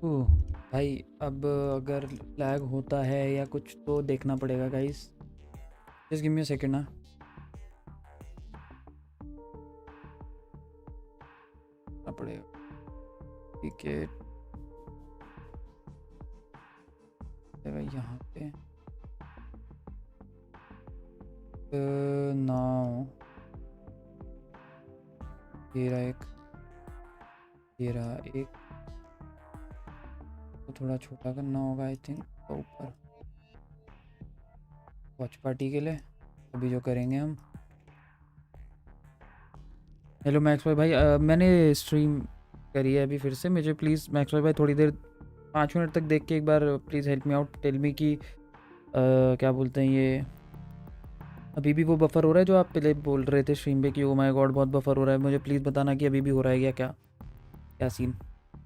ओह भाई, अब अगर लैग होता है या कुछ तो देखना पड़ेगा guys. Just give me a second ना। पड़ेगा, ठीक है। यहाँ पे नाउ तेरा एक तो थोड़ा छोटा करना होगा आई थिंक। तो ऊपर वॉच पार्टी के लिए अभी जो करेंगे हम। हेलो मैक्स भाई, मैंने स्ट्रीम करी है अभी फिर से। मुझे प्लीज़ मैक्स भाई थोड़ी देर 5 मिनट तक देख के एक बार please help me out, tell me कि क्या बोलते हैं ये अभी भी वो बफर हो रहा है जो आप पहले बोल रहे थे स्ट्रीम पे कि ओ माय गॉड बहुत बफर हो रहा है। मुझे प्लीज़ बताना कि अभी भी हो रहा है या क्या क्या सीन,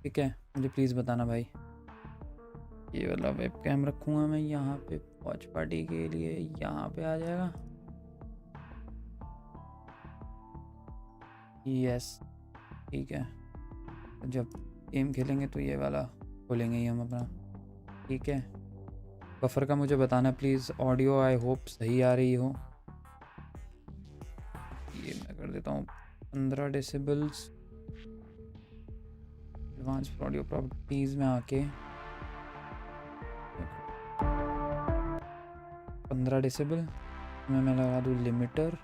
ठीक है? मुझे प्लीज़ बताना भाई। ये वाला वेब कैम रखूँगा मैं यहाँ पे वॉच पार्टी के लिए, यहाँ पे आ जाएगा। यस ठीक है, जब गेम खेलेंगे तो ये वाला खोलेंगे ही हम अपना, ठीक है? बफर का मुझे बताना प्लीज़। ऑडियो आई होप सही आ रही हो। ये मैं कर देता हूँ 15 डेसिबल्स। एडवांस ऑडियो प्रॉपर्टीज़ में आके 15 डेसिबल में मैं लगा दूँ लिमिटर,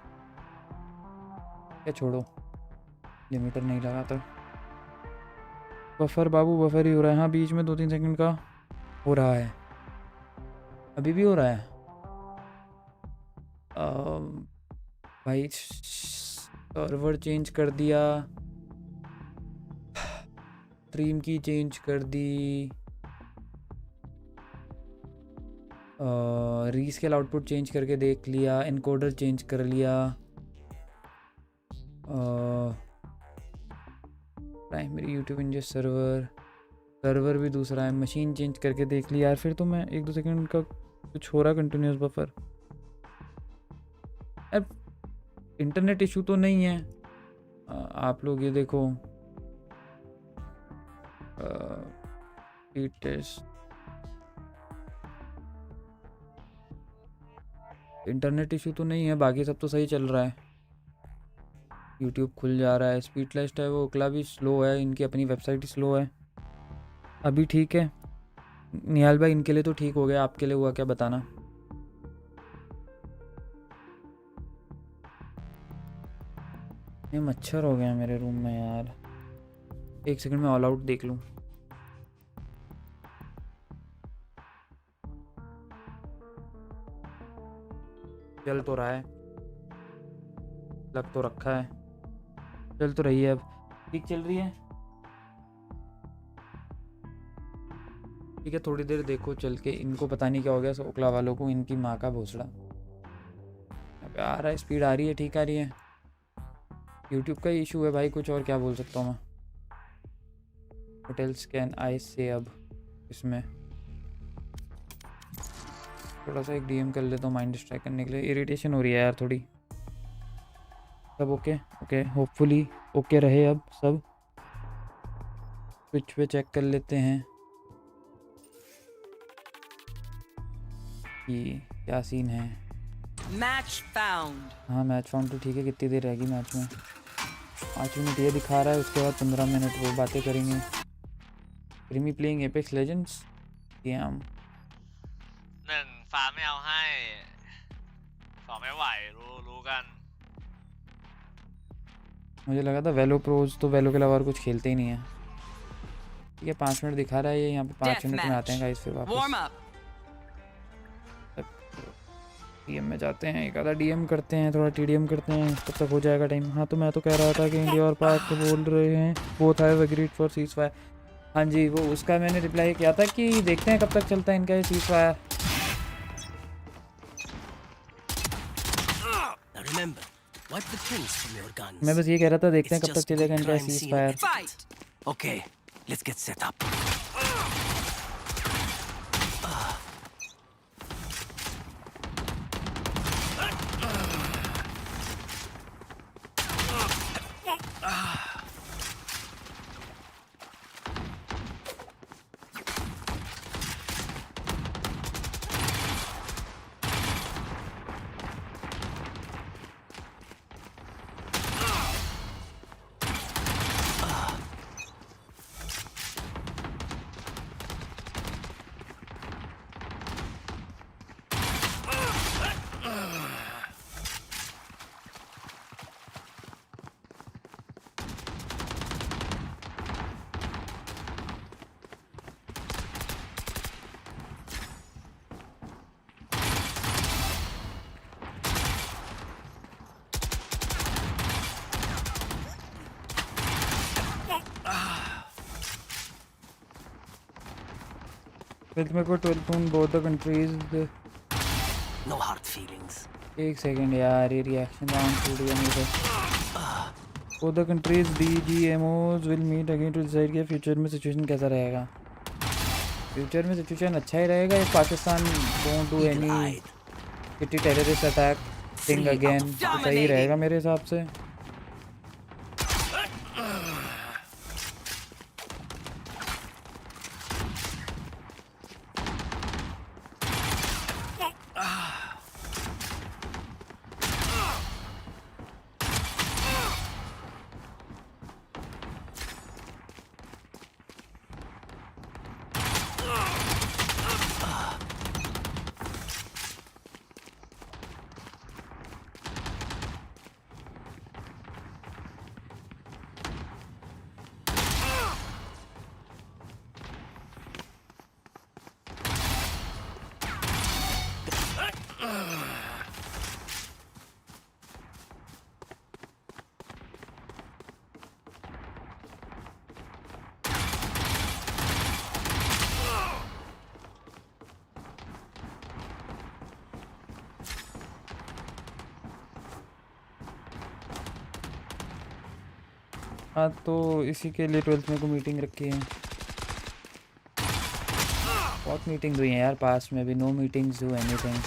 क्या छोड़ो लिमिटर नहीं लगाता। बफर बाबू बफर ही हो रहा है। हाँ बीच में 2-3 सेकंड का हो रहा है, अभी भी हो रहा है। भाई सर्वर चेंज कर दिया, स्ट्रीम की चेंज कर दी, रीस्केल आउटपुट चेंज करके देख लिया, इनकोडर चेंज कर लिया, प्राइमरी यूट्यूब इंजस्ट सर्वर भी दूसरा है, मशीन चेंज करके देख लिया यार। फिर तो मैं 1-2 सेकंड का कुछ हो रहा कंटिन्यूस बफर। अब इंटरनेट इशू तो नहीं है। आप लोग ये देखो टेस्ट, इंटरनेट इशू तो नहीं है, बाकी सब तो सही चल रहा है। यूट्यूब खुल जा रहा है, स्पीड टेस्ट है वो ओकला भी स्लो है, इनकी अपनी वेबसाइट ही स्लो है। अभी ठीक है निहाल भाई, इनके लिए तो ठीक हो गया, आपके लिए हुआ क्या बताना। ये मच्छर हो गया मेरे रूम में यार, 1 सेकंड में ऑल आउट देख लूँ। चल तो रहा है, लग तो रखा है, चल तो रही है, अब ठीक चल रही है, ठीक है। थोड़ी देर देखो चल के, इनको पता नहीं क्या हो गया ओकला वालों को, इनकी माँ का भोसड़ा। आ रहा है, स्पीड आ रही है, ठीक आ रही है। यूट्यूब का इशू है भाई, कुछ और क्या बोल सकता हूँ मैं। होटल स्कैन आई से अब इसमें थोड़ा सा एक डीएम कर लेता हूँ माइंड डिस्ट्रैक्ट करने के लिए, इरिटेशन हो रही है यार थोड़ी। सब ओके ओके, होपफुली ओके रहे अब सब। स्विच पे चेक कर लेते हैं कि क्या सीन है। Match found. हाँ मैच फाउंड तो ठीक है। कितनी देर रहेगी मैच में? 5 मिनट ये दिखा रहा है, उसके बाद 15 मिनट वो बातें करेंगे। Creamy playing Apex Legends game 1ฟาร์มไม่เอาให้2ไม่ไหวรู้กัน मुझे लगा था वेलो प्रोज तो वेलो के अलावा और कुछ खेलते ही नहीं है। ठीक है 5 मिनट दिखा रहा है ये, यहाँ पे 5 मिनट में आते हैं गाइस फिर वापस डीएम में जाते हैं, एक आधा डीएम करते हैं, थोड़ा टीडीएम करते हैं, तब तक हो जाएगा टाइम। हाँ तो मैं तो कह रहा था कि इंडिया और पाक तो बोल रहे हैं both have agreed for cease fire. हाँ जी वो उसका मैंने रिप्लाई किया था कि देखते हैं कब तक चलता है इनका ये सीज फायर। मैं बस ये कह रहा था देखते हैं कब तक चलेगा इनका cease fire. Okay, let's get set up. 12th में को 12th में both the countries. No hard feelings. एक सेकंड यार, ये रिएक्शन राउंड छूट गया मेरे. Both the countries DGMOs will meet again to decide कि फ्यूचर में सिचुएशन कैसा रहेगा. फ्यूचर में सिचुएशन अच्छा ही रहेगा. ये Pakistan don't do any kitty terrorist attack thing again, तो सही रहेगा मेरे हिसाब से. हाँ, तो इसी के लिए 12th में को मीटिंग रखी है. बहुत मीटिंग हुई है यार पास में भी. No meetings do anything.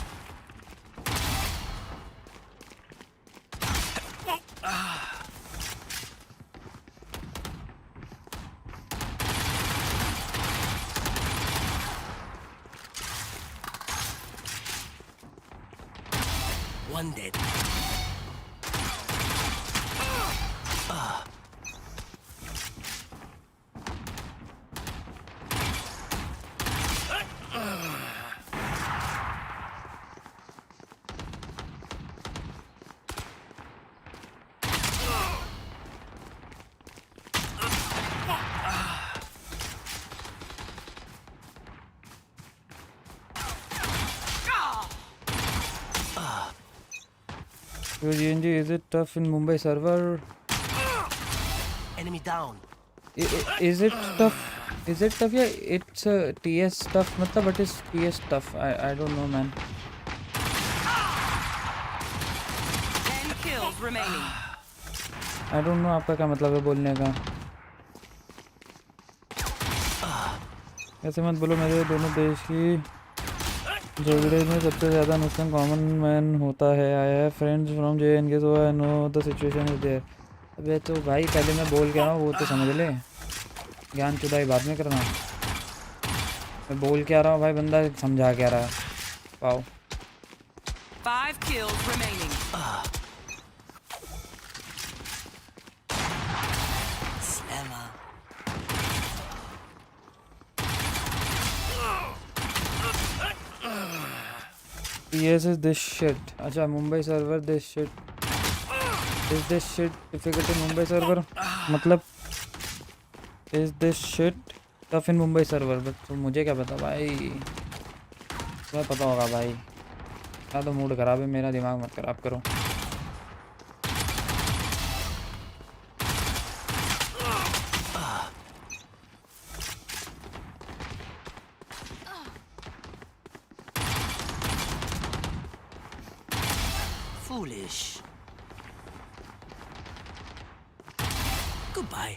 One dead. Your GNG, is it tough in Mumbai server? Enemy down. Is it tough? Is it tough? Yeah, it's TS tough. मतलब what is TS tough? I don't know, man. 10 kills remaining. I don't know आपका क्या मतलब है बोलने का. ऐसे मत बोलो. मेरे दोनों देश की झगड़े में सबसे ज़्यादा नुकसान कॉमन मैन होता है. I have friends from JNK so I know the situation is there. अबे तो भाई पहले मैं बोल के रहा हूँ, वो तो समझ ले. ज्ञान चुदाई बाद में करना. मैं बोल के आ रहा हूँ भाई, बंदा समझा के आ रहा है. पाओ. 5 kills remaining. Slammer. TS is this shit. अच्छा, Mumbai server this shit. Is this shit difficult in Mumbai server? मतलब is this shit tough in Mumbai server? But तो मुझे क्या पता भाई. तुम्हें पता होगा भाई. क्या तो मूड खराब है मेरा. दिमाग मत खराब करो. Foolish. Goodbye.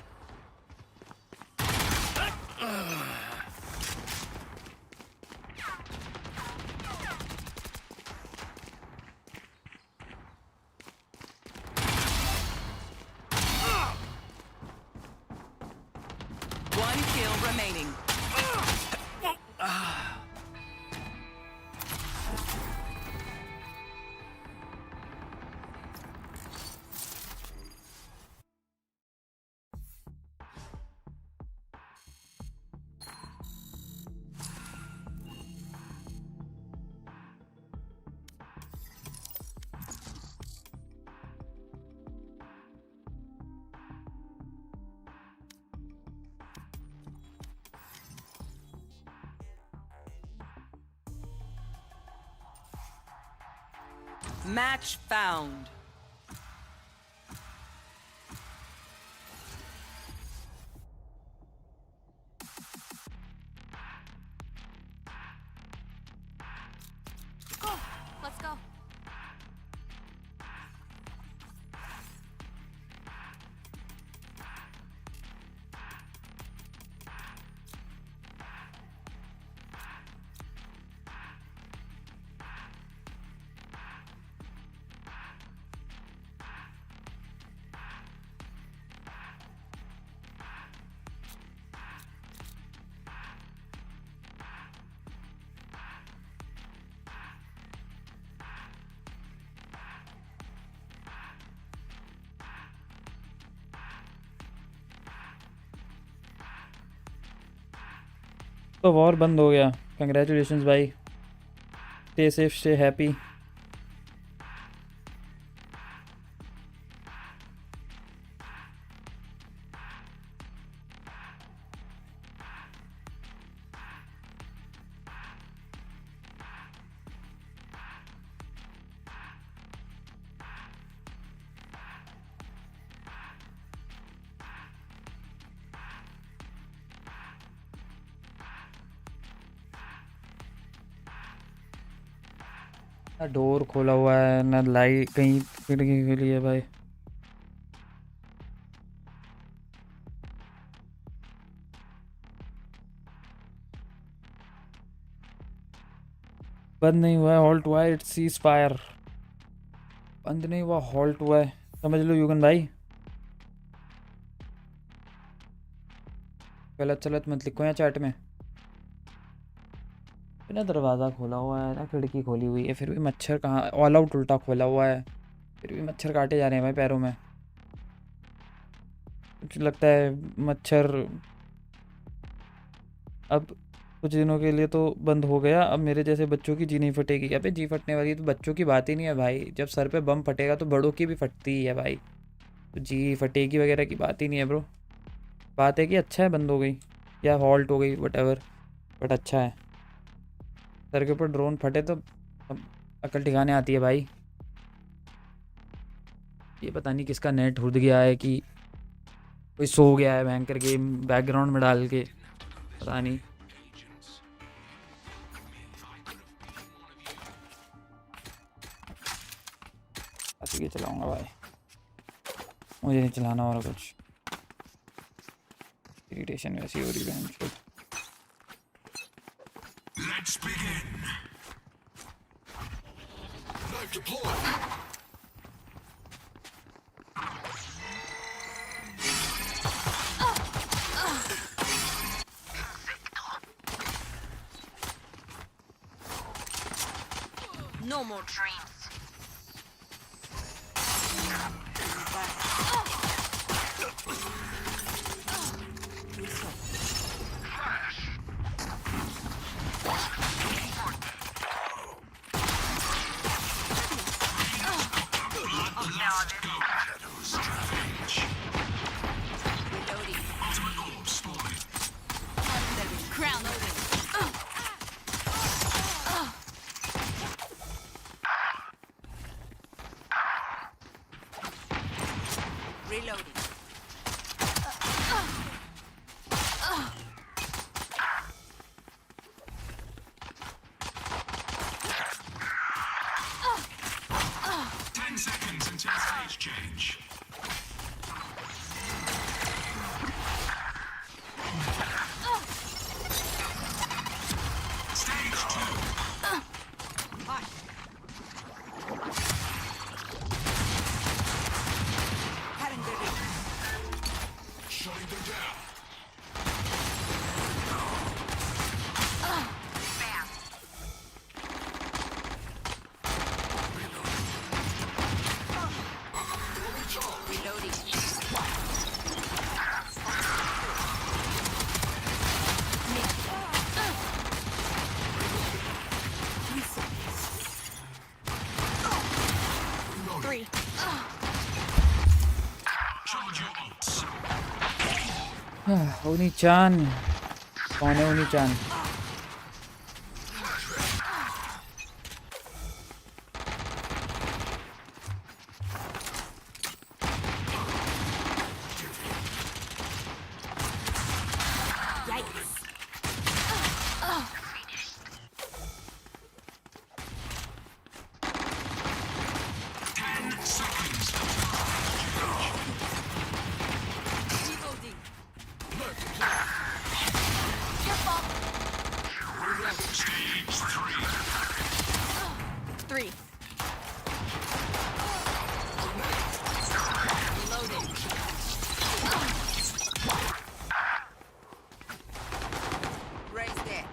One kill remaining. Match found. तो वॉर बंद हो गया, कंग्रेचुलेशंस भाई, स्टे सेफ स्टे हैप्पी। ना डोर खोला हुआ है ना लाइट कहीं खिड़की के लिए भाई। बंद नहीं हुआ है, हॉल्ट हुआ है, इट्स सीज फायर। बंद नहीं हुआ, हॉल्ट हुआ है, समझ लो युगन भाई। गलत सलत मत लिखो यहाँ चैट में। ना दरवाज़ा खोला हुआ है ना खिड़की खोली हुई है, फिर भी मच्छर कहाँ, ऑल आउट उल्टा खोला हुआ है, फिर भी मच्छर काटे जा रहे हैं भाई पैरों में। मुझे लगता है मच्छर अब कुछ दिनों के लिए तो बंद हो गया। अब मेरे जैसे बच्चों की जी नहीं फटेगी। अबे जी फटने वाली तो बच्चों की बात ही नहीं है भाई, जब सर पे बम फटेगा तो बड़ों की भी फटती ही है भाई, तो जी फटेगी वगैरह की बात ही नहीं है ब्रो। बात है कि अच्छा है बंद हो गई या हॉल्ट हो गई वटएवर, बट अच्छा है। सर के ऊपर ड्रोन फटे तो अकल ठिकाने आती है भाई। ये पता नहीं किसका नेट हुड़ गया है कि कोई सो गया है भयंकर गेम बैकग्राउंड में डाल के, पता नहीं। ऐसे ये चलाऊंगा भाई, मुझे नहीं चलाना और कुछ, इरिटेशन वैसी हो रही है। Let's begin. Knife deployed. No more dreams. Reloading. Ultimate orb spawning. Crown loading. Reloading. Ten seconds until stage change. Stage 2. Cutting the ring. Shutting them down. Reloading. Three. Charge your ults. ओनी चान कौन है? ओनी चान Yikes. 10 seconds. Reloading. Stage 3. Three. Reloading. Raise there.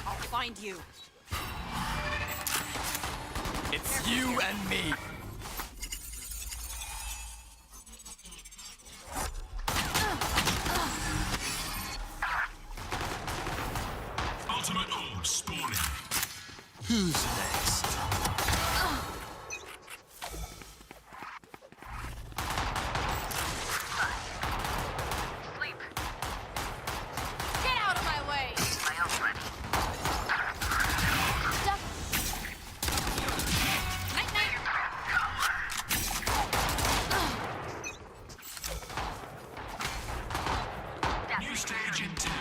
I'll find you. It's you and me. Who's next? Get out of my way! Duck. Night, night. New stage in 10.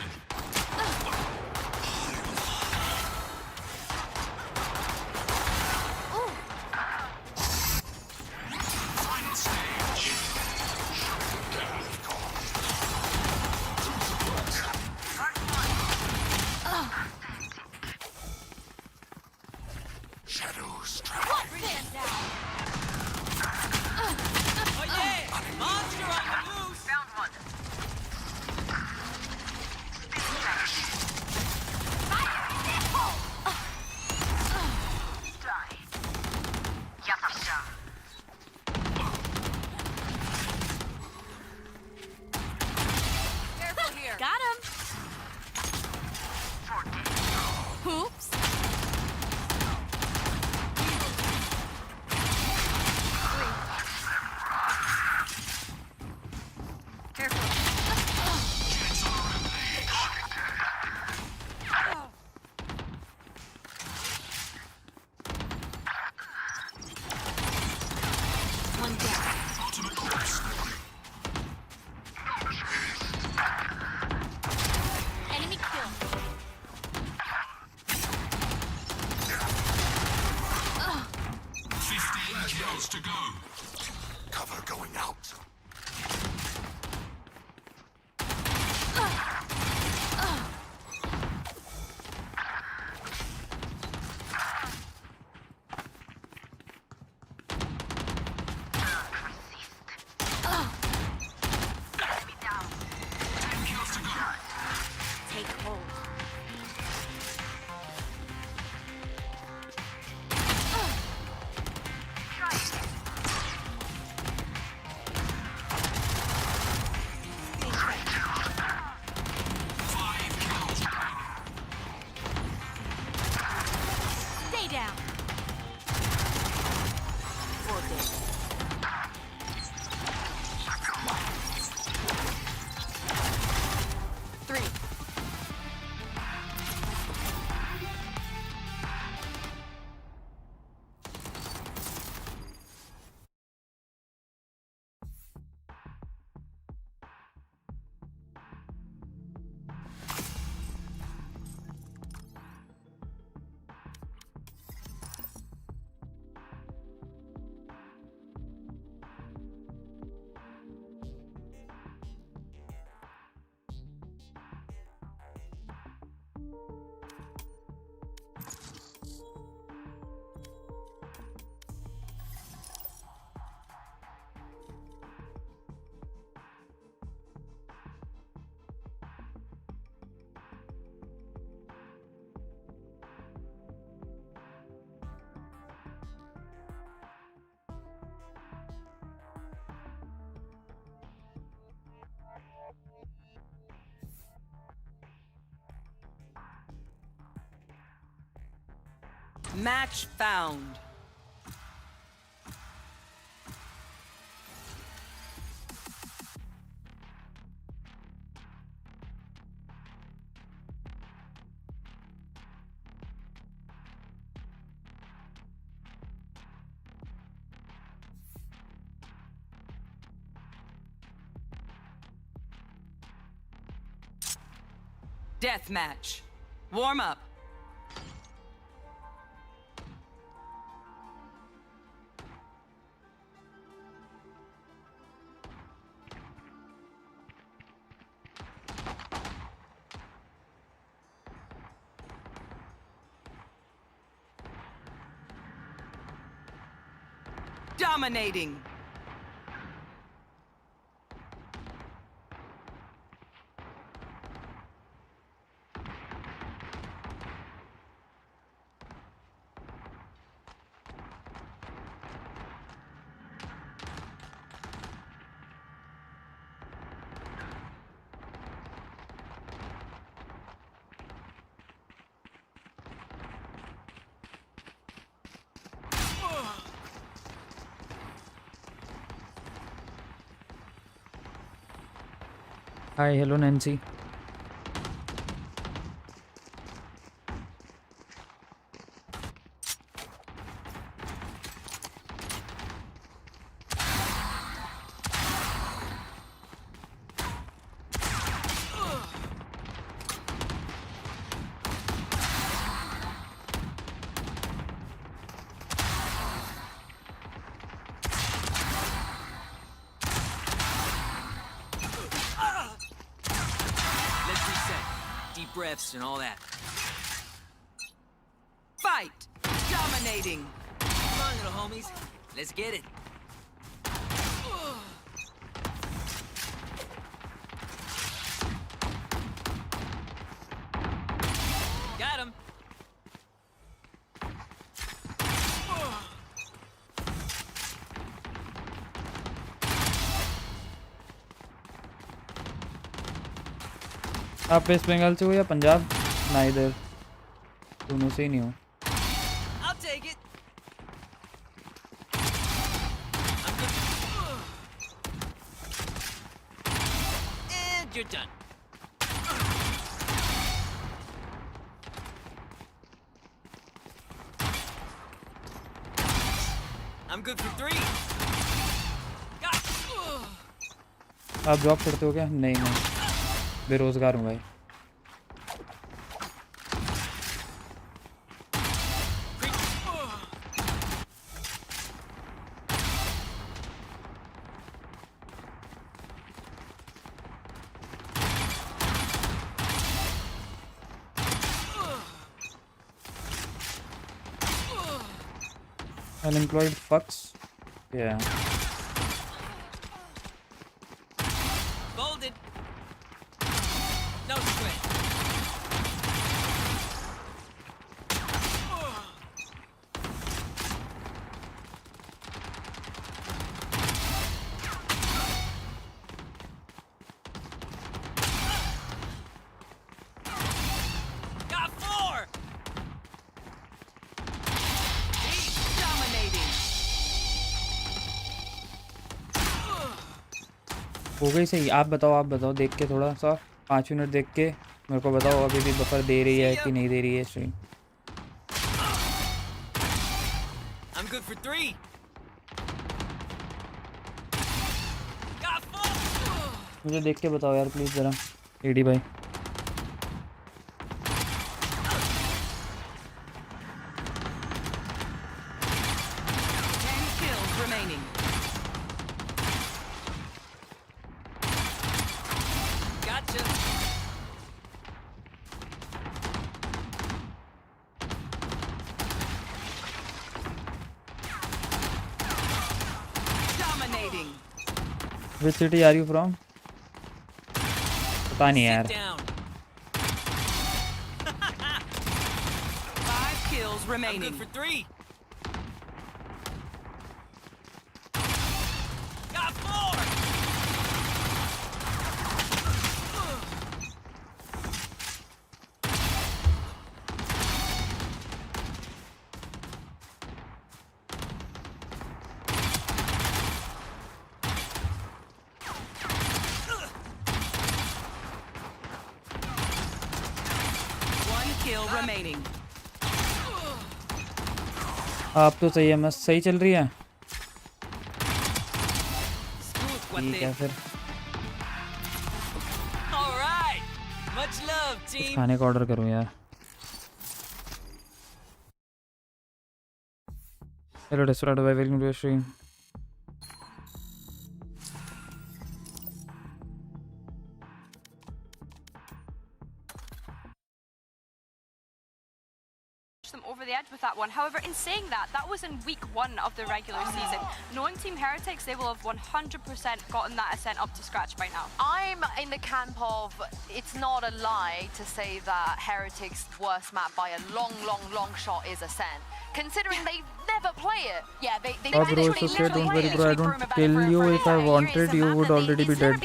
Final stage. Shadows travel. What? Stand down. Oh yeah! Monster on the loose! Found one. Fire in the hole! Die. Yatasha. Careful here. Got him. Oops. Careful. One down. Ultimate course. Enemy kill. 15 kills to go. Cover going out. Enemy down. 10 kills to go. Take hold. Five kills. Stay down. 4 days. Three. Match found. Death match. Warm up. Dominating. Hi, hello Nancy. Let's reset. Deep breaths and all that. Fight! Dominating! Come on, little homies. Let's get it. Got him. आप waste Bengal से हो या पंजाब? ना इधर, दोनों से ही नहीं हो. I'll take it. I'm good. And you're done. I'm good for 3. Got. आप जॉब करते हो क्या? नहीं मैं बेरोजगार हूँ भाई. Unemployed fucks. Yeah. Folded. No sweat. Got 4. Dominating. हो गई सही. आप बताओ देख के थोड़ा सा 5 मिनट देख के मेरे को बताओ अभी भी बफर दे रही है कि नहीं दे रही है stream. I'm good for 3. Got 4. मुझे देख के बताओ यार प्लीज़ ज़रा एडी भाई. Kills remaining. Gotcha. Dominating. Which city are you from? पता नहीं यार. Sit down. 5 kills remaining. I'm good for 3. Got 4. One kill remaining. आप तो सही है. मस्त सही चल रही है. Smooth, ठीक है cuate. फिर. All right. Much love, कुछ team. खाने का ऑर्डर करूँ यार. हेलो डेस्परेट भाई, welcome to stream. them over the edge with that one. However, in saying that, that was in week 1 of the regular season. Knowing Team Heretics, they will have 100% gotten that ascent up to scratch by now. I'm in the camp of it's not a lie to say that Heretics' worst map by a long shot is Ascent. Considering they never play it. Yeah, they Oh bro, it's okay, don't worry bro, I don't kill you. If I wanted, you would already be dead.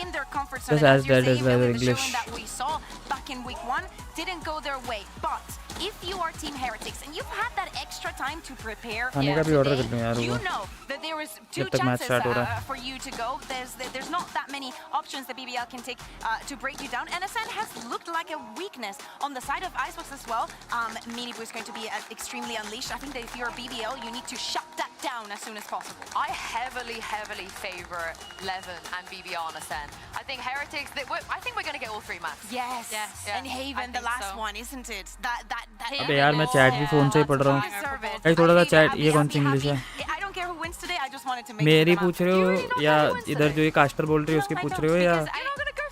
Just as dead as well, English. That we saw back in week 1 didn't go their way, but if you are Team Heretics and you've had that extra time to prepare खाने का भी order कर लूँ यार you वो know that there is two जब तक match chances start हो रहा है for you to go. There's not that many options that BBL can take to break you down. And Ascent has looked like a weakness on the side of Icebox as well. Minibu is going to be extremely unleashed. I think that if you're a BBL, you need to shut that down as soon as possible. I heavily favor Levin and BBL on Ascent. I think Heretics, I think we're going to get all 3 maps. Yes. Yeah, And Haven, the last one, isn't it? That अबे यार मैं chat भी phone से ही पढ़ रहा हूँ भाई थोड़ा सा चैट ये कौन सी इंग्लिश है I don't care who wins today. I just wanted to make मेरी them पूछ रहे हो या इधर जो ये कास्टर बोल रही है उसकी पूछ रहे हो या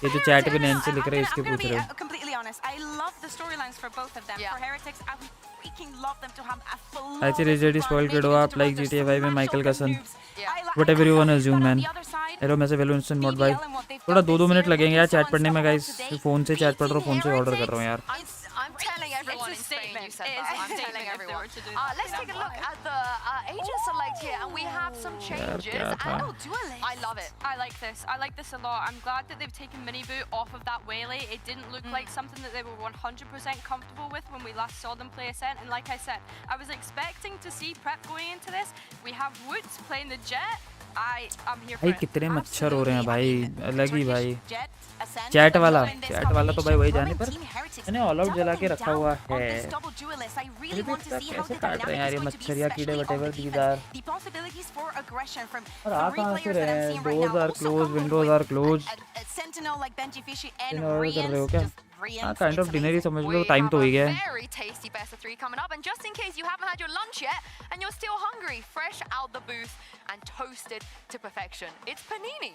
ये जो चैट पे नैन से लिख रहे हैं इसके पूछ रहे हो completely honest. I love the storylines for both of them. Yeah. For Heretics, I would freaking love them to have a flow. ऐसे रिजल्ट स्पॉइल कर दो आप लाइक GTA 5 में माइकल का son Yeah. Whatever you want to assume man hello मैं से वेलो instant mode भाई थोड़ा 2 मिनट लगेंगे यार चैट पढ़ने में गाइस फोन से चैट पढ़ रहा हूँ फोन से ऑर्डर कर रहा हूँ यार I'm telling everyone in Spain you said that. I'm telling everyone. Let's take a look at the agent select here, and we have some changes. And I love it. I like this. I like this a lot. I'm glad that they've taken Minibu off of that Waylay. It didn't look like something that they were 100% comfortable with when we last saw them play Ascent. And like I said, I was expecting to see Prep going into this. We have Woods playing the Jet. I'm here for भाई it. कितने मच्छर हो रहे हैं भाई अलग ही भाई chat वाला तो भाई वही जाने पर मैंने ऑल आउट जला के रखा हुआ है फिर भी कैसे काट रहे हैं यार ये मच्छर या कीड़े व्हाटएवर दीज आर और आ कहां से रहे हैं doors are close windows are close dinner कर रहे हो क्या हाँ काइंड ऑफ डिनर ही समझ लो टाइम तो हो गया है Very tasty best of 3 coming up, and just in case you haven't had your lunch yet and you're still hungry, fresh out the booth and toasted to perfection, it's panini.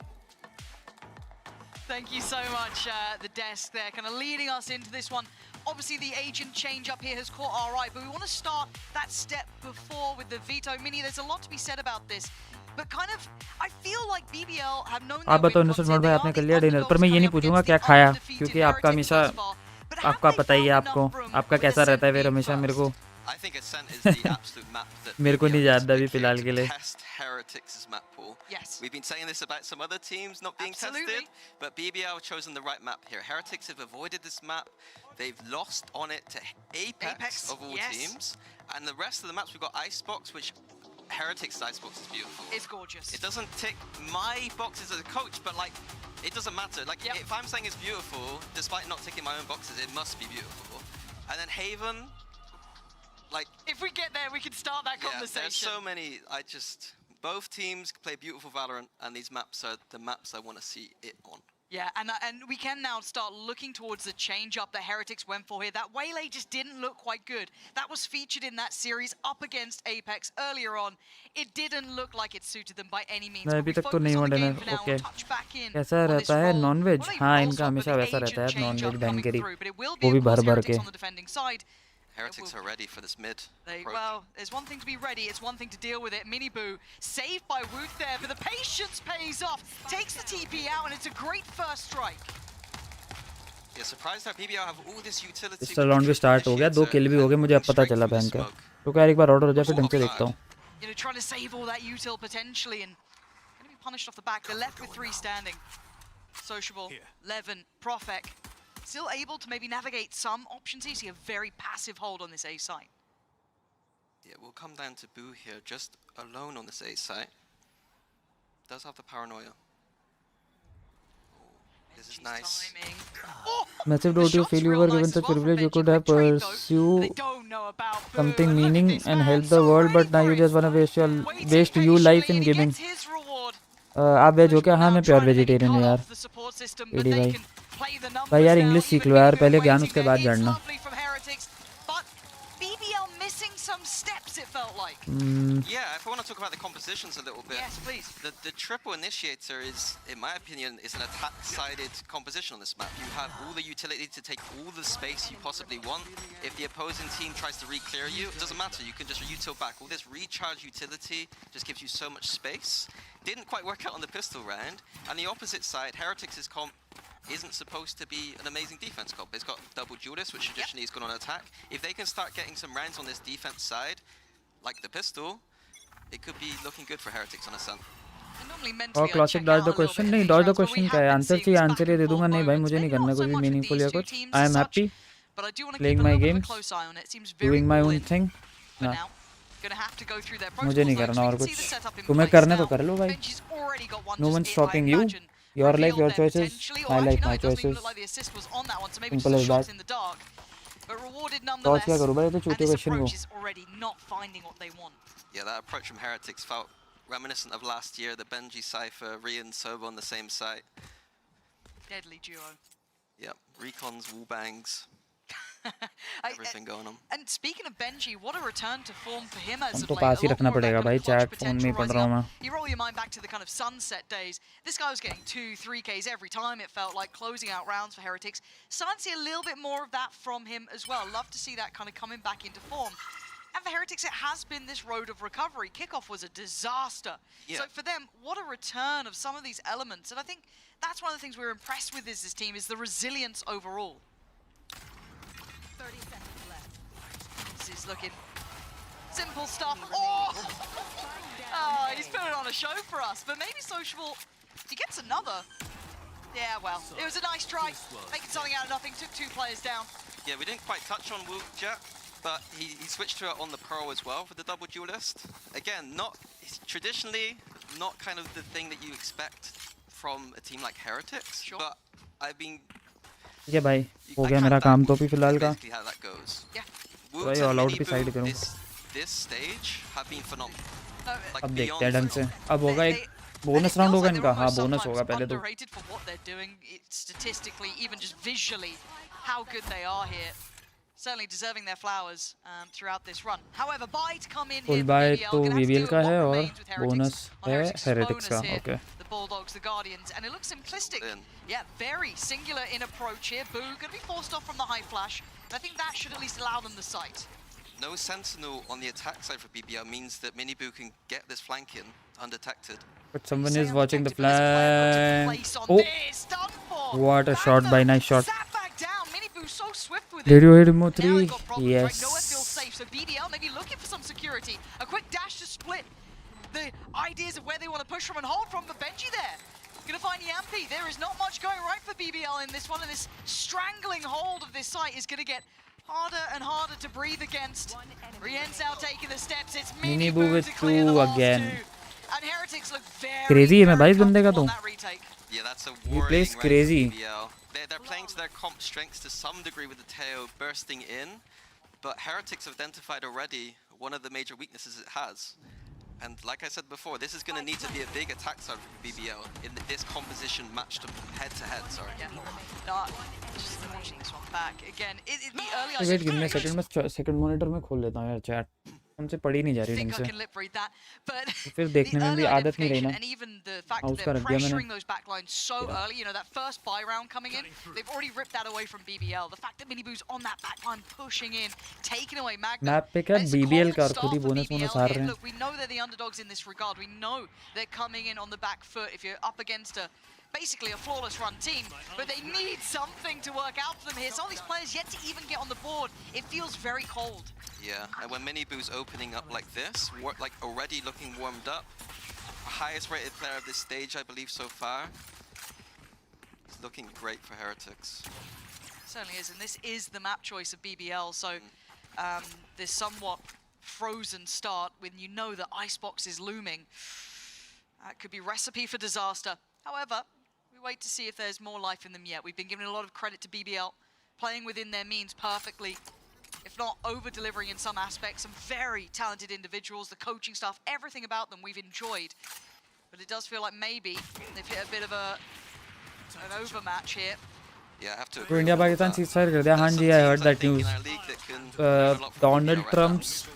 Thank you so much, the desk there, kind of leading us into this one. Obviously, the agent change up here has caught our eye, but we want to start that step before with the veto mini. There's a lot to be said about this. But kind of, I feel like BBL have known आप बताओ Nusrat mode भाई आपने कर लिया dinner पर मैं ये नहीं पूछूंगा क्या खाया क्योंकि आपका हमेशा आपका पता ही है आपको आपका कैसा रहता है फिर हमेशा मेरे को I think Ascent is the absolute map that मेरे को नहीं याद अभी फिलहाल के लिए test Heretics' map pool. Yes. We've been saying this about some other teams not being tested, but BBL have chosen the right map here. Heretics have avoided this map. They've lost on it to Apex of all teams. And the rest of the maps, we've got Icebox, which Heretics' Icebox is beautiful. It's gorgeous. It doesn't tick my boxes as a coach, but like, it doesn't matter. Like, if I'm saying it's beautiful, despite not ticking my own boxes, it must be beautiful. And then Haven, like, if we get there, we can start that conversation. There's so many. Both teams play beautiful Valorant, and these maps are the maps I want to see it on. Yeah, and we can now start looking towards the change-up that Heretics went for here. That Waylay just didn't look quite good. That was featured in that series up against Apex earlier on. It didn't look like it suited them by any means. अभी तक तो नहीं हुआ dinner okay कैसा रहता है nonveg हाँ इनका हमेशा वैसा रहता है नॉनवेज बैंकरी वो भी भर भर के Heretics are ready for this mid. Well, there's one thing to be ready, it's one thing to deal with it. Minibu saved by Woot there, but the patience pays off. Takes the TP out, and it's a great first strike. Yeah, surprised that BBL have all this utility. इस round भी start हो गया 2 किल भी हो गए मुझे अब पता चला बैंक का तो क्या एक बार ऑर्डर हो जाए फिर ढंग से देखता हूँ You know, trying to save all that util potentially, and going to be punished off the back. They're left with 3 standing. Sociable, Levin, Profek. Still able to maybe navigate some options. You see a very passive hold on this A site. Yeah, we'll come down to Boo here, just alone on this A site. Does have the paranoia. This is nice. Massive doubt you feel you were given such privilege you could have pursue something meaning and help the world but now you just wanna waste you life in gaming. आप veg हो क्या हाँ मैं pure vegetarian हूँ यार AD भाई यार English सीख लो यार पहले ज्ञान उसके बाद जानना Yeah, if I want to talk about the compositions a little bit. Yes, please. The triple initiator is, in my opinion, is an attack-sided composition on this map. You have all the utility to take all the space you possibly want. If the opposing team tries to re-clear you, it doesn't matter. You can just util back. All this recharge utility just gives you so much space. Didn't quite work out on the pistol round. And the opposite side, Heretics' comp isn't supposed to be an amazing defense comp. It's got double Judas, which traditionally has gone on attack. If they can start getting some rounds on this defense side, like the pistol, it could be looking good for Heretics on Ascent. और classic Dodge the question नहीं Dodge the question क्या है answer चाहिए answer ये दे दूंगा नहीं भाई मुझे नहीं करना कोई भी मीनिंगफुल या कुछ I am happy but I do want to Playing keep a my little bit of a games, close eye on it. Seems very doing my all own in thing. for ना now. Gonna have to go through their मुझे नहीं protocols करना now. और You can see the कुछ. setup in तुम्हें place करना तो now. कर लो भाई. Benji's already got one No just one's I stopping you. imagine Your life, revealed your there choices. potentially, or My life, actually no, my it doesn't even choices. look like the assist was on that one, so maybe Simple just a as shot that. in the dark. But rewarded toss nonetheless. क्या करूँ भाई तो And चूतिया this question को. approach is already not finding what they want. Yeah, that approach from Heretics felt reminiscent of last year, the Benji Cypher, Rian Soba on the same site. Deadly duo. Yep, recons, wall bangs, everything going on. And speaking of Benji, what a return to form for him as हम of तो late. Pass A he lot रखना more of that पड़ेगा kind भाई. of clutch chat phone में ही potential पढ़ रहा हूँ rising मैं. up. You roll your mind back to the kind of sunset days. This guy was getting 2-3 Ks every time, it felt like, closing out rounds for Heretics. Starting to see a little bit more of that from him as well. Love to see that kind of coming back into form. And for Heretics, it has been this road of recovery. Kickoff was a disaster. Yeah. So for them, what a return of some of these elements. And I think that's one of the things we're impressed with is this team, is the resilience overall. 30 seconds left. This is looking simple stuff. Oh! Oh, he's put it on a show for us. But maybe Sociable, he gets another. Yeah, well, it was a nice try. Making something out of nothing, took 2 players down. Yeah, we didn't quite touch on Wook Jet, but he switched to it on the Pro as well for the double duelist. Again, traditionally not kind of the thing that you expect from a team like Heretics, Sure. but I've been... ठीक है भाई. हो I गया count मेरा that काम तो भी फिलहाल का. basically how that goes. Yeah. Wook भाई and ऑल आउट Mini भी साइड Boo करूँ. this stage have been phenomenal. No, Like अब देखते हैं beyond ढंग से. phenomenal. अब होगा एक बोनस राउंड होगा इनका. हाँ बोनस होगा पहले तो. Underrated for what they're doing, statistically, even just visually, how good they are here. Certainly deserving their flowers throughout this run. However, Byte come in Full here. buy BBL, तो gonna have to BBL do का what है और remains with Heretics bonus on है Heretics' heretics bonus का. here. Okay. The Bulldogs, the Guardians, and it looks simplistic. In. Yeah, very singular in approach here. Boo gonna be forced off from the high flash, and I think that should at least allow them the sight. No Sentinel on the attack side for BBL means that Miniboo can get this flank in undetected. But someone Say is watching the undetected, but this player got to flank. place on Oh, this, done for. what a shot Panther by nice shot. sat back down. Miniboo so swift with Did it. you hit him with Now they've 3? got problems, right? Yes. Nowhere feels safe, so BBL maybe looking for some security. A quick dash to split the ideas of where they want to push from and hold from, but Benji there. Gonna find Yampi. There is not much going right for BBL in this one, and this strangling hold of this site is gonna get harder and harder to breathe against. Rien's now taking the steps. It's Mini Boo Miniboo with to clear the 2 last again. 2. And Heretics look very, Crazy है मैं very भाई इस बंदे का comfortable तो. on that retake. Yeah, that's a He worrying plays right crazy. for BBL. They're playing to their comp strengths to some degree with the Teo bursting in, but Heretics have identified already one of the major weaknesses it has. And like I said before, this is going to need to be a big attack side for BBL in this composition matched head to head. Sorry. Yeah. No, just watching this one back again. The early Wait, give me a second. मैं second monitor में खोल लेता हूँ यार chat. हमसे पढ़ी नहीं जा रही ढंग I से. can lip read that, but फिर the देखने में भी early आदत नहीं रही identification ना. and even the fact हाँ, that उसका they're रख दिया मैंने. pressuring those backlines so early, you know, that first buy round coming in, they've already ripped that away from BBL. The fact that Miniboo's on that backline pushing in, taking away Magna. Map पे क्या And it's a BBL cold का और start खुद ही for bonus BBL हार here. रहे हैं. Look, we know they're the underdogs in this regard. We know they're coming in on the back foot if you're up against basically a flawless run team, but they need something to work out for them here. Some of these players yet to even get on the board. It feels very cold. Yeah, and when Miniboo's opening up like this, like already looking warmed up, highest rated player of this stage, I believe, so far. It's looking great for Heretics. Certainly is, and this is the map choice of BBL, so this somewhat frozen start when you know that Icebox is looming. That could be recipe for disaster. However, we wait to see if there's more life in them yet. We've been giving a lot of credit to BBL, playing within their means perfectly, if not over-delivering in some aspects. Some very talented individuals, the coaching staff, everything about them we've enjoyed. But it does feel like maybe they've hit a bit of an overmatch here. Yeah, I have to तो agree India with Pakistan that. Ceasefire कर दिया. हाँ जी, I heard that news. Donald Trump's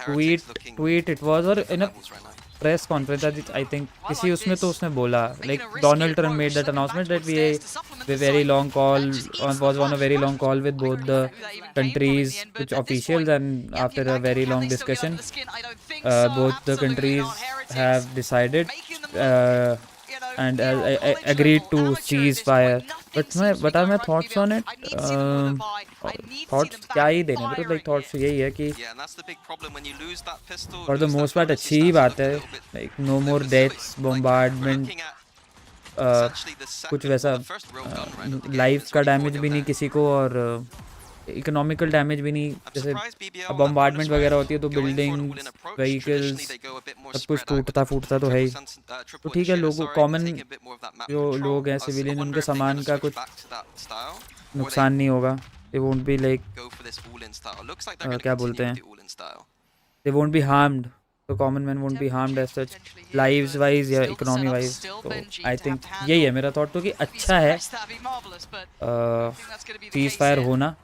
tweet it was, or in a press conference I think किसी उसमें तो उसने बोला, like Donald Trump made that announcement that we very long call was on a very long call with both the countries, which officials, and after a very long discussion both the countries have decided and agreed to cease fire. But are my thoughts on it? Thoughts क्या ही देने, but like thoughts यही है कि for the most part अच्छी ही बात है, like no more deaths, bombardment, कुछ वैसा लाइफ का डैमेज भी नहीं किसी को, और इकोनॉमिकल डैमेज भी नहीं, जैसे अब बम्बार्डमेंट वगैरह होती है तो बिल्डिंग्स, व्हीकल्स, सब कुछ टूटता फूटता तो है ही। तो ठीक है, लोगों कॉमन जो लोग हैं सिविलियन, उनके सामान का कुछ नुकसान नहीं होगा। दे वोंट बी लाइक क्या बोलते हैं, दे वोंट बी हार्म्ड, तो common man won't be harmed as such lives wise या इकोनॉमी वाइज। तो आई थिंक यही है मेरा थॉट, तो कि अच्छा है सीज फायर होना।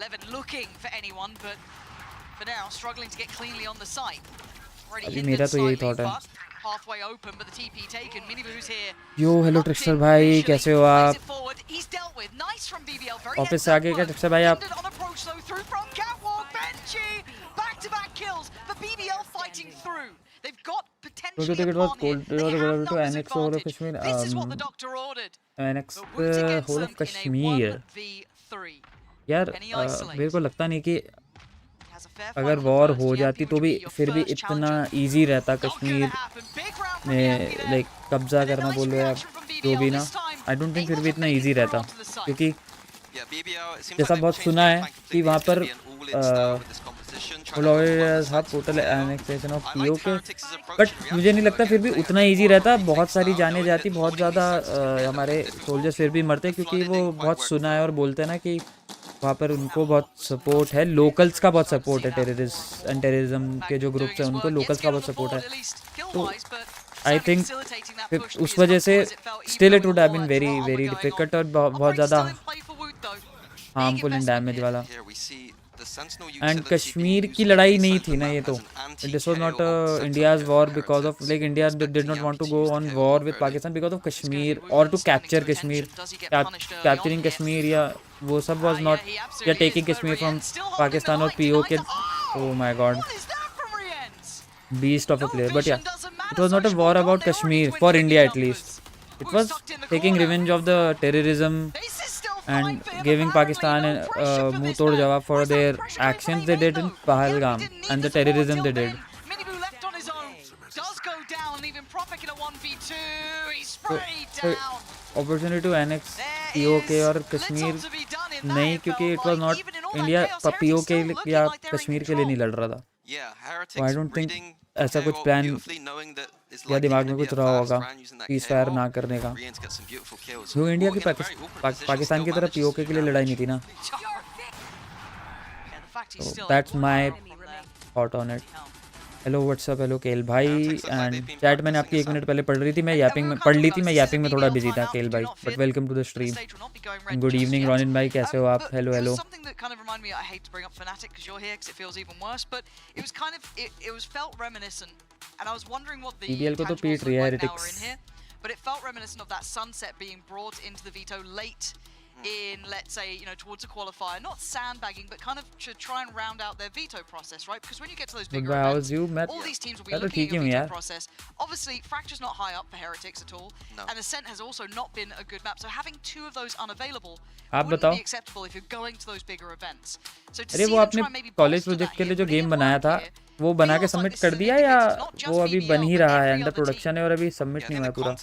अभी मेरा तो यही थॉट है। यो हेलो ट्रिक्सटर भाई, कैसे हो आप? ऑफिस से आगे क्या ट्रिक्सटर भाई आप? तो ticket was cold to annex whole of Kashmir. Annex whole of Kashmir. यार मेरे को लगता नहीं कि अगर वॉर हो जाती तो भी फिर भी इतना इजी रहता कश्मीर में लाइक कब्जा करना, बोल रहे आप जो भी ना। आई डोंट थिंक फिर भी इतना इजी रहता, क्योंकि जैसा बहुत सुना है कि वहाँ पर total annexation of PoK, but मुझे नहीं लगता फिर भी उतना इजी रहता। बहुत सारी जाने जाती, बहुत ज़्यादा हमारे सोल्जर्स फिर भी मरते, क्योंकि वो बहुत सुना है और बोलते हैं ना कि वहाँ पर उनको बहुत सपोर्ट है, लोकल्स का बहुत सपोर्ट है, टेररिस्ट एंड टेररिज्म के जो ग्रुप्स हैं उनको लोकल्स का बहुत सपोर्ट है। तो आई थिंक उस वजह से still it would have been very very difficult और बहुत ज़्यादा हार्मफुल एंड डैमेज वाला। एंड कश्मीर की लड़ाई नहीं थी ना ये, तो this was not India's war because of like India did not want to go on war with Pakistan because of Kashmir और to capture Kashmir, capturing Kashmir या वो सब वाज नॉट, या टेकिंग कश्मीर फ्रॉम पाकिस्तान और POK. Oh my God, beast of a player, but yeah, it was not a war about Kashmir for India at least. It was taking revenge of the terrorism and giving Pakistan a muh tod jawab for their actions they did in Pahalgam and the terrorism they did. So, opportunity to annex POK और कश्मीर नहीं, क्योंकि it was not India POK या कश्मीर के लिए नहीं लड़ रहा था। So I don't think ऐसा कुछ प्लान या दिमाग में कुछ रहा होगा पीस फायर ना करने का, जो इंडिया की पाकिस्तान की तरफ पीओके के लिए लड़ाई नहीं थी ना। So that's my thought on it. Hello whats up, hello Kel भाई। एंड चैट मैंने आपकी 1 मिनट पहले पढ़ ली थी, मैं यापिंग में पढ़ ली थी, मैं यापिंग में थोड़ा बिजी था केल भाई, but welcome to the stream. Good evening Ronin भाई, कैसे हो आप? Hello hello. BBL को तो पीट रही है heretics. But it felt reminiscent of that sunset being brought into the veto late in, let's say, you know, towards a qualifier, not sandbagging, but kind of to try and round out their veto process, right? Because when you get to those bigger events, all these teams will be looking at your veto process. Obviously, Fracture's not high up for Heretics at all, and Ascent has also not been a good map, so having 2 of those unavailable wouldn't be acceptable if you're going to those bigger events. So to see them try and maybe college project के लिए जो game बनाया था वो बना के submit कर दिया या वो अभी बन ही रहा है, अंडर प्रोडक्शन है और अभी सबमिट नहीं हुआ पूरा?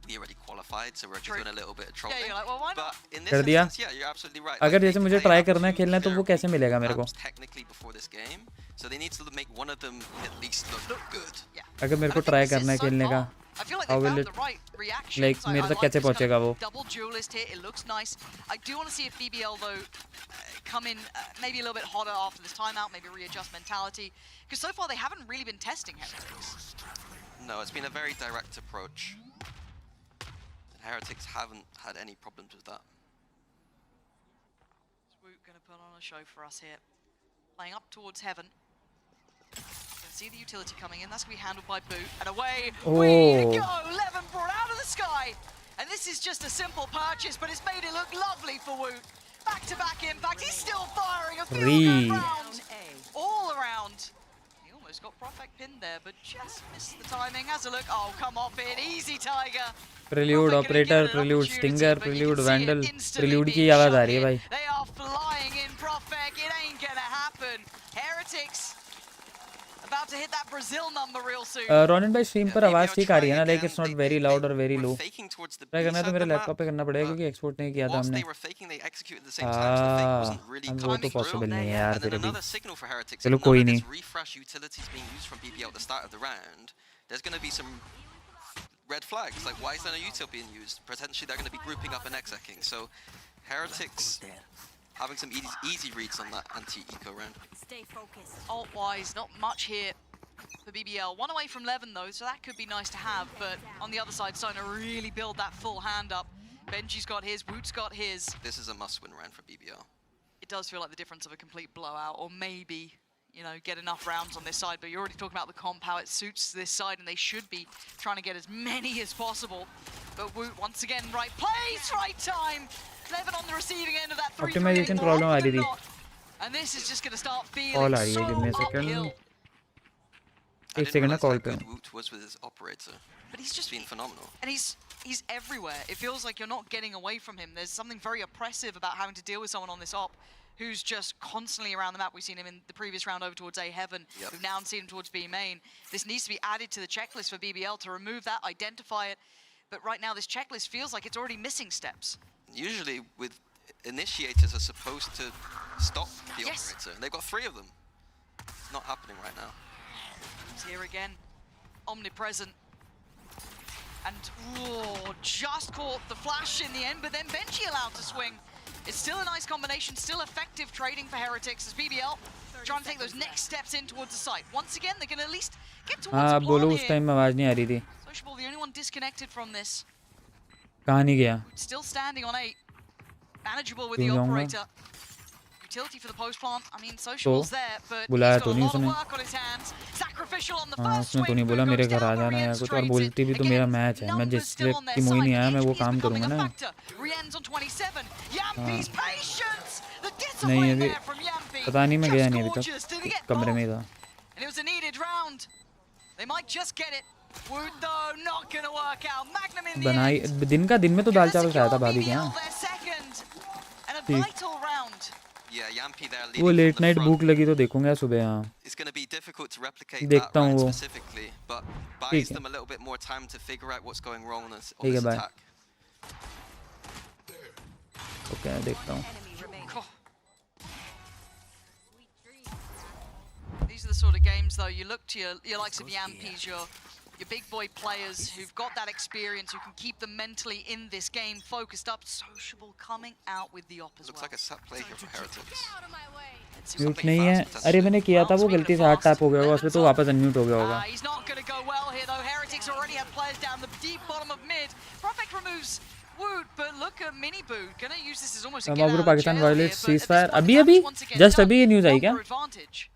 We already qualified, so we're just doing a little bit of trolling. Yeah, like, well, why not? But in this कर दिया? instance, yeah, you're absolutely right. अगर जैसे मुझे ट्राई करना है खेलना है तो वो कैसे मिलेगा मेरे को? Technically before this game, so they need to make one of them at least look good. अगर मेरे को ट्राई करना है खेलने का, how will it, like मेरे तक कैसे पहुंचेगा वो? Double duelist here, it looks nice. I do want to see if BBL though come in maybe a little bit hotter after this timeout, maybe readjust mentality, because so far they haven't really been testing Heretics. No, it's been a very direct approach. Heretics haven't had any problems with that. Swoop gonna put on a show for us here. Playing up towards heaven. You can see the utility coming in. That's gonna be handled by Boot. And away we go! 11 brought out of the sky. And this is just a simple purchase, but it's made it look lovely for Woot. Back-to-back impact. He's still firing a few good rounds all around. Got Profect pinned there, but just missed the timing. Has a look. Oh, come off it. Easy, Tiger. Prelude, Operator, Prelude, Stinger, Prelude, Vandal. Prelude की आवाज आ रही है भाई. They are flying in Profect. It ain't gonna happen. Heretics about to hit that Brazil number real soon. Ronin भाई stream पर आवाज़ ठीक आ रही है ना, like it's not very loud और very low. Faking towards the try B करना है तो side of मेरे the लैपटॉप map. पे करना पड़ेगा क्योंकि एक्सपोर्ट नहीं किया था Whilst हमने. they were faking, they executed at the same time, so the fake wasn't really अब वो तो coming पॉसिबल through. नहीं है यार And then फिर भी. another signal for Heretics. चलो Now कोई that नहीं. there's refresh utilities being used from BBL at the start of the round, there's going to be some red flags. Like, why is there no util being used? Potentially, they're going to be grouping up and execing. So, Heretics having some easy reads on that anti-eco round. Stay focused. Alt-wise, not much here for BBL. One away from Levin, though, so that could be nice to have. But on the other side, starting to really build that full hand up. Benji's got his, Woot's got his. This is a must-win round for BBL. It does feel like the difference of a complete blowout, or maybe, you know, get enough rounds on this side. But you're already talking about the comp, how it suits this side, and they should be trying to get as many as possible. But Woot, once again, right place, right time. Levin on the receiving end of that 3-3-8. Optimization problem आ रही थी. And this is just going to start Call feeling आ रही है, so give me a second. uphill. एक second ना call पे. Good Woot was with his operator. But he's just been phenomenal. And he's everywhere. It feels like you're not getting away from him. There's something very oppressive about having to deal with someone on this op who's just constantly around the map. We've seen him in the previous round over towards A Heaven. Yep. We've now seen him towards B Main. This needs to be added to the checklist for BBL to remove that, identify it. But right now this checklist feels like it's already missing steps. Usually with initiators are supposed to stop the Yes. operator. They've got 3 of them. It's not happening right now. It's here again, omnipresent. And just caught the flash in the end, but then Benji allowed to swing. It's still a nice combination, still effective trading for Heretics as BBL trying to take those next steps in towards the site. Once again, they can at least get towards हाँ the बोलो plan उस here. Time में आवाज़ नहीं आ रही थी. Sociable, the only one disconnected from this. कहाँ नहीं गया? Still standing on 8. Manageable with the क्यों जाऊँगा? operator. Utility for the post plant. I mean, Sociable's there, but बुलाया he's तो got a नहीं lot of उसने. work on his hands. Sacrificial on the हाँ first उसने तो swing. नहीं बोला Boot मेरे goes घर आ down, जाना या Rien's कुछ, और trades बोलती it. भी तो मेरा Again, मैच है. मैं numbers जिस still on their टीम वही नहीं side. आया मैं वो HP is काम becoming करूँगा a ना. factor. Rien's on 27. Yampi's patience. The नहीं getaway अभी there from Yampi. पता नहीं मैं गया नहीं अभी Just gorgeous. Did he तक. get कमरे में ही both? था. And it was a needed round. They might just get it. Woot though, not gonna work out. Magnum in the बनाई end. दिन में तो दाल चावल खाया था भाभी के BBL यहाँ. their second. And a ठीक. vital round. Yeah, Yampi there वो leading late from the night front. भूख लगी तो देखूंगा सुबह. हाँ It's going to be difficult to replicate देखता that हूँ round वो. specifically, but buys ठीक है. them a little bit more time to figure out what's going wrong on this ठीक है, bye. attack. ओके देखता हूँ. Cool. These are the sort of games, though. You look to your likes of Yampis, your big boy players who've got that experience, who can keep them mentally in this game, focused up. Sociable coming out with the op as Looks well. like a set play here for Heretics. Let's see mute what नहीं है. fast, अरे मैंने किया था वो Speaking गलती of से hard fast, tap हो गया होगा, उसमें तो वापस अनम्यूट हो गया होगा. He's not going to go well here, though. Heretics already have players down the deep bottom of mid. Perfect removes Woot, but look at Miniboo. Going to use this as almost a get out of Pakistan jail violet here, but cease at this fire point, अभी the अभी damage once again just done. अभी ये news आई क्या? Number advantage.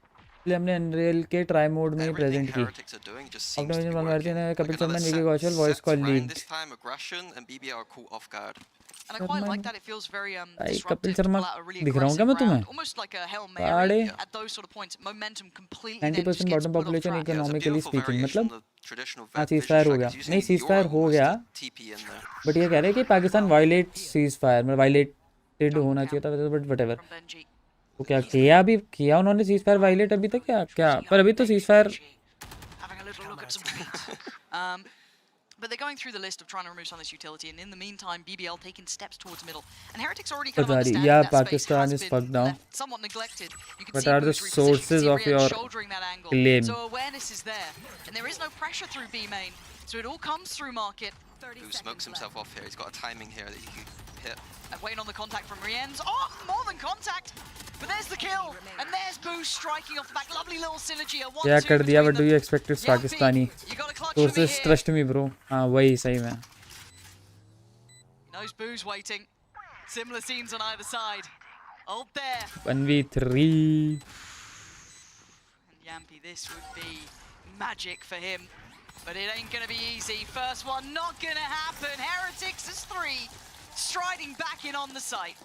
इसलिए हमने unreal के try mode में Everything present की. Heretics are doing just seems to optimization be बनवाते working. हैं. Like Kapil another Sharma, set- Vicky Kaushal, voice set call round lead. this time, aggression, and BBL are caught off guard. And I quite like that. It feels very भाई disruptive Kapil to Sharma pull out a really दिख रहा हूँ क्या aggressive मैं तुम्हें? round. Almost like a Hail Paade. Mary at those sort of points. Momentum completely then just 90% gets bottom put off population track. Yeah, it's a economically beautiful speaking. variation मतलब of the traditional हाँ vision cease fire हो गया. strategies नहीं using cease fire हो Euro गया, as the TP in there. But ये कह रहे हैं कि पाकिस्तान वायलेट सीज फायर मतलब वायलेटेड होना चाहिए था, बट व्हाटएवर. From Benji. तो क्या किया अभी? किया उन्होंने सीज फायर वायलेट अभी तक क्या? पर अभी तो cease fire Having a little look at some tweets. But they're going through the list of trying to remove some of this utility, and in the meantime, BBL taking steps towards middle. And Heretics already kind of But, understand yeah, that space Pakistan has is been fucked now. left somewhat neglected. You can But see are the Boo's repositioning, you can sources see of Rian your shouldering that angle. claim? So awareness is there, and there is no pressure through B main. So it all comes through market. Who smokes himself off here. He's got a timing here that he can hit. And waiting on the contact from Rien's. Oh, more than contact! But there's the kill, and there's Boo striking off the back. Lovely little synergy. A 1-2 क्या कर दिया? between What do them. you expect is Pakistani? You got a clutch for me sources here. Trust me bro. हाँ वही सही में. He knows Boo's waiting. Similar scenes on either side. Ult there. 1v3. And Yampi, this would be magic for him. But it ain't gonna be easy. First one not gonna happen. Heretics is 3. Striding back in on the site.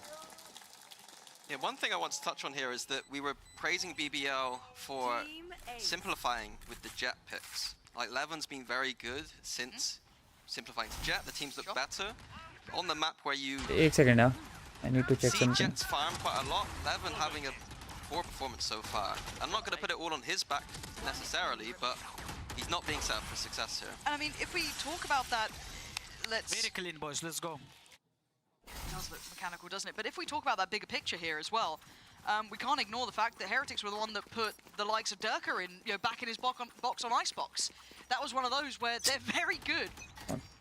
Yeah, one thing I want to touch on here is that we were praising BBL for simplifying with the jet picks. Like, Levin's been very good since simplifying to jet. The teams look better. On the map where you एक second. I need to check see something. Jets farm quite a lot, Levin having a poor performance so far. I'm not going to put it all on his back necessarily, but he's not being set up for success here. And I mean, if we talk about that, let's... Very clean, boys. Let's go. It does look mechanical, doesn't it? But if we talk about that bigger picture here as well, we can't ignore the fact that Heretics were the one that put the likes of Durka in, back in his box on Icebox. That was one of those where they're very good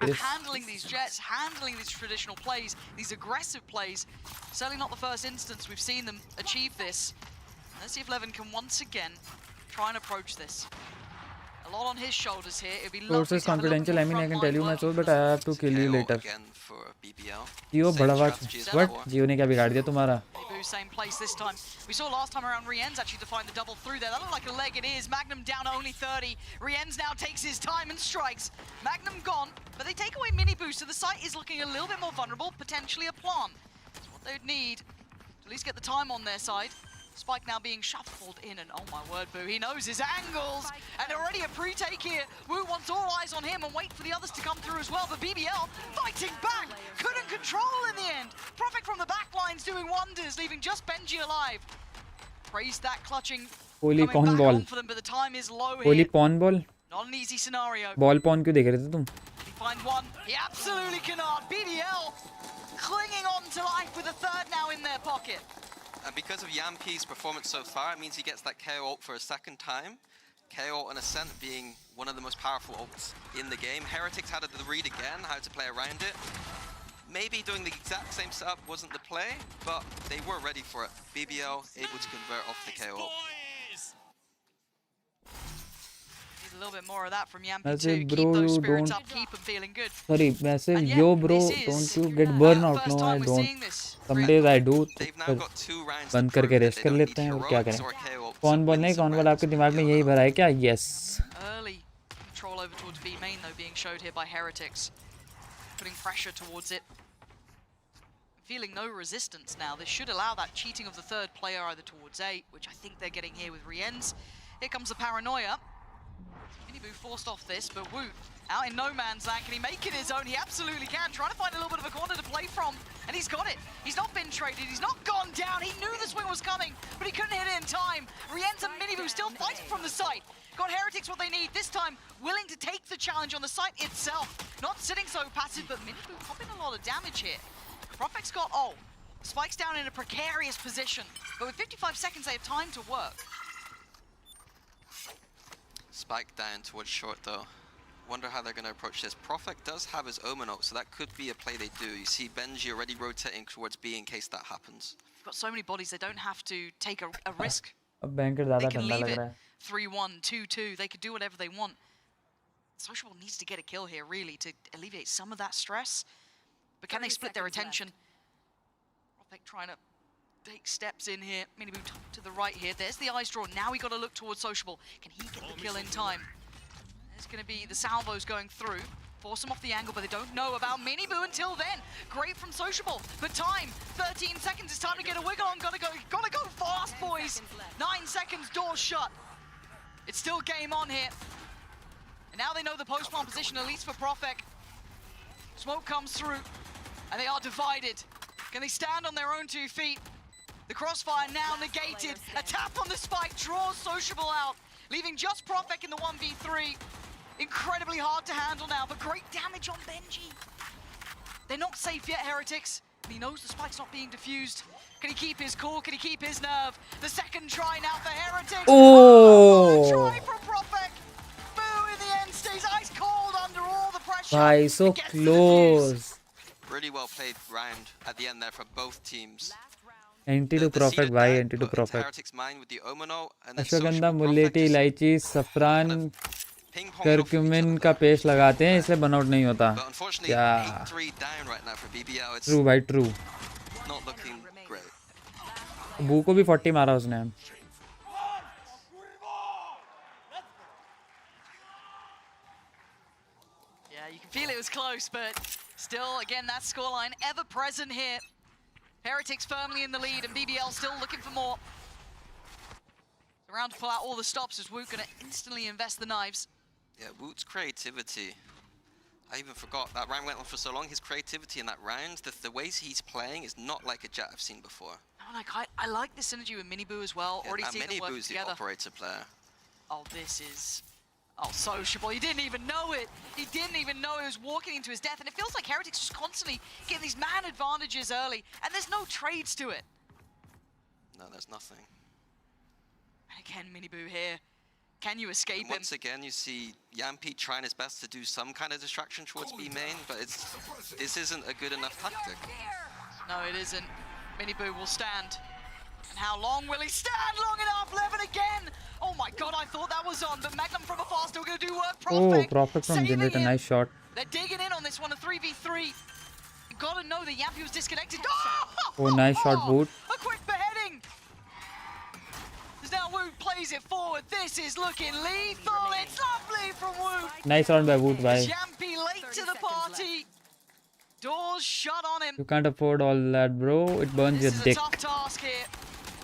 at handling these jets, handling these traditional plays, these aggressive plays. Certainly not the first instance we've seen them achieve this. Let's see if Levin can once again try and approach this. A lot on his shoulders here. It'd be lovely Sources confidential. I mean, I can tell you my source, but I have to kill you later. Again for BBL. Gio Same बड़ा strategy as what? before. Gio ने क्या बिगाड़ दिया तुम्हारा? Same place this time. We saw last time around Rien's actually defined the double through there. That looked like a leg, it is. Magnum down to only 30. Rien's now takes his time and strikes. Magnum gone, but they take away mini boost, so the site is looking a little bit more vulnerable, potentially a plant. That's what they would need to at least get the time on their side. Spike now being shuffled in, and oh my word, Boo, he knows his angles, and already a pre-take here. Wu wants all eyes on him and wait for the others to come through as well, but BBL fighting back, couldn't control in the end. Profit from the back lines doing wonders, leaving just Benji alive. Praise that clutching. Holy coming pawn back ball. on for them, but the time is low Holy here. pawn ball. Not an easy scenario. Ball pawn क्यों देख रहे थे तुम? He finds one. He absolutely cannot. BBL clinging on to life with a third now in their pocket. And because of Yampi's performance so far, it means he gets that KO ult for a second time. KO ult and Ascent being one of the most powerful ults in the game. Heretics had the read again, how to play around it. Maybe doing the exact same setup wasn't the play, but they were ready for it. BBL able to convert off the KO ult. Need a little bit more of that from Yampi Massive too. bro, Keep those you spirits don't- up, keep them feeling good. Sorry, massive And yeah, yo bro, this is don't you get burnout? first No, I time we're don't. seeing this. Some days I do. तो They've now फिर got 2 rounds बंद to prove करके that rest they कर don't लेते need हैं और क्या heroics करें? or KO ult to कौन बॉल win नहीं some कौन बॉल rounds. आपके दिमाग में यही भरा है क्या? Yes. Early control over towards B main though being showed here by Heretics. Putting pressure towards it. Feeling no resistance now. This should allow that cheating of the third player either towards A, which I think they're getting here with Rien's. Here comes the paranoia. Miniboo forced off this, but Wu out in no man's land. Can he make it his own? He absolutely can. Trying to find a little bit of a corner to play from, and he's got it. He's not been traded. He's not gone down. He knew the swing was coming, but he couldn't hit it in time. Rien's and Miniboo still fighting from the site. Got Heretics what they need. This time, willing to take the challenge on the site itself. Not sitting so passive, but Miniboo popping a lot of damage here. Profec's got ult. Spike's down in a precarious position, but with 55 seconds, they have time to work. Spike down towards short though. Wonder how they're going to approach this. Profek does have his Omen ult, so that could be a play they do. You see Benji already rotating towards B in case that happens. They've got so many bodies, they don't have to take a risk. अब banker They ज़्यादा can ठंडा leave लग it रहा है. 3-1, 2-2. They could do whatever they want. Sociable needs to get a kill here, really, to alleviate some of that stress. But can they split their attention? Profek trying to take steps in here. Miniboo to the right here. There's the eyes drawn. Now we got to look towards Sociable. Can he get the kill in time? There's going to be the salvos going through. Force them off the angle, but they don't know about Miniboo until then. Great from Sociable, but time, 13 seconds. It's time to get a wiggle on. Gotta go fast, boys. 9 seconds, door shut. It's still game on here. And now they know the post-plant position, at least for Profek. Smoke comes through, and they are divided. Can they stand on their own 2 feet? The crossfire now negated. A tap on the spike draws Sociable out, leaving just Profek in the 1v3. Incredibly hard to handle now, but great damage on Benji. They're not safe yet, Heretics. And he knows the spike's not being diffused. Can he keep his cool? Can he keep his nerve? The second try now for Heretics. Oh! Try from Profek. Boo in the end stays ice cold under all the pressure. Bhai, so Gets the defuse. close. Really well played round at the end there for both teams. Anti to Profek, bhai, anti to Profek. Heretics mind with the Omen ult, and then ashwagandha, Sociable मुलेटी, Profek just इलायची, सफरान, ping-ponged off of each curcumin other का there. Paste लगाते हैं इसलिए burnout नहीं होता. But unfortunately, Yeah. 8-3 down right now for BBL. It's True भाई, true. not looking great. बू को भी 40 मारा उसने. Yeah, you can feel it was close, but still, again, that scoreline ever present here. Heretics firmly in the lead, and BBL still looking for more. Around to pull out all the stops as Woot gonna instantly invest the knives. Yeah, Woot's creativity. I even forgot that round went on for so long. His creativity in that round, the ways he's playing is not like a Jet I've seen before. I like the synergy with Miniboo as well. Yeah, Already and seeing them working Miniboo's the together. operator player. Oh, this is... Oh, sociable. He didn't even know it. He didn't even know he was walking into his death. And it feels like Heretics just constantly getting these man advantages early. And there's no trades to it. No, there's nothing. And again, Miniboo here. Can you escape him? Once again, you see Yampi trying his best to do some kind of distraction towards B main, but this isn't a good enough tactic. No, it isn't. Miniboo will stand. And how long will he stand? Long enough. Levin again. Oh my god, I thought that was on, but Magnum from afar still going to do work. Oh, Prophet from Generator, nice shot. They're digging in on this one, a 3v3. You gotta know that Yampi was disconnected. Oh, nice shot, Boot. A quick beheading. As now Woot plays it forward. This is looking lethal. It's lovely from Woot. Nice round by Woot, bhai. Yampi late to the party. Doors shut on him. You can't afford all that, bro. It burns your This is dick. a tough task here.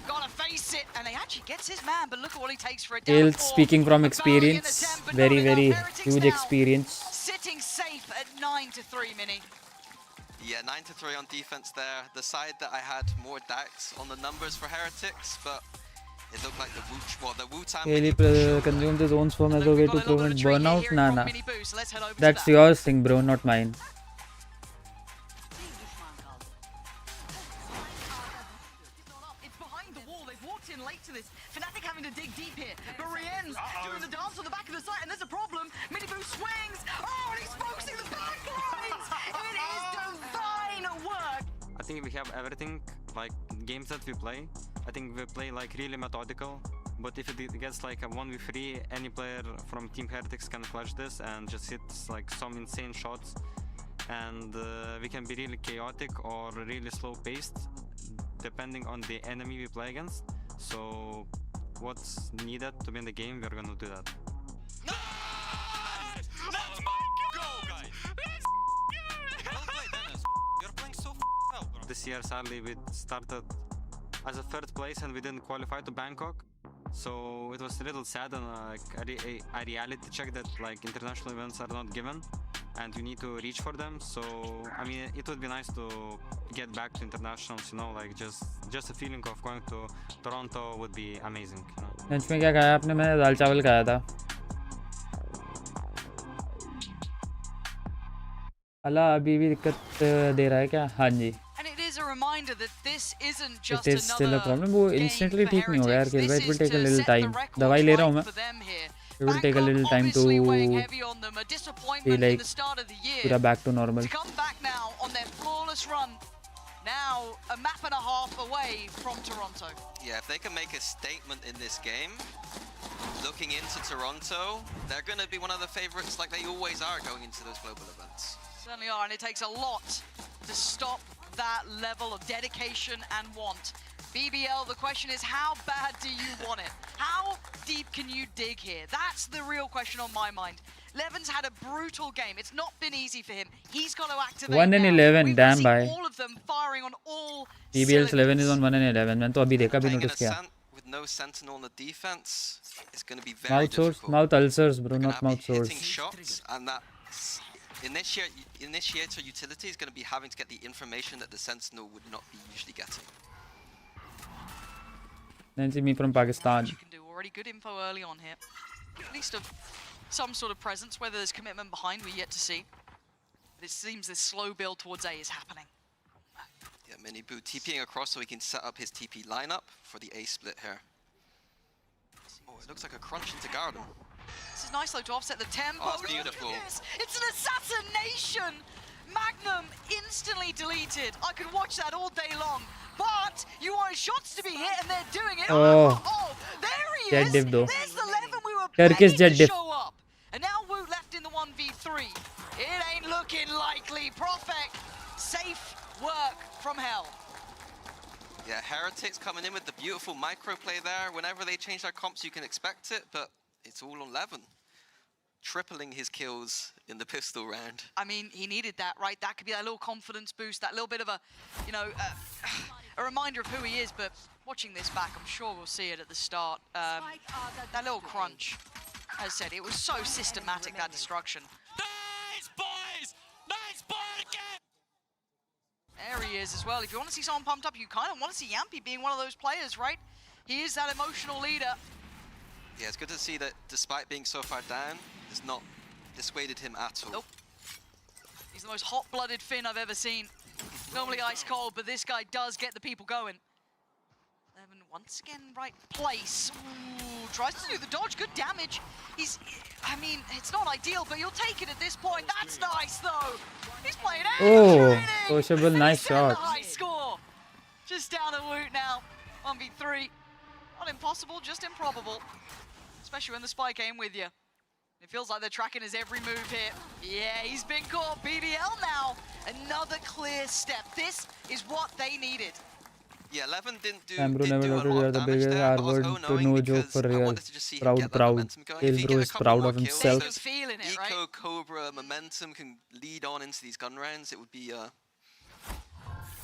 Gotta face it, and he actually gets his man, but look at what he takes for it. Still speaking from experience, very, very huge experience. Sitting safe at 9-3, Mini. Yeah, 9-3 on defense there. The side that I had more DAX on the numbers for Heretics, but it looked like the Wu-Tang... Really consume the zones form as a way to prevent burnout? Nah. That's yours thing, bro, not mine. Fnatic having to dig deep here, but Rien's doing the dance on the back of the site, and there's a problem. Miniboo swings. Oh, and he's focusing the back lines. It is divine work. I think we have everything, like games that we play. I think we play like really methodical. But if it gets like a 1v3, any player from Team Heretics can clutch this and just hit like some insane shots. And we can be really chaotic or really slow paced, depending on the enemy we play against. So what's needed to win the game, we're gonna do that. Nice! Let's go, guys! Well played, Dennis. You're playing so well, bro. This year, sadly, we started as a third place and we didn't qualify to Bangkok. So it was a little sad and a reality check that like international events are not given and you need to reach for them. So I mean, it would be nice to get back to internationals, you know, like just a feeling of going to Toronto would be amazing, you know. Lunch में क्या खाया आपने? मैंने दाल चावल खाया था. अल्लाह अभी भी दिक्कत दे रहा है क्या? हाँ जी. A reminder that this isn't just It is still a problem. वो game instantly for ठीक नहीं होगा यार. Heretics. It This will is take a to little set the time. record दवाई ले रहा हूँ मैं. right for them here. It will take a little Bangkok time to obviously weighing heavy on them. A be disappointment like in the start of the year. पूरा back to normal. To come back now on their flawless run. Now a map and a half away from Toronto. Yeah, if they can make a statement in this game, looking into Toronto, they're going to be one of the favorites like they always are going into those global events. Certainly are, and it takes a lot to stop that level of dedication and want. BBL, the question is, how bad do you want it? How deep can you dig here? That's the real question on my mind. Levin's had a brutal game. It's not been easy for him. He's got to activate 1 and 11, damn bhai. all of them firing on all BBL's 11 is on 1 and 11. मैंने तो अभी देखा भी Playing in notice a किया. with no sentinel on the defense, it's going to be very Mouth sores, difficult. mouth ulcers, bro, They're not gonna mouth be sores. hitting shots, and that initiator utility is going to be having to get the information that the sentinel would not be usually getting. Nvme from Pakistan. You can do already good info early on here. At least of some sort of presence. Whether there's commitment behind, we're yet to see. But it seems this slow build towards A is happening. Yeah, Miniboo TPing across so he can set up his TP lineup for the A split here. Oh, it looks like a crunch into garden. This is nice though to offset the tempo. Oh, that's beautiful. Look at this. It's an assassination! Magnum instantly deleted. I could watch that all day long. But you want shots to be hit and they're doing it. Oh. There he Jet is. diff though. There's the 11 we were Turkish begging jet to diff. show up. And now Wu left in the 1v3. It ain't looking likely. Profek, safe work from hell. Yeah, Heretics coming in with the beautiful microplay there. Whenever they change their comps, you can expect it, but it's all on Levin. Tripling his kills in the pistol round. I mean, he needed that, right? That could be that little confidence boost, that little bit of a, you know, a reminder of who he is. But watching this back, I'm sure we'll see it at the start. That little crunch, as I said, it was so systematic, that destruction. Nice, boys! Nice ball again! There he is as well. If you want to see someone pumped up, you kind of want to see Yampy being one of those players, right? He is that emotional leader. Yeah, it's good to see that despite being so far down, it's not dissuaded him at all. Nope. He's the most hot-blooded Finn I've ever seen. Normally ice cold, but this guy does get the people going. Evan once again, right place. Ooh, tries to do the dodge, good damage. I mean, it's not ideal, but you'll take it at this point. That's nice though. He's playing out. Oh, Sociable, nice shot. High score. Just down a woot now. 1v3. Not impossible, just improbable. Especially when the spy came with you. It feels like they're tracking his every move here. Yeah, he's been caught. BBL now. Another clear step. This is what they needed. Yeah, 11 didn't do, Ambrose didn't never do a lot noted of the damage biggest there, but I was R-word to knowing no joke because for I real. wanted to just see him Proud, get that proud. momentum going. If he Ilbro get a is couple proud more of kills, himself. those Feeling it, right? Eco Cobra momentum can lead on into these gun rounds. It would be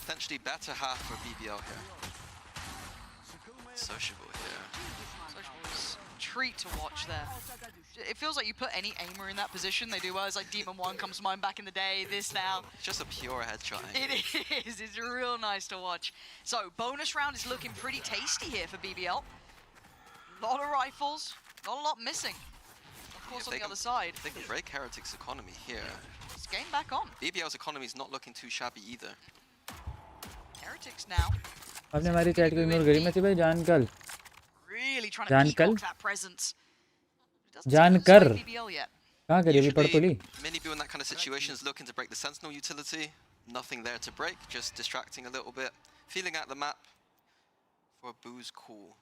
potentially better half for BBL here. Sociable here. Sociable's a treat to watch there. It feels like you put any aimer in that position, they do well. It's like Demon 1 comes to mind back in the day, this now. It's just a pure headshot. It is, it's real nice to watch. So, bonus round is looking pretty tasty here for BBL. A lot of rifles, not a lot missing. Of course, on the other side. They can break Heretic's economy here. It's game back on. BBL's economy is not looking too shabby either. Heretics now. आपने हमारी chat को ignore करी मची भाई जान कल Really trying जान to कल peacock that presence. जान कर BBL yet. कहाँ करी अभी पढ़ तो ली Minibu in that kind of situation is looking to break the Sentinel utility. Nothing there to break, just distracting a little bit. Feeling out the map for a Boo's call.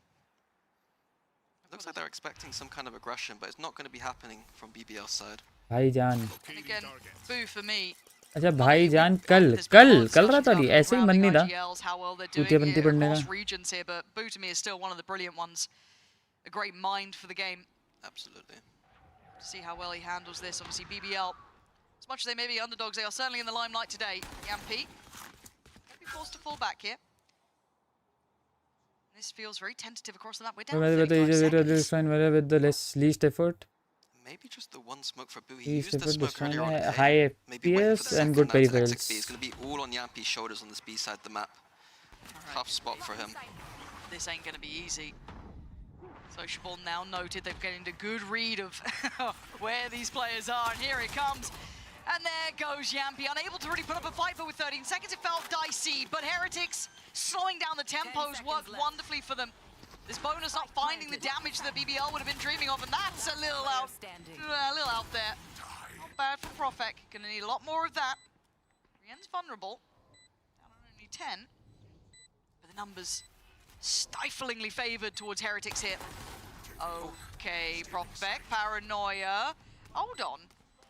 Looks like they're expecting some kind of aggression, but it's not going to be happening from BBL's side. भाईजान And again, Boo for me. अच्छा भाईजान कल कल कल रात वाली ऐसे ही मन नहीं था चूतिया बनती पढ़ने का Regions here, but Boo to me is still one of the brilliant ones. A great mind for the game. Absolutely. See how well he handles this. Obviously, BBL, as much as they may be underdogs, they are certainly in the limelight today. Yampy might be forced to fall back here. This feels very tentative across the map. We're down to 35 seconds. with the least effort. Maybe just the one smoke for Boo. He used the effort smoke earlier on. high Maybe wait for the FPS and good second peripherals. NZXT. It's going to be all on Yampy's shoulders on this B side of the map. Tough spot for him. This ain't going to be easy. Sociable now noted they're getting a good read of where these players are, and here it comes. And there goes Yampy, unable to really put up a fight, but with 13 seconds it felt dicey. But Heretics slowing down the tempos worked wonderfully for them. This bonus not finding the damage that BBL would have been dreaming of, and that's a little out there. Not bad for Profek. Gonna need a lot more of that. Rien's vulnerable. Down on only 10. But the numbers stiflingly favored towards Heretics here. Okay, Profek, Paranoia. Hold on.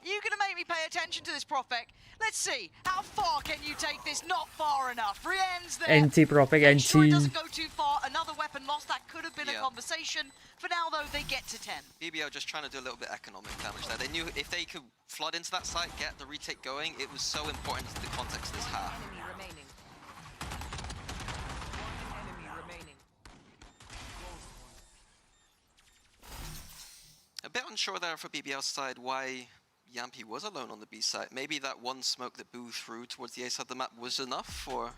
You're gonna make me pay attention to this, Profek. Let's see. How far can you take this? Not far enough. Rien's there. NC Profek, Make sure it NC. doesn't go too far. Another weapon lost. That could have been a conversation. For now, though, they get to 10. BBL just trying to do a little bit of economic damage there. They knew if they could flood into that site, get the retake going, it was so important to the context of this half. A bit unsure there for BBL's side why Yampy was alone on the B side. Maybe that one smoke that Boo threw towards the A side of the map was enough for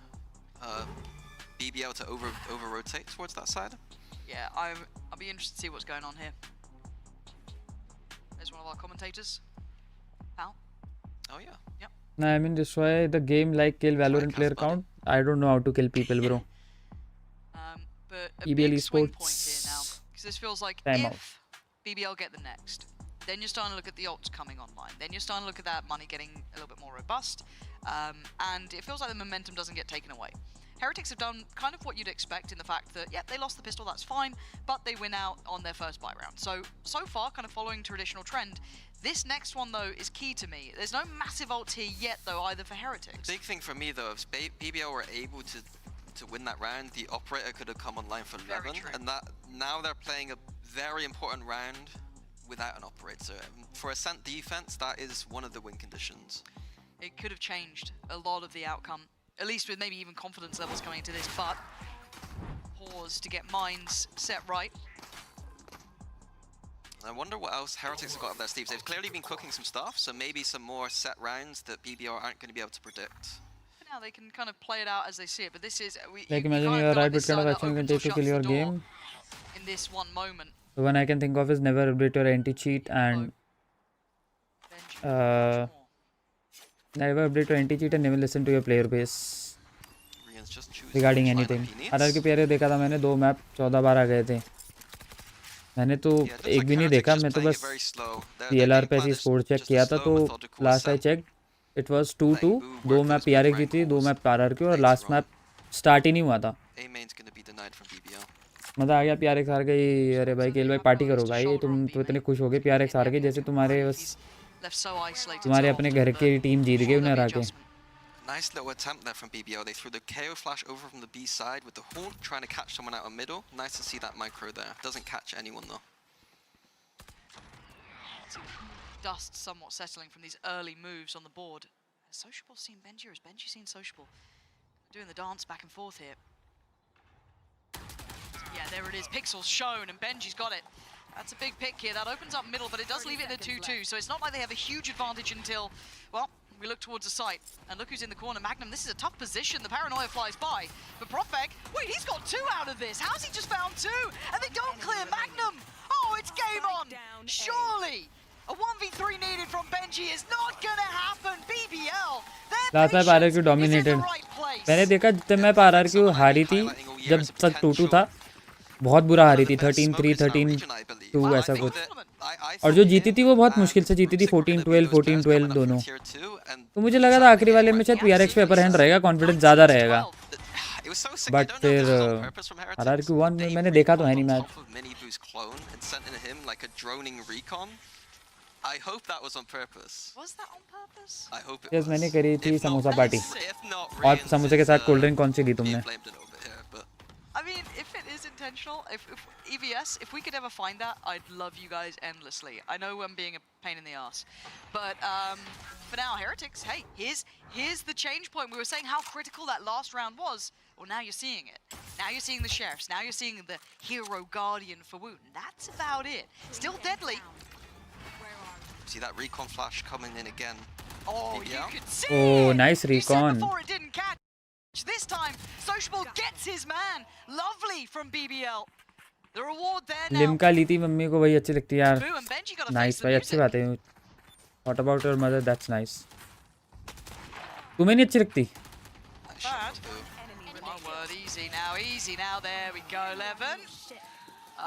BBL to over rotate towards that side. Yeah, I'll be interested to see what's going on here. There's one of our commentators. Pal. Oh yeah. Yep. No, I mean destroy the game like kill Valorant player count. I don't know how to kill people, bro. But a EBL big swing point Esports. here now, because this feels like Time if out. BBL get the next, then you're starting to look at the ults coming online. Then you're starting to look at that money getting a little bit more robust, and it feels like the momentum doesn't get taken away. Heretics have done kind of what you'd expect in the fact that, yeah, they lost the pistol, that's fine, but they win out on their first buy round. So far, kind of following traditional trend. This next one, though, is key to me. There's no massive ults here yet, though, either for Heretics. Big thing for me, though, if BBL were able to win that round, the operator could have come online for 11, and that now they're playing a very important round without an operator. For Ascent defense, that is one of the win conditions. It could have changed a lot of the outcome, at least with maybe even confidence levels coming into this, but pause to get minds set right. I wonder what else Heretics have got up their sleeves. They've clearly been cooking some stuff, so maybe some more set rounds that BBL aren't going to be able to predict. Yeah, they can kind of play it out as they see it, but this is Like imagine you are right, what kind of action you can take to kill your game. In this one moment. The one I can think of is never update your anti-cheat and never update your anti-cheat and never listen to your player base regarding anything. RR के प्यारे देखा था मैंने 2 map 14 बार आ गए थे. मैंने तो एक भी नहीं देखा, मैं तो बस PLR पे ऐसी स्कोर चेक किया था, तो last I check it was 2-2, 2 map PRX जीती, 2 मैप RR के, और लास्ट मैप स्टार्ट ही नहीं हुआ था. मजा आ गया, PRX हार गई. अरे भाई केल भाई पार्टी करो भाई, तुम तो इतने खुश हो गए PRX हार गई जैसे तुम्हारे बस तुम्हारे अपने घर की टीम जीत गई उन्हें हरा के. Nice little attempt there from BBL. They threw the KO flash over from the B side with the haunt, trying to catch someone out of middle. Nice to see that micro there. Doesn't catch anyone though. Dust somewhat settling from these early moves on the board. Has Sociable seen Benji, or has Benji seen Sociable? Doing the dance back and forth here. Yeah, there it is. Pixels shown, and Benji's got it. That's a big pick here. That opens up middle, but it does leave it in the 2-2. So it's not like they have a huge advantage until, well, we look towards the site. And look who's in the corner. Magnum, this is a tough position. The paranoia flies by. But Profek, wait, he's got 2 out of this. How's he just found 2? And they don't clear Magnum. Oh, it's game on. Surely. A 1v3 needed from Benji is not gonna happen. BBL. Last map RR क्यों dominated. मैंने देखा जब map RR क्यों हारी थी, जब तक 2-2 था, बहुत बुरा हारी थी, 13-3 13-2 ऐसा कुछ, और जो जीती थी वो बहुत मुश्किल से जीती थी, 14-12 14-12 दोनों. तो मुझे लगा था आखिरी वाले में शायद PRX पे अपर हैंड रहेगा, कॉन्फिडेंस ज़्यादा रहेगा, बट फिर RRQ1 में मैंने देखा तो है नहीं match. I hope that was on purpose. Was that on purpose? I hope it yes, was. मैंने करी थी समोसा पार्टी. और समोसे के साथ कोल्ड ड्रिंक कौन सी दी तुमने? I mean, if it is intentional, if EVS, if we could ever find that, I'd love you guys endlessly. I know I'm being a pain in the ass, but for now, Heretics, hey, here's the change point. We were saying how critical that last round was. Well, now you're seeing it. Now you're seeing the Sheriffs. Now you're seeing the Hero Guardian for Wound. That's about it. Still deadly. See that recon flash coming in again. Oh, you could see. Oh, nice recon. Before it didn't catch. This time, Sociable gets his man. Lovely from BBL. The reward there now. Limca ली थी mummy को, वही अच्छी लगती है यार. Nice भाई, अच्छी बात है. What about your mother? That's nice. तुम्हें नहीं अच्छी लगती? Bad. One word, easy now. There we go, 11.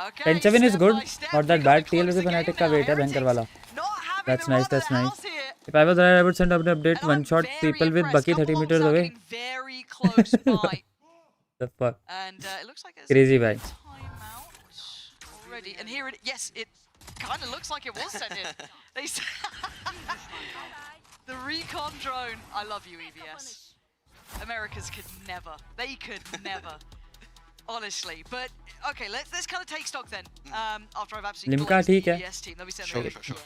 Okay. 10-7 is good, not that bad. TL वैसे फनाटिक का वेट है भयंकर वाला. That's nice. If I was there, I would send up an update, one shot people with Bucky 30 meters away. Very close by. The fuck. And it looks like it's crazy bhai. Timeout already. And here it, yes, it kind of looks like it was sent in. The recon drone. I love you, EVS. Americas could never. They could never. Honestly, but okay, let's kind of take stock then. After I've absolutely Limca ठीक है.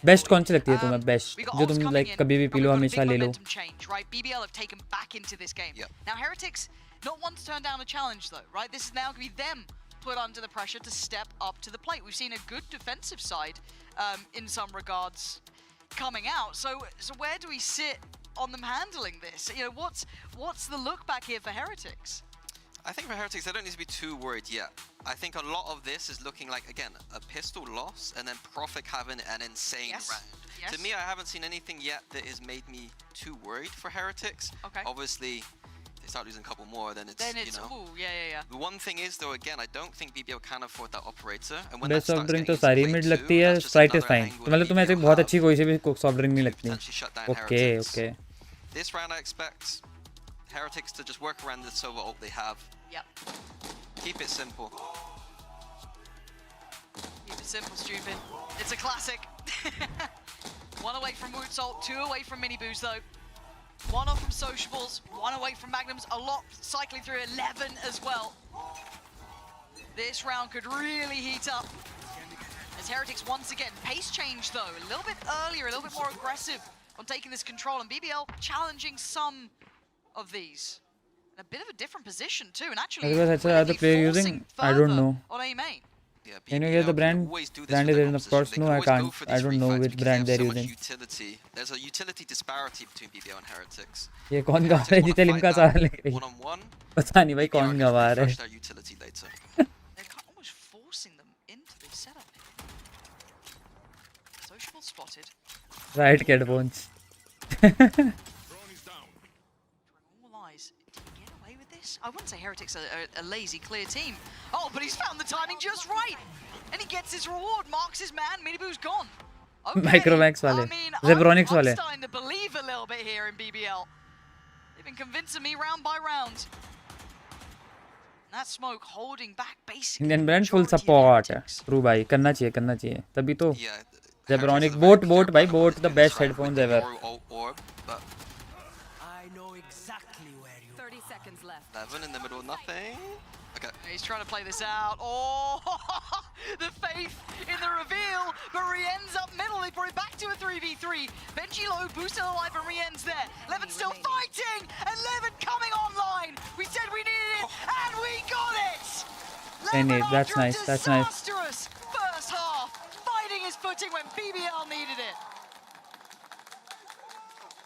Best कौन सी लगती है तुम्हें? Best जो तुम like कभी भी पी लो, हमेशा ले लो. Right, BBL have taken back into this game. Now Heretics not one to turn down a challenge though, right? This is now going to be them put under the pressure to step up to the plate. We've seen a good defensive side in some regards coming out. So where do we sit on them handling this? You know, what's the look back here for Heretics? I think for Heretics, they don't need to be too worried yet. I think a lot of this is looking like, again, a pistol loss and then Profik having an insane round. Yes. To me, I haven't seen anything yet that has made me too worried for Heretics. Okay. Obviously, they start losing a couple more, then it's, you know. Ooh, yeah. The one thing is, though, again, I don't think BBL can afford that operator. And when best that soft starts drink getting तो सारी into mid play लगती too, है, that's just Sprite is another fine. angle तो मतलब तुम्हें ऐसे BBL बहुत have अच्छी कोई से भी सॉफ्ट ड्रिंक नहीं लगती. potentially shut down Heretics. Okay. This round, I expect Heretics to just work around the Sova ult they have. Yep. Keep it simple. Keep it simple, stupid. It's a classic. 1 away from Woot's ult, 2 away from Miniboos though. 1 off from Sociables, 1 away from Magnums, a lot cycling through 11 as well. This round could really heat up. As Heretics once again, pace change though, a little bit earlier, a little bit more aggressive on taking this control, and BBL challenging some of these. In a bit of a different position too, and actually the player using, I don't know. On A main. Yeah, Can you BBL get the can brand? always do this Brand with is their in, of composition. course. They can No, I always go can't. for I these don't free know fights which because brand they they're have so much using. utility. There's a utility disparity between BBL and Heretics. ये कौन गा रहा है Heretics जितने wanna Limca fight सारा that लग रही one-on-one. पता नहीं भाई BBL are कौन gonna गवा रहा refresh है their utility later. They're almost forcing them into this setup here. Sociable spotted. Right के headphones All eyes. Did he get away with this? I wouldn't say Heretics are a lazy, clear team. Oh, but he's found the timing just right. And he gets his reward. Marks his man. Minibu's gone. Okay. Micromax वाले, I mean, Zebronics I'm वाले. starting to believe a little bit here in BBL. They've been convincing me round by round. And that smoke holding back basically. Indian brand full majority of support Heretics. True भाई करना चाहिए तभी तो Yeah. Zebronic Heretics are boat very भाई clear boat about the how best to headphones with the ever Yoru orb, but I know exactly where you 30 seconds left. 11 in the middle, nothing. Okay. He's trying to play this out. Oh, the faith in the reveal. But Rien's up middle. They brought it back to a 3v3. Benji low, boosted alive, and Rien's there. Levin still fighting, and Levin coming online. We said we needed it, and we got it. Levin that's after a nice, that's nice. disastrous first half, finding his footing when BBL needed it.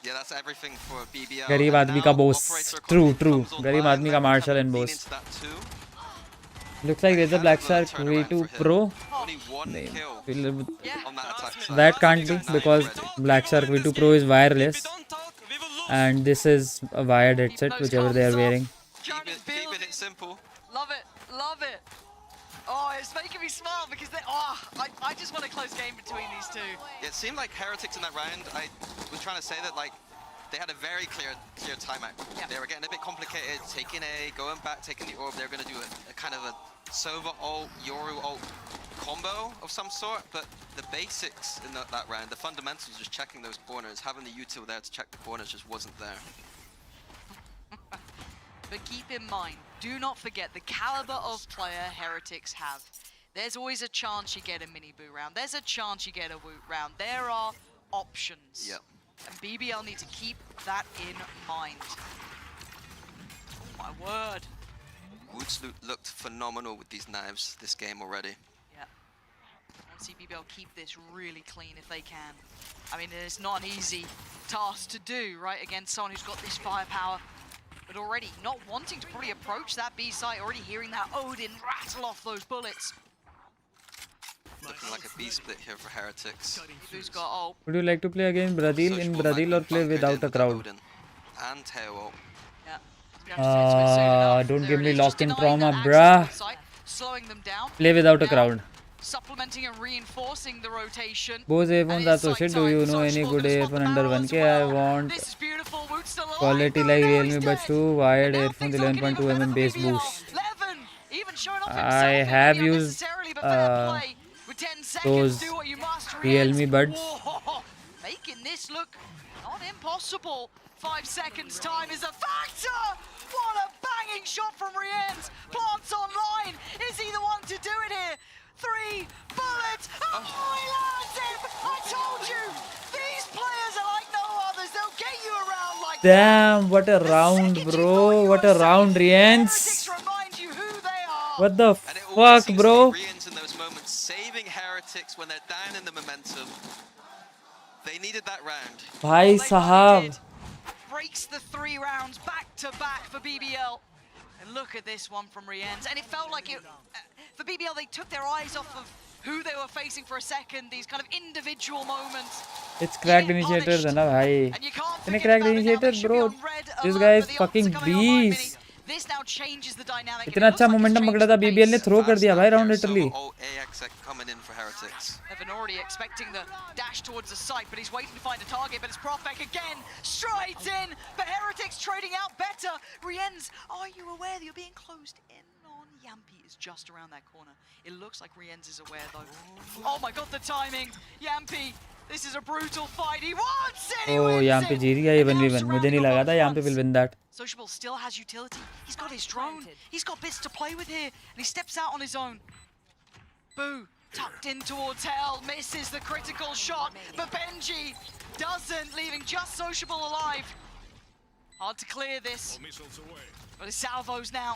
Yeah, that's everything for BBL. गरीब And आदमी now का boss Operator true Economy true comes online. गरीब आदमी का Levin marshal can and lean boss into that too. looks like there's a Black Shark Hell of a turnaround V2 for him. Pro Only one kill Yeah. on that attack side. that can't be Nine because already. Black Shark V2 Pro is wireless and this is a wired headset those whichever they are comms wearing Keep it simple. Love it, love it. Oh, it's making me smile because I just want a close game between these two. Yeah, it seemed like Heretics in that round. I was trying to say that like they had a very clear timeout. Yeah. They were getting a bit complicated, taking A, going back, taking the orb. They were going to do a kind of a Sova ult, Yoru ult combo of some sort. But the basics in that round, the fundamentals, just checking those corners, having the util there to check the corners just wasn't there. But keep in mind, do not forget the caliber of player Heretics have. There's always a chance you get a mini boo round. There's a chance you get a woot round. There are options. Yep. And BBL need to keep that in mind. Oh my word. Woods looked phenomenal with these knives this game already. Yeah. I want to see BBL keep this really clean if they can. I mean, it's not an easy task to do, right, against someone who's got this firepower. But already not wanting to probably approach that B site, already hearing that Odin rattle off those bullets. Looking like a B split here for Heretics. Who's got ult? would you like to play against Brazil in Sociable Brazil or Magnum play bunkered without in a with crowd Odin and tail ult. don't give me lock in trauma bruh Slowing them down. play without a crowd Supplementing and reinforcing the rotation. Bose earphones are so shit do you know any good earphone under 1k I want This is beautiful. Woot's still alive. quality No, like no, Realme he's Buds dead. 2 wired Now earphones things are looking 11.2 even mm better bass for BBL. boost Levin even showing off I himself, have maybe used, unnecessarily, but fair play. With 10 seconds, those do what you must. Realme Buds. Whoa, making this look not impossible. 5 seconds time is a factor. What a banging shot from Rienz. Plants online. Is he the one to do it here? 3 bullets. Oh, he lands it. I told you. These players are like no others. They'll get you around like damn what a round bro what a round Rienz Heretics remind you who they are. what the And it always fuck seems bro to be Rien's in those moments, saving Heretics when they're down in the momentum. They needed that round. bhai They sahab did. Breaks the 3 rounds back to back for BBL. And look at this one from Rienz. And it felt like it, for BBL, they took their eyes off of who they were facing for a second. These kind of individual moments. it's cracked initiators hai na bhai And you can't Itne forget cracked about it now. They initiators should be bro on red this alert, guy but is the fucking ults are coming online, beast Mini. This now changes the dynamic. इतना अच्छा momentum पकड़ा था BBL ने throw कर दिया भाई round literally Ult AX coming in for Heretics. Evan already expecting the dash towards the site, but he's waiting to find a target, but it's Profek again, straight in, but Heretics trading out better. Rienz, are you aware that you're being closed in on? Yampi is just around that corner. It looks like Rienz is aware though. Oh my god, the timing. Yampi, this is a brutal fight. He wants it, he oh wins यहाँ पे it. जीत गया ये And now 1v1 मुझे surrounding नहीं on लगा both था यहाँ पे fronts. will win that Sociable still has utility. He's got his drone. He's got bits to play with here. And he steps out on his own. Boo. Tucked in towards hell. Misses the critical shot. But Benji doesn't, leaving just Sociable alive. Hard to clear this. But it's salvos now.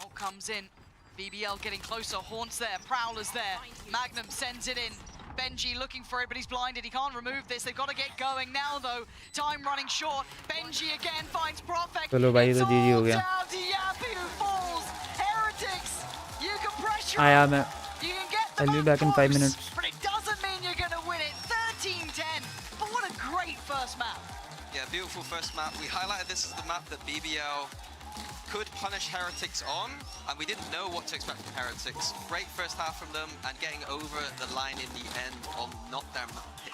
Ult comes in. BBL getting closer. Haunts there. Prowler's there. Magnum sends it in. Benji looking for it, but he's blinded. He can't remove this. They've got to get going now, though. Time running short. Benji again finds Profect. चलो भाई, It's तो GG हो all गया. down to Yap I am. You can get them I'll be up back in 5 close, minutes. but it doesn't mean you're going to win it. 13-10. But what a great first map. Yeah, beautiful first map. We highlighted this as the map that BBL could punish Heretics on, and we didn't know what to expect from Heretics. Great first half from them, and getting over the line in the end on knockdown pick.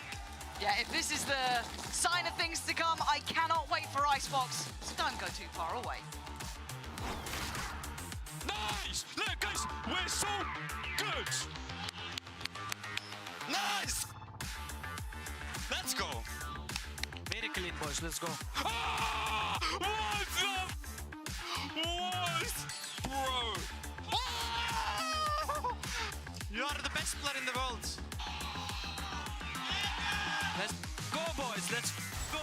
Yeah, if this is the sign of things to come, I cannot wait for Icebox. So don't go too far away. Nice! Look, guys, we're so good! Nice! Let's go! Very clean, boys. Let's go. Ah! What the? What? Bro! Ah! You are the best player in the world. Let's go, boys. Let's go.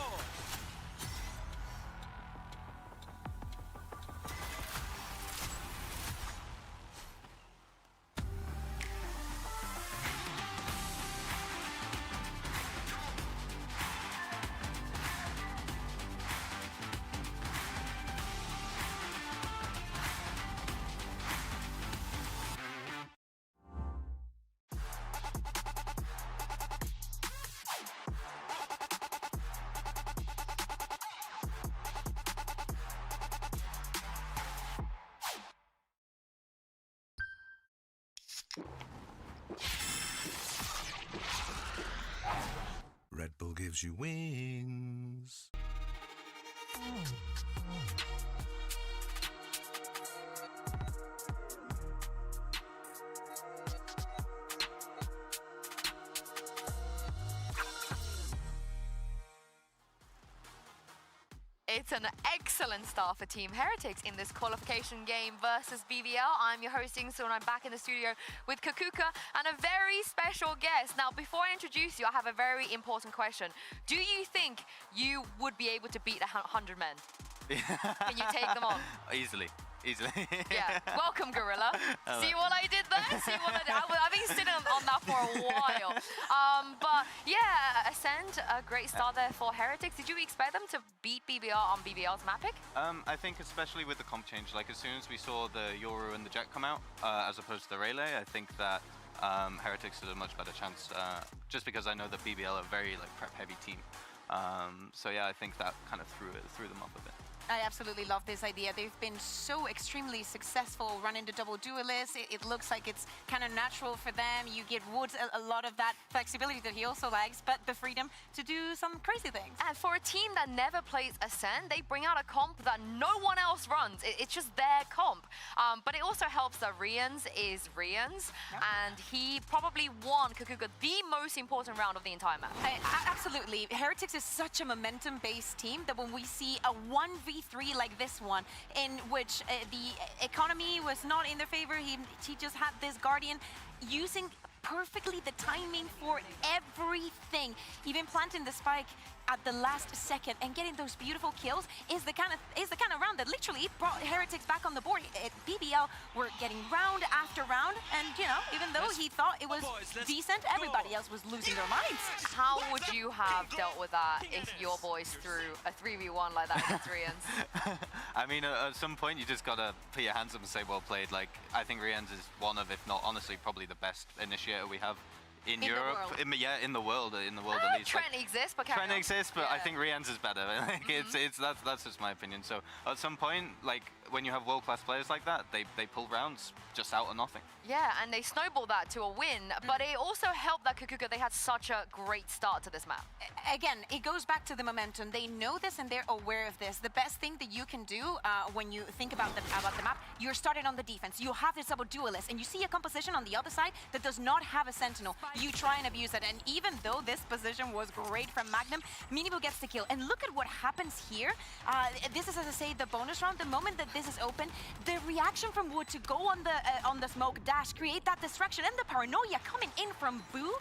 Red Bull gives you wings. It's an excellent start for Team Heretics in this qualification game versus BBL. I'm your host, Ingsu, and I'm back in the studio with Kakuka and a very special guest. Now, before I introduce you, I have a very important question. Do you think you would be able to beat 100 men? Can you take them on? Easily. Yeah. Welcome, Gorilla. See what I did there? See what I did? I've been sitting on that for a while. But yeah, Ascend, a great start there for Heretics. Did you expect them to beat BBL on BBL's map pick? I think especially with the comp change, like as soon as we saw the Yoru and the Jet come out, as opposed to the Rayleigh, I think that Heretics has a much better chance, just because I know that BBL are a very like prep heavy team. So yeah, I think that kind of threw them off a bit. I absolutely love this idea. They've been so extremely successful running the double duelists. It looks like it's kind of natural for them. You get Woods a lot of that flexibility that he also likes, but the freedom to do some crazy things. And for a team that never plays Ascend, they bring out a comp that no one else runs. It's just their comp. But it also helps that Rians is Rians, and he probably won Kakuka the most important round of the entire match. Absolutely. Heretics is such a momentum-based team that when we see a 1v3 like this one, in which the economy was not in their favor, he just had this Guardian using perfectly the timing for everything, even planting the spike at the last second and getting those beautiful kills is the kind of round that literally brought Heretics back on the board. BBL were getting round after round, and you know, even though he thought it was decent, everybody else was losing their minds. How would you have dealt with that if your boys threw a 3v1 like that against Rians? I mean, at some point you just gotta put your hands up and say well played. Like, I think Rians is one of, if not honestly, probably the best initiator we have in Europe. In the world at least. Trent exists, but Trent exists, but I think Rians is better. Like, that's just my opinion. So at some point, like when you have world-class players like that, they pull rounds just out of nothing. Yeah, and they snowballed that to a win, but it also helped that Kakuka, they had such a great start to this map. Again, it goes back to the momentum. They know this and they're aware of this. The best thing that you can do when you think about the map, you're starting on the defense. You have this double duelist, and you see a composition on the other side that does not have a sentinel. You try and abuse it, and even though this position was great from Magnum, Minibu gets the kill. And look at what happens here. This is, as I say, the bonus round. The moment that this is open, the reaction from Wood to go on the smoke dash, create that distraction, and the paranoia coming in from Boo.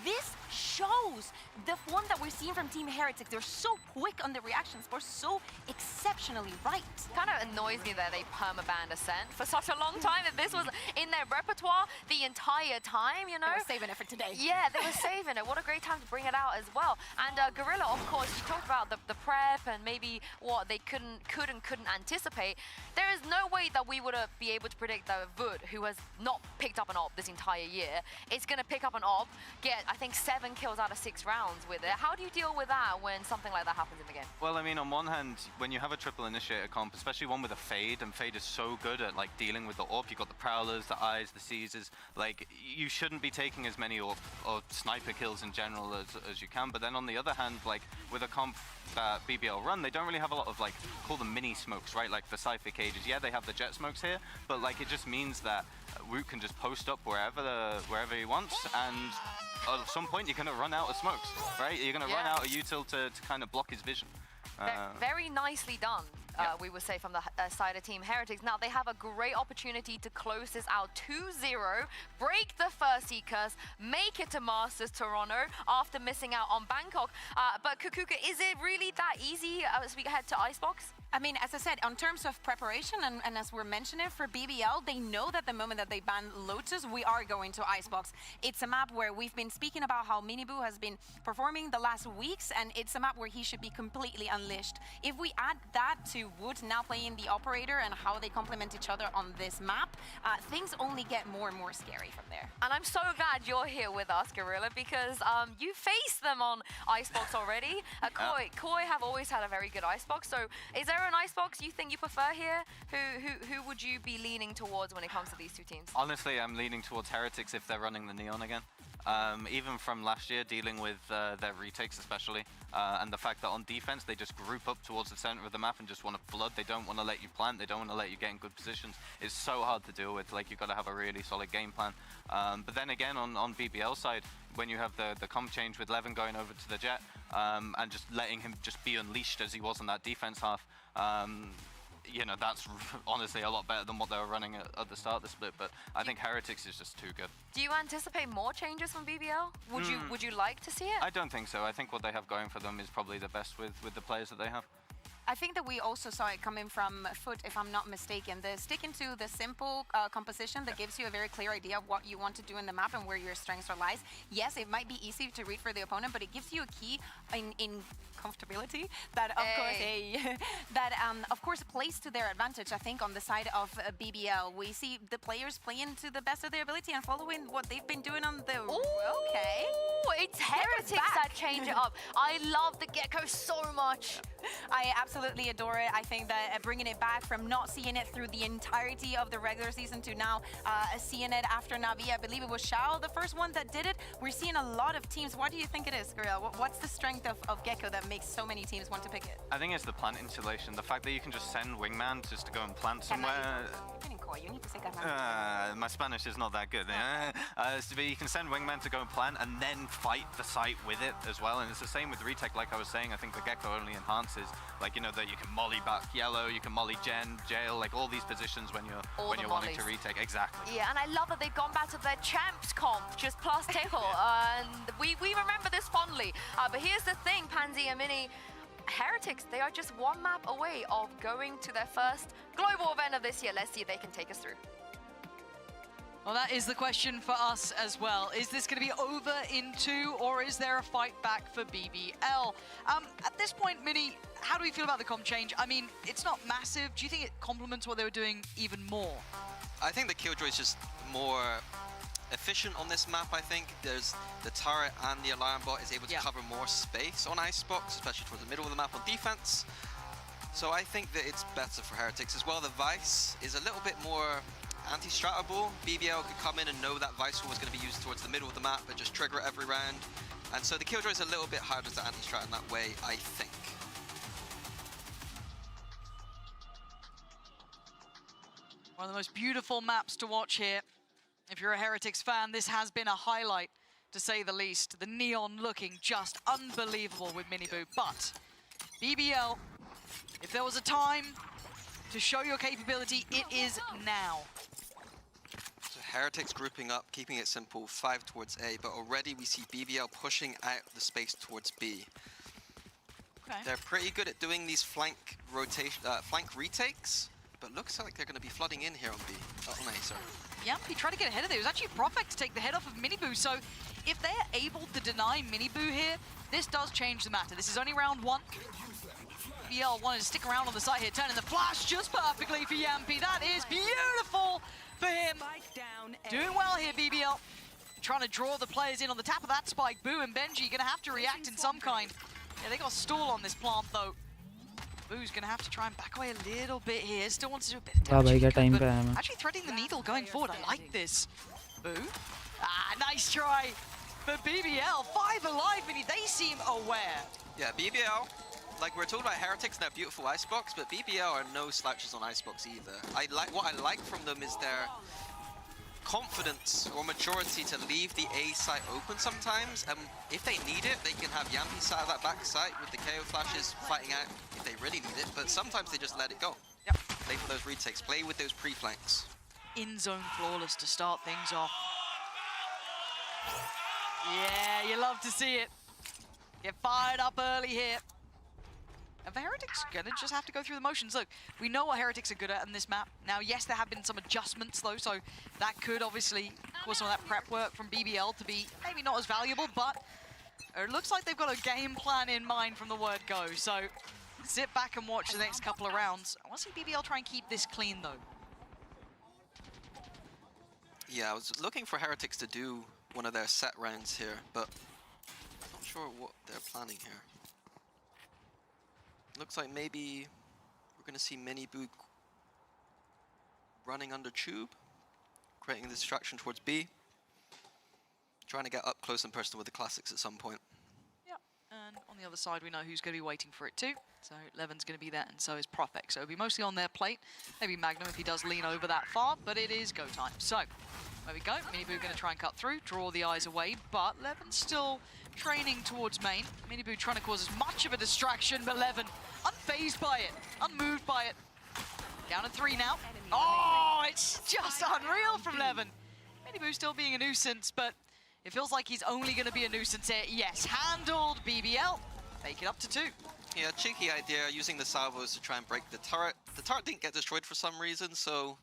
This shows the one that we're seeing from Team Heretics. They're so quick on the reactions, but so exceptionally right. Kind of annoys me that they permabanned Ascent for such a long time. That this was in their repertoire the entire time, you know? They were saving it for today. day. Yeah, they were saving it. What a great time to bring it out as well. And Gorilla, of course, you talked about the prep and maybe what they couldn't anticipate. There is no way that we would be able to predict that Wood, who has not picked up an op this entire year, is going to pick up an op, get, I think, 7 kills out of 6 rounds with it. How do you deal with that when something like that happens in the game? Well, I mean, on one hand, when you have a triple initiator comp, especially one with a Fade, and Fade is so good at like dealing with the AWP, you've got the Prowlers, the Eyes, the Caesars, like you shouldn't be taking as many AWP or sniper kills in general as you can. But then on the other hand, like with a comp that BBL run, they don't really have a lot of like, call them mini smokes, right? Like the Cypher cages. Yeah, they have the jet smokes here, but like it just means that Woot can just post up wherever he wants, and at some point you're gonna run out of smokes, right? You're gonna run out of util to kind of block his vision. Very nicely done, we would say, from the side of Team Heretics. Now they have a great opportunity to close this out 2-0, break the first Seekers, make it to Masters Toronto after missing out on Bangkok. But Kukuka, is it really that easy as we head to Icebox? I mean, as I said, on terms of preparation, and as we're mentioning for BBL, they know that the moment that they ban Lotus, we are going to Icebox. It's a map where we've been speaking about how Miniboo has been performing the last weeks, and it's a map where he should be completely unleashed. If we add that to Wood now playing the operator and how they complement each other on this map, things only get more and more scary from there. And I'm so glad you're here with us, Gorilla, because you faced them on Icebox already. Koi have always had a very good Icebox, so is there an Icebox you think you prefer here? Who would you be leaning towards when it comes to these two teams? Honestly, I'm leaning towards Heretics if they're running the Neon again. Even from last year, dealing with their retakes especially, and the fact that on defense they just group up towards the center of the map and just want to flood. They don't want to let you plant, they don't want to let you get in good positions. It's so hard to deal with. Like, you've got to have a really solid game plan. But then again, on BBL side, when you have the comp change with Levin going over to the Jet, and just letting him just be unleashed as he was on that defense half, you know, that's honestly a lot better than what they were running at the start of the split. But I think Heretics is just too good. Do you anticipate more changes from BBL? Would you like to see it? I don't think so. I think what they have going for them is probably the best with the players that they have. I think that we also saw it coming from Foot, if I'm not mistaken. The sticking to the simple composition that gives you a very clear idea of what you want to do in the map and where your strengths are lies. Yes, it might be easy to read for the opponent, but it gives you a key in comfortability that, of course, plays to their advantage. I think on the side of BBL, we see the players playing to the best of their ability and following what they've been doing on the. Okay, it's Heretics that change it up. I love the Gecko so much. I absolutely adore it. I think that bringing it back from not seeing it through the entirety of the regular season to now seeing it after Na'Vi, I believe it was Shao, the first one that did it. We're seeing a lot of teams. What do you think it is, Gorilla? What's the strength of Gecko that makes so many teams want to pick it? I think it's the plant installation. The fact that you can just send Wingman just to go and plant somewhere. You need to say my Spanish is not that good. So you can send Wingman to go and plant and then fight the site with it as well. And it's the same with retake, like I was saying. I think the Gecko only enhances, like, you know, that you can molly back yellow, you can molly jail, like all these positions when you're wanting to retake. Exactly. Yeah, and I love that they've gone back to their champs comp, just plus tickle. And we remember this fondly. But here's the thing, Pansy and Mini. Heretics, they are just one map away of going to their first global event of this year. Let's see if they can take us through. Well, that is the question for us as well. Is this going to be over in 2, or is there a fight back for BBL? At this point, Mini, how do we feel about the comp change? I mean, it's not massive. Do you think it complements what they were doing even more? I think the Killjoy is just more efficient on this map. I think there's the turret and the alarm bot is able to cover more space on Icebox, especially towards the middle of the map on defense. So I think that it's better for Heretics as well. The Vice is a little bit more anti-stratable. BBL could come in and know that Vice was going to be used towards the middle of the map and just trigger it every round. And so the Killjoy is a little bit harder to anti-strat in that way, I think. One of the most beautiful maps to watch here. If you're a Heretics fan, this has been a highlight, to say the least. The neon looking just unbelievable with Miniboo. But BBL, if there was a time to show your capability, it is now. So Heretics grouping up, keeping it simple, 5 towards A, but already we see BBL pushing out the space towards B. Okay. They're pretty good at doing these flank retakes, but looks like they're going to be flooding in here on B. On A, sorry. Yeah, he tried to get ahead of it. It was actually Profect to take the head off of Miniboo, so if they're able to deny Miniboo here, this does change the matter. This is only round 1. BBL wanted to stick around on the side here, turning the flash just perfectly for Yampy. That is beautiful for him. Doing well here, BBL. Trying to draw the players in on the tap of that spike. Boo and Benji going to have to react in some kind. Yeah, they got a stall on this plant, though. Boo's going to have to try and back away a little bit here. Still wants to do a bit of damage. But actually threading the needle going forward. I like this. Boo. Ah, nice try for BBL. 5 alive, and they seem aware. Yeah, BBL, like we're talking about Heretics and their beautiful icebox, but BBL are no slouches on icebox either. What I like from them is their confidence or maturity to leave the A site open sometimes, and if they need it, they can have Yampy sat at that back site with the KO flashes fighting out if they really need it, but sometimes they just let it go. Yep. Play for those retakes, play with those pre-flanks. In-zone flawless to start things off. Yeah, you love to see it. Get fired up early here. And the Heretics are gonna just have to go through the motions. Look, we know what Heretics are good at in this map. Now, yes, there have been some adjustments though, so that could obviously cause some of that prep work from BBL to be maybe not as valuable, but it looks like they've got a game plan in mind from the word go. So sit back and watch the next couple of rounds. I want to see BBL try and keep this clean though. Yeah, I was looking for Heretics to do one of their set rounds here, but I'm not sure what they're planning here. Looks like maybe we're going to see Miniboo running under tube, creating a distraction towards B, trying to get up close and personal with the classics at some point. Yeah, and on the other side we know who's going to be waiting for it too. So Levin's going to be there, and so is Profect. So it'll be mostly on their plate. Maybe Magnum if he does lean over that far, but it is go time. So there we go. Miniboo going to try and cut through, draw the eyes away, but Levin's still training towards main. Miniboo trying to cause as much of a distraction, but Levin unfazed by it, unmoved by it. Down at 3 now. Oh, it's just unreal from Levin. Miniboo still being a nuisance, but it feels like he's only going to be a nuisance here. Yes, handled. BBL make it up to 2. Yeah, cheeky idea, using the salvos to try and break the turret. The turret didn't get destroyed for some reason, so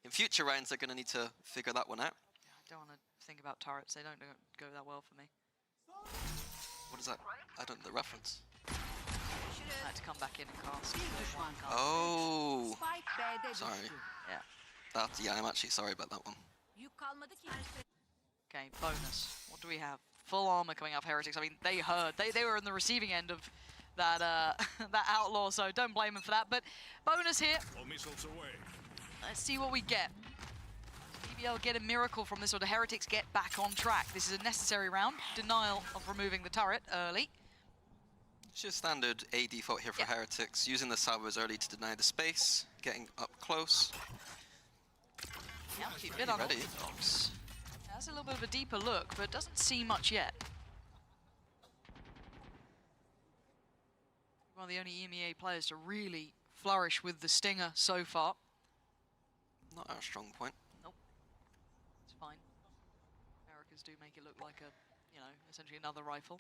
in future rounds they're going to need to figure that one out. Yeah, I don't want to think about turrets. They don't go that well for me. What is that? I don't know the reference. I had to come back in and cast. Oh, sorry. Yeah. Yeah, I'm actually sorry about that one. Okay, bonus. What do we have? Full armor coming up Heretics. I mean, they heard. They were in the receiving end of that that outlaw, so don't blame them for that. But bonus here. Let's see what we get. BBL get a miracle from this, or the Heretics get back on track. This is a necessary round. Denial of removing the turret early. It's just standard A default here for Heretics, using the salvos early to deny the space, getting up close. Yeah, keep it unorthodox. That's a little bit of a deeper look, but doesn't see much yet. One of the only EMEA players to really flourish with the Stinger so far. Not our strong point. Nope. It's fine. Americas do make it look like a, you know, essentially another rifle.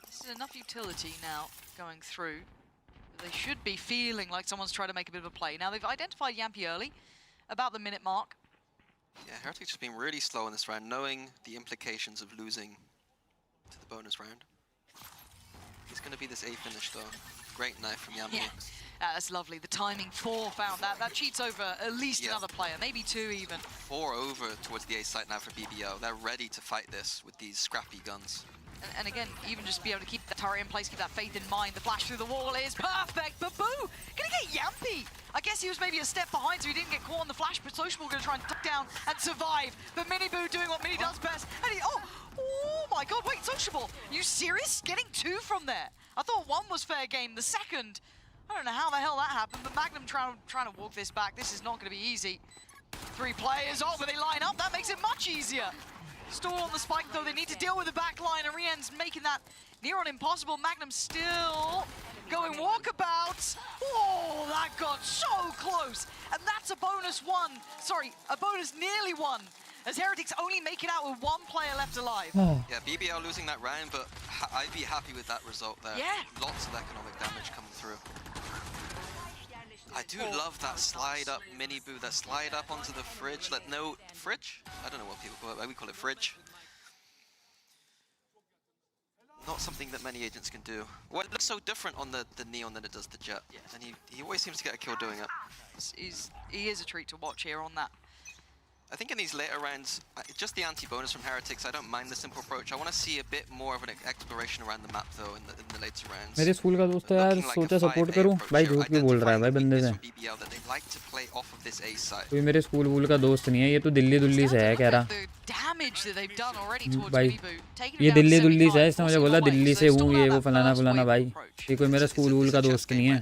This is enough utility now going through. They should be feeling like someone's trying to make a bit of a play. Now they've identified Yampy early, about the minute mark. Yeah, Heretics just been really slow in this round, knowing the implications of losing to the bonus round. It's going to be this A finish though. Great knife from Yampy. Yeah, that's lovely. The timing 4 found that. That cheats over at least another player, maybe 2 even. 4 over towards the A site now for BBL. They're ready to fight this with these scrappy guns. And again, even just be able to keep the turret in place, keep that faith in mind. The flash through the wall is perfect, but Boo gonna get Yampy. I guess he was maybe a step behind, so he didn't get caught on the flash, but Sociable gonna try and duck down and survive. But Miniboo doing what Mini does best, and he, oh my God, wait, Sociable, you serious? Getting 2 from there. I thought 1 was fair game, the second, I don't know how the hell that happened, but Magnum trying to walk this back. This is not gonna be easy. 3 players, but they line up, that makes it much easier. Stall on the spike though, they need to deal with the back line, and Rien's making that near on impossible. Magnum still going walkabout. Oh, that got so close. And that's a bonus 1, sorry, a bonus nearly 1, as Heretics only make it out with 1 player left alive. Yeah, BBL losing that round, but I'd be happy with that result there. Yeah. Lots of economic damage coming through. I do love that slide up mini boo, that slide up onto the fridge. Like no fridge? I don't know what people call it. We call it fridge. Not something that many agents can do. Well, it looks so different on the Neon than it does the Jet. And he always seems to get a kill doing it. He is a treat to watch here on that. I think in these later rounds, just the anti-bonus from Heretics, I don't mind the simple approach. I want to see a bit more of an exploration around the map though in the later rounds. मेरे school का दोस्त है यार, सोचा support करूं भाई, झूठ क्यों बोल रहा है भाई बंदे से। कोई मेरे स्कूल वूल का दोस्त नहीं है, ये तो दिल्ली से है कह रहा। भाई ये दिल्ली से है, इसने मुझे बोला दिल्ली से हूँ ये वो फलाना भाई, ये कोई मेरा स्कूल वूल का दोस्त नहीं है।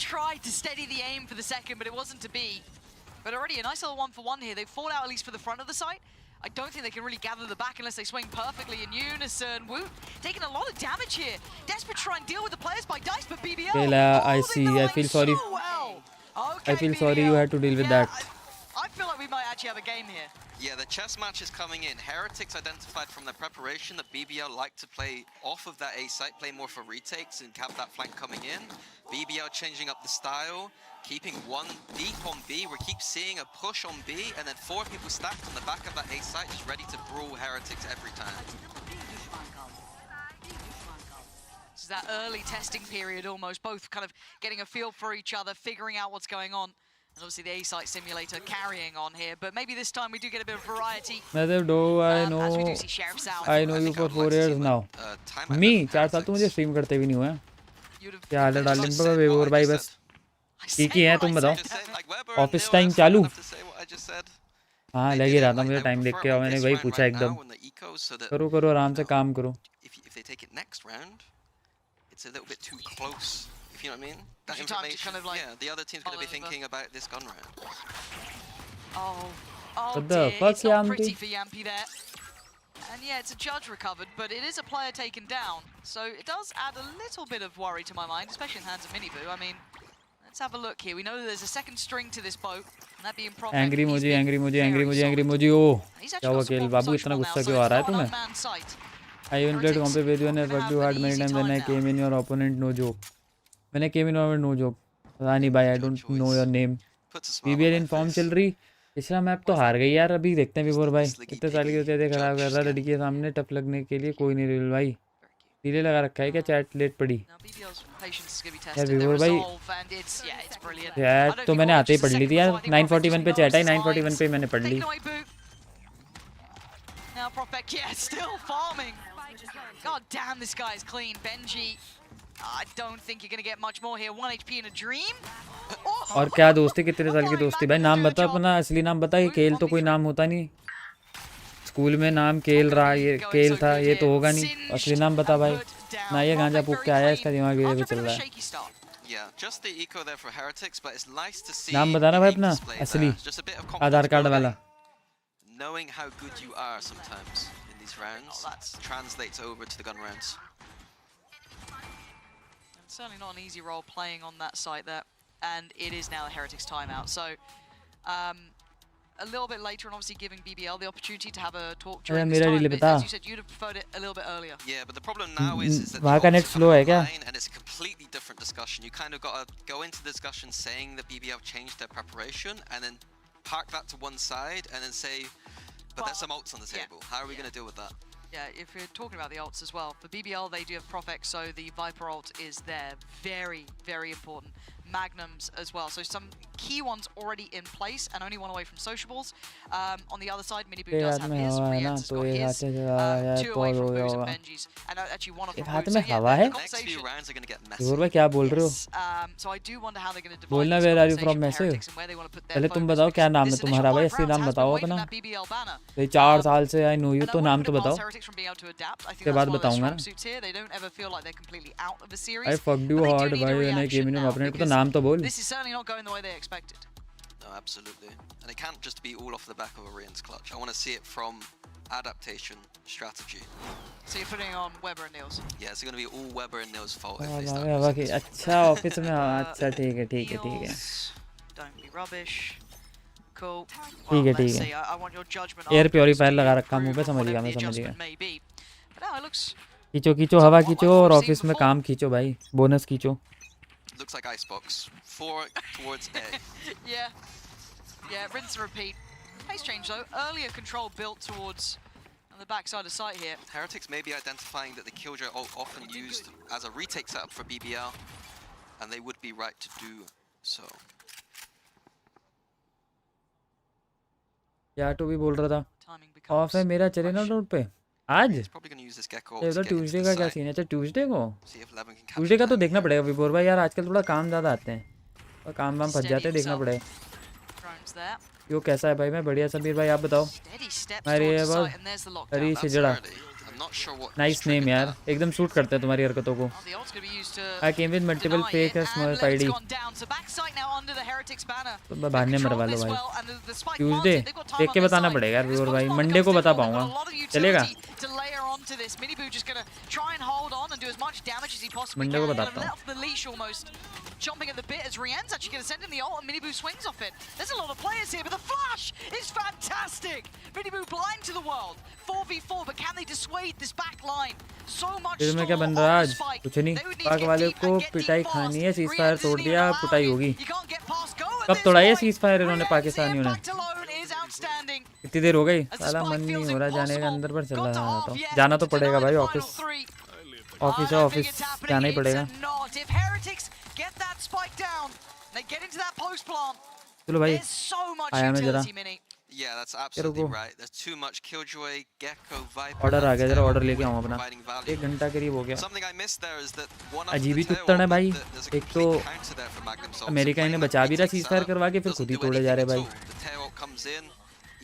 Tried to steady the aim for the second, but it wasn't to be. But already a nice little 1-for-1 here. They've fallen out at least for the front of the site. I don't think they can really gather the back unless they swing perfectly in unison. Woot taking a lot of damage here. Desperate to try and deal with the players by Dice, but BBL. I see. I feel sorry. So well. Okay, I feel sorry you had to deal with that. I feel like we might actually have a game here. Yeah, the chess match is coming in. Heretics identified from their preparation that BBL like to play off of that A site, play more for retakes and have that flank coming in. BBL changing up the style, keeping one deep on B. We keep seeing a push on B, and then 4 people stacked on the back of that A site, just ready to brawl Heretics every time. This is that early testing period almost, both kind of getting a feel for each other, figuring out what's going on. And obviously the A-Site simulator carrying on here, but maybe this time we do get a bit of variety. I know you for 4 years now. Me 4 साल तो मुझे stream करते भी नहीं हुए हैं। क्या हाल है डार्लिंग पर वेवर भाई, बस ठीक ही है, तुम बताओ ऑफिस टाइम चालू? हाँ लग ही रहा था मुझे टाइम देख के, और मैंने वही पूछा एकदम। करो आराम से काम करो। It's a little bit too close, if you know what I mean. That information, kind of like, yeah, the other team's going to be thinking about this gun round. What the fuck, it's not pretty for Yampy there. And yeah, it's a judge recovered, but it is a player taken down. So it does add a little bit of worry to my mind, especially in the hands of Miniboo. I mean, let's have a look here. We know that there's a second string to this boat, and that being Prophet. Angry Moji, oh. क्या हुआ केल बाबू, इतना गुस्सा क्यों आ रहा है तुम्हें? I even played comp with you and I fucked you hard many times when I came in your opponent, no joke. When I came in your opponent, no joke. Rani bhai, I don't know your name. BBL in form चल रही, पिछला map तो हार गई यार, अभी देखते हैं विभोर भाई। इतने साल के होते खराब कर रहा है लड़की के सामने, टफ लगने के लिए कोई नहीं रियल भाई। डिले लगा रखा है क्या, चैट लेट पड़ी यार विभोर भाई। चैट तो मैंने आते ही पढ़ ली थी यार, 941 पे चैट आई, 941 पे मैंने पढ़ ली। Now Prophet, yeah, still farming. God damn, this guy is clean. Benji, I don't think you're going to get much more here. 1 HP in a dream. और क्या दोस्ती, कितने साल की दोस्ती भाई? नाम बता अपना, असली नाम बता। ये केल तो कोई नाम होता नहीं, स्कूल में नाम केल रहा, ये केल था, ये तो होगा नहीं। असली नाम बता भाई, ना ये गांजा फूक के आया, इसका दिमाग ये भी चल रहा है। नाम बताना भाई अपना असली, आधार कार्ड वाला। Knowing how good you are sometimes in these rounds translates over to the gun rounds. It's certainly not an easy role playing on that site there, and it is now the Heretics timeout. So a little bit later, and obviously giving BBL the opportunity to have a talk during this time. But as you said, you'd have preferred it a little bit earlier. Yeah, but the problem now is that वहाँ का net slow है क्या? And it's a completely different discussion. You kind of got to go into the discussion saying that BBL changed their preparation, and then park that to one side and then say, but there's some ults on the table. How are we going to deal with that? Yeah, if we're talking about the ults as well, for BBL they do have Profex, so the Viper ult is there. Very, very important. Magnums as well. So some key ones already in place and only one away from sociables. On the other side, Miniboo does have his. Frians has got his. 2 away from Boos and Benji's. And actually one of them. The next few rounds are going to get messy. क्या बोल रहे हो? So I do wonder how they're going to divide बोलना where are you from मैसे? पहले तुम बताओ क्या नाम है तुम्हारा भाई, असली नाम बताओ अपना। ये 4 साल से I know you, तो नाम तो बताओ। उसके बाद बताऊंगा ना। I fucked you hard भाई, when I came in your opponent, तो नाम तो बोल। This is certainly not going the way they expected. No, absolutely. And it can't just be all off the back of Orient's clutch. I want to see it from adaptation strategy. So you're putting on Weber and Niels? Yeah, it's going to be all Weber and Niels' fault if they start. अच्छा office में, अच्छा ठीक है। Don't be rubbish. Cool. ठीक है। I want your judgment. Air purifier लगा रखा मुंह पे, समझ गया मैं। But now it looks खींचो खींचो हवा खींचो और ऑफिस में काम खींचो भाई, बोनस खींचो. Looks like Icebox. 4 towards A. Yeah, rinse and repeat. Pace change though. Earlier control built towards on the backside of site here. Heretics may be identifying that the Killjoy often used as a retake setup for BBL, and they would be right to do so. क्या तो भी बोल रहा था of है मेरा, चले ना रोड पे आज. He's probably going to use this Gecko ये to तो get into ट्यूसडे the का क्या site. सीन है? अच्छा ट्यूसडे को, See if Levin can Tuesday का capture तो that. देखना पड़ेगा विभोर भाई यार, आजकल थोड़ा काम ज़्यादा आते हैं और काम वाम फंस जाते हैं, देखना पड़ेगा. Drones there. क्यों कैसा है भाई? मैं बढ़िया. समीर भाई आप बताओ. Steady steps अरे towards the बस site, and there's the अरे lockdown. That's सिजड़ा. early. I'm not sure what nice name यार, एकदम सूट करता है तुम्हारी हरकतों को. The ult's going to be used to I came with multiple deny fake it, and small Levin's ID. gone down. So backside now under the Heretics banner. तो बहाने Control मरवा लो this भाई. well, and the spike Tuesday planted. They've got time देख on के their बताना side. पड़ेगा यार This विभोर भाई, post मंडे को becomes बता difficult. पाऊंगा. They've got a lot of चलेगा? utility to layer onto this. Miniboo just going to try and hold on and do as much damage as he possibly Monday को can. बताता Let हूँ. off the leash almost. Jumping at the bit as Rien's actually going to send in the ult, and Miniboo swings off it. There's a lot of players here, but the flash is fantastic. Miniboo blind to the world. 4v4, but can they dissuade this back line? So much फिर में क्या store बन on रहा है this आज? fight. कुछ नहीं. They would need to पाक get वाले deep को and get deep पिटाई fast. खानी है. सीज Rian फायर isn't तोड़ even दिया, allowing पिटाई it. होगी. You can't get past go at कब this तोड़ा ये point. सीज फायर इन्होंने Rian's पाकिस्तानियों ने? impact alone is outstanding. कितनी देर हो गई? As the साला spike मन नहीं feels हो रहा जाने का, impossible. अंदर पर चल Got to रहा half था. yet जाना तो to पड़ेगा deny भाई. the office final three. Office I है, don't office think it's happening. जाना ही It's पड़ेगा. not. If Heretics get that spike down, they get into that post plant. चलो भाई There's so much आया मैं जरा. utility, Mini. Yeah, that's absolutely रुको. right. There's too much Killjoy, Gecko, Viper. Order आ गया, जरा Mateo ऑर्डर लेके आऊँ अपना. providing value. 1 घंटा करीब हो गया. Something I missed there is that one of अजीब ही the कुत्तड़ है भाई. there's a एक तो complete counter there for Magnum Soul. America So इन्हें playing बचा that भी रहा retake सीज फायर setup करवा के, फिर doesn't खुद ही do तोड़े जा रहे anything भाई. at all. The tail comes in.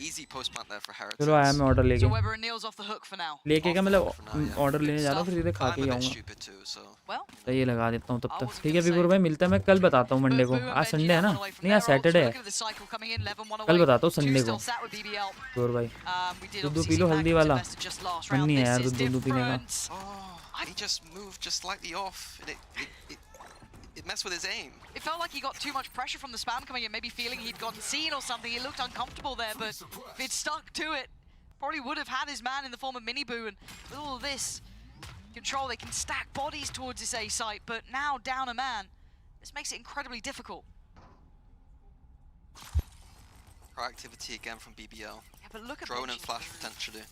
Easy post plant there for Heretics. चलो आया मैं ऑर्डर लेके. So Weber and Neil's off the hook for now. लेके क्या मतलब ऑर्डर लेने जा रहा हूँ, फिर सीधे खा I'm के a ही bit आऊँगा. stupid too, so Well, तो ये लगा देता हूँ तब I तक. wasn't ठीक है gonna विभोर say. भाई, मिलता है. मैं कल बताता हूँ मंडे को. Boo and आज Benji संडे है now ना? one away from नहीं आज their ult. सैटरडे Look है. at the cycle coming in, Levin one कल away. बताता हूँ Two संडे still को. sat with BBL. विभोर भाई We did दूध obviously पी लो see हल्दी Magnum's वाला. invested just last मन round. नहीं है This यार is दूध पीने का. different. he just moved just slightly off, and it messed with his aim. It felt like he got too much pressure from the spam coming in, maybe feeling he'd gotten seen or something. He looked uncomfortable there, but if he'd stuck to it, probably would have had his man in the form of Miniboo. And with all of this control, they can stack bodies towards this A site, but now down a man. This makes it incredibly difficult. Proactivity again from BBL. Yeah, but look at Drone Benji. and flash potentially.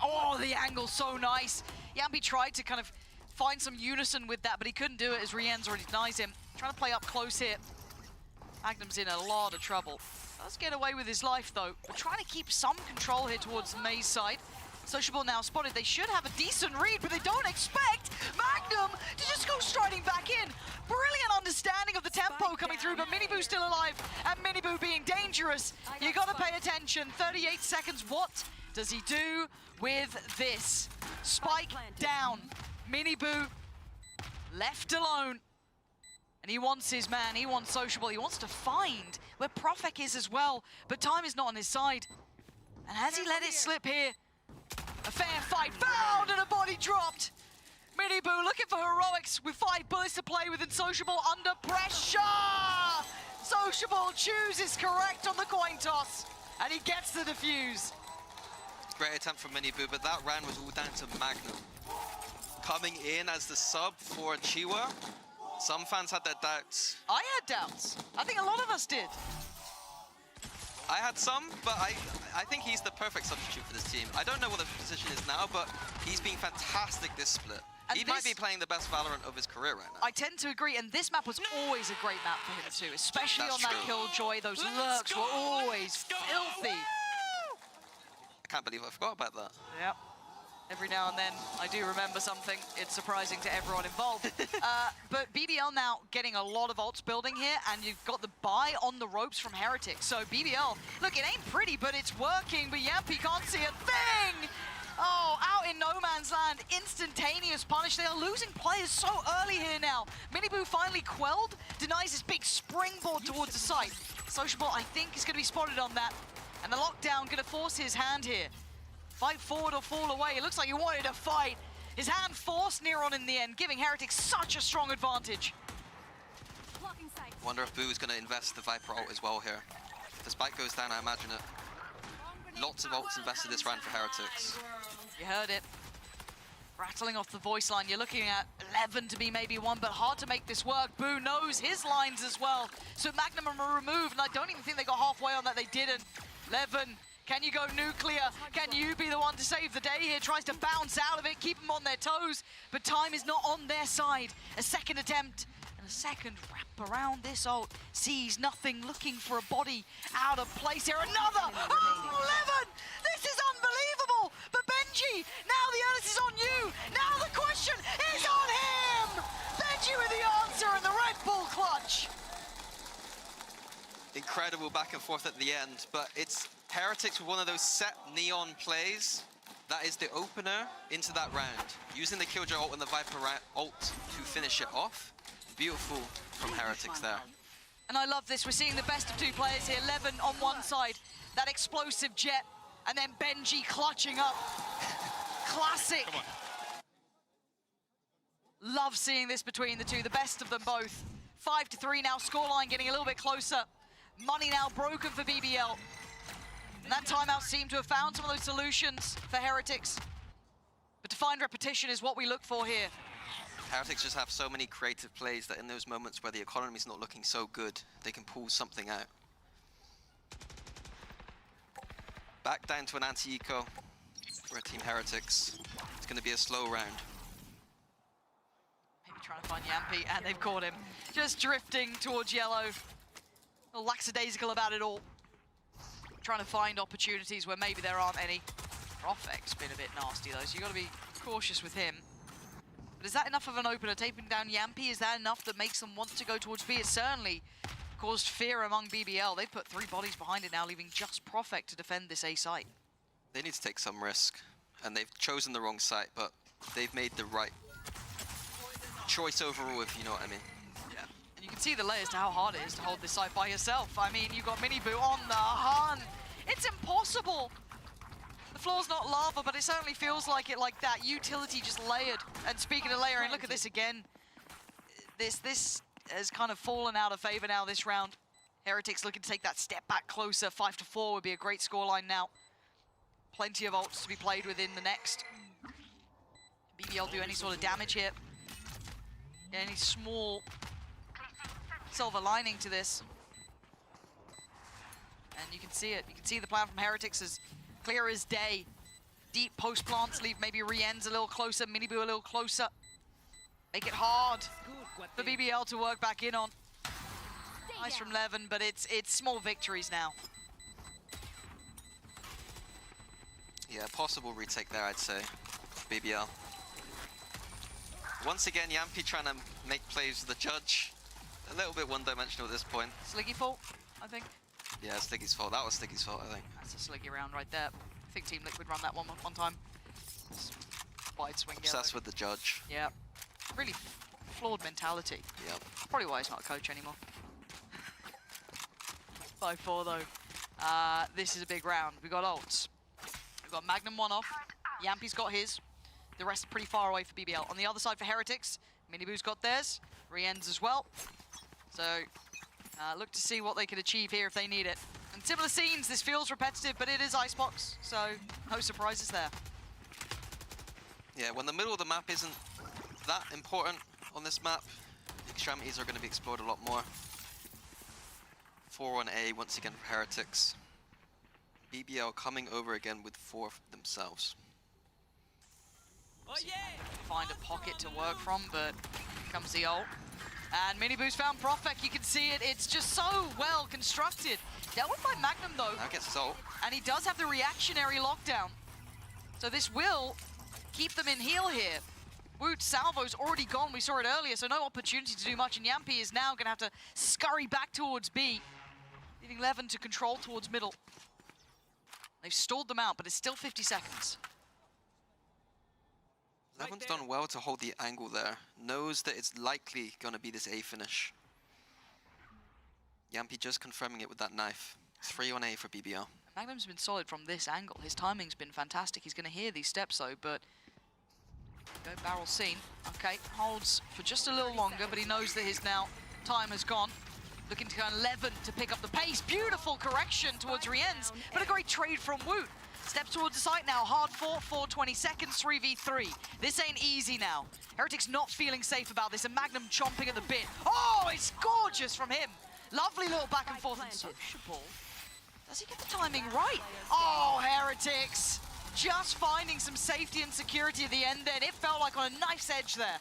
Oh, the angle's so nice. Yambi tried to kind of find some unison with that, but he couldn't do it as Rien's already denies him. Trying to play up close here. Magnum's in a lot of trouble. Does get away with his life though, but trying to keep some control here towards May's side. Sociable now spotted. They should have a decent read, but they don't expect Magnum to just go striding back in. Brilliant understanding of the tempo coming through, but Miniboo still alive, and Miniboo being dangerous. You gotta pay attention. 38 seconds. What does he do with this? Spike down. Miniboo left alone. And he wants his man, he wants Sociable, he wants to find where Profek is as well, but time is not on his side. And has he let it slip here? A fair fight found and a body dropped. Miniboo looking for heroics with 5 bullets to play with, and Sociable under pressure. Sociable chooses correct on the coin toss, and he gets the defuse. Great attempt from Miniboo, but that round was all down to Magnum. Coming in as the sub for Chiwa. Some fans had their doubts. I had doubts. I think a lot of us did. I had some, but I think he's the perfect substitute for this team. I don't know what the position is now, but he's been fantastic this split. And he might be playing the best Valorant of his career right now. I tend to agree, and this map was always a great map for him too, especially That's on that true. Killjoy. Those lurks were always filthy. I can't believe I forgot about that. Yep. Every now and then, I do remember something. It's surprising to everyone involved. But BBL now getting a lot of ults building here, and you've got the buy on the ropes from Heretics. So BBL, look, it ain't pretty, but it's working. But Yampi can't see a thing. Oh, out in no man's land, instantaneous punish. They are losing players so early here now. Miniboo finally quelled, denies his big springboard towards the site. Sociable, I think, is going to be spotted on that. And the lockdown going to force his hand here. Fight forward or fall away. It looks like he wanted to fight. His hand forced Neuron in the end, giving Heretics such a strong advantage. Wonder if Boo is going to invest the Viper ult as well here. If the spike goes down, I imagine it. Lots of ults invested this round for Heretics. You heard it. Rattling off the voice line, you're looking at 11 to be maybe one, but hard to make this work. Boo knows his lines as well. So Magnum are removed, and I don't even think they got halfway on that. They didn't. 11, can you go nuclear? Can you be the one to save the day here? Tries to bounce out of it, keep them on their toes, but time is not on their side. A second attempt, and a second wrap around this ult. Sees nothing, looking for a body out of place here. Another! Oh, 11! This is unbelievable! But Benji, now the onus is on you! Now the question is on him! Benji with the answer and the Red Bull clutch! Incredible back and forth at the end, but it's Heretics with one of those set Neon plays. That is the opener into that round. Using the Killjoy ult and the Viper ult to finish it off. Beautiful from Heretics there. And I love this. We're seeing the best of two players here. 11 on one side, that explosive jet, and then Benji clutching up. Classic. Love seeing this between the two, the best of them both. 5-3 now, scoreline getting a little bit closer. Money now broken for BBL. And that timeout seemed to have found some of those solutions for Heretics. But to find repetition is what we look for here. Heretics just have so many creative plays that in those moments where the economy's not looking so good, they can pull something out. Back down to an anti-eco for a Team Heretics. It's going to be a slow round. Maybe trying to find Yampi, and they've caught him. Just drifting towards yellow. A little lackadaisical about it all. Trying to find opportunities where maybe there aren't any. Profec's been a bit nasty though, so you've got to be cautious with him. But is that enough of an opener? Taping down Yampi, is that enough that makes them want to go towards B? It certainly caused fear among BBL. They've put 3 bodies behind it now, leaving just Profec to defend this A site. They need to take some risk, and they've chosen the wrong site, but they've made the right choice overall, if you know what I mean. Yeah, and you can see the layers to how hard it is to hold this site by yourself. I mean, you've got Miniboo on the hunt. It's impossible. The floor's not lava, but it certainly feels like it, like that. Utility just layered. And speaking of layering, look at this again. This has kind of fallen out of favor now this round. Heretics looking to take that step back closer. 5-4 would be a great scoreline now. Plenty of ults to be played within the next. BBL do any sort of damage here. Any small silver lining to this. And you can see it. You can see the plan from Heretics is clear as day. Deep post plants leave maybe Rien's a little closer, Miniboo a little closer. Make it hard for BBL to work back in on. Nice from Levin, but it's small victories now. Yeah, possible retake there, I'd say, for BBL. Once again, Yampi trying to make plays with the judge. A little bit one-dimensional at this point. Sliggy fault, I think. Yeah, Sliggy's fault. That was Sliggy's fault, I think. That's a Sliggy round right there. I think Team Liquid run that one time. Wide swing Obsessed yellow. with the judge. Yeah. Really flawed mentality. Yep. Probably why he's not a coach anymore. 5-4 though. This is a big round. We got ults. We've got Magnum one off. Yampi's got his. The rest are pretty far away for BBL. On the other side for Heretics, Miniboo's got theirs. Rien's as well. So look to see what they can achieve here if they need it. And similar scenes, this feels repetitive, but it is Icebox, so no surprises there. Yeah, when the middle of the map isn't that important on this map, the extremities are going to be explored a lot more. 4 on A once again for Heretics. BBL coming over again with 4 themselves. Oh, yeah. Find a pocket to work from, but here comes the ult. And Miniboo's found Profec, you can see it. It's just so well constructed. Dealt with by Magnum though. Now gets his ult. And he does have the reactionary lockdown. So this will keep them in heal here. Woot's salvo's already gone, we saw it earlier, so no opportunity to do much. And Yampi is now gonna have to scurry back towards B, leaving Levin to control towards middle. They've stalled them out, but it's still 50 seconds. Levin's done well to hold the angle there. Knows that it's likely going to be this A finish. Yampi just confirming it with that knife. 3 on A for BBL. Magnum's been solid from this angle. His timing's been fantastic. He's going to hear these steps though, but... Go barrel seen. Okay, holds for just a little longer, but he knows that his time has gone. Looking to go 11 to pick up the pace. Beautiful correction towards Rien's, but a great trade from Woot. Steps towards the site now. Hard fought for 20 seconds, 3v3. This ain't easy now. Heretic's not feeling safe about this, and Magnum chomping at the bit. Oh, it's gorgeous from him. Lovely little back and forth and sociable. Does he get the timing right? Oh, Heretics. Just finding some safety and security at the end then. It felt like on a knife's edge there.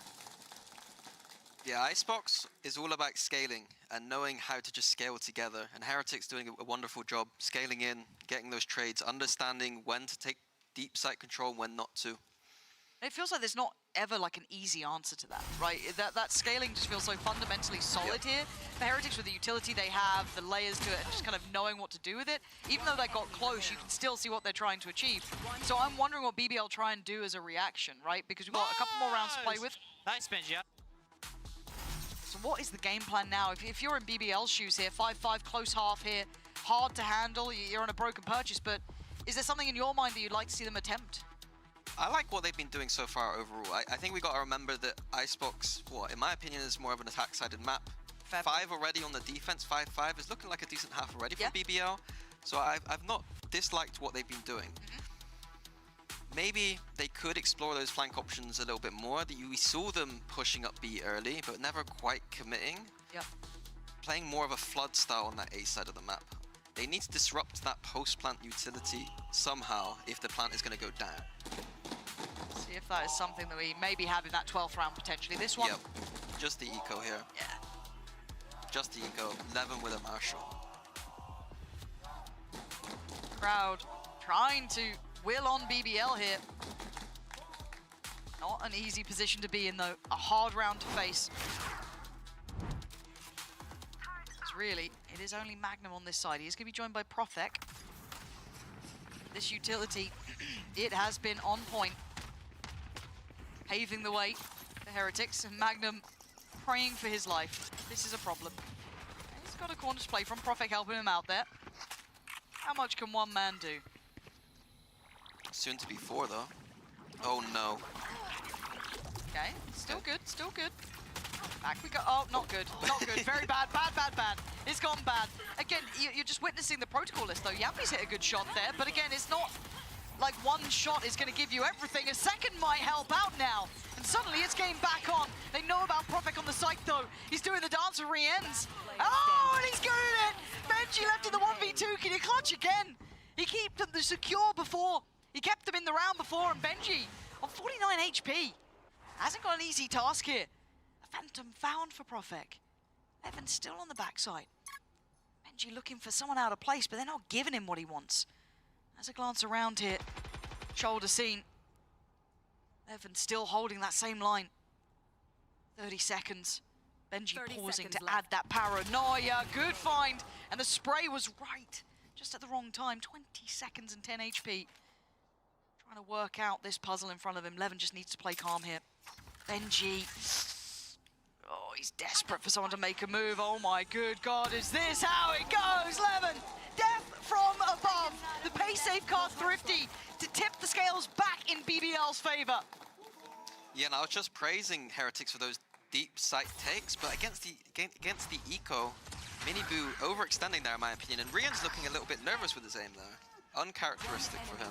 Yeah, Icebox is all about scaling and knowing how to just scale together. And Heretic's doing a wonderful job scaling in, getting those trades, understanding when to take deep site control and when not to. It feels like there's not ever like an easy answer to that, right? That scaling just feels so fundamentally solid here. The Heretics with the utility they have, the layers to it, and just kind of knowing what to do with it. Even though they got close, you can still see what they're trying to achieve. So I'm wondering what BBL try and do as a reaction, right? Because we've got a couple more rounds to play with. Nice Benji. So what is the game plan now? If you're in BBL's shoes here, 5-5, close half here, hard to handle, you're on a broken purchase, but is there something in your mind that you'd like to see them attempt? I like what they've been doing so far overall. I think we got to remember that Icebox, in my opinion, is more of an attack-sided map. Fair 5 already on the defense, 5-5 is looking like a decent half already from BBL. So I've not disliked what they've been doing. Maybe they could explore those flank options a little bit more. We saw them pushing up B early, but never quite committing. Yep. Playing more of a flood style on that A side of the map. They need to disrupt that post-plant utility somehow if the plant is going to go down. See if that is something that we maybe have in that 12th round potentially. This one? Yep. Just the eco here. Yeah. Just the eco. 11 with a Marshall. Crowd trying to will on BBL here. Not an easy position to be in though. A hard round to face. It's really, it is only Magnum on this side. He is going to be joined by Profek. This utility, it has been on point. Paving the way for Heretics, and Magnum praying for his life. This is a problem. He's got a corner to play from. Profek helping him out there. How much can one man do? Soon to be 4 though. Oh no. Okay, still good, still good. Back we go. Oh, not good, not good. Very bad, bad, bad, bad. It's gone bad. Again, you're just witnessing the protocol list though. Yampi's hit a good shot there, but again, it's not like one shot is going to give you everything. A second might help out now. And suddenly it's game back on. They know about Profek on the site though. He's doing the dance of re-ends. Oh, and he's good at it. Benji left in the 1v2. Can he clutch again? He kept them secure before. He kept them in the round before, and Benji on 49 HP. Hasn't got an easy task here. A phantom found for Profek. Evan's still on the backside. Benji looking for someone out of place, but they're not giving him what he wants. As a glance around here, shoulder seen. Evan still holding that same line. 30 seconds. Benji pausing to add that paranoia. Good find. And the spray was right. Just at the wrong time. 20 seconds and 10 HP. Trying to work out this puzzle in front of him. Levin just needs to play calm here. Benji. Oh, he's desperate for someone to make a move. Oh my good God, is this how it goes, Levin? Death from above. The pace save card thrifty to tip the scales back in BBL's favor. Yeah, and I was just praising Heretics for those deep site takes, but against the eco, Miniboo overextending there in my opinion, and Rian's looking a little bit nervous with his aim there. Uncharacteristic for him.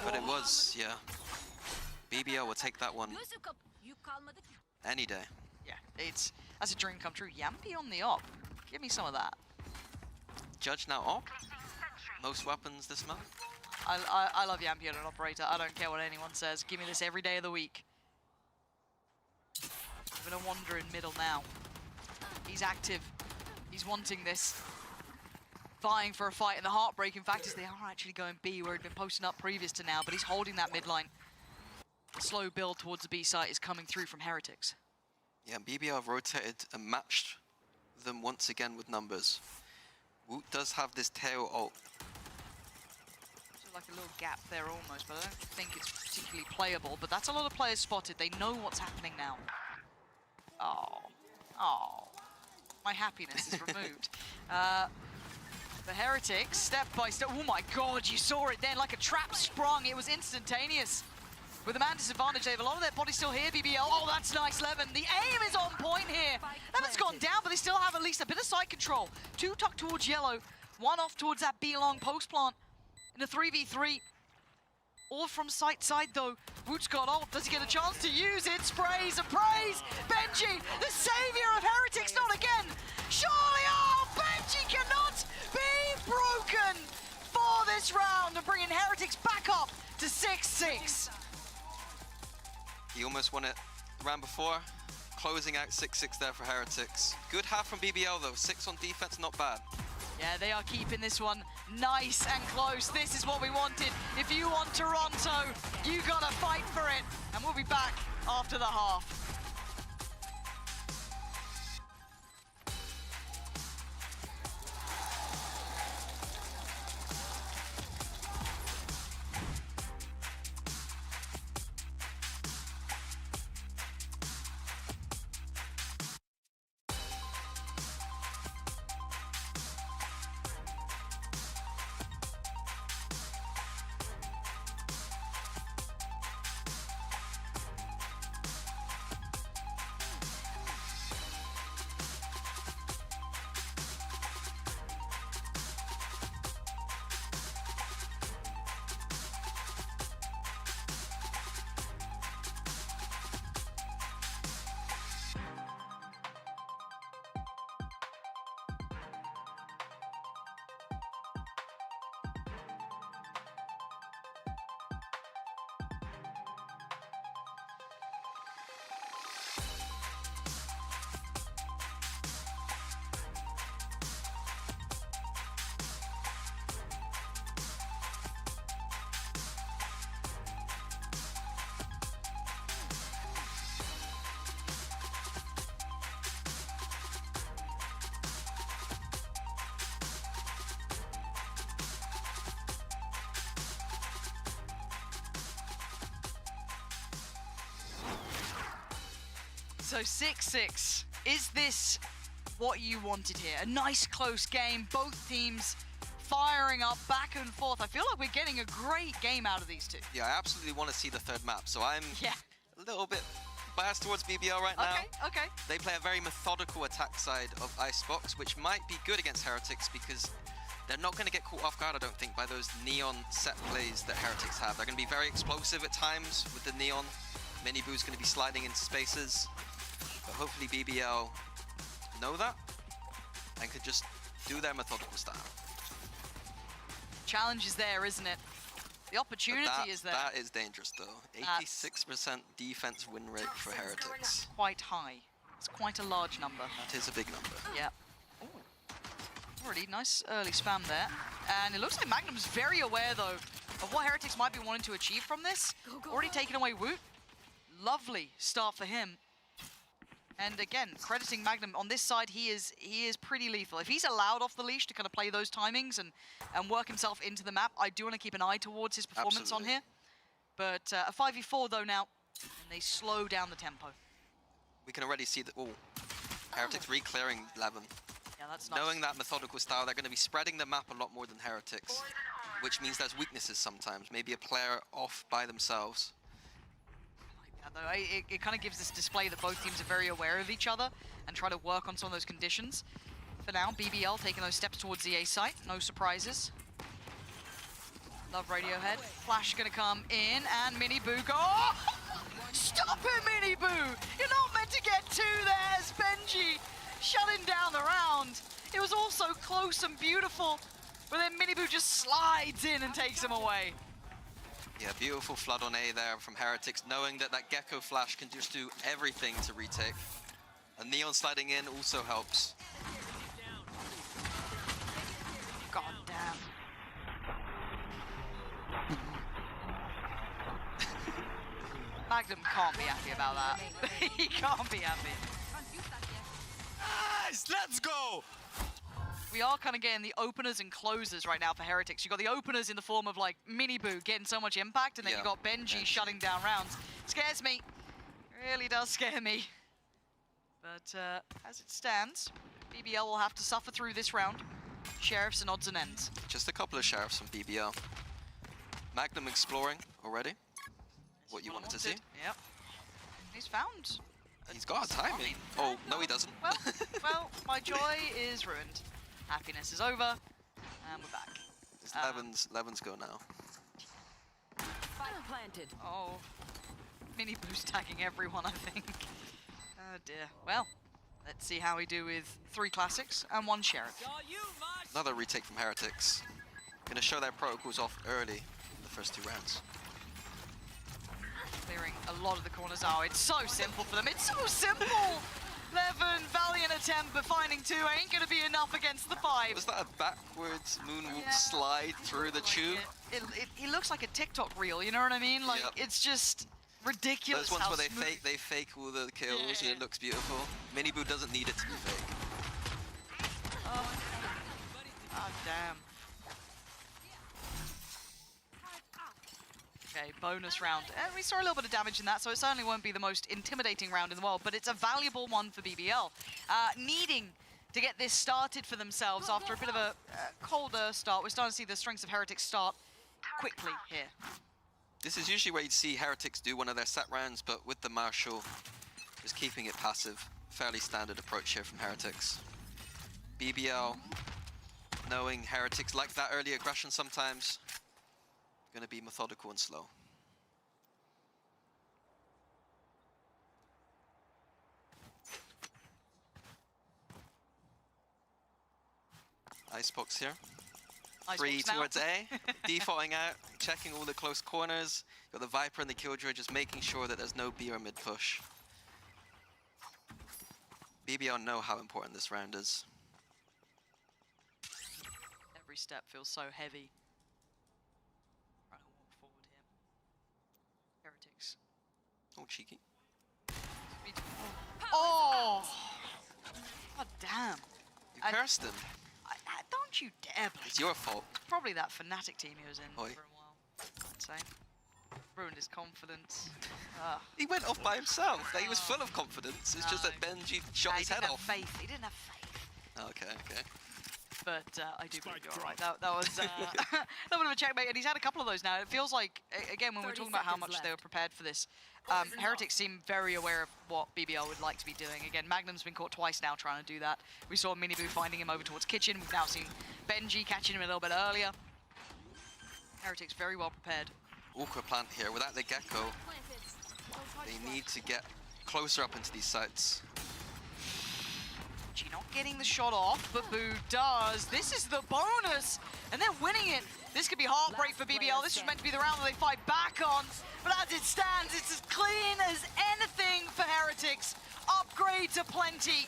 But it was, yeah. BBL will take that one any day. Yeah, that's a dream come true. Yampi on the op. Give me some of that. Judge now op. Most weapons this map. I love Yampi as an operator. I don't care what anyone says. Give me this every day of the week. Even a Wanderer in middle now. He's active. He's wanting this. Vying for a fight, and the heartbreaking fact is they are actually going B, where he'd been posting up previous to now, but he's holding that midline. The slow build towards the B site is coming through from Heretics. Yeah, BBL have rotated and matched them once again with numbers. Woot does have this tail ult. So like a little gap there almost, but I don't think it's particularly playable. But that's a lot of players spotted. They know what's happening now. Oh. My happiness is removed. The Heretics, step by step. Oh my God, you saw it then, like a trap sprung. It was instantaneous. With the man disadvantage, they have a lot of their body still here, BBL. Oh, that's nice, Levin. The aim is on point here. Levin's gone down, but they still have at least a bit of side control. 2 tucked towards yellow, 1 off towards that B-long post plant. in a 3v3. All from side though. Woot's got ult. Does he get a chance to use it? Sprays and prays. Benji, the savior of Heretics, not again. Surely, oh, Benji cannot be broken for this round and bringing Heretics back up to 6-6. He almost won it the round before. Closing out 6-6 there for Heretics. Good half from BBL though. 6 on defense, not bad. Yeah, they are keeping this one nice and close. This is what we wanted. If you want Toronto, you gotta fight for it. And we'll be back after the half. So 6-6. Is this what you wanted here? A nice close game, both teams firing up back and forth. I feel like we're getting a great game out of these two. Yeah, I absolutely want to see the third map, so I'm a little bit biased towards BBL right now. Okay. They play a very methodical attack side of Icebox, which might be good against Heretics because they're not going to get caught off guard, I don't think, by those neon set plays that Heretics have. They're going to be very explosive at times with the neon. Miniboo's going to be sliding into spaces. But hopefully BBL know that and could just do their methodical style. Challenge is there, isn't it? The opportunity is there. That is dangerous though. 86% defense win rate for Heretics. Quite high. It's quite a large number. That is a big number. Yeah. Ooh. Already nice early spam there. And it looks like Magnum's very aware though of what Heretics might be wanting to achieve from this. Already taken away Woot. Lovely start for him. And again, crediting Magnum on this side, he is pretty lethal. If he's allowed off the leash to kind of play those timings and work himself into the map, I do want to keep an eye towards his performance on here. But a 5v4 though now, and they slow down the tempo. We can already see that, Heretics re-clearing Levin. Yeah, that's nice. Knowing that methodical style, they're going to be spreading the map a lot more than Heretics, which means there's weaknesses sometimes. Maybe a player off by themselves. Though it kind of gives this display that both teams are very aware of each other and try to work on some of those conditions. For now, BBL taking those steps towards the A site, no surprises. Love Radiohead. Flash gonna come in and Miniboo go. Oh! Stop it, Miniboo! You're not meant to get two there as Benji shutting down the round. It was all so close and beautiful, but then Miniboo just slides in and takes him away. Yeah, beautiful flood on A there from Heretics, knowing that that Gecko Flash can just do everything to retake. And Neon sliding in also helps. God damn. Magnum can't be happy about that. He can't be happy. Nice, let's go! We are kind of getting the openers and closers right now for Heretics. You got the openers in the form of like Miniboo getting so much impact, and then you got Benji shutting down rounds. Scares me. Really does scare me. But as it stands, BBL will have to suffer through this round. Sheriffs and odds and ends. Just a couple of sheriffs from BBL. Magnum exploring already. What you wanted to see. Yep. He's found. He's got a timing. Oh, no he doesn't. Well, my joy is ruined. Happiness is over, and we're back. It's Levin's go now. Spike planted. Oh, mini boost tagging everyone, I think. Oh dear. Well, let's see how we do with 3 classics and 1 sheriff. Another retake from Heretics. Gonna show their protocols off early in the first 2 rounds. Clearing a lot of the corners. Oh, it's so simple for them. It's so simple! Levin, valiant attempt, but finding 2 ain't gonna be enough against the 5. Was that a backwards moonwalk slide through the tube? It looks like a TikTok reel, you know what I mean? Like, it's just ridiculous. Those ones how where smooth. they fake all the kills and it looks beautiful. Miniboo doesn't need it to be fake. Oh, damn. Okay, bonus round. We saw a little bit of damage in that, so it certainly won't be the most intimidating round in the world, but it's a valuable one for BBL. Needing to get this started for themselves after a bit of a colder start. We're starting to see the strengths of Heretics start quickly here. This is usually where you'd see Heretics do one of their set rounds, but with the Marshal, just keeping it passive. Fairly standard approach here from Heretics. BBL, knowing Heretics like that early aggression sometimes, gonna be methodical and slow. Icebox here. 3 towards A, defaulting out, checking all the close corners. Got the Viper and the Killjoy, just making sure that there's no B or mid push. BBL know how important this round is. Every step feels so heavy. Right, I'll walk forward here. Heretics. Oh, cheeky. Oh! God damn. You cursed him. Don't you dare blame It's your fault. Probably that Fnatic team he was in Oi. for a while, I'd say. Ruined his confidence. He went off by himself. He was full of confidence. It's just that Benji shot his head off. He didn't have faith. Okay, okay. But I do believe you're alright. That was a little bit of a checkmate, and he's had a couple of those now. It feels like, again, when we're talking about how much they were prepared for this, Heretics seem very aware of what BBL would like to be doing. Again, Magnum's been caught twice now trying to do that. We saw Miniboo finding him over towards Kitchen. We've now seen Benji catching him a little bit earlier. Heretics very well prepared. Awkward plant here. Without the Gecko, they need to get closer up into these sites. Not getting the shot off, but Boo does. This is the bonus, and they're winning it. This could be heartbreak for BBL. This was meant to be the round that they fight back on, but as it stands, it's as clean as anything for Heretics. Upgrades aplenty,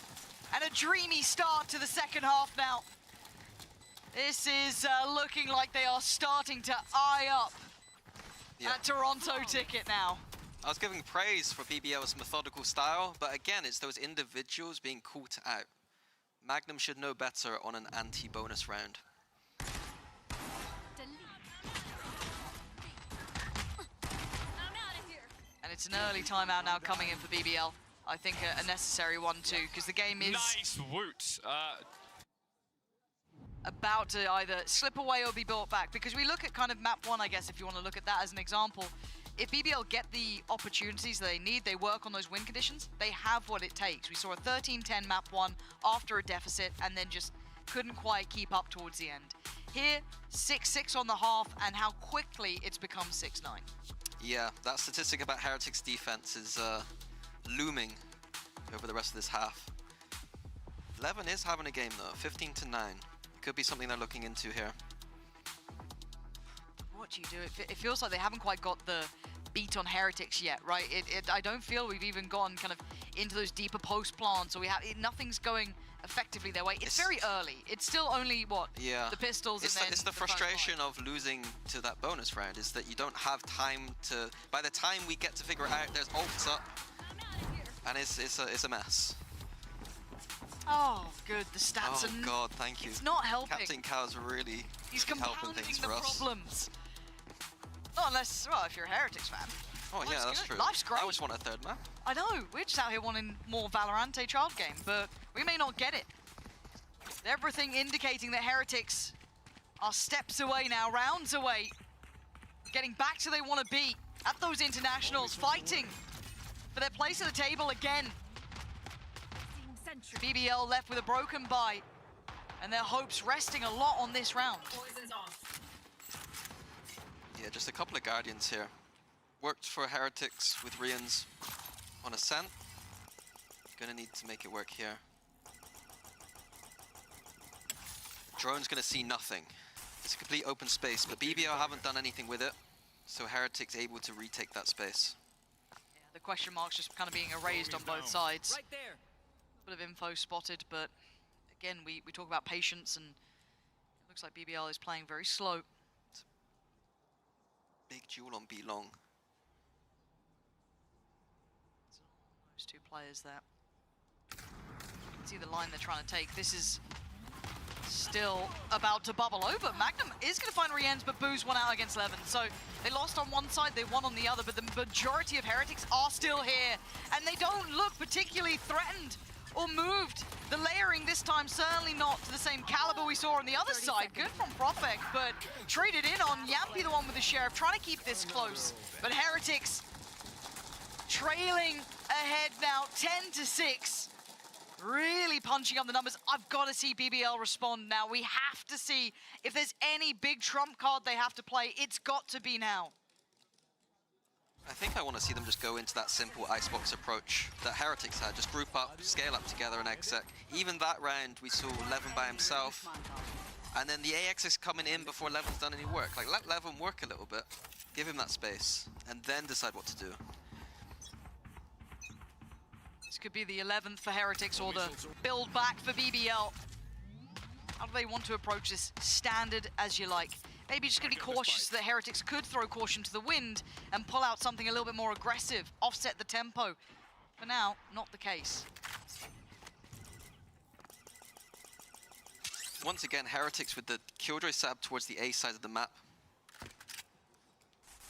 and a dreamy start to the second half now. This is looking like they are starting to eye up that Toronto ticket now. I was giving praise for BBL's methodical style, but again, it's those individuals being caught out. Magnum should know better on an anti-bonus round. And it's an early timeout now coming in for BBL. I think a necessary one too, because the game is nice woot. About to either slip away or be brought back. Because we look at kind of map 1, I guess, if you want to look at that as an example. If BBL get the opportunities that they need, they work on those win conditions, they have what it takes. We saw a 13-10 map 1 after a deficit and then just couldn't quite keep up towards the end. Here, 6-6 on the half, and how quickly it's become 6-9. Yeah, that statistic about Heretics defense is looming over the rest of this half. 11 is having a game though, 15-9. Could be something they're looking into here. What do you do? It feels like they haven't quite got the beat on Heretics yet, right? I don't feel we've even gone kind of into those deeper post plants, or nothing's going effectively their way. It's very early. It's still only, what, the pistols and then It's the frustration of losing to that bonus round, is that you don't have time to... By the time we get to figure it out, there's ults up, and it's a mess. Oh, good. The stats are... Oh, God, thank you. It's not helping. Captain Cal's really He's helping compounding things the for us. problems. Not unless, well, if you're a Heretics fan. Oh, yeah, that's true. Life's great. I just want a third map. I know. We're just out here wanting more Valorante child game, but we may not get it. Everything indicating that Heretics are steps away now, rounds away. Getting back to they want to be at those internationals, fighting for their place at the table again. BBL left with a broken bite, and their hopes resting a lot on this round. Yeah, just a couple of Guardians here. Worked for Heretics with Rians on Ascent. Gonna need to make it work here. Drone's gonna see nothing. It's a complete open space, but BBL haven't done anything with it, so Heretics able to retake that space. Yeah, the question marks just kind of being erased on both sides. Right there. Bit of info spotted, but again, we talk about patience, and it looks like BBL is playing very slow. Big duel on B long. Those two players there. You can see the line they're trying to take. This is still about to bubble over. Magnum is going to find Rienz, but Boo's won out against Levin. So they lost on one side, they won on the other, but the majority of Heretics are still here, and they don't look particularly threatened or moved. The layering this time certainly not to the same caliber we saw on the other side. Good from Profek, but traded in on Yampy, the one with the Sheriff, trying to keep this close. But Heretics trailing ahead now, 10-6. Really punching up the numbers. I've got to see BBL respond now. We have to see if there's any big trump card they have to play. It's got to be now. I think I want to see them just go into that simple icebox approach that Heretics had. Just group up, scale up together and exec. Even that round, we saw Levin by himself. And then the AX is coming in before Levin's done any work. Like, let Levin work a little bit. Give him that space. And then decide what to do. This could be the 11th for Heretics or the build back for BBL. How do they want to approach this? Standard as you like. Maybe just going to be cautious that Heretics could throw caution to the wind and pull out something a little bit more aggressive, offset the tempo. For now, not the case. Once again, Heretics with the Killjoy stab towards the A side of the map.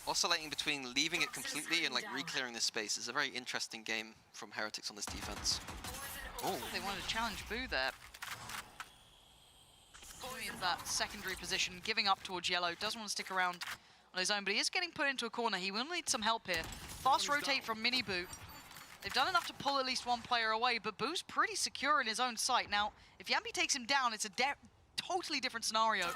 Oscillating between leaving it completely and like re-clearing this space is a very interesting game from Heretics on this defense. Oh, they wanted to challenge Boo there. In that secondary position, giving up towards yellow, doesn't want to stick around on his own, but he is getting put into a corner. He will need some help here. Fast rotate from Mini Boo. They've done enough to pull at least one player away, but Boo's pretty secure in his own sight. Now, if Yampy takes him down, it's a totally different scenario.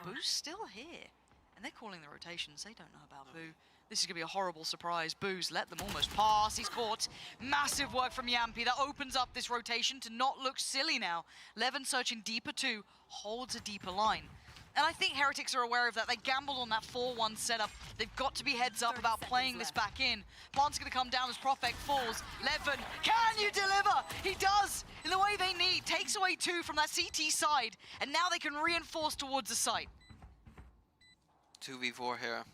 Boo's still here, and they're calling the rotations. They don't know about Boo. This is going to be a horrible surprise. Boo's let them almost pass. He's caught. Massive work from Yampy. That opens up this rotation to not look silly now. Levin searching deeper too. Holds a deeper line. And I think Heretics are aware of that. They gambled on that 4-1 setup. They've got to be heads up about playing this back in. Plant's going to come down as Profek falls. Levin, can you deliver? He does, in the way they need. Takes away 2 from that CT side. And now they can reinforce towards the site. 2v4 here.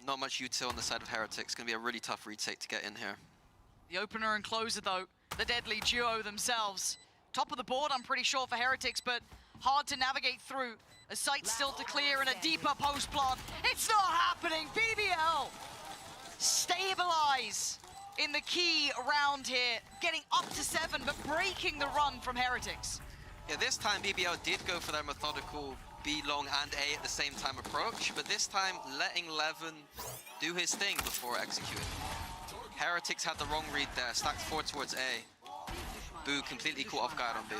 Not much util on the side of Heretics. Gonna be a really tough retake to get in here. The opener and closer though, the deadly duo themselves. Top of the board, I'm pretty sure, for Heretics, but hard to navigate through. A site still to clear and a deeper post plant. It's not happening. BBL stabilize in the key round here, getting up to 7, but breaking the run from Heretics. Yeah, this time BBL did go for their methodical B long and A at the same time approach, but this time letting Levin do his thing before executing. Heretics had the wrong read there, stacked 4 towards A. Boo completely caught off guard on B.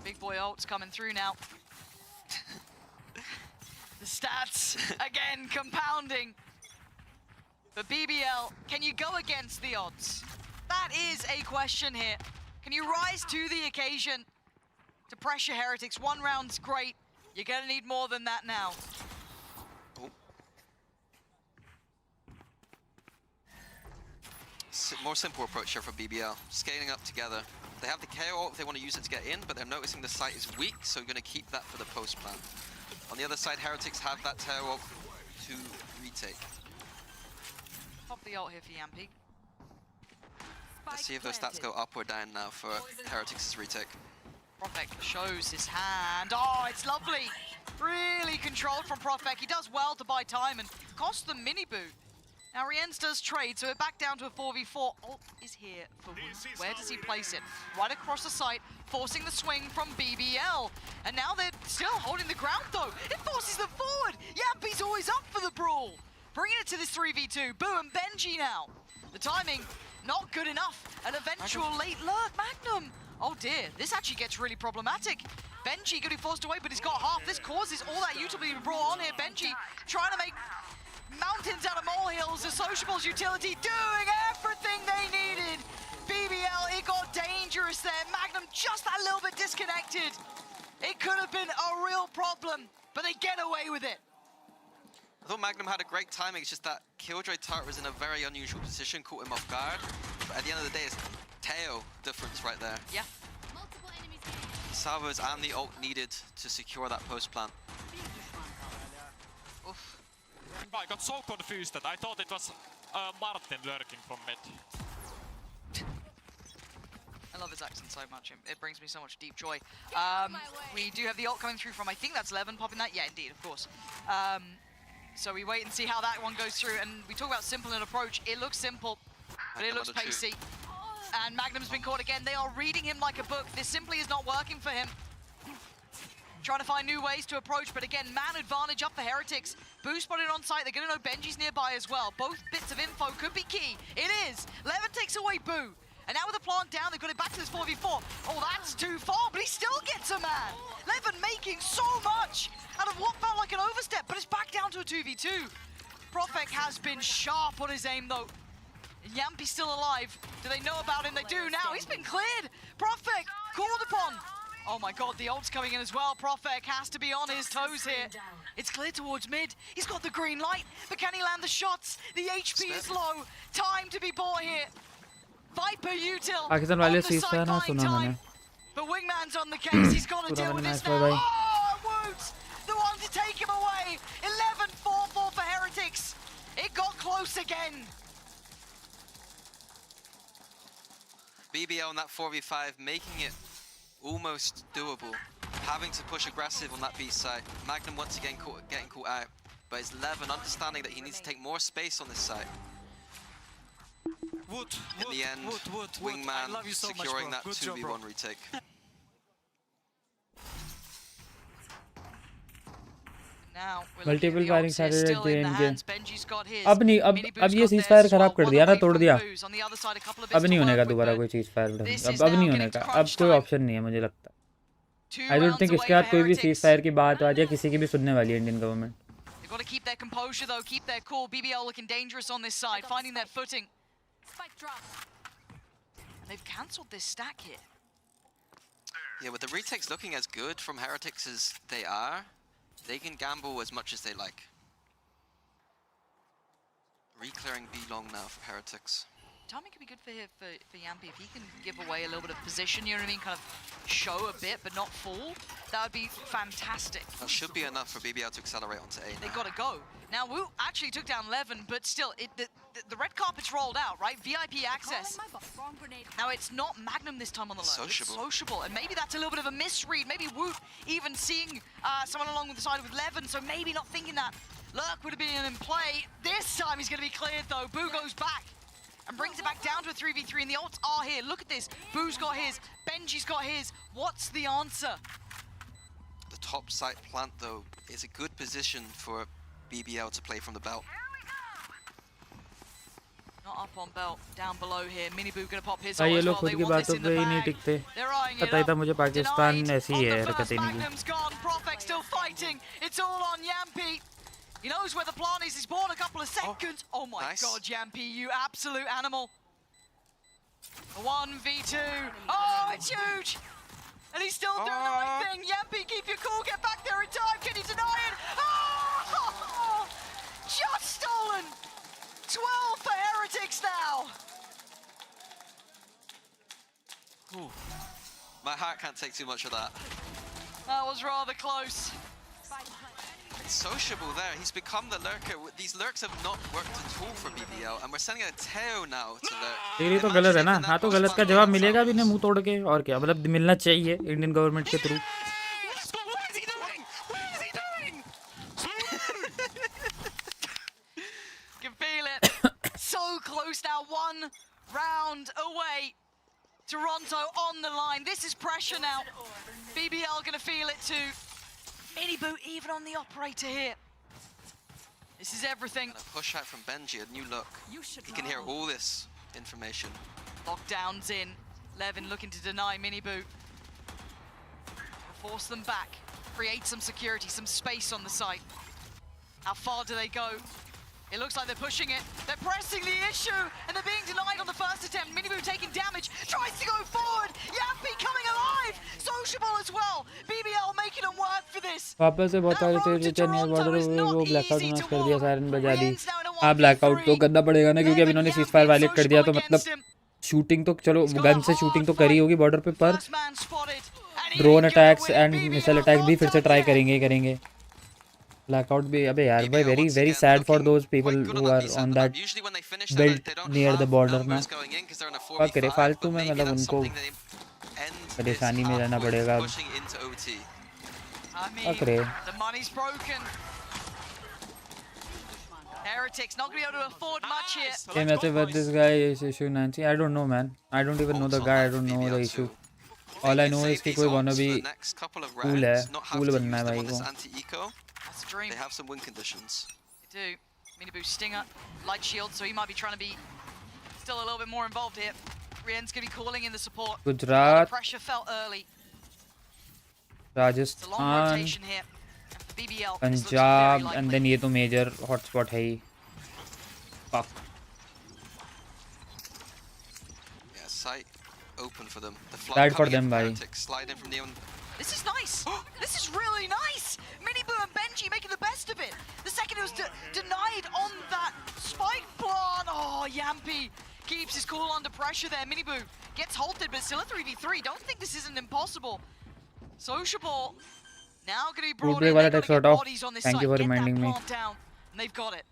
Big boy ult's coming through now. The stats, again, compounding. But BBL, can you go against the odds? That is a question here. Can you rise to the occasion to pressure Heretics? 1 round's great. You're gonna need more than that now. Oh. More simple approach here for BBL. Scaling up together. They have the KO if they want to use it to get in, but they're noticing the site is weak, so we're going to keep that for the post plan. On the other side, Heretics have that KO to retake. Pop the ult here for Yampy. Let's see if those stats go up or down now for Heretics' retake. Profek shows his hand. Oh, it's lovely. Really controlled from Profek. He does well to buy time and cost them mini boot. Now Rienz does trade, so we're back down to a 4v4. Ult is here for Wu. Where does he place it? Right across the site, forcing the swing from BBL. And now they're still holding the ground though. It forces them forward. Yampy's always up for the brawl. Bringing it to this 3v2. Boo and Benji now. The timing, not good enough. An eventual late lurk. Magnum Oh dear, this actually gets really problematic. Benji getting forced away, but he's got half. This causes all that utility to be brought on here. Benji trying to make mountains out of molehills. The Sociables utility doing everything they needed. BBL, it got dangerous there. Magnum just a little bit disconnected. It could have been a real problem, but they get away with it. I thought Magnum had a great timing. It's just that Killjoy turret was in a very unusual position, caught him off guard. But at the end of the day, it's Teo difference right there. Yeah. Salvos and the ult needed to secure that post plant. Oof. I got so confused that I thought it was Martin lurking from mid. I love his accent so much. It brings me so much deep joy. We do have the ult coming through from, I think that's Levin popping that. Yeah, indeed, of course. So we wait and see how that one goes through. And we talk about simple in approach. It looks simple, but it looks pacey. And Magnum's been caught again. They are reading him like a book. This simply is not working for him. Trying to find new ways to approach, but again, man advantage up for Heretics. Boo spotted on site. They're going to know Benji's nearby as well. Both bits of info could be key. It is. Levin takes away Boo. And now with the plant down, they've got it back to this 4v4. Oh, that's too far, but he still gets a man. Levin making so much out of what felt like an overstep, but it's back down to a 2v2. Profek has been sharp on his aim, though. Yampi's still alive. Do they know about him? They do now. He's been cleared. Profek called upon. Oh my god, the ult's coming in as well. Profek has to be on his toes here. It's cleared towards mid. He's got the green light, but can he land the shots? The HP is low. Time to be bought here. Viper util on the sideline time. But Wingman's on the case. He's got to deal with this now. Oh, Woods, the one to take him away. 11-4-4 for Heretics. It got close again. BBL on that 4v5, making it almost doable. Having to push aggressive on that B side. Magnum once again getting caught out. But it's Levin understanding that he needs to take more space on this side. Wood, in the end, Wingman securing that 2v1 retake. Now, multiple firing started at the end game. अब ये cease fire खराब कर दिया ना, तोड़ दिया. अब नहीं होने का दोबारा कोई चीज फायर. अब नहीं होने का. अब कोई ऑप्शन नहीं है मुझे लगता. I don't think इसके बाद कोई भी सीज फायर की बात आ जाए किसी की भी सुनने वाली है Indian government. They've got to keep their composure though, keep their cool. BBL looking dangerous on this side, finding their footing. And they've cancelled this stack here. Yeah, with the retakes looking as good from Heretics as they are, they can gamble as much as they like. Re-clearing B long now for Heretics. Timing could be good for Yampi if he can give away a little bit of position, you know what I mean? Kind of show a bit, but not fall. That would be fantastic. That should be enough for BBL to accelerate onto A now. They've got to go. Now, Wu actually took down Levin, but still, the red carpet's rolled out, right? VIP access. Now, it's not Magnum this time on the low. It's Sociable, and maybe that's a little bit of a misread. Maybe Wu even seeing someone along with the side with Levin, so maybe not thinking that. Lurk would have been in play. This time he's going to be cleared, though. Boo goes back and brings it back down to a 3v3, and the ults are here. Look at this. Boo's got his. Benji's got his. What's the answer? The top site plant, though, is a good position for BBL to play from the belt. Not up on belt, down below here. Miniboo gonna pop his ये as लोग well. खुद They की want बातों this in the पे ही नहीं bag. टिकते. They're eyeing it पता ही था up. मुझे पाकिस्तान Denied. ऐसी ही है, On the हरकतें first, नहीं की. Magnum's gone. Profek still fighting. It's all on Yampi. He knows where the plant is. He's bought a couple of seconds. Oh my nice. god, Yampi, you absolute animal. 1v2. Oh, it's huge. And he's still doing the right thing. Yampi, keep your cool. Get back there in time. Can he deny it? Oh! Just stolen. 12 for Heretics now. Ooh. My heart can't take too much of that. That was rather close. It's Sociable there. He's become the lurker. These lurks have not worked at all for BBL, and we're sending a Teo now to lurk. तेरी तो गलत है ना. हाँ तो गलत का जवाब मिलेगा भी नहीं मुंह तोड़ के. और क्या मतलब मिलना चाहिए इंडियन गवर्नमेंट के through. Can feel it. So close now. One round away. Toronto on the line. This is pressure now. BBL gonna feel it too. Miniboo even on the operator here. This is everything. And a push out from Benji, a new look. He can hear all this information. Lockdown's in. Levin looking to deny Miniboo. Force them back. Create some security, some space on the site. How far do they go? It looks like they're pushing it. They're pressing the issue, and they're being denied on the first attempt. Miniboo taking damage, tries to go forward. Yampi coming alive. Sociable as well. BBL making them work for this. वापस से बहुत सारे तेज बचे नहीं border वो blackout match कर दिया siren बजा दी हाँ ब्लैकआउट तो करना पड़ेगा ना क्योंकि अब इन्होंने सीज फायर वायलेट कर दिया तो मतलब शूटिंग तो चलो गन से शूटिंग तो करी होगी बॉर्डर पे पर drone attacks and missile attack भी फिर से ट्राई करेंगे ही करेंगे Blackout भी अबे यार भाई very sad for those people who are on that belt near the border ना क्या करे फालतू में मतलब उनको परेशानी में रहना पड़ेगा क्या करे Heretics not going to be able to afford much here. Hey, message with this guy is issue 90. I don't know, man. I don't even know the guy. I don't know the issue. All I know is कि कोई wanna be cool है, cool बनना है भाई को. They have some win conditions. They do. Miniboo Stinger, light shield, so he might be trying to be still a little bit more involved here. Rien's going to be calling in the support. Gujarat. The pressure felt early. Rajasthan. It's a long rotation here. And for BBL, Punjab, and then ये तो major hotspot है ही. Fuck. Yeah, sight open for them. The Slide for them, bhai. Slide in from Neon. This is nice. This is really nice. Miniboo and Benji making the best of it. The second it was denied on that spike plant. Oh, Yampi keeps his cool under pressure there. Miniboo gets halted, but still a 3v3. Don't think this isn't impossible. Sociable now going to be brought in. They've got to get bodies on this side. Thank you for reminding me. Down, and they've got it.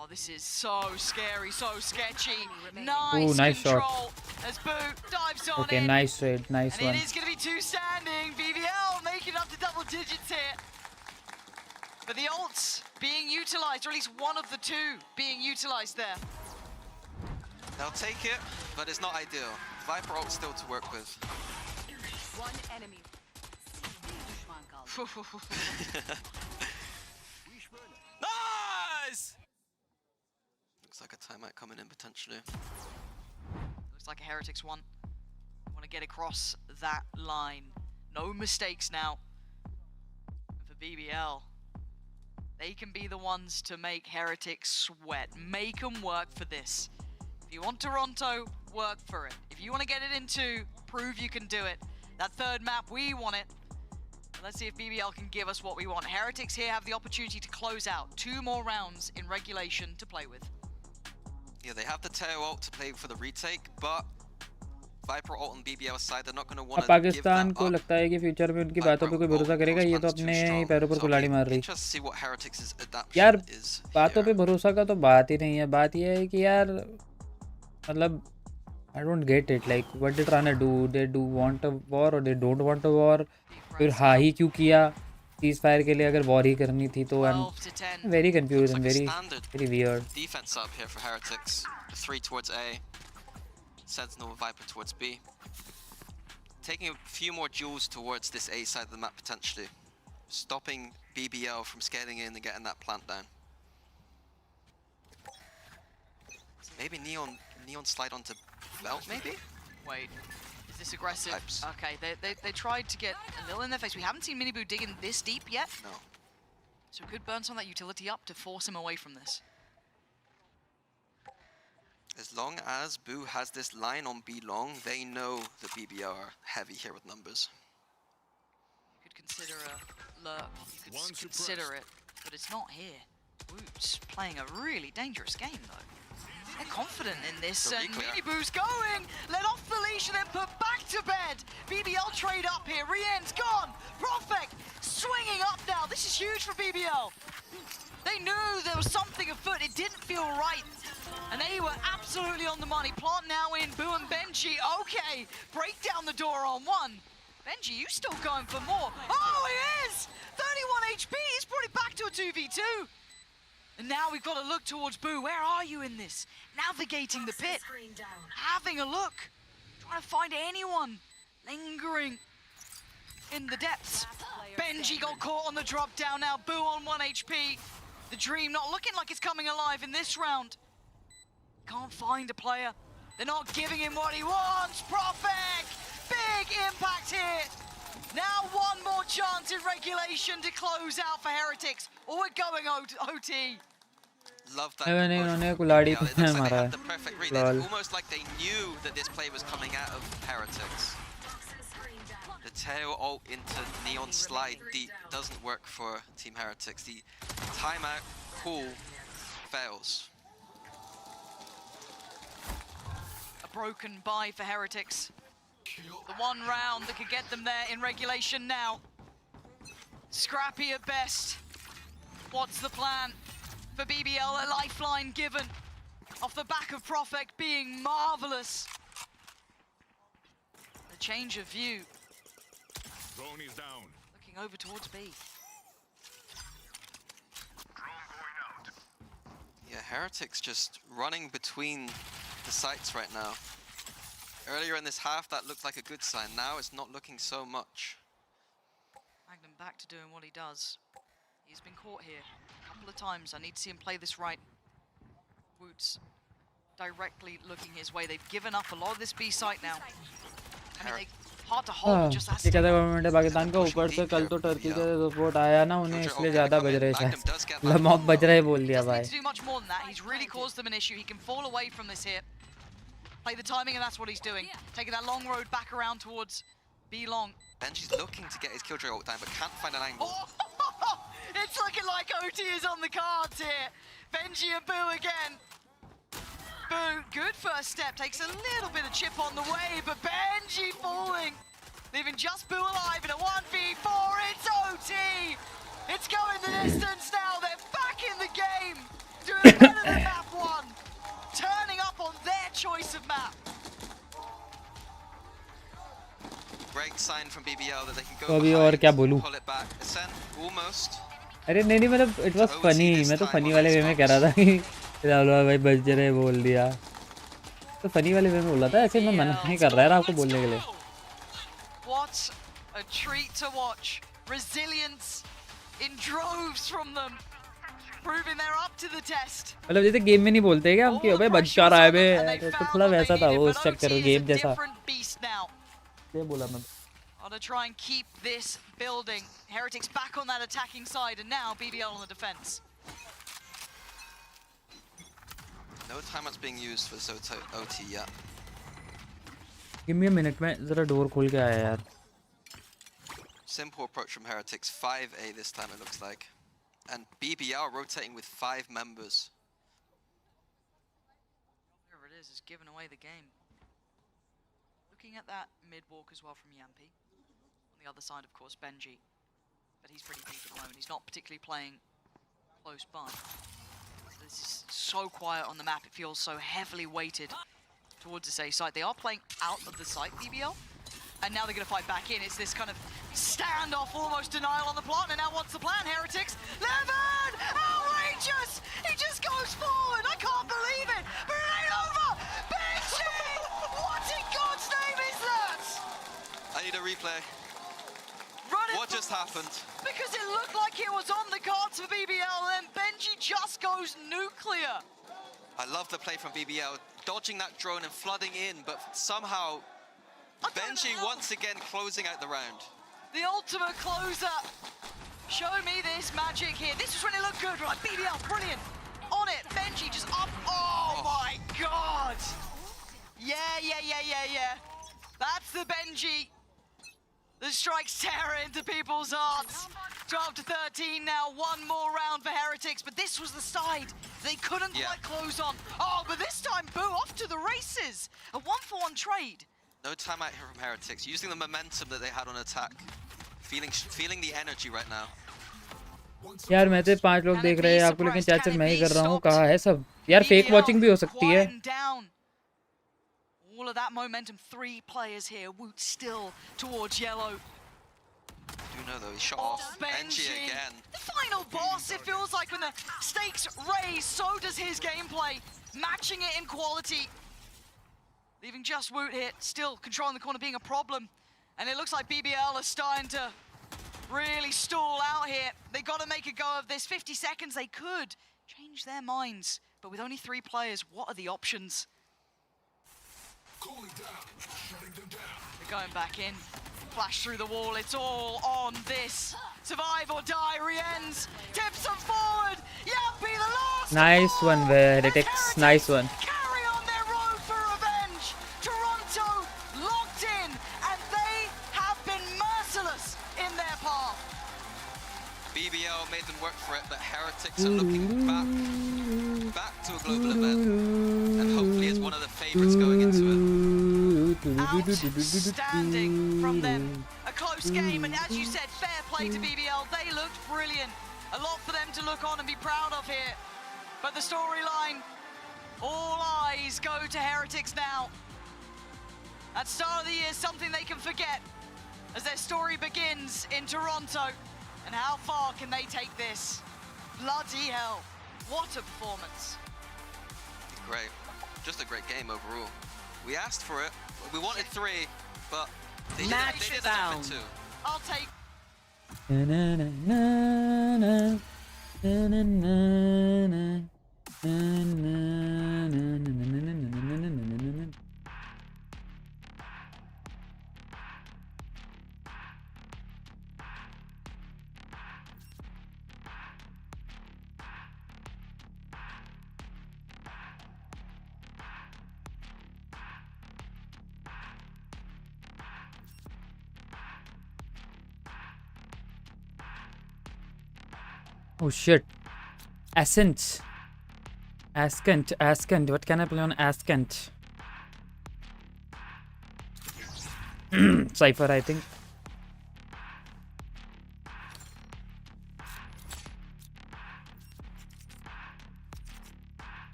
Oh, this is so scary, so sketchy. Nice, nice control as Boo dives on okay, in. nice trade, nice And one. it is going to be two standing. BBL making up to double digits here. But the ults being utilized, or at least one of the two being utilized there. They'll take it, but it's not ideal. Viper ult still to work with. One enemy. Nice! Looks like a timeout coming in potentially. Looks like a Heretics one. Want to get across that line. No mistakes now. And for BBL, they can be the ones to make Heretics sweat. Make them work for this. If you want Toronto, work for it. If you want to get it into, prove you can do it. That third map, we want it. Let's see if BBL can give us what we want. Heretics here have the opportunity to close out 2 more rounds in regulation to play with. Yeah, they have the Teo ult to play for the retake, but Viper ult on BBL side, they're not going to want to give that up. Pakistan को लगता है कि future में उनकी बातों पे कोई भरोसा करेगा ये तो अपने ही पैरों पर कुल्हाड़ी मार रही यार बातों पे भरोसा का तो बात ही नहीं है बात ये है कि यार मतलब I don't get it like what they trying to do they do want a war or they don't want a war फिर हाँ ही क्यों किया सीज फायर के लिए अगर वॉर ही करनी थी तो I'm very confused and very weird. Defense up here for Heretics. 3 towards A. Sentinel Viper towards B. Taking a few more duels towards this A side of the map potentially. Stopping BBL from scaling in and getting that plant down. Maybe Neon slide onto Belt maybe? Wait. Is this aggressive? Pipes. Okay, they tried to get a little in their face. We haven't seen Miniboo digging this deep yet. No. So good burns on that utility up to force him away from this. As long as Boo has this line on B long, they know the BBL are heavy here with numbers. You could consider a lurk, you could consider it, but it's not here. Boo's playing a really dangerous game though. They're confident in this, and Miniboo's going! Let off the leash and then put back to bed! BBL trade up here, Rien's gone! Profek swinging up now, this is huge for BBL! They knew there was something afoot, it didn't feel right. And they were absolutely on the money. Plant now in, Boo and Benji, okay! Break down the door on one. Benji, you still going for more? Oh, he is! 31 HP, he's brought it back to a 2v2. And now we've got to look towards Boo. Where are you in this? Navigating the pit. Having a look. Trying to find anyone lingering in the depths. Benji got caught on the drop down now. Boo on 1 HP. The dream not looking like it's coming alive in this round. Can't find a player. They're not giving him what he wants. Profek! Big impact here. Now one more chance in regulation to close out for Heretics. Or we're going OT. Love that. इन्होंने कुल्हाड़ी It looks पे like they मारा had है. the perfect read. Lol. It's almost like they knew that this play was coming out of Heretics. The tail ult into Neon slide deep doesn't work for Team Heretics. The timeout call fails. A broken buy for Heretics. The one round that could get them there in regulation now. Scrappy at best. What's the plan for BBL? A lifeline given off the back of Profek being marvelous. The change of view. Drone is down. Looking over towards B. Yeah, Heretics just running between the sites right now. Earlier in this half, that looked like a good sign. Now it's not looking so much. Magnum back to doing what he does. He's been caught here a couple of times. I need to see him play this right. Woots directly looking his way. They've given up a lot of this B site now. I mean, hard to hold just as ये कहता government है पाकिस्तान का ऊपर से कल तो Turkey का support आया ना उन्हें इसलिए ज़्यादा बज रहे शायद लमॉक बज रहे बोल दिया भाई. to do much more than that. He's really caused them an issue. He can fall away from this here. Play the timing and that's what he's doing. Taking that long road back around towards B long. Benji's looking to get his Killjoy ult down but can't find an angle. Oh, it's looking like OT is on the cards here. Benji and Boo again. Boo, good first step, takes a little bit of chip on the way, but Benji falling. Leaving just Boo alive in a 1v4, it's OT! It's going the distance now, they're back in the game! Doing better than map one! Turning up on their choice of map. Great sign from BBL that they can तो go अभी और क्या बोलूं? pull it back. Ascent, almost. अरे नहीं मतलब it was funny. मैं तो फनी वाले वे में कह रहा था कि राहुल भाई बज रहे बोल दिया तो फनी वाले वे में बोला था. ऐसे मैं मना नहीं कर रहा है आपको बोलने के लिए. What a treat to watch. Resilience in droves from them. Proving they're up to the test. मतलब जैसे गेम में नहीं बोलते क्या हम कि अबे बच क्या रहा है बे. तो थोड़ा वैसा था वो उस चक्कर में गेम जैसा. ये बोला मैं. To try and keep this building. Heretics back on that attacking side and now BBL on the defense. No timeouts being used for this OT yet. Give me a minute में जरा door खोल के आया यार. Simple approach from Heretics. 5A this time it looks like. And BBL rotating with 5 members. Whatever it is giving away the game. Looking at that mid walk as well from Yampi. On the other side, of course, Benji. But he's pretty deep at the moment. He's not particularly playing close by. So this is so quiet on the map. It feels so heavily weighted towards this A side. They are playing out of the site, BBL. And now they're going to fight back in. It's this kind of standoff, almost denial on the plot. And now what's the plan, Heretics? Levin! Outrageous! He just goes forward. I can't believe it. But it ain't over. Benji! What in God's name is that? I need a replay. What just happened? Because it looked like it was on the cards for BBL and Benji just goes nuclear. I love the play from BBL, dodging that drone and flooding in, but somehow Benji once again closing out the round. The ultimate closer. Show me this magic here. This is when it looked good, right? BBL, brilliant. On it, Benji just up. Oh my God. Yeah. That's the Benji. The strikes terror into people's hearts. 12 to 13 now, one more round for Heretics, but this was the side they couldn't quite close on. Oh, but this time, Boo off to the races. A 1-for-1 trade. No timeout here from Heretics, using the momentum that they had on attack. Feeling the energy right now. यार मैं तो 5 लोग देख रहे हैं आपको लेकिन chat मैं ही कर रहा हूँ. कहाँ है सब यार. फेक वॉचिंग भी हो सकती है. All of that momentum, 3 players here. Woot still towards yellow. Do know though, he shot off. Benji again. The final boss, it feels like when the stakes raise, so does his gameplay. Matching it in quality. Leaving just Woot here, still controlling the corner being a problem. And it looks like BBL are starting to really stall out here. They got to make a go of this. 50 seconds, they could change their minds. But with only 3 players, what are the options? They're going back in. Flash through the wall. It's all on this. Survive or die. Rienz tips them forward. Yappy the last. Nice one, Heretics. Nice one. Carry on their road for revenge. Toronto locked in, and they have been merciless in their path. BBL made them work for it, but Heretics are looking back to a global event, and hopefully is one of the favorites going into it. Outstanding from them. A close game, and as you said, fair play to BBL. They looked brilliant. A lot for them to look on and be proud of here. But the storyline, all eyes go to Heretics now. At start of the year, something they can forget as their story begins in Toronto. And how far can they take this? Bloody hell. What a performance. Great. Just a great game overall. We asked for it. We wanted 3, but they did it for 2. I'll take. Oh shit. Ascent. Ascent. What can I play on Ascent? Cypher, I think.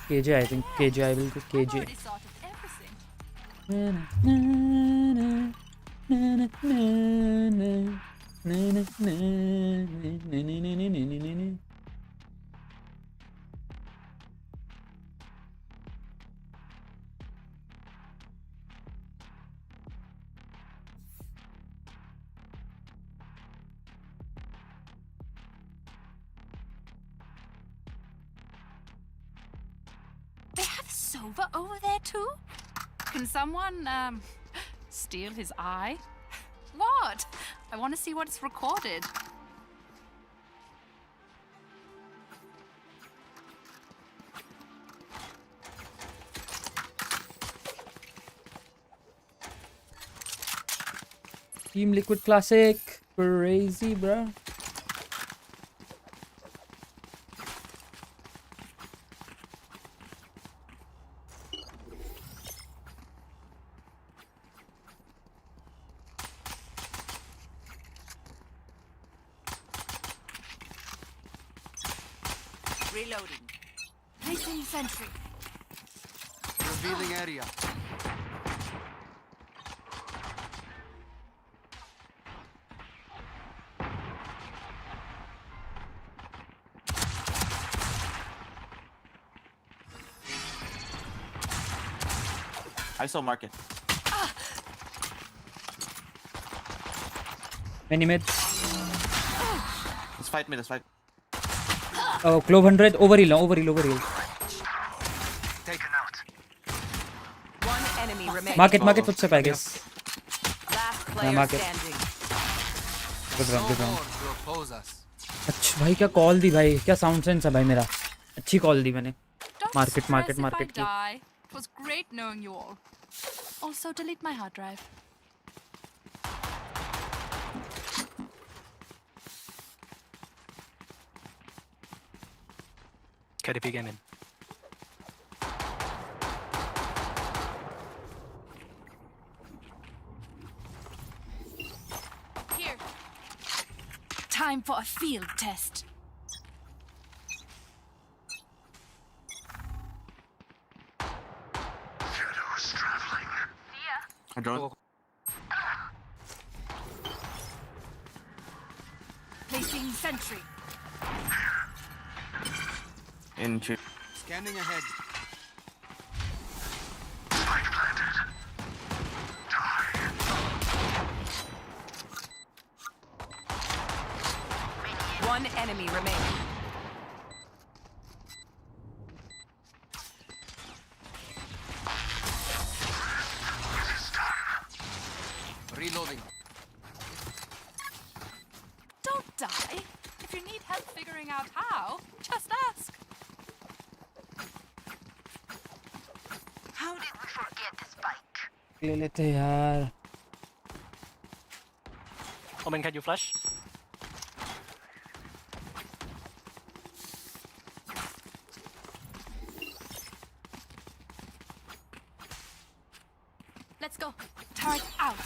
KJ, I think. KJ, I will go KJ. They have Sova over there too? Can someone, steal his eye? What? I want to see what's recorded. Team Liquid Classic. Crazy, bro. Reloading. Placing sentry. Revealing area. I saw market. Many mid. Let's fight me, let's fight. Oh, Clove 100. Overheal. Taken out. One enemy remaining. Market footstep, I guess. Last player market. standing. Good round. To oppose us. अच्छा भाई क्या call दी भाई क्या sound sense है भाई मेरा अच्छी call दी मैंने मार्केट की It was great knowing you all. Also, delete my hard drive. KDP game in. Here. Time for a field test. Shadows traveling. I don't. Placing sentry. In chip. Scanning ahead. Spike planted. One enemy remaining. ले लेते यार. Omen, can you flash? Let's go. Turret out.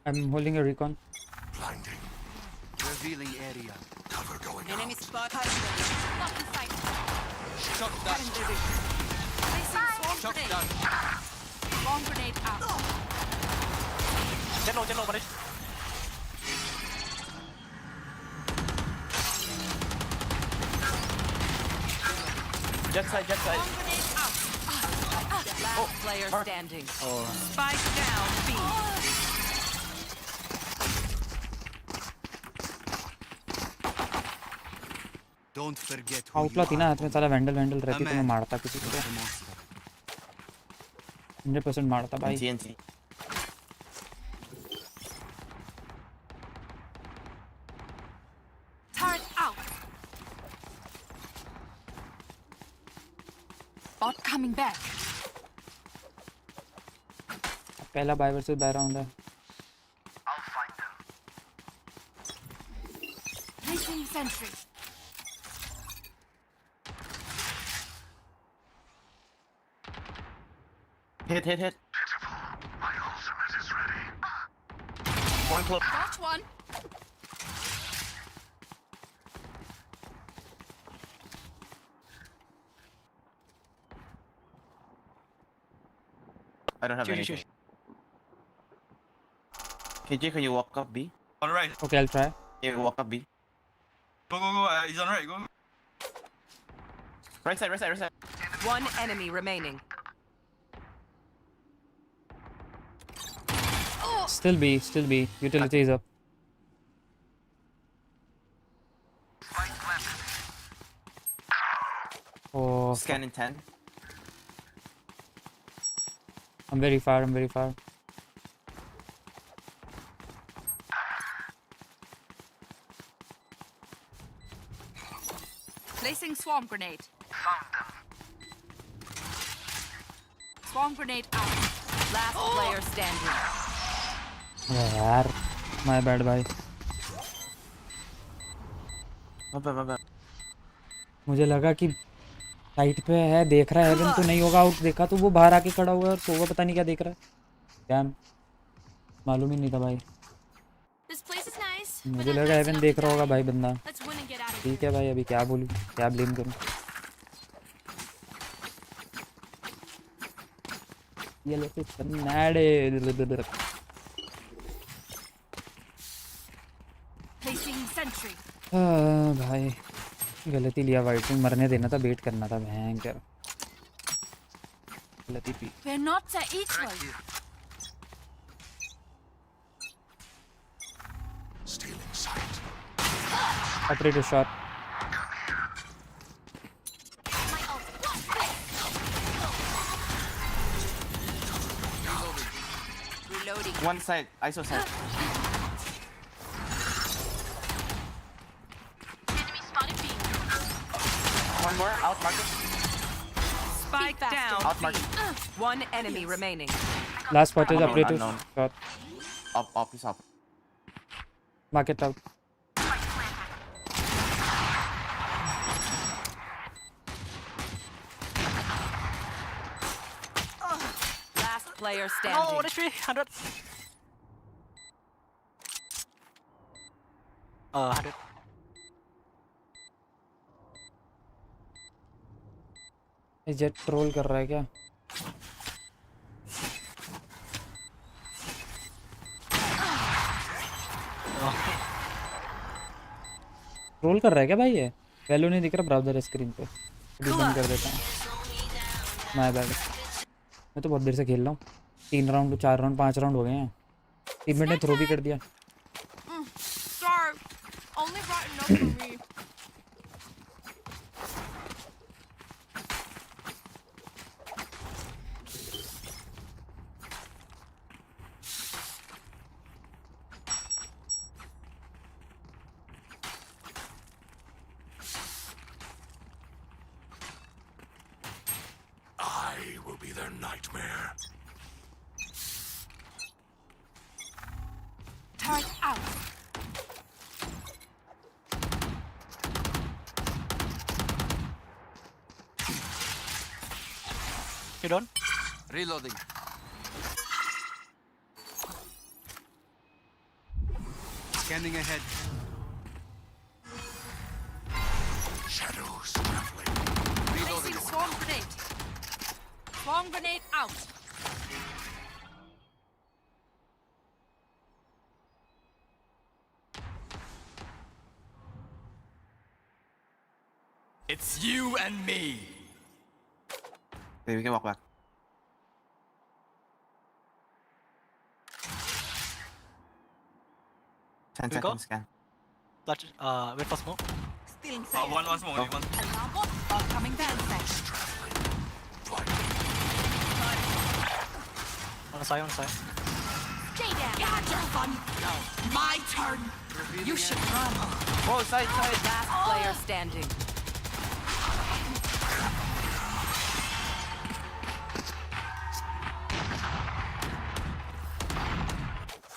I'm holding a recon. Blinding. Revealing area. Cover going Enemy out. spot. Not in sight. Shock down. Placing swarm Shock grenade. down. Swarm grenade out. Jet low, buddy. Jet side, jet side. Swarm grenade out. Last player standing. Oh. Spike down. B. Don't forget who आउटला थी ना हाथ में साला vandal रहती तो मैं मारता किसी को. 100% मारता भाई. NC. Turret out. Bot coming back. पहला बाय वर्सेस बाय राउंड है. Placing sentry. Hit. My ultimate is ready. One clip. Got one. I don't have anything. KJ, can you walk up B? On right. Okay, I'll try. Yeah, walk up B. Go. He's on right. Go. Right side. One enemy remaining. Still B. Utility is up. Oh, Scan in 10. I'm very far. Placing swarm grenade. Swarm grenade out. Last player standing. यार, my bad भाई. My bad. मुझे लगा कि site पे है, देख रहा है हेवन तो नहीं होगा. आउट देखा तो वो बाहर आके खड़ा हुआ है और सोवा पता नहीं क्या देख रहा है. डैम, मालूम ही नहीं था भाई. This place is nice. मुझे लगा हेवन देख रहा होगा भाई बंदा. Let's win and get out of here. ठीक है भाई, अभी क्या बोलूं, क्या ब्लेम करूं. ये लेते नाड़े. Placing sentry. भाई गलती लिया. वाइट में मरने देना था, वेट करना था. भयंकर गलती थी. We're not equal. Stealing sight. Operator shot. Reloading. One side, ISO side. One more, out market. Spike down. Out market. One enemy remaining. Last spot is operator Unknown. shot. Up, is up. Market out. Last player standing. Oh, what is 300? 100. ये jet troll कर रहा है क्या? Troll कर रहा है क्या भाई? ये वैल्यू नहीं दिख रहा ब्राउज़र स्क्रीन पे. अभी बंद कर देता हूँ. My bad. मैं तो बहुत देर से खेल रहा हूँ. 3 राउंड 4 राउंड 5 राउंड हो गए हैं. टीममेट ने थ्रो भी कर दिया. Sorry, only brought enough for me. I will be their nightmare. Turret out. You done? Reloading. Scanning ahead. Shadows traveling. Placing swarm grenade. Swarm grenade out. It's you and me. Okay, we can walk back. Ten We go? seconds scan. Let's wait for smoke. Stealing One more. Go. One. Coming down. On the side, on the side. Stay down. Got your fun. My turn. You should run. Whoa, side. Last player standing.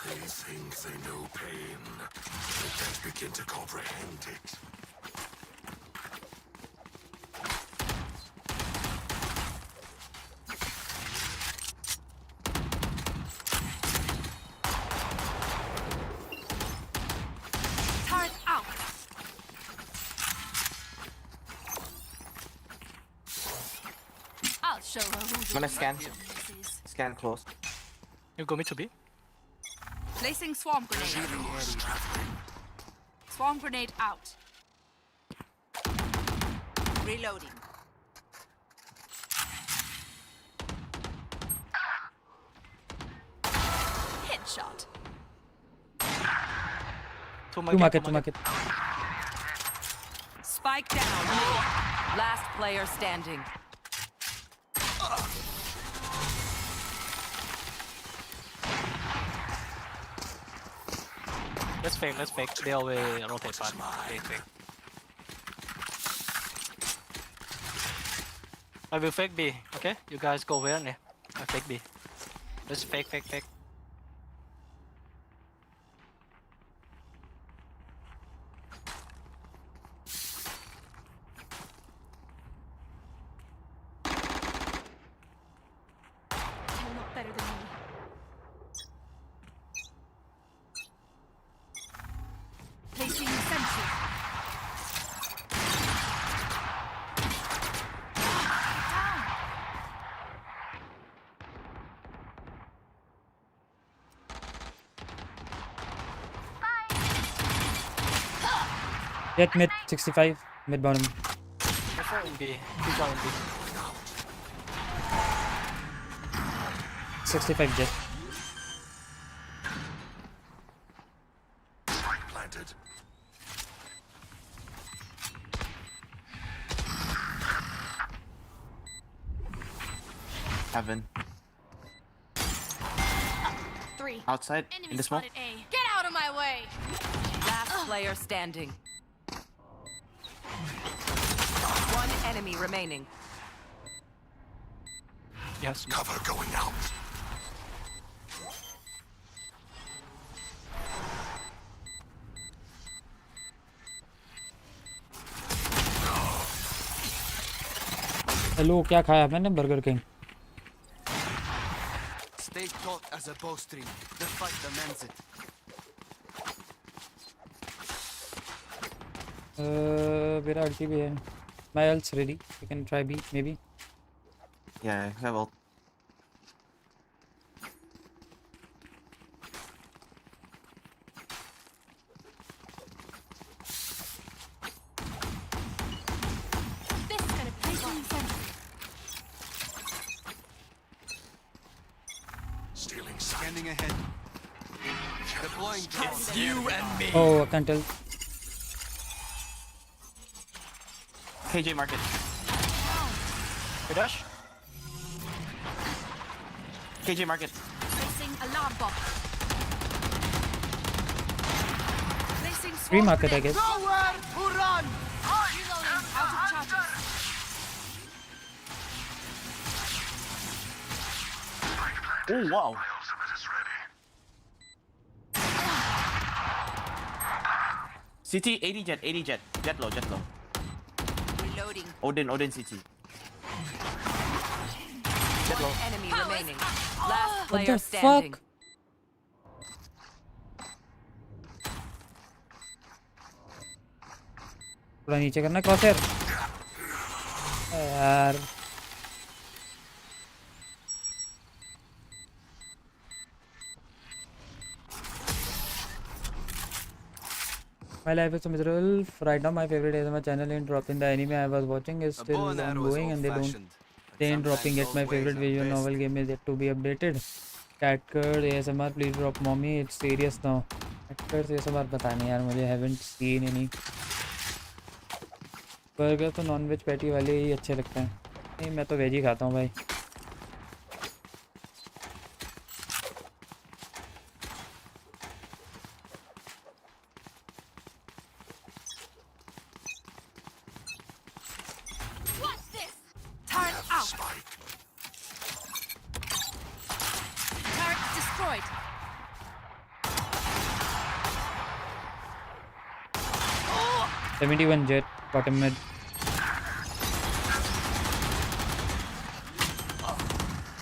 They think they know pain. They can't begin to comprehend it. Turret out. I'll show her who's I'm gonna scan. this is. Scan close. You go me to B. Placing swarm grenade. Swarm grenade out. Reloading. Headshot. Two Two market. Spike down. Last player standing. Let's fake. They always rotate back. Fake. I will fake B, okay? You guys go where? I fake B. Let's fake. You're not better than me. Placing sentry. Jet mid 65. Mid bottom. Let's go in B. Keep going in B. 65 jet. Planted. Heaven. 3. Outside. In the smoke. Get out of my way. Last player standing. One enemy remaining. Yes. Cover going out. Hello क्या खाया मैंने burger king Stay taut as a bowstring. The fight demands it. मेरा अल्टी भी है my ult's ready you can try B maybe Yeah, I have ult. This is gonna place on sentry. Stealing sight. Scanning ahead. Deploying drone. It's you and me. oh I can't tell KJ market. We dash. KJ market. Placing alarm bomb. Placing free market I guess Nowhere to run. Reloading. Out of charges. Oh wow. CT 80 jet, 80 jet. Jet low, jet low. Reloading. Odin CT. Jet low. Enemy remaining. Last What player the standing. fuck? थोड़ा नीचे करना क्रॉसर यार. My life is so miserable. Right now, my favorite ASMR channel ain't dropping. The anime I was watching is still ongoing, and they ain't dropping yet. My favorite visual novel game is yet to be updated. Catcurd ASMR, please drop mommy. It's serious now. Catcurd ASMR पता नहीं यार मुझे. Haven't seen any. Burger तो non veg patty वाले ही अच्छे लगते हैं. नहीं मैं तो वेज ही खाता हूँ भाई. Turret destroyed. 71 jet bottom mid.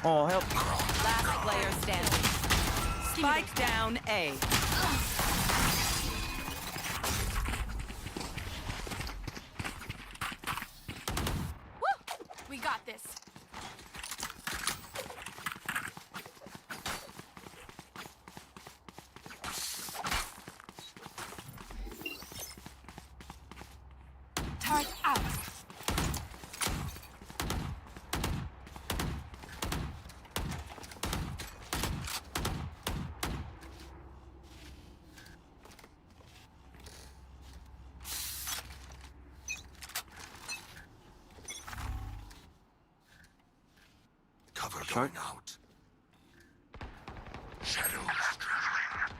Oh help. Last player standing. Spike down A. We got this. Turret out. Cover Short. going out. Shadows traveling.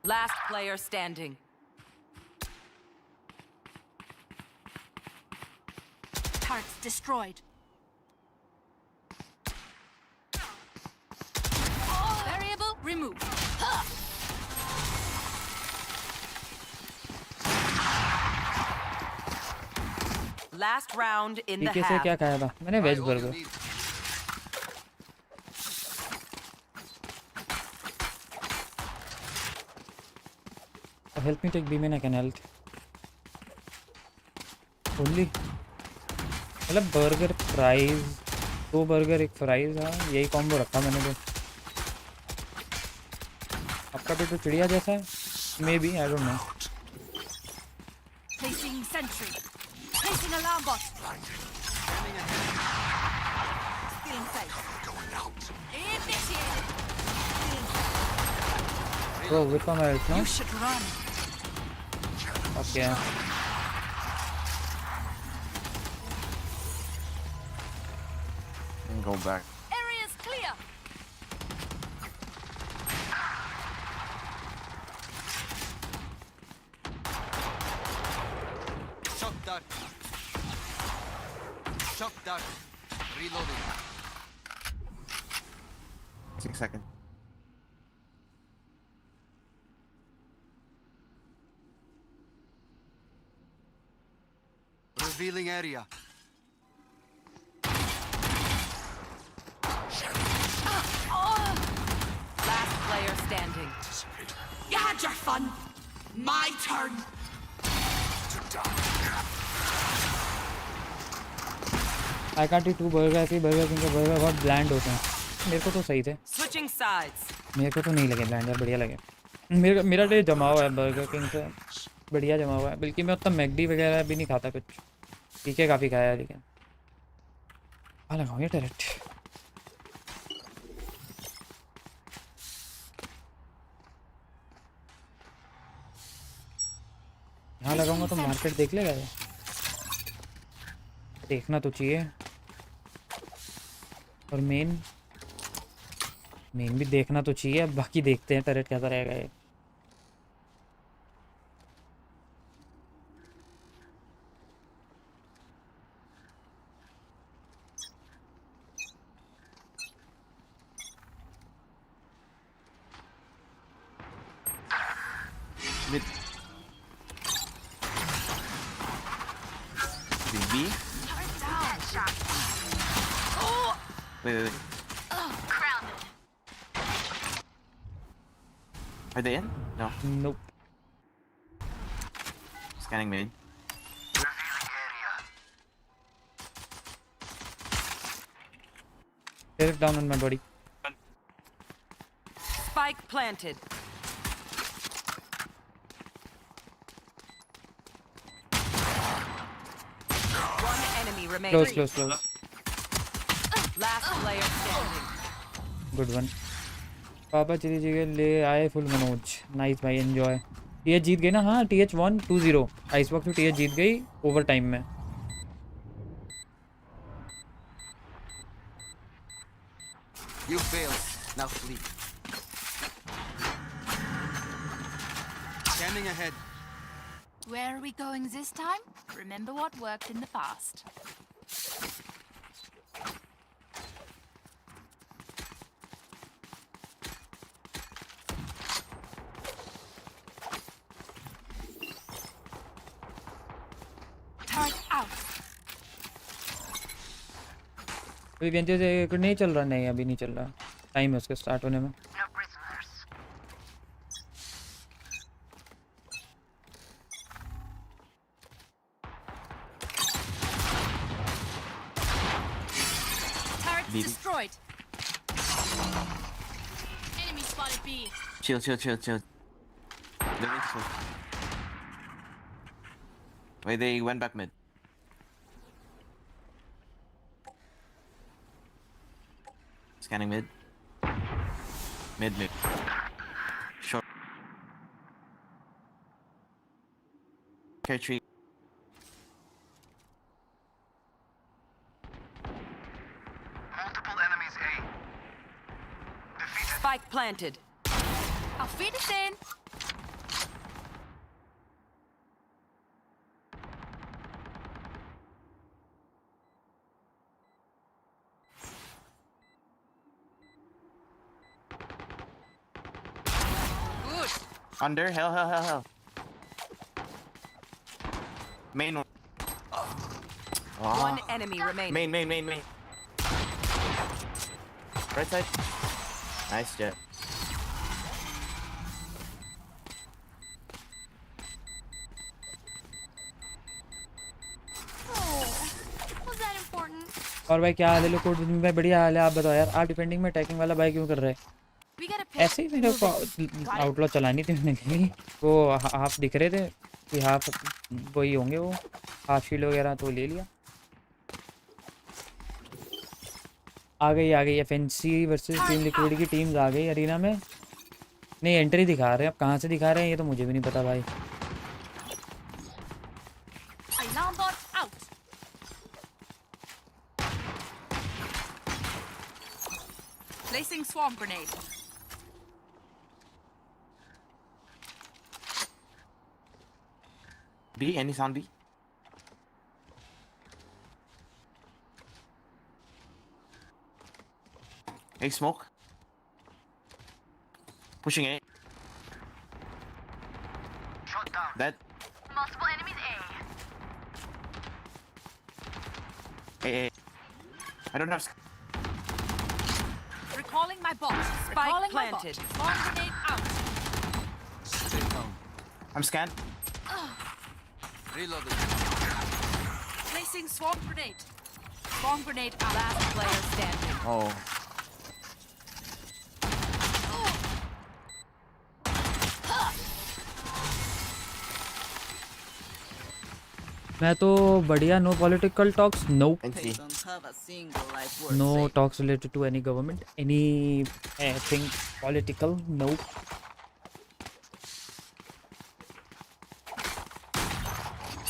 Last player standing. Turrets destroyed. Variable removed. Last round in the पीके से half. क्या खाया था मैंने? Veg burger. Help me take B main. I can help. Only मतलब burger fries, 2 burger 1 fries. हाँ यही combo रखा मैंने तो. आपका भी तो चिड़िया जैसा है. Maybe I don't know. Placing sentry. Placing alarm bot. Feeling safe. Going out. Initiated. Bro, which one else? No. You should run. Okay. And go back. Area's clear. Shock dart. Shock dart. Reloading. 6 seconds. Revealing area. Last player standing. You had your fun. My turn. I can't eat 2 burger. ऐसे burger क्योंकि burger बहुत bland होते हैं. मेरे को तो सही थे. Switching sides. मेरे को तो नहीं लगे ब्लैंड यार. बढ़िया लगे. मेरा डे जमा हुआ है बर्गर किंग से. बढ़िया जमा हुआ है. बल्कि मैं उतना मैकडी वगैरह भी नहीं खाता कुछ. पीके काफ़ी खाया है लेकिन. कहाँ लगाऊँ ये टैरेट? यहाँ लगाऊंगा तो मार्केट देख लेगा ये. देखना तो चाहिए. और मेन भी देखना तो चाहिए, बाकी देखते हैं टरेट कैसा रहेगा ये। Mid. B. Wait. Are they in? No. Nope. Scanning mid. Tear it down on my body. Spike planted. One enemy remaining. Close. Last player standing. Good one. पापा चली जगह ले आए फुल मनोज। नाइस भाई, एंजॉय। टीएच जीत गई ना? हाँ, TH 1-2-0 icebox में TH जीत गई ओवर टाइम में। You failed. Now flee. Standing ahead. Where are we going this time? Remember what worked in the past. Turret out. अभी वेंचर से नहीं चल रहा? नहीं, अभी नहीं चल रहा, टाइम है उसके स्टार्ट होने में। Turret destroyed. Enemy spotted B. Chill. They're in slow. Wait, they went back mid. Scanning mid. Mid. Short. Okay, tree. Multiple enemies A. Spike planted. I'll feed us in. Under, hell. Main one. One enemy remaining. Main. Right side. Nice jet. Was that important? और भाई क्या हाल है? Code भाई बढ़िया हाल है, आप बताओ यार। आप डिफेंडिंग में अटैकिंग वाला भाई क्यों कर रहे हैं? ऐसे ही मेरे को आउटलॉ चलानी थी मैंने, वो हाफ दिख रहे थे कि हाफ वही होंगे, वो हाफ शील्ड वगैरह, तो ले लिया। आ गई FNC वर्सेस टीम लिक्विड की टीम्स आ गई अरीना में। नहीं, एंट्री दिखा रहे हैं, अब कहाँ से दिखा रहे हैं ये तो मुझे भी नहीं पता भाई। Alarm bot out. Placing swarm grenade. B, any sound B? Hey, smoke. Pushing A. Shot down. Dead. Multiple enemies A. A. I don't have. Recalling my bot. Spike planted. Swarm grenade out. Stay down. I'm scanned. Reloading. Placing swarm grenade. Swarm grenade out. Last player standing. Oh. मैं तो बढ़िया। No political talks, no talks related to any government, anything political, no.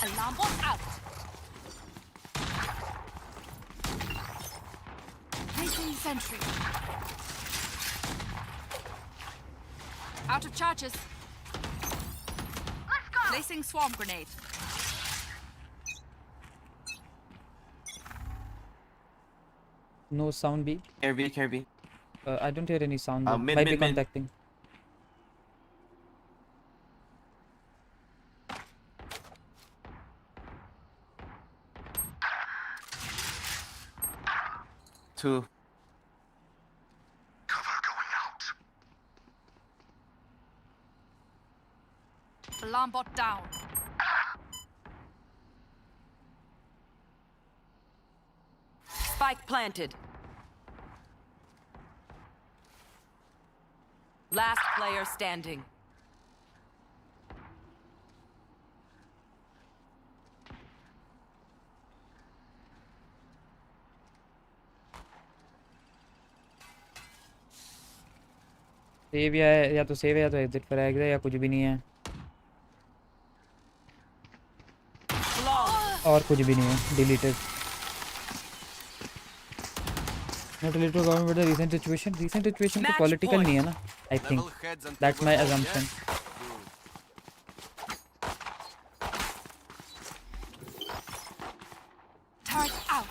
Alarm bot out. Placing Placing sentry. Out of charges. Let's go. Placing swarm grenade. No sound B. Care B. I don't hear any sound. Though. Mid, Might mid, be mid. contacting. Two. Cover going out. Alarm bot down. Spike planted. Last player standing. Save या तो save या तो exit पर आएगा या कुछ भी नहीं है और कुछ भी नहीं है deleted not related to government but the recent situation तो पॉलिटिकल नहीं है ना I think that's my assumption Turret out.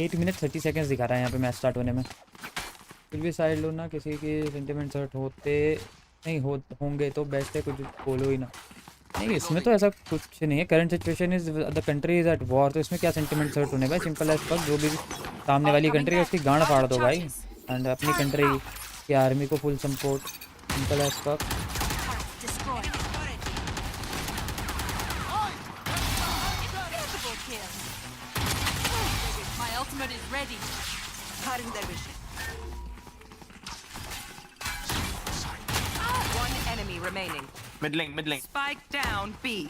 8 minute 30 seconds दिखा रहा है यहाँ पे मैच स्टार्ट होने में फिर भी साइड लो ना किसी के सेंटिमेंट्स हर्ट होते नहीं होंगे तो बेस्ट है कुछ बोलो ही ना नहीं इसमें तो ऐसा कुछ नहीं है current situation is the country is at war तो इसमें क्या सेंटिमेंट्स हर्ट होने भाई सिंपल एज फक जो भी सामने वाली कंट्री है उसकी गांड फाड़ दो भाई एंड अपनी कंट्री की आर्मी को full support simple as fuck My ultimate is ready. Cutting their vision. One enemy remaining. Mid lane. Spike down B.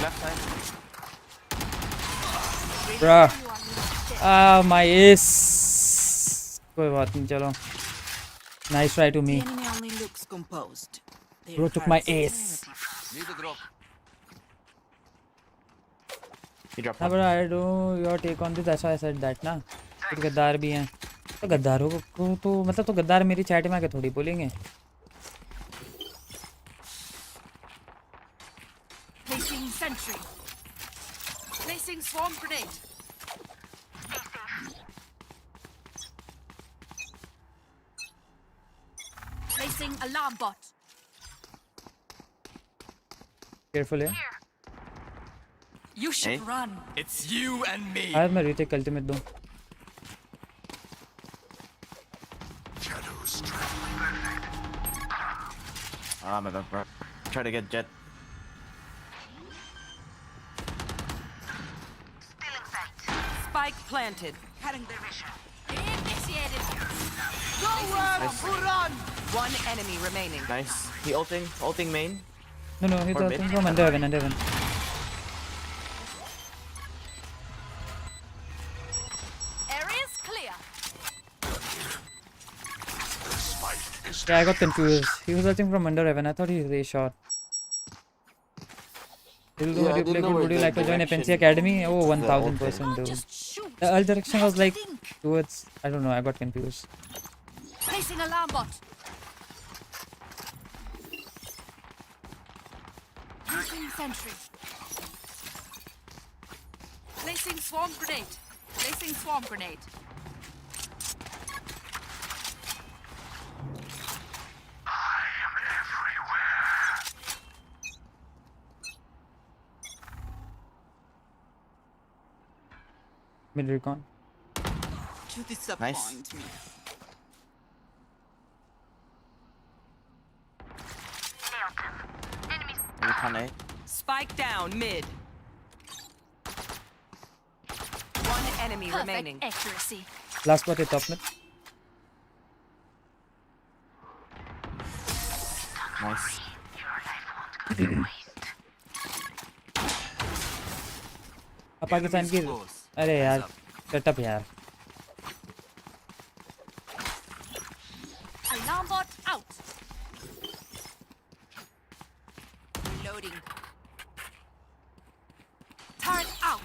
Left side. bruh my ace कोई बात नहीं चलो nice try to me The enemy only looks composed. bro took my ace Need a drop. He dropped हाँ one. but I do your take on this that's why I said that ना कुछ गद्दार भी हैं तो गद्दारों को तो मतलब तो गद्दार मेरी चैट में आके थोड़ी बोलेंगे Placing sentry. Placing swarm grenade. Placing alarm bot. Careful है You should Hey. run. It's you and me. आज मैं रीटेक अल्टीमेट दूं Shadows traveling. Ah, my bad, bro. Try to get jet. Spike planted. Cutting their vision. Initiated. Nice. One enemy remaining. Nice. He ulting main. no he's Or also mid. from under heaven Area's clear. yeah I got confused he was watching from under heaven I thought he raised shot Dildo, Yeah, I would you didn't play know good? where Would you the like to join direction FNC Academy? Oh, is the 1000% dude. Just shoot. The other direction was like towards, I don't know, I got confused. Placing alarm bot. Placing sentry. Placing swarm grenade. Placing swarm grenade. Mid recon. To disappoint me. Recon A. Spike down mid. One enemy Perfect remaining. accuracy. Last part is top mid. Nice. अब पाकिस्तान की अरे यार setup यार Alarm bot out. Reloading. Turret out.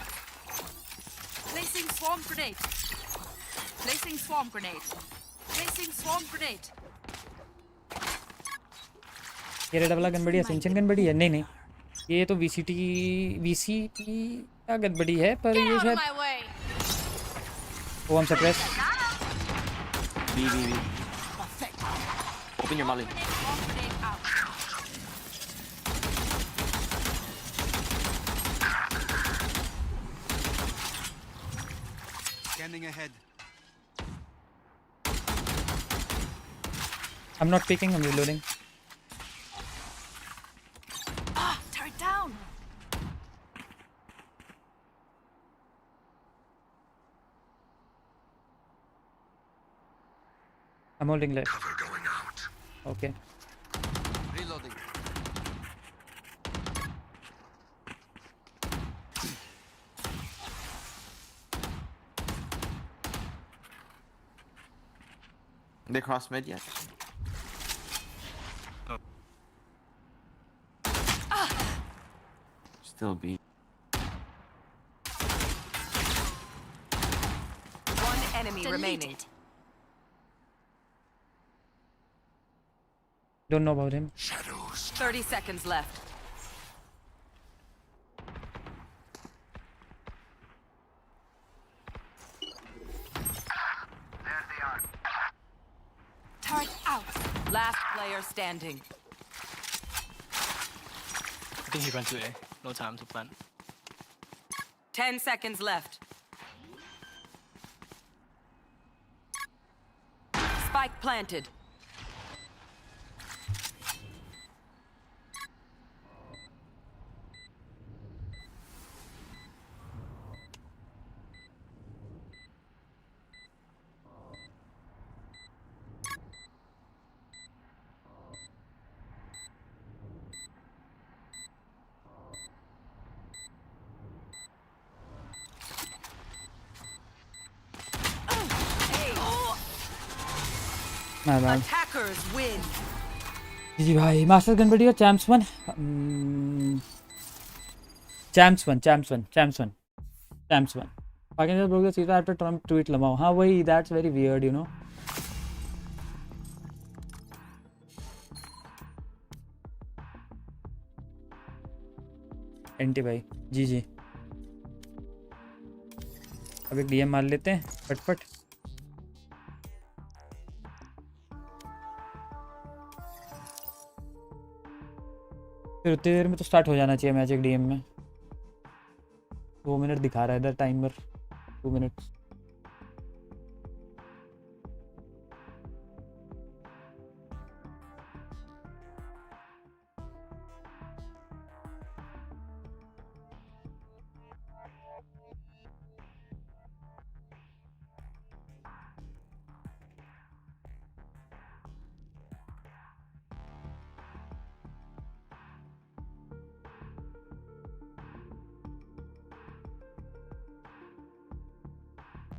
Placing Placing swarm grenade. Placing swarm grenade. Placing swarm grenade. ये red वाला gun बढ़िया, सिंचन gun बढ़िया। नहीं नहीं, ये तो VCT का गन बड़ी है, पर ये शायद ओ, I'm suppressed. B. Open your molly. Scanning ahead. I'm not peeking, I'm reloading. Turret down. I'm holding left. Cover going out. Okay. Reloading. They cross mid yet? Still B. One enemy remaining. Don't know about him. Shadows. 30 seconds left. There they are. Turret out. Last player standing. I think he went to A. No time to plan. 10 seconds left. Spike planted. Attackers win. जी भाई, master gun बढ़िया, champs one, Pakistan broke the सीटा after Trump tweet लमाओ। हाँ वही, that's very weird you know. Anti भाई जी। अब एक DM मार लेते हैं फटफट। फिर उतनी देर में तो स्टार्ट हो जाना चाहिए मैच एक DM में। 2 मिनट दिखा रहा है इधर timer, 2 minute.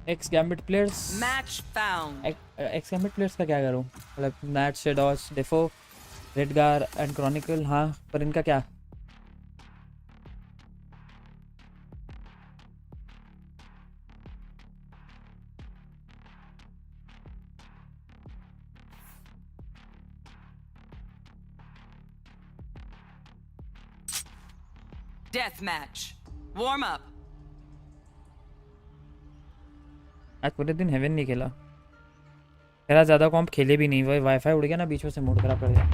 X gambit players, match found. X gambit players का क्या करूं? मतलब नैट, शेडॉस, डेफो, रेडगार एंड क्रॉनिकल। हाँ पर इनका क्या? Death match. Warm up. आज पूरे दिन हेवन नहीं खेला, मेरा ज़्यादा कॉम्प खेले भी नहीं। वही वाईफाई उड़ गया ना बीच में से, मूड खराब कर गया।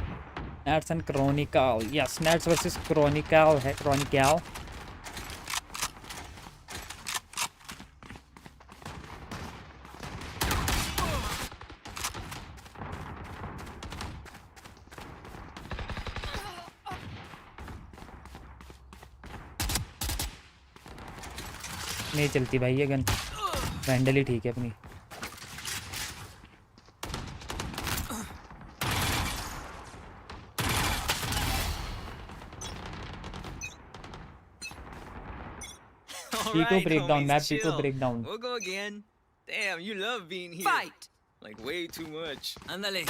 Nits and Chronicle, yes nits versus Chronicle है। क्रॉनिकल नहीं चलती भाई ये गन, वैंडल ही ठीक है अपनी। Pico breakdown, map Pico breakdown. We'll go again. Damn, you love being here. Fight. Like way too much. Ándale.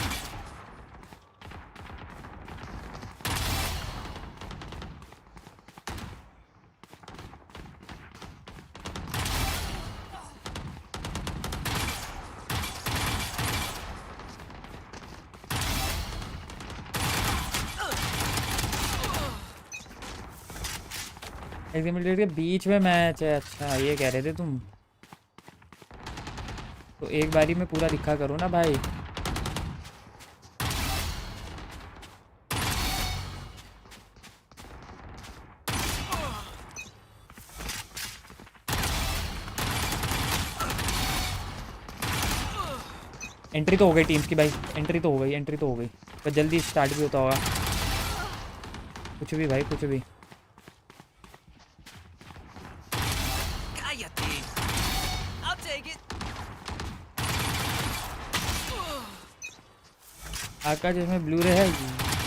एक्समिलेटर के बीच में मैच है, अच्छा ये कह रहे थे तुम, तो एक बारी में पूरा दिखा करो ना भाई। एंट्री तो हो गई टीम्स की भाई, एंट्री तो हो गई, पर जल्दी स्टार्ट भी होता होगा। कुछ भी भाई, कुछ भी। I'll take it. आकाश इसमें ब्लू रे है,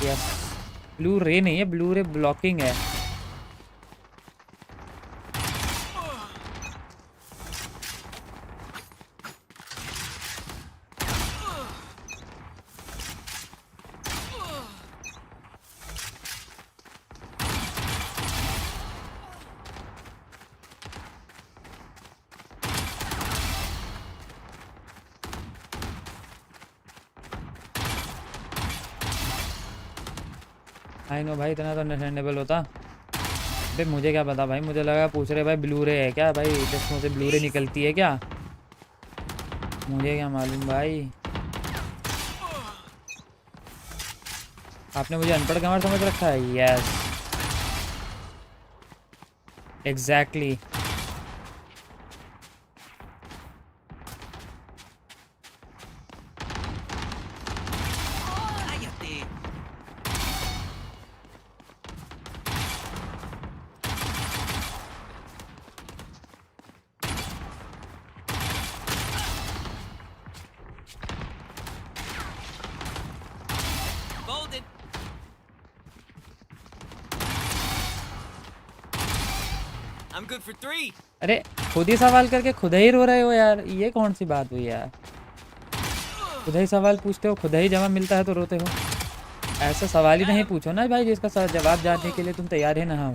यस ब्लू रे नहीं है, ब्लू रे ब्लॉकिंग है। आई नो भाई, इतना तो अंडरस्टैंडेबल होता। भाई मुझे क्या पता भाई, मुझे लगा पूछ रहे भाई ब्लू रे है क्या भाई, चश्मों से ब्लू रे निकलती है क्या, मुझे क्या मालूम भाई। आपने मुझे अनपढ़ कमर समझ रखा है। Yes exactly. I'm good for 3. अरे खुद ही सवाल करके खुद ही रो रहे हो यार, ये कौन सी बात हुई यार। खुद ही सवाल पूछते हो, खुद ही जवाब मिलता है तो रोते हो। ऐसा सवाल ही नहीं पूछो ना भाई जिसका जवाब जानने के लिए तुम तैयार ही ना हो।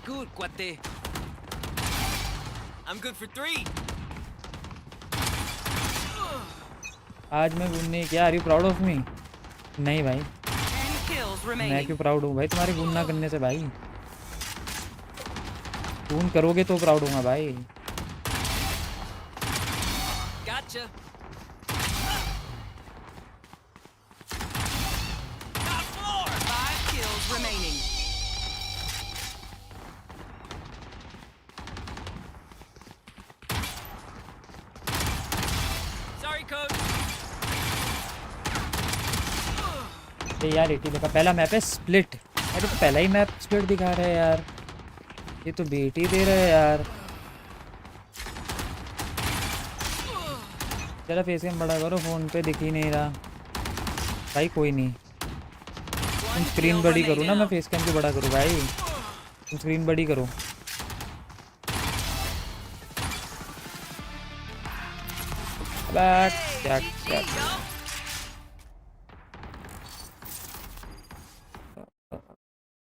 Good, cuate. I'm good for 3. आज मैं गुन नहीं किया। Are you proud of me? नहीं भाई, 10 kills मैं remaining. क्यों प्राउड हूँ भाई तुम्हारे गुन ना करने से भाई। गुन करोगे तो प्राउड हूँगा भाई। Gotcha. Top floor. 5 kills remaining. Sorry, coach. ये यार 80 देखा पहला मैप है स्प्लिट। अरे तो पहला ही मैप स्प्लिट दिखा रहे हैं यार, ये तो बेटी दे रहे हैं यार। चलो फेस कैम बड़ा करो, फोन पे दिख ही नहीं रहा भाई। कोई नहीं, तुम स्क्रीन बड़ी करो ना, मैं फेस कैम क्यों बड़ा करूँ भाई, तुम स्क्रीन बड़ी करो।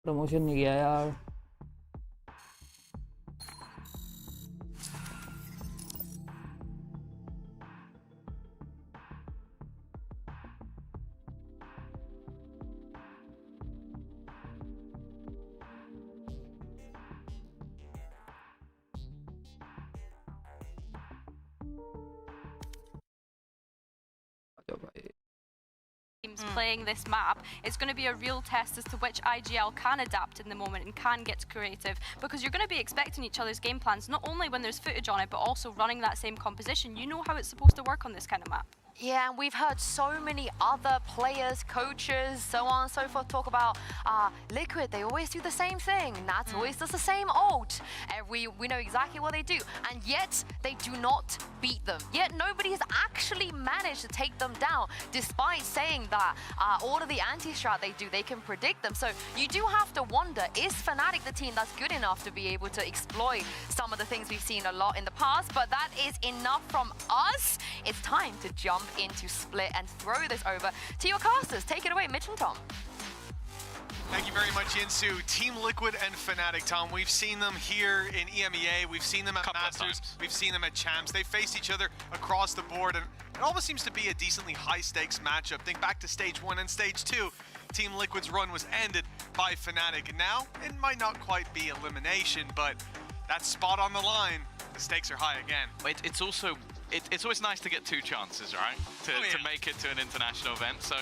प्रमोशन नहीं गया यार। Teams playing this map, it's going to be a real test as to which IGL can adapt in the moment and can get creative, because you're going to be expecting each other's game plans not only when there's footage on it but also running that same composition. You know how it's supposed to work on this kind of map. Yeah, and we've heard so many other players, coaches, so on and so forth talk about Liquid. They always do the same thing. Nats always does the same ult. We know exactly what they do, and yet they do not beat them. Yet nobody has actually managed to take them down, despite saying that all of the anti-strat they do, they can predict them. So you do have to wonder, is Fnatic the team that's good enough to be able to exploit some of the things we've seen a lot in the past? But that is enough from us. It's time to jump jump into split and throw this over to your casters. Take it away, Mitch and Tom. Thank you very much, Insu. Team Liquid and Fnatic, Tom. We've seen them here in EMEA. We've seen them at Masters. We've seen them at Champs. They face each other across the board, and it almost seems to be a decently high-stakes matchup. Think back to Stage 1 and Stage 2. Team Liquid's run was ended by Fnatic, and now it might not quite be elimination, but that spot on the line, the stakes are high again. It's also, it's always nice to get two chances, right? To make it to an international event. So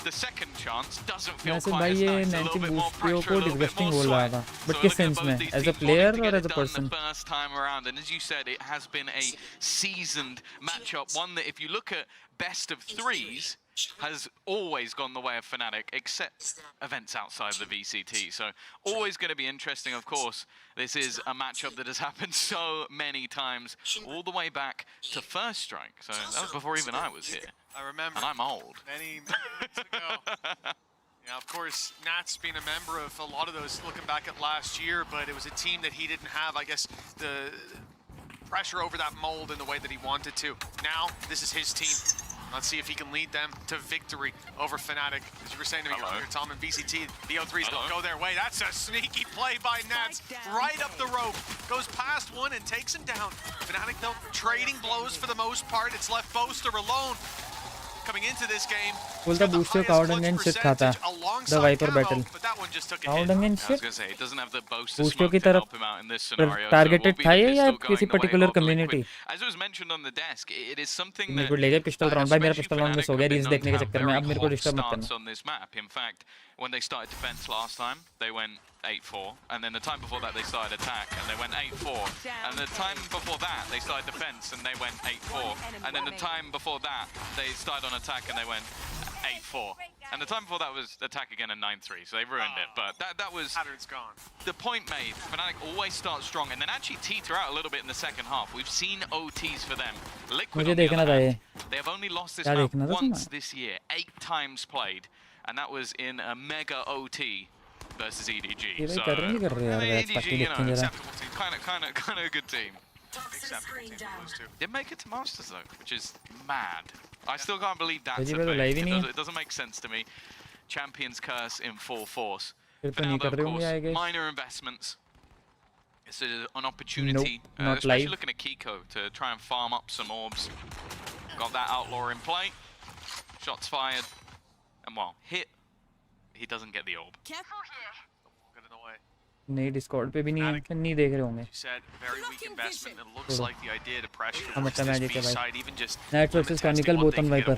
the second chance doesn't feel quite as nice. A little bit more pressure, a little bit more sweat. But किस sense में? As a player or as a person? The first time around, and as you said, it has been a seasoned matchup. One that, if you look at best of threes, has always gone the way of Fnatic, except events outside the VCT. So always going to be interesting, of course. This is a matchup that has happened so many times, all the way back to First Strike. So that was before even I was here. I remember. And I'm old. Many months ago. Yeah, of course, Nat's been a member of a lot of those looking back at last year, but it was a team that he didn't have, I guess, the pressure over that mold in the way that he wanted to. Now, this is his team. Let's see if he can lead them to victory over Fnatic. As you were saying to me earlier, Tom, and VCT, BO3's don't go their way. That's a sneaky play by Nats. Right up the rope. Goes past one and takes him down. Fnatic, though, trading blows for the most part. It's left Boaster alone. Coming into this game, बोलता booster cowdung and shit खाता the viper battle cowdung and shit booster की तरफ targeted था ये या किसी particular community मेरे को ले गए पिस्टल राउंड भाई मेरा पिस्टल राउंड मिस हो गया रील्स देखने के चक्कर में अब मेरे को डिस्टर्ब मत करना When they started defense last time, they went 8-4, and then the time before that they started attack and they went 8-4, and the time before that they started defense and they went 8-4, and then the time before that they started on attack and they went 8-4, and the time before that was attack again and 9-3, so they ruined it. But that was the point made. Fnatic always start strong and then actually teeter out a little bit in the second half. We've seen OTs for them. Liquid, on the other hand, they have only lost this map once this year, 8 times played. And that was in a mega OT versus EDG. So EDG, you know, acceptable team, kind of a good team. Acceptable team to lose to. Didn't make it to Masters though, which is mad. I still can't believe that's a thing. It doesn't make sense to me. Champions curse in full force. But now, though, of course, minor investments. It's an opportunity, especially looking at Kiko, to try and farm up some orbs. Got that Outlaw in play. Shots fired. And well, hit, he doesn't get the orb. Careful here. Get in the way. नहीं Discord पे भी नहीं है नहीं देख रहे होंगे You said very weak investment. It looks like the idea to pressure this B side, even just Nats versus Chronicle both on Viper.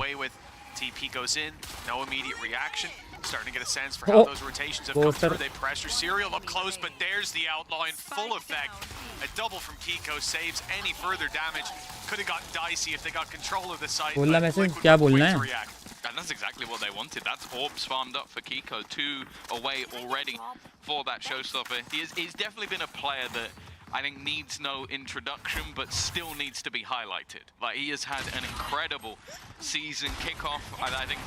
TP goes in, no immediate reaction. Starting to get a sense for how those rotations have come through. They pressure Serial up close, but there's the Outlaw in full effect. A double from Kiko saves any further damage. Could have gotten dicey if they got control of the site. बोलना वैसे क्या बोलना है? And that's exactly what they wanted. That's orbs farmed up for Kiko. 2 away already for that showstopper. He's definitely been a player that I think needs no introduction, but still needs to be highlighted. Like, he has had an incredible season kickoff. I think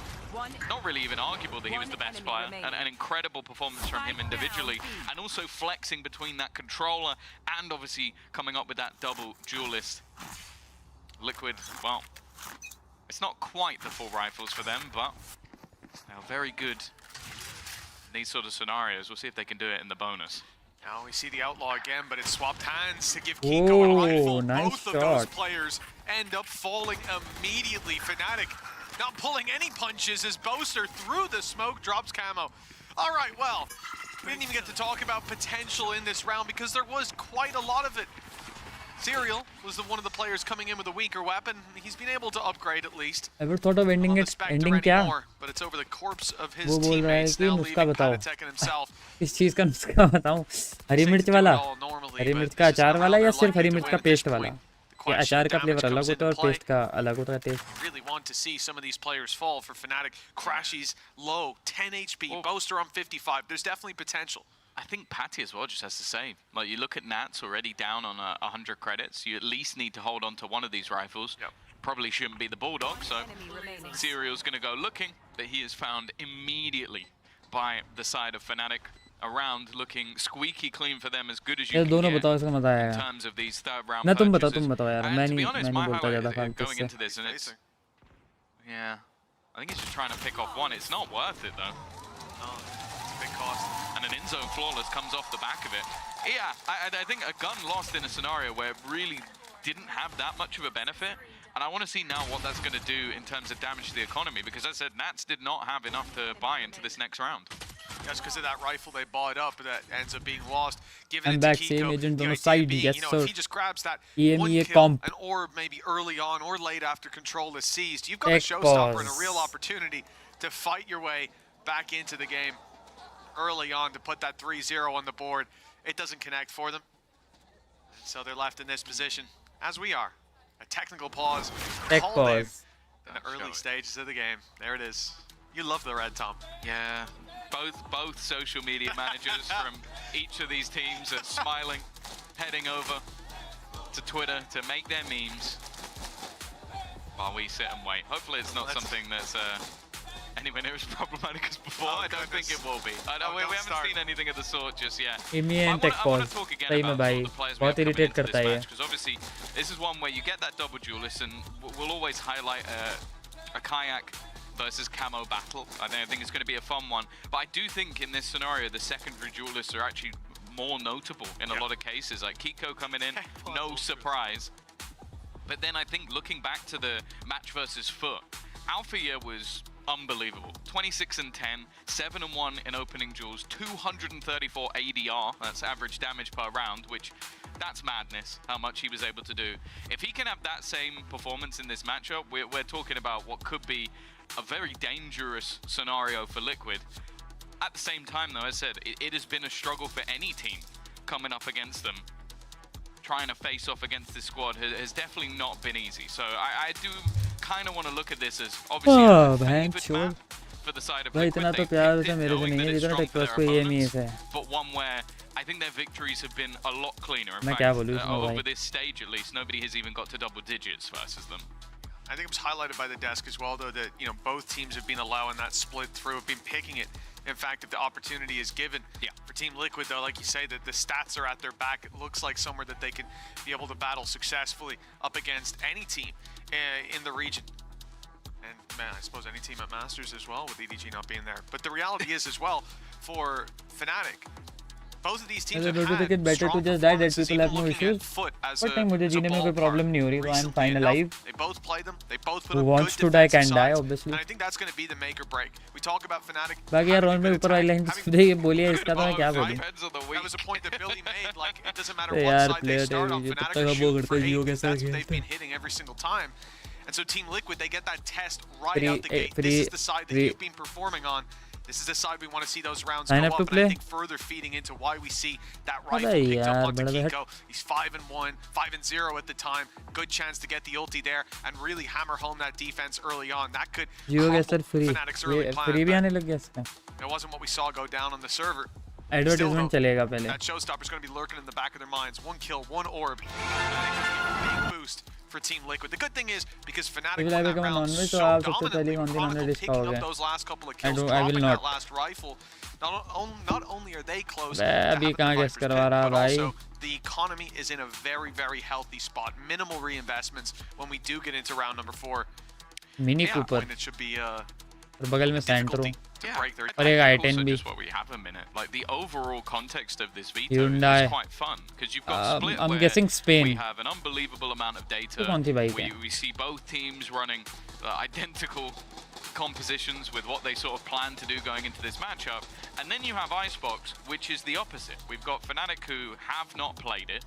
not really even arguable that he was the best player. An incredible performance from him individually, and also flexing between that controller and obviously coming up with that double duelist. Liquid, well, it's not quite the full rifles for them, but they are very good in these sort of scenarios. We'll see if they can do it in the bonus. Now we see the Outlaw again, but it swapped hands to give Kiko an eyeful. Nice Both of those players end up falling immediately. Fnatic not pulling any punches as Boaster through the smoke drops camo. All right, well, we didn't even get to talk about potential in this round because there was quite a lot of it. Serial was one of the players coming in with a weaker weapon. He's been able to upgrade at least. Ever thought of ending it? Ending क्या? But it's over the corpse of his teammates now leaving Panatek and himself. इस चीज का नुस्खा बताऊं? हरी मिर्च वाला, हरी मिर्च का अचार वाला या सिर्फ हरी मिर्च का पेस्ट वाला? या अचार का फ्लेवर अलग होता है और पेस्ट का अलग होता है test? Really want to see some of these players fall for Fnatic. Crashies low, 10 HP, Boaster on 55. There's definitely potential. I think Patty as well just has to save. Like, you look at Nats already down on 100 credits. You at least need to hold on to one of these rifles. Yep. Probably shouldn't be the Bulldog, so Serial's going to go looking, but he is found immediately by the side of Fnatic. Around looking squeaky clean for them, as good as you can दोनों get बताओ इसका मजा आएगा. in terms of these third round ना तुम purchases. बताओ यार, मैं नहीं बोलता ज़्यादा फालतू going से. into this, and it's Yeah. I think he's just trying to pick off one. It's not worth it, though. No, it's a big cost. And an in-zone flawless comes off the back of it. Yeah, I think a gun lost in a scenario where it really didn't have that much of a benefit. And I want to see now what that's going to do in terms of damage to the economy, because as I said, Nats did not have enough to buy into this next round. That's because of that rifle they bought up that ends up being lost. Given I'm it to back, Kiko, same agent the on the idea side, being, yes you know, sir. if he just grabs that EMEA one kill, comp. an orb maybe early on or late after control is seized, you've got a Tech showstopper and a pause. real opportunity to fight your way back into the game early on to put that 3-0 on the board. It doesn't connect for them. So they're left in this position, as we are. A technical pause. Tech called in pause. in the early stages of the game. There it is. You love the red, Tom. Yeah, both social media managers from each of these teams are smiling, heading over to Twitter to make their memes while we sit and wait. Hopefully it's not something that's anywhere near as problematic as before. I don't think it will be. We haven't seen anything of the sort just yet. EMEA and Tech pause. सही में भाई बहुत irritate करता है ये. Because obviously this is one where you get that double duelist, and we'll always highlight a kayak versus camo battle. I think it's going to be a fun one. But I do think in this scenario the secondary duelists are actually more notable in a lot of cases. Like Kiko coming in, no surprise. But then I think looking back to the match versus Foot, Alpha Year was unbelievable. 26 and 10, 7 and 1 in opening duels, 234 ADR, that's average damage per round, which that's madness, how much he was able to do. If he can have that same performance in this matchup, we're talking about what could be a very dangerous scenario for Liquid. At the same time, though, as I said, it has been a struggle for any team coming up against them. Trying to face off against this squad has definitely not been easy. So I do kind of want to look at this as obviously a favored map for the side of भाई Liquid. इतना तो प्यार था मेरे से नहीं है जितना टेक पॉज को EMEA से. But one where I think their victories have been a lot cleaner. In मैं fact, क्या बोलूँ इसमें over भाई. this stage at least, nobody has even got to double digits versus them. I think it was highlighted by the desk as well, though, that, you know, both teams have been allowing that split through, have been picking it. In fact, if the opportunity is given for Team Liquid, though, like you say, that the stats are at their back, it looks like somewhere that they can be able to battle successfully up against any team in the region. And, man, I suppose any team at Masters as well, with EDG not being there. But the reality is as well, for Fnatic, both of these teams have had better to just die, that people have no issues. But मुझे जीने में कोई problem नहीं हो रही, so I'm fine alive. They both play them. They both put Who up wants good to die can defensive die, sides. obviously. And I think that's going to be the make or break. We talk about Fnatic. बाकी यार रोन में ऊपर वाली line खुद ही बोली है, इसका तो मैं क्या बोलूं. That was a point that Billy made. Like, it doesn't matter तो what यार side they player start on. थे, Fnatic तब are तक वो shooting for करते जियो 8 के because साथ that's what they've खेलते. been hitting every single time. And so Team Liquid, they get that test right Free- out the gate. free- This is the side that free- you've been performing on. This is the side we want to see those rounds Sign go up up. to And play? I think further feeding into why we see that rifle अबे picked up यार, onto बड़ा बड़ा- Kiko. He's 5-1, 5-0 at the time. Good chance to get the ulti there and really hammer home that defense early on. That could जियो के sir crumble free Fnatic's early plan. Free भी आने लग गया इसका. It wasn't what we saw go down on the server. Advertisement चलेगा पहले. That showstopper's going to be lurking in the back of their minds. 1 kill, 1 orb. Big boost for Team Liquid. The good thing is, because Fnatic If I won that become a round non-veg, so तो आप सबसे dominantly, पहले कौन सी non-veg Chronicle dish picking खाओगे? up those last couple of I kills, will dropping not. that last rifle. Not only are they close, मैं to अभी having the कहाँ Viper's guess करवा pick, रहा but भाई. also the economy is in a very, very healthy spot. Minimal reinvestments when we do get into round number 4. Mini Yeah, Cooper. when it should be और बगल में सेंट्रो break their और एक Also i10 भी. just what we have a minute. Like the overall context of this veto Hyundai. is quite fun because you've got split I'm where guessing Spain. we have an unbelievable amount of data. कौन सी bike है? We see both teams running identical compositions with what they sort of plan to do going into this matchup, and then you have Icebox, which is the opposite. We've got Fnatic who have not played it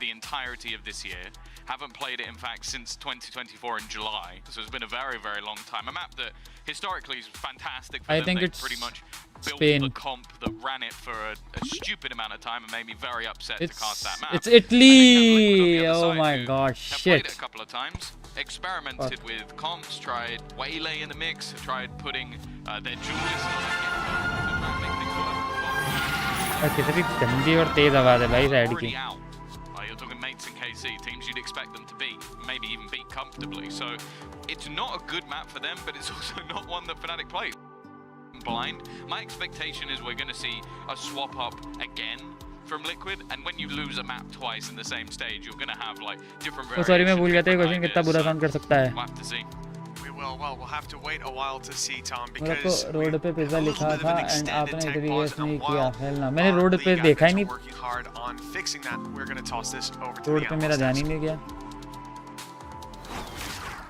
the entirety of this year. Haven't played it, in fact, since 2024 in July. So it's been a very, very long time. A map that historically is fantastic for I them. think They it's pretty much built Spain. the comp that ran it for a stupid amount of time and made me very upset to cast that map. It's Italy. Oh my god, Have played it shit. a couple of times, experimented with comps, tried Waylay in the mix, tried putting their duelist on it to try and make things work. कितनी गंदी और तेज आवाज है भाई side की. Already out. You're talking mates in KC, teams you'd expect them to beat, maybe even beat comfortably. So it's not a good map for them, but it's also not one that Fnatic played. Blind. My expectation is we're going to see a swap up again from Liquid, and when you lose a map twice in the same stage, you're going to have like different तो sorry मैं भूल गया था ये variations, question कितना बुरा different sound कर सकता है. ideas. We'll have to see. We We will. Well, we'll have to wait a while to see, Tom, मेरा तो because रोड पे पिज़्ज़ा a little लिखा bit of था an एंड extended आपने tech इतनी pause वेस्ट and नहीं किया while hello ना मैंने रोड the पे देखा ही guys are नहीं working hard on fixing that, we're going to toss this over to road the पे मेरा ध्यान ही analysts. नहीं गया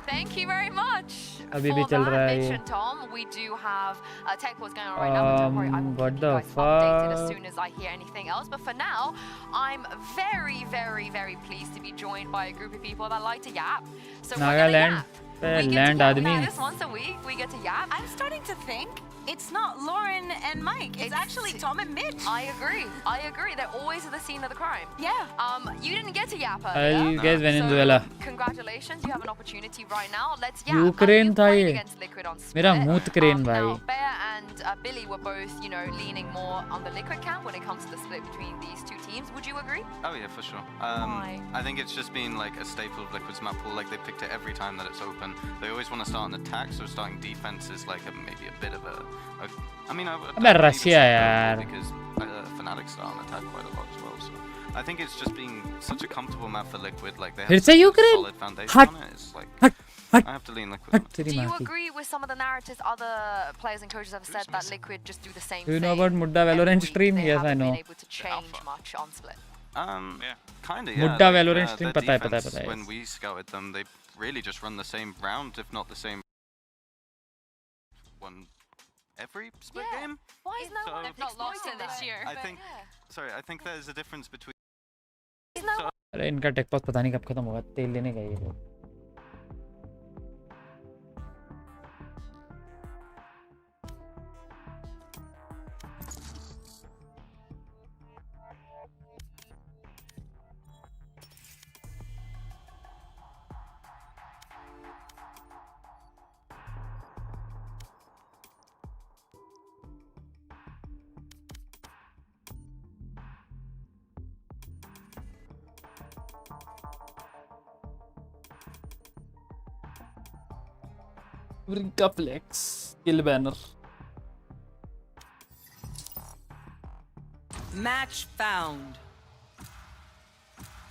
Thank you very much अभी for भी चल that रहा है ये mention, Tom. We do have a tech pause going on right now, but don't worry, I will what keep the you guys updated as fuck soon as I hear anything else. But for now, I'm very, very, very pleased to be joined by a group of people that like to yap. So we're gonna Nagaland yap. पे We get to land yap आदमी now. This once a week, we get to yap. I'm starting to think it's not Lauren and Mike. It's actually Tom and Mitch. I agree. I agree. They're always at the scene of the crime. Yeah. You didn't get to yap I'll earlier. guess Venezuela. So, congratulations. You have an opportunity right now. Let's yap. Ukraine था ये Against Liquid on split. मेरा मूत crane भाई Now, Bear and Billy were both, you know, leaning more on the Liquid camp when it comes to the split between these two teams. Would you agree? Oh yeah, for sure. Why? I think it's just been like a staple of Liquid's map pool. Like they picked it every time that it's open. They always want to start an attack, so starting defense is like maybe a bit of a I mean, अबे Russia यार because Fnatic start on attack quite a lot as well. So I think it's just being such a comfortable map for Liquid. Like they have फिर से such a Ukraine solid foundation on it. It's like I have to lean Liquid. Do you agree with some of the narratives other players and coaches have said that Liquid just do the same Do you thing? know about Mudda Valorant stream? They Yes, I haven't know. been able to change much on split. Kind of. Yeah. Mudda like, Valorant stream their पता है defense, पता है When we scouted them, they really just run the same round, if not the same one every split game. Why is no one They've not lost it this year. I think. Sorry, I think there's a difference between. अरे इनका take pause पता नहीं कब खत्म होगा तेल लेने गए ये लोग Rinka flex kill banner Match found.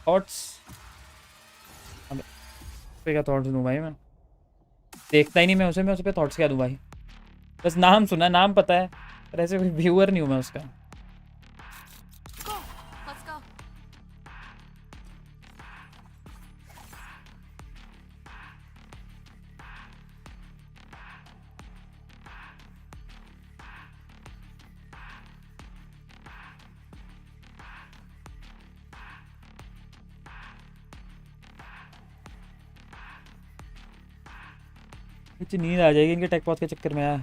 Thoughts अबे पे क्या थॉट्स दूं भाई मैं देखता ही नहीं मैं उसे पे थॉट्स क्या दूं भाई बस नाम सुना नाम पता है पर ऐसे कोई व्यूअर नहीं हूं मैं उसका Let's go. मुझे नींद आ जाएगी इनके टेक पॉज के चक्कर में यार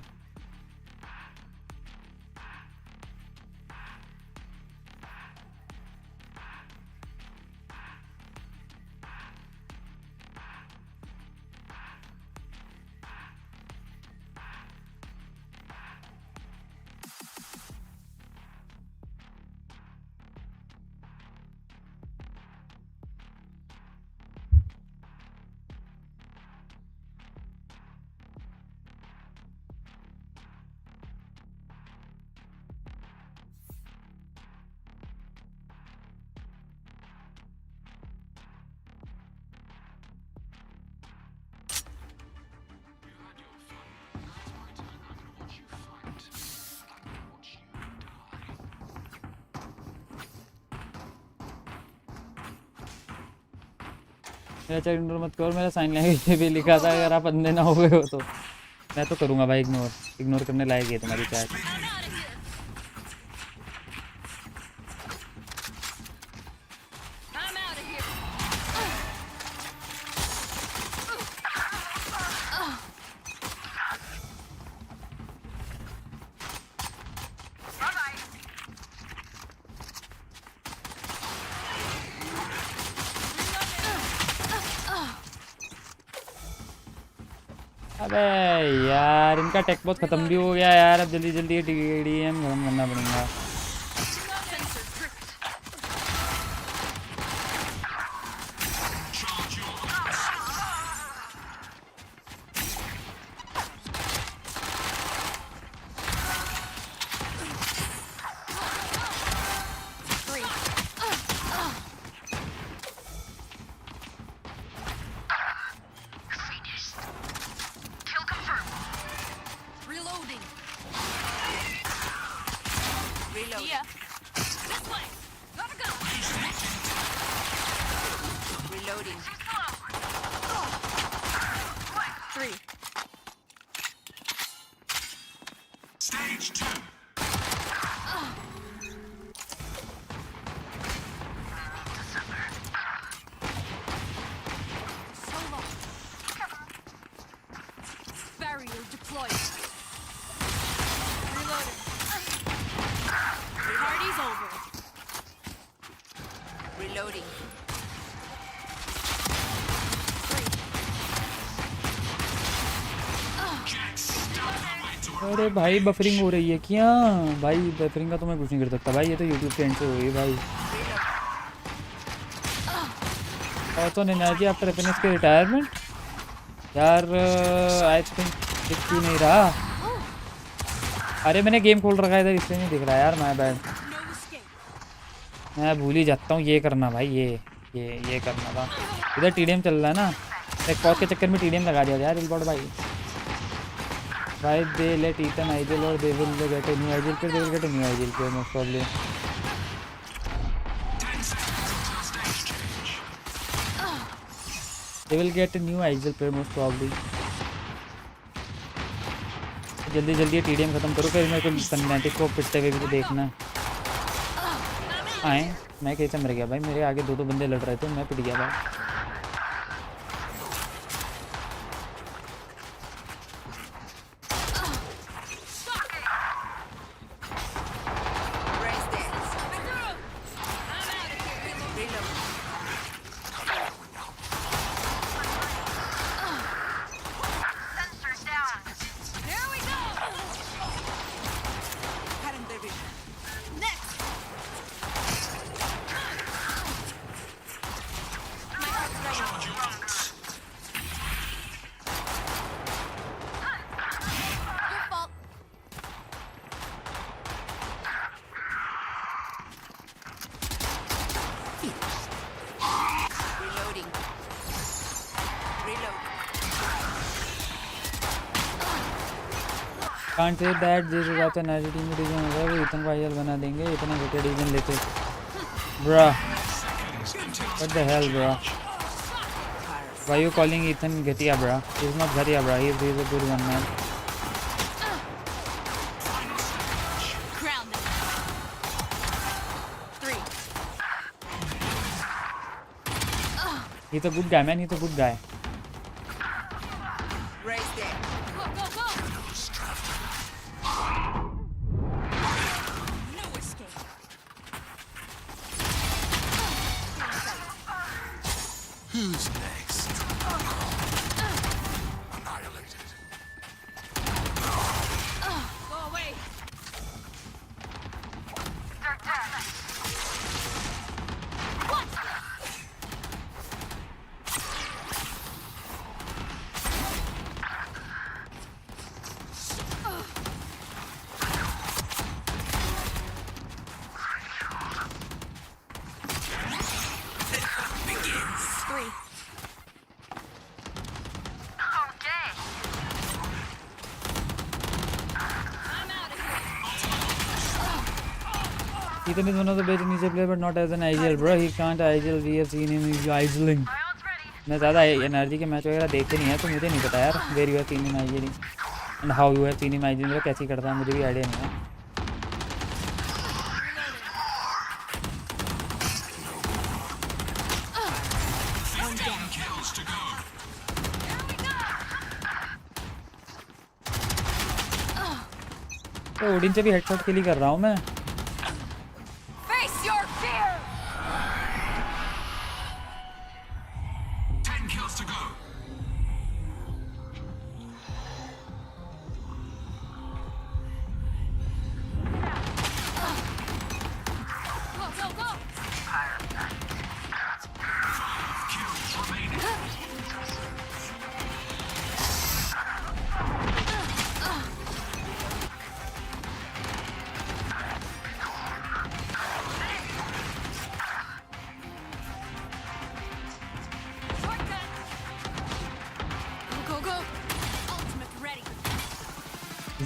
मेरा चैट इग्नोर मत करो मेरा साइन लैंग्वेज पे भी लिखा था अगर आप अंधे ना हो गए हो तो मैं तो करूँगा भाई इग्नोर करने लायक है तुम्हारी चैट अबे यार इनका टेक बहुत खत्म भी हो गया यार अब जल्दी जल्दी डीएम खत्म करना पड़ेगा Reload. Yeah. This way. Gotta go. Reloading. 3. Stage 2. Solo. Barrier deployed. Reloading. Party's over. Reloading. 3. अरे भाई बफरिंग हो रही है क्या भाई? बफरिंग का तो मैं कुछ नहीं कर सकता भाई, ये तो यूट्यूब के एंड से हो रही है भाई। तो एनर्जी आफ्टर एफएनएस के रिटायरमेंट यार, आई थिंक दिख क्यों नहीं रहा? अरे मैंने गेम खोल रखा है इधर, इसलिए नहीं दिख रहा यार। मैं बैड, मैं भूल ही जाता हूँ ये करना भाई, ये करना था। इधर टीडीएम चल रहा है ना, एक पॉज के चक्कर में टीडीएम लगा दिया यार इलबॉट भाई। Why they let Ethan Ijul or they will get a new Ijul player? They will get a new Ijul player most probably. They will get a new Ijul player most probably. जल्दी जल्दी TDM खत्म करो, फिर मेरे को fanatic को पिटते हुए भी तो देखना आए। मैं कैसे मर गया भाई? मेरे आगे 2 बंदे लड़ रहे थे, मैं पिट गया भाई। Can't say that this is after energy team में डिवीजन होगा, वो इतन वाइजल बना देंगे, इतना घटिया डिवीजन लेते। Bruh, what the hell, bruh? Why you calling Ethan घटिया, bruh? He's not घटिया, bruh. He's a good one, man. He's a good guy, man. He's a good guy. Who's next? Annihilated. Go away. What? Ethan is one of the best initial player, but not as an IGL, bro. He can't IGL. We have seen him IGLing. मैं ज़्यादा energy के match वगैरह देखते नहीं है, तो मुझे नहीं पता यार where you have seen him IGLing and how you have seen him IGLing, कैसे करता है मुझे भी आइडिया नहीं है। तो ओडिन से भी हेडशॉट किल ही कर रहा हूँ मैं।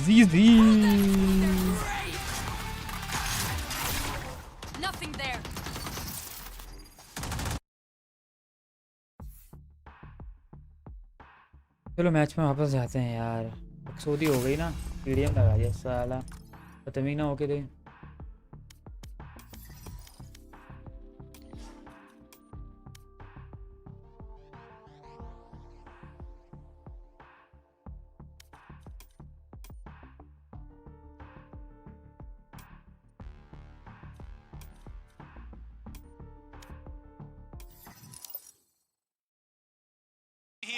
ZZ. Nothing there. चलो मैच में वापस जाते हैं यार, सोदी हो गई ना, मीडियम लगा दिया साला, खत्म ही ना होके दे।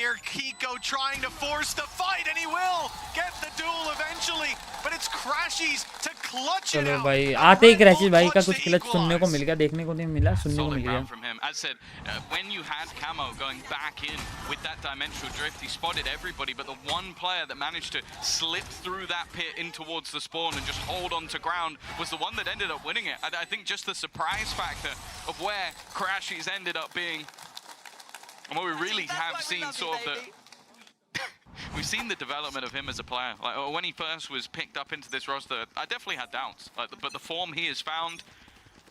Here, Kiko trying to force the fight, and he will get the duel eventually, but it's Crashies to clutch it चलो out. भाई, आते ही क्रैशिस भाई का कुछ क्लच सुनने को मिल गया, देखने को नहीं मिला, सुनने को Solid मिल गया। round from him. As said, when you had Camo going back in with that dimensional drift, he spotted everybody, but the one player that managed to slip through that pit in towards the spawn and just hold on to ground was the one that ended up winning it. I think just the surprise factor of where Crashies ended up being, and what we really have seen sort of the we've seen the development of him as a player. Like when he first was picked up into this roster, I definitely had doubts. But the form he has found,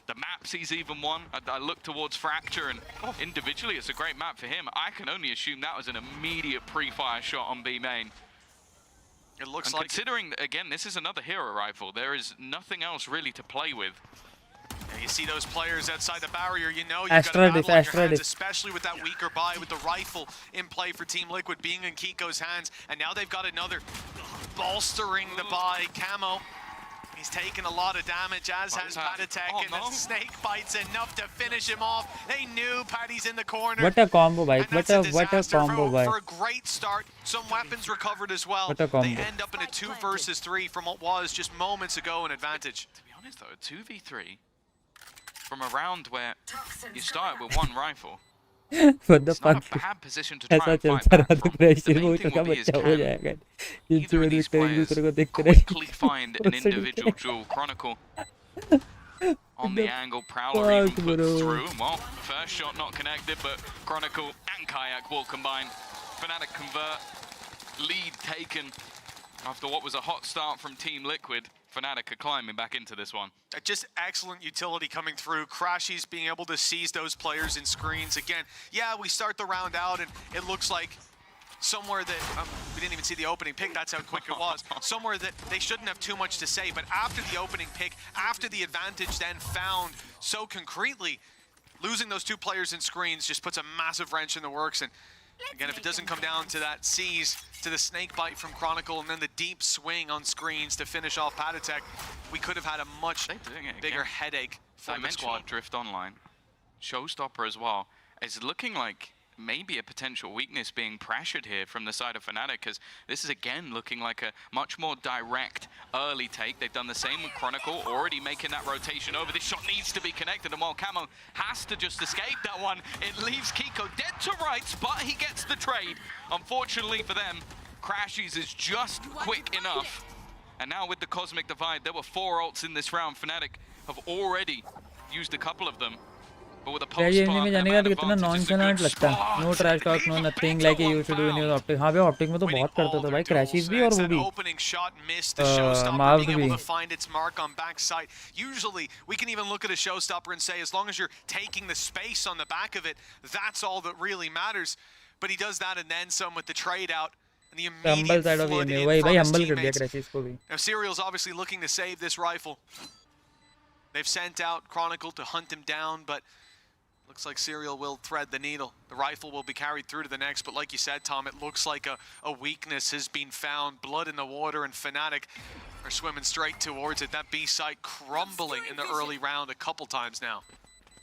the maps he's even won. I look towards Fracture, and individually it's a great map for him. I can only assume that was an immediate pre-fire shot on B main. It looks and like considering again this is another hero rifle, there is nothing else really to play with. You see those players outside the barrier, you know you've got a battle on your hands, especially with that weaker buy, with the rifle in play for Team Liquid being in Kiko's hands, and now they've got another bolstering the buy. Camo, he's taken a lot of damage, as has Patatek, and the snake bites enough to finish him off. They knew Patty's in the corner. What a combo, bhai. What a combo, bhai. For a great start, some weapons recovered as well. What a combo. They end up in a 2 versus 3 from what was just moments ago an advantage. To be honest though, a 2v3 from a round where you started with one rifle. What the It's not fuck? a bad position to try ऐसा and fight चलता back रहा तो from. Crash The वो main thing छोटा will be is बच्चा हो can जाएगा। either of these एक दूसरे को देख कर quickly find an individual jewel. Chronicle on the angle, Prowler even Fuck, put bro. through. Well, first shot not connected, but Chronicle and Kayak will combine. Fnatic convert, lead taken after what was a hot start from Team Liquid. Fnatic are climbing back into this one. Just excellent utility coming through. Crashies being able to seize those players in screens. Again, yeah, we start the round out and it looks like somewhere that, we didn't even see the opening pick, that's how quick it was. Somewhere that they shouldn't have too much to say, but after the opening pick, after the advantage then found so concretely, losing those 2 players in screens just puts a massive wrench in the works. And again, if it doesn't come down to that seize, to the snake bite from Chronicle, and then the deep swing on screens to finish off Patatek, we could have had a much bigger headache for the squad. Drift online, Showstopper as well, is looking like maybe a potential weakness being pressured here from the side of Fnatic, because this is again looking like a much more direct early take. They've done the same with Chronicle, already making that rotation over. This shot needs to be connected, and while Camo has to just escape that one, it leaves Kiko dead to rights, but he gets the trade. Unfortunately for them, Crashies is just quick enough. And now with the Cosmic Divide, there were 4 ults in this round. Fnatic have already used a couple of them. में जाने का कितना nonchalant लगता है, no trash talk, no nothing like you should do in your optic. हाँ भाई optic में तो बहुत करता था भाई, क्रैशेस भी और वो भी मार्क्ड भी। Find its mark on backside. Usually we can even look at a showstopper and say, as long as you're taking the space on the back of it, that's all that really matters. But he does that and then some with the trade out and the immediate flood in from his teammates. Now Serial's obviously looking to save this rifle. They've sent out Chronicle to hunt him down, but looks like Serial will thread the needle. The rifle will be carried through to the next, but like you said, Tom, it looks like a weakness has been found. Blood in the water, and Fnatic are swimming straight towards it. That B site crumbling in the early round a couple times now.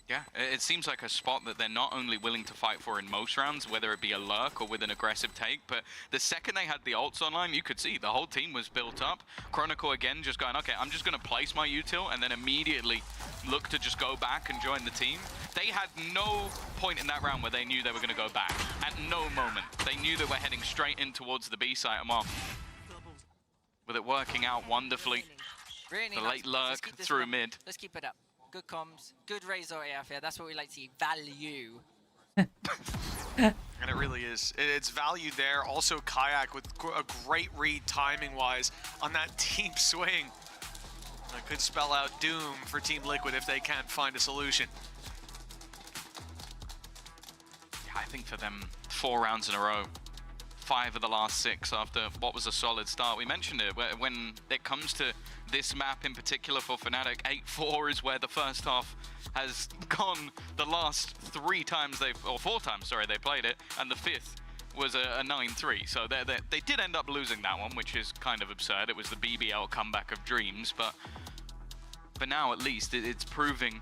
Yeah, it seems like a spot that they're not only willing to fight for in most rounds, whether it be a lurk or with an aggressive take, but the second they had the ults online, you could see the whole team was built up. Chronicle again just going, okay, I'm just going to place my util, and then immediately look to just go back and join the team. They had no point in that round where they knew they were going to go back. At no moment. They knew they were heading straight in towards the B site, and well, with it working out wonderfully, the late lurk through mid. Let's keep it up. Good comms, good Razor AF here. That's what we like to see. Value. And it really is. It's value there. Also, Kayak with a great read timing-wise on that deep swing. That could spell out doom for Team Liquid if they can't find a solution. Yeah, I think for them, 4 rounds in a row. 5 of the last 6 after what was a solid start. We mentioned it, when it comes to this map in particular for Fnatic, 8-4 is where the first half has gone the last 3 times or 4 times, sorry, they played it, and the 5th was a 9-3. So they did end up losing that one, which is kind of absurd. It was the BBL comeback of dreams, but for now at least it's proving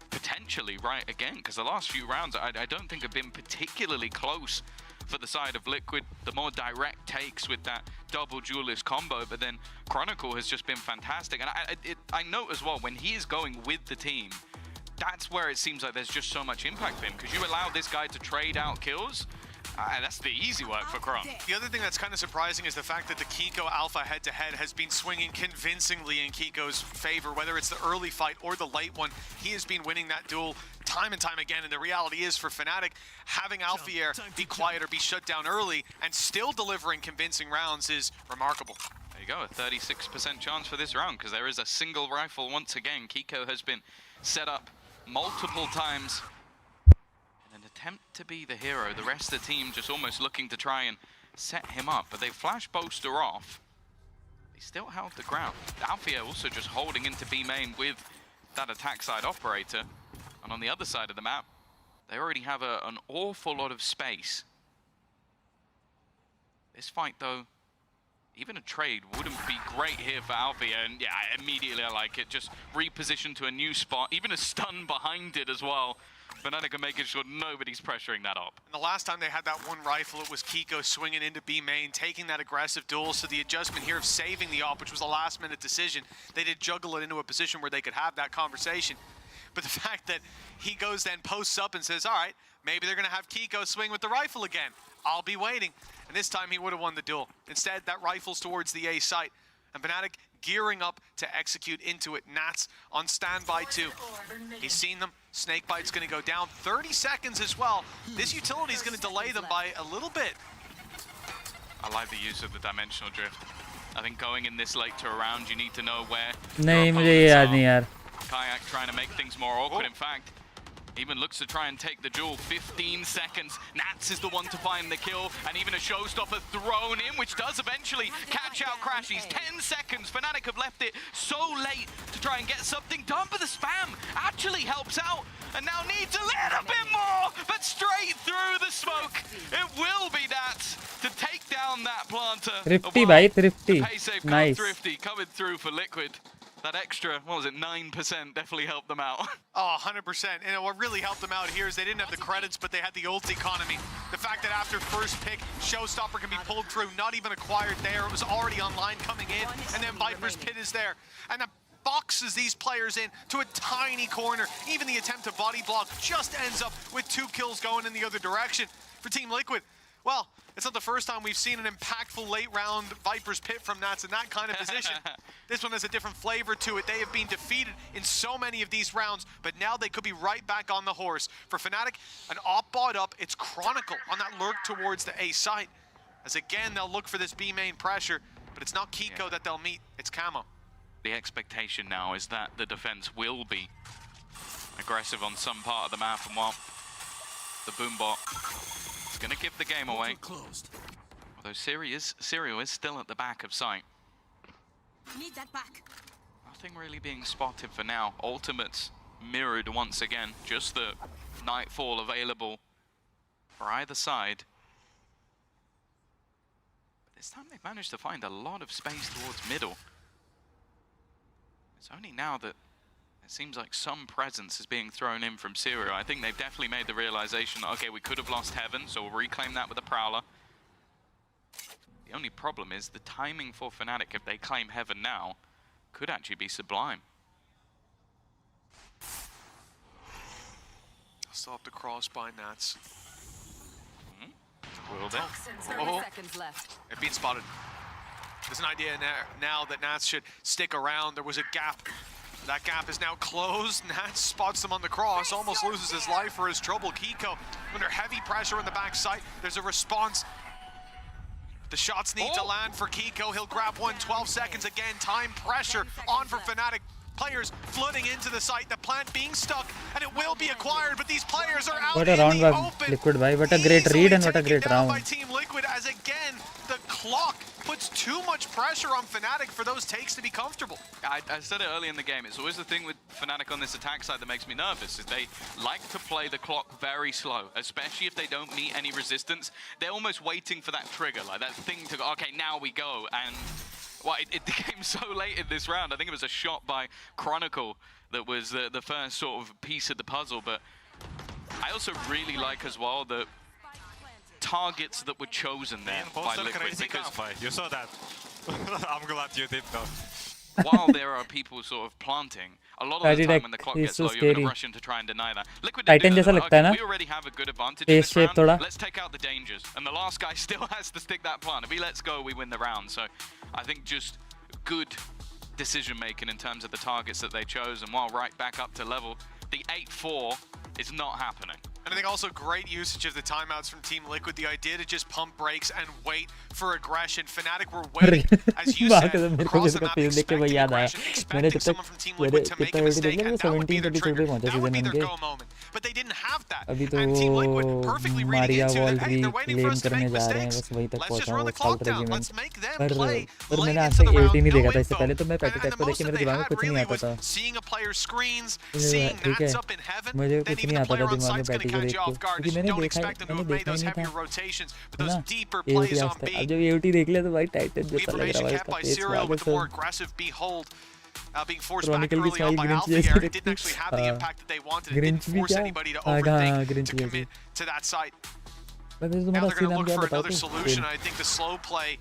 potentially right again, because the last few rounds I don't think have been particularly close for the side of Liquid. The more direct takes with that double duelist combo, but then Chronicle has just been fantastic. And I note as well, when he is going with the team, that's where it seems like there's just so much impact for him, because you allow this guy to trade out kills, and that's the easy work for Chrome. The other thing that's kind of surprising is the fact that the Kiko Alpha head-to-head has been swinging convincingly in Kiko's favor, whether it's the early fight or the late one. He has been winning that duel time and time again, and the reality is for Fnatic, having Alfier be quiet or be shut down early and still delivering convincing rounds is remarkable. There you go, a 36% chance for this round, because there is a single rifle once again. Kiko has been set up multiple times. An attempt to be the hero, the rest of the team just almost looking to try and set him up, but they flash Boaster off. They still held the ground. Alfier also just holding into B main with that attack side operator, and on the other side of the map they already have an awful lot of space. This fight though, even a trade wouldn't be great here for Alfier, and yeah, immediately I like it. Just reposition to a new spot, even a stun behind it as well. Fnatic are making sure nobody's pressuring that up. And the last time they had that one rifle, it was Kiko swinging into B main, taking that aggressive duel. So the adjustment here of saving the op, which was a last-minute decision, they did juggle it into a position where they could have that conversation. But the fact that he goes then posts up and says, all right, maybe they're going to have Kiko swing with the rifle again. I'll be waiting. And this time he would have won the duel. Instead, that rifle's towards the A site. And Fnatic gearing up to execute into it. Nats on standby too. He's seen them. Snakebite's going to go down. 30 seconds as well. This utility is going to delay them by a little bit. I like the use of the dimensional drift. I think going in this late to a round, you need to know where नहीं मुझे ये याद नहीं यार. Kayak trying to make things more awkward. In fact, even looks to try and take the duel. 15 seconds. Nats is the one to find the kill, and even a showstopper thrown in, which does eventually catch out Crashies. 10 seconds. Fnatic have left it so late to try and get something done, but the spam actually helps out, and now needs a little bit more, but straight through the smoke. It will be Nats to take down that planter. Thrifty, bhai, thrifty. Nice. Thrifty coming through for Liquid. That extra, what was it, 9% definitely helped them out. Oh, 100%. And what really helped them out here is they didn't have the credits, but they had the ult economy. The fact that after first pick, Showstopper can be pulled through, not even acquired there. It was already online coming in, and then Viper's Pit is there. And that boxes these players in to a tiny corner. Even the attempt to body block just ends up with 2 kills going in the other direction for Team Liquid. Well, it's not the first time we've seen an impactful late round Viper's Pit from Nats in that kind of position. This one has a different flavor to it. They have been defeated in so many of these rounds, but now they could be right back on the horse. For Fnatic, an op bot up, it's Chronicle on that lurk towards the A site. As again, they'll look for this B main pressure, but it's not Kiko that they'll meet, it's Camo. The expectation now is that the defense will be aggressive on some part of the map, and while the Boombot is going to give the game away, although Serial is still at the back of sight. Need that back. Nothing really being spotted for now. Ultimates mirrored once again, just the Nightfall available for either side. But this time they've managed to find a lot of space towards middle. It's only now that it seems like some presence is being thrown in from Serial. I think they've definitely made the realization that, okay, we could have lost Heaven, so we'll reclaim that with a Prowler. The only problem is the timing for Fnatic, if they claim Heaven now, could actually be sublime. Still up to cross by Nats. Will they? 30 seconds left. They've been spotted. There's an idea now that Nats should stick around. There was a gap That gap is now closed. Nats spots them on the cross, almost loses his life for his trouble. Kiko under heavy pressure on the backside. There's a response. The shots need to land for Kiko. He'll grab one, 12 seconds again. Time pressure on for Fnatic. Players flooding into the site, the plant being stuck, and it will be acquired, but these players are out What a in round the by open. Liquid, bhai. What a great read and what a great round. By Team Liquid, as again, the clock puts too much pressure on Fnatic for those takes to be comfortable. I said it early in the game, it's always the thing with Fnatic on this attack side that makes me nervous, is they like to play the clock very slow, especially if they don't meet any resistance. They're almost waiting for that trigger, like that thing to go, okay, now we go, and well, it came so late in this round. I think it was a shot by Chronicle that was the first sort of piece of the puzzle, but I also really like as well the targets that were chosen there by Liquid, because you saw that. I'm glad you did though. while there are people sort of planting, a lot of the time when the clock gets low, you're going to rush in to try and deny that. Liquid Titan जैसा लगता है ना? We already have a good advantage in this round. Let's take out the dangers. And the last guy still has to stick that plant. If he lets go, we win the round. So I think just good decision making in terms of the targets that they chose. And while right back up to level, the 8-4 is not happening. And I think also great usage of the timeouts from Team Liquid. The idea to just pump brakes and wait for aggression. Fnatic were waiting, as you said, across the map, expecting aggression, expecting someone from Team Liquid to make a mistake, and that would be their trigger. That would be their go moment. But they didn't have that. And Team Liquid perfectly reading into it. Hey, they're waiting for us to make mistakes. Let's just run the clock down. Let's make them play late into the round, no info. And the most that they had really was seeing a player's screens, seeing Nats up in heaven, then even the player on site's going to catch you off guard. You don't expect them to have made those heavier rotations, but those deeper plays on B. Information kept by Serial with the more aggressive Behold. Being forced back early on by Alphier, it didn't actually have the impact that they wanted. It didn't force anybody to overthink, to commit to that site. Now they're going to look for another solution. I think the slow play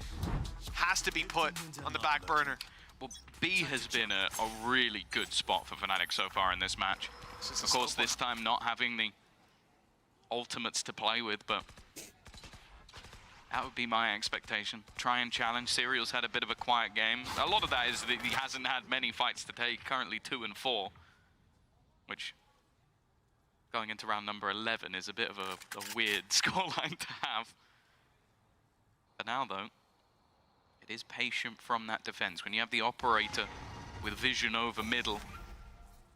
has to be put on the back burner. Well, B has been a really good spot for Fnatic so far in this match. Of course, this time not having the ultimates to play with, but that would be my expectation. Try and challenge. Serial's had a bit of a quiet game. A lot of that is that he hasn't had many fights to take, currently 2-4, which going into round number 11 is a bit of a weird scoreline to have. But now, though, it is patient from that defense. When you have the operator with vision over middle,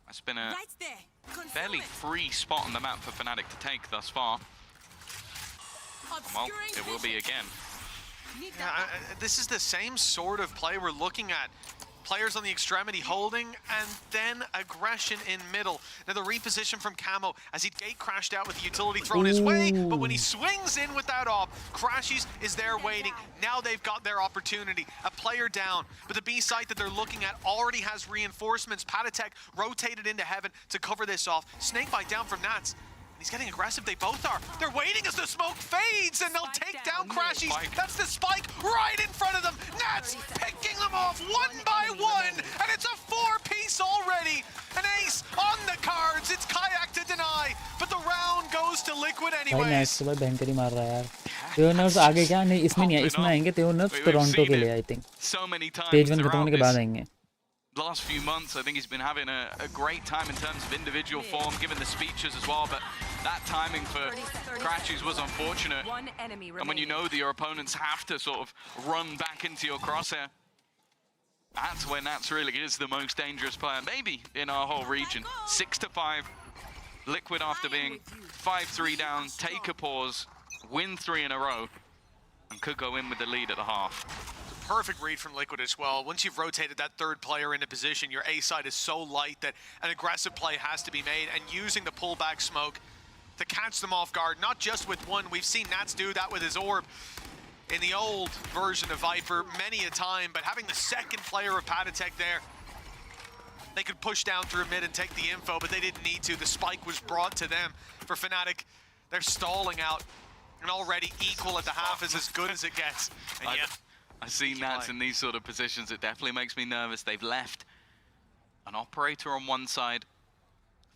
that's been a fairly free spot on the map for Fnatic to take thus far. Well, it will be again. Yeah, this is the same sort of play we're looking at. Players on the extremity holding, and then aggression in middle. Now the reposition from Camo as he gate crashed out with the utility thrown his way, but when he swings in with that op, Crashies is there waiting. Now they've got their opportunity. A player down, but the B site that they're looking at already has reinforcements. Patatek rotated into heaven to cover this off. Snakebite down from Nats. He's getting aggressive, they both are. They're waiting as the smoke fades, and they'll take down Crashies. That's the spike right in front of them. Nats picking them off one by one, and it's a 4-piece already. An ace on the cards. It's Kayak to deny, but the round goes to Liquid anyways. Nats तो भयंकर ही मार रहा है यार. Teoners आगे क्या नहीं इसमें नहीं है, इसमें आएंगे Teoners टोरंटो के लिए I think. So many times Stage 1 खत्म होने के बाद आएंगे. Last few months, I think he's been having a great time in terms of individual form, given the speeches as well, but that timing for Crashies was unfortunate. And when you know that your opponents have to sort of run back into your crosshair, that's when Nats really is the most dangerous player, maybe in our whole region. 6-5, Liquid after being 5-3 down, take a pause, win 3 in a row, and could go in with the lead at the half. Perfect read from Liquid as well. Once you've rotated that third player into position, your A side is so light that an aggressive play has to be made, and using the pullback smoke to catch them off guard, not just with one. We've seen Nats do that with his orb in the old version of Viper many a time, but having the second player of Patatek there, they could push down through mid and take the info, but they didn't need to. The spike was brought to them. For Fnatic, they're stalling out, and already equal at the half is as good as it gets. And yeah, I see Nats in these sort of positions. It definitely makes me nervous. They've left an operator on one side,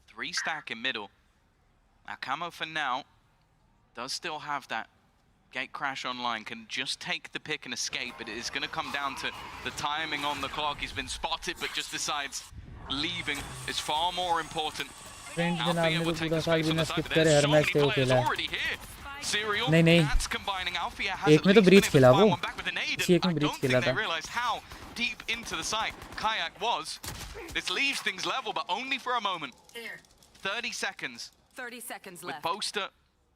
3 stack in middle. Now Camo for now does still have that gate crash online, can just take the pick and escape, but it is going to come down to the timing on the clock. He's been spotted, but just decides, leaving is far more important. Friend जनाब Alfie ने will तो take पूरा the साल space on बिना the side, skip but करे there's हर so match many पे वो players खेला है already here. Serial, नहीं that's combining. Alfie has एक at में तो least ब्रीच been able खेला to वो find one back with an aid, इसी एक and में I ब्रीच don't खेला think they था realized how deep into the site Kayak was. This leaves things level, but only for a moment. 30 seconds. 30 seconds With left. Boaster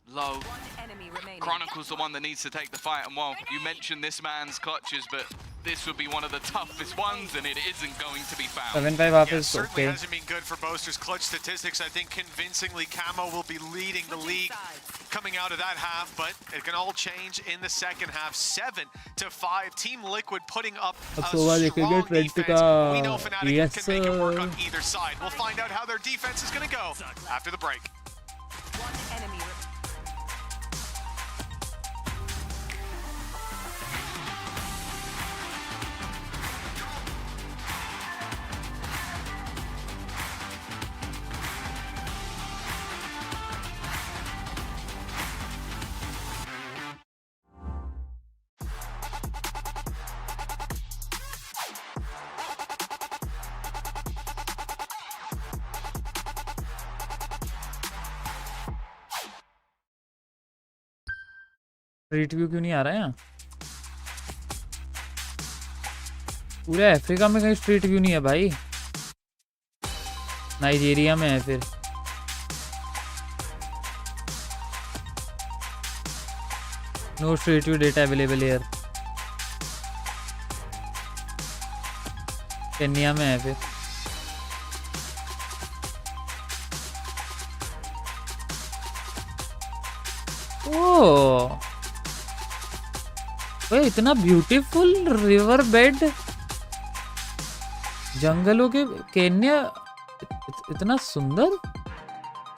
low. Enemy remaining. Chronicle's the one that needs to take the fight, and well, you mentioned this man's clutches, but this would be one of the toughest ones, and it isn't going to be found. 7-5 off is certainly okay. hasn't been good for Boaster's clutch statistics. I think convincingly Camo will be leading the league coming out of that half, but it can all change in the second half. 7-5. Team Liquid putting up a strong defense. We know Fnatic can make it work on either side. We'll find out how their defense is going to go after the break. One enemy. Street view क्यों नहीं आ रहा है यहाँ? पूरे Africa में कहीं street view नहीं है भाई, नाइजीरिया में है फिर। No street view data available here. Kenya में है फिर। ओह ओए, इतना ब्यूटीफुल रिवर बेड जंगलों के केन्या, इतना सुंदर।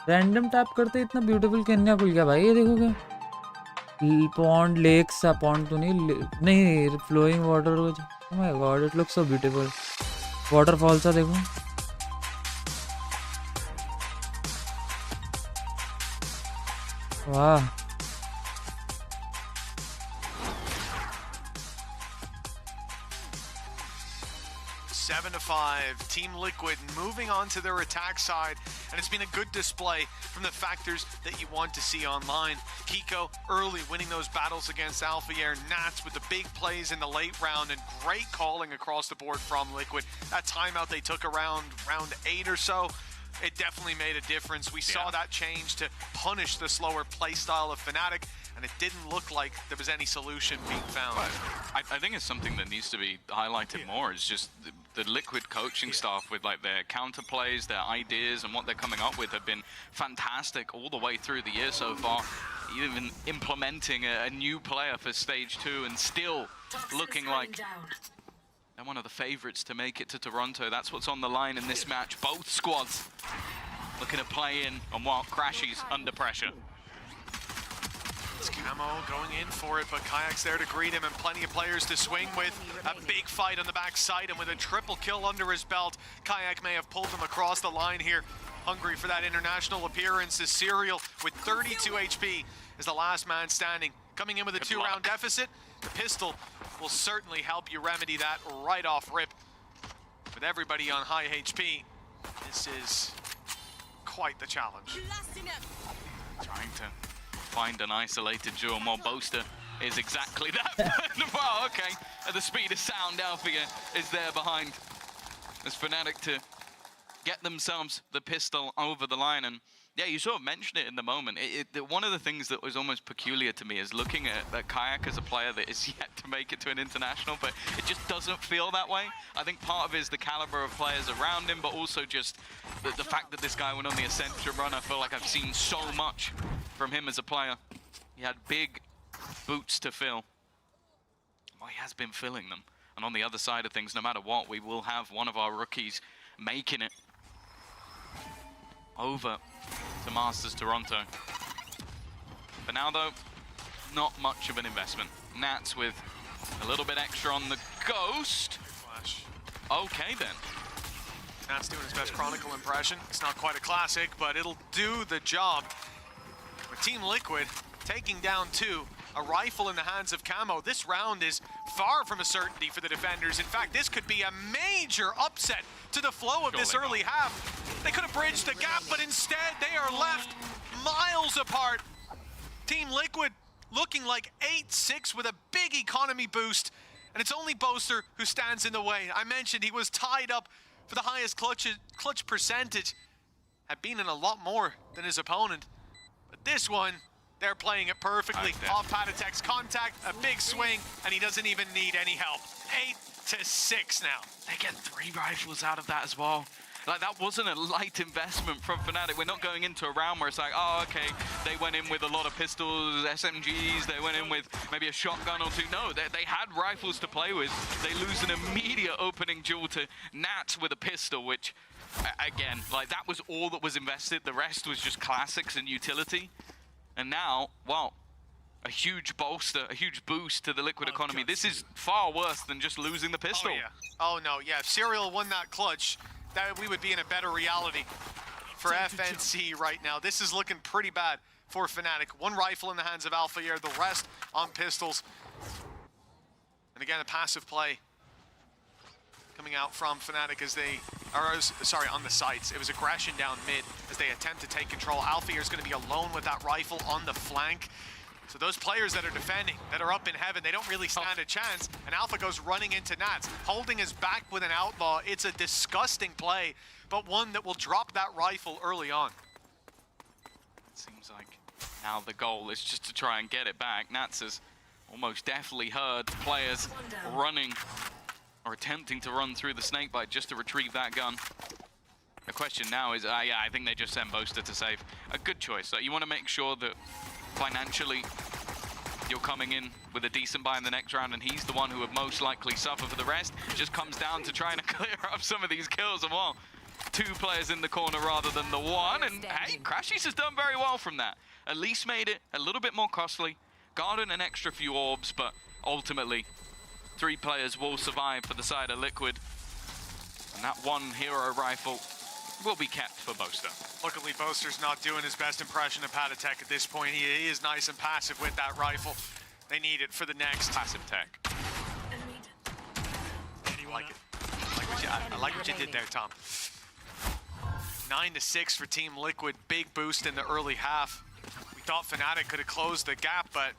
रैंडम टैप करते इतना ब्यूटीफुल केन्या खुल गया भाई। ये देखोगे पॉन्ड, लेक्स, पॉन्ड तो नहीं flowing water. Oh my god, it looks so beautiful. Waterfall सा देखो। वाह 7-5. Team Liquid moving on to their attack side, and it's been a good display from the factors that you want to see online. Kiko early winning those battles against Alpha Air. Nats with the big plays in the late round, and great calling across the board from Liquid. That timeout they took around round 8 or so, it definitely made a difference. We saw that change to punish the slower play style of Fnatic, and it didn't look like there was any solution being found. I think it's something that needs to be highlighted more. It's just the Liquid coaching staff with like their counterplays, their ideas, and what they're coming up with have been fantastic all the way through the year so far. Even implementing a new player for stage 2 and still looking like they're one of the favorites to make it to Toronto. That's what's on the line in this match. Both squads looking to play in on what Crashies under pressure. It's Camo going in for it, but Kayak's there to greet him, and plenty of players to swing with. A big fight on the backside, and with a triple kill under his belt, Kayak may have pulled him across the line here. Hungry for that international appearance is Serial with 32 HP is the last man standing. Coming in with a 2-round deficit, the pistol will certainly help you remedy that right off rip. With everybody on high HP, this is quite the challenge. Trying to find an isolated duel. More Boaster is exactly that. Well, okay. At the speed of sound, Alfia is there behind. As Fnatic to get themselves the pistol over the line. And yeah, you sort of mentioned it in the moment. One of the things that was almost peculiar to me is looking at Kayak as a player that is yet to make it to an international, but it just doesn't feel that way. I think part of it is the caliber of players around him, but also just the fact that this guy went on the Ascension run. I feel like I've seen so much from him as a player. He had big boots to fill. Well, he has been filling them. And on the other side of things, no matter what, we will have one of our rookies making it over to Masters Toronto. For now, though, not much of an investment. Nats with a little bit extra on the Ghost. Flash. Okay, then. Nats doing his best Chronicle impression. It's not quite a classic, but it'll do the job. With Team Liquid taking down 2, a rifle in the hands of Camo. This round is far from a certainty for the defenders. In fact, this could be a major upset to the flow of this early half. They could have bridged the gap, but instead they are left miles apart. Team Liquid looking like 8-6 with a big economy boost, and it's only Boaster who stands in the way. I mentioned he was tied up for the highest clutch percentage, had been in a lot more than his opponent. But this one, they're playing it perfectly. Off Patatek's contact, a big swing, and he doesn't even need any help. 8-6 now. They get 3 rifles out of that as well. Like, that wasn't a light investment from Fnatic. We're not going into a round where it's like, oh, okay, they went in with a lot of pistols, SMGs, they went in with maybe a shotgun or 2. No, they had rifles to play with. They lose an immediate opening duel to Nats with a pistol, which, again, like, that was all that was invested. The rest was just classics and utility. And now, well, a huge bolster, a huge boost to the Liquid economy. This is far worse than just losing the pistol. Oh, yeah. Oh, no, yeah. If Serial won that clutch, that we would be in a better reality for FNC right now. This is looking pretty bad for Fnatic. 1 rifle in the hands of Alpha Air, the rest on pistols. And again, a passive play coming out from Fnatic as they, sorry, on the sides. It was aggression down mid as they attempt to take control. Alpha Air is going to be alone with that rifle on the flank. So those players that are defending, that are up in heaven, they don't really stand a chance. And Alpha goes running into Nats, holding his back with an outlaw. It's a disgusting play, but one that will drop that rifle early on. It seems like now the goal is just to try and get it back. Nats has almost definitely heard players running or attempting to run through the snakebite just to retrieve that gun. The question now is, yeah, I think they just send Boaster to save. A good choice. You want to make sure that financially you're coming in with a decent buy in the next round, and he's the one who would most likely suffer. For the rest, it just comes down to trying to clear up some of these kills. And well, 2 players in the corner rather than the 1, and hey, Crashies has done very well from that. At least made it a little bit more costly, guarding an extra few orbs, but ultimately 3 players will survive for the side of Liquid, and that 1 hero rifle will be kept for Boaster. Luckily, Boaster's not doing his best impression of Patatek at this point. He is nice and passive with that rifle. They need it for the next. Passive tech. I like it. I like what you did there, Tom. 9-6 for Team Liquid. Big boost in the early half. We thought Fnatic could have closed the gap, but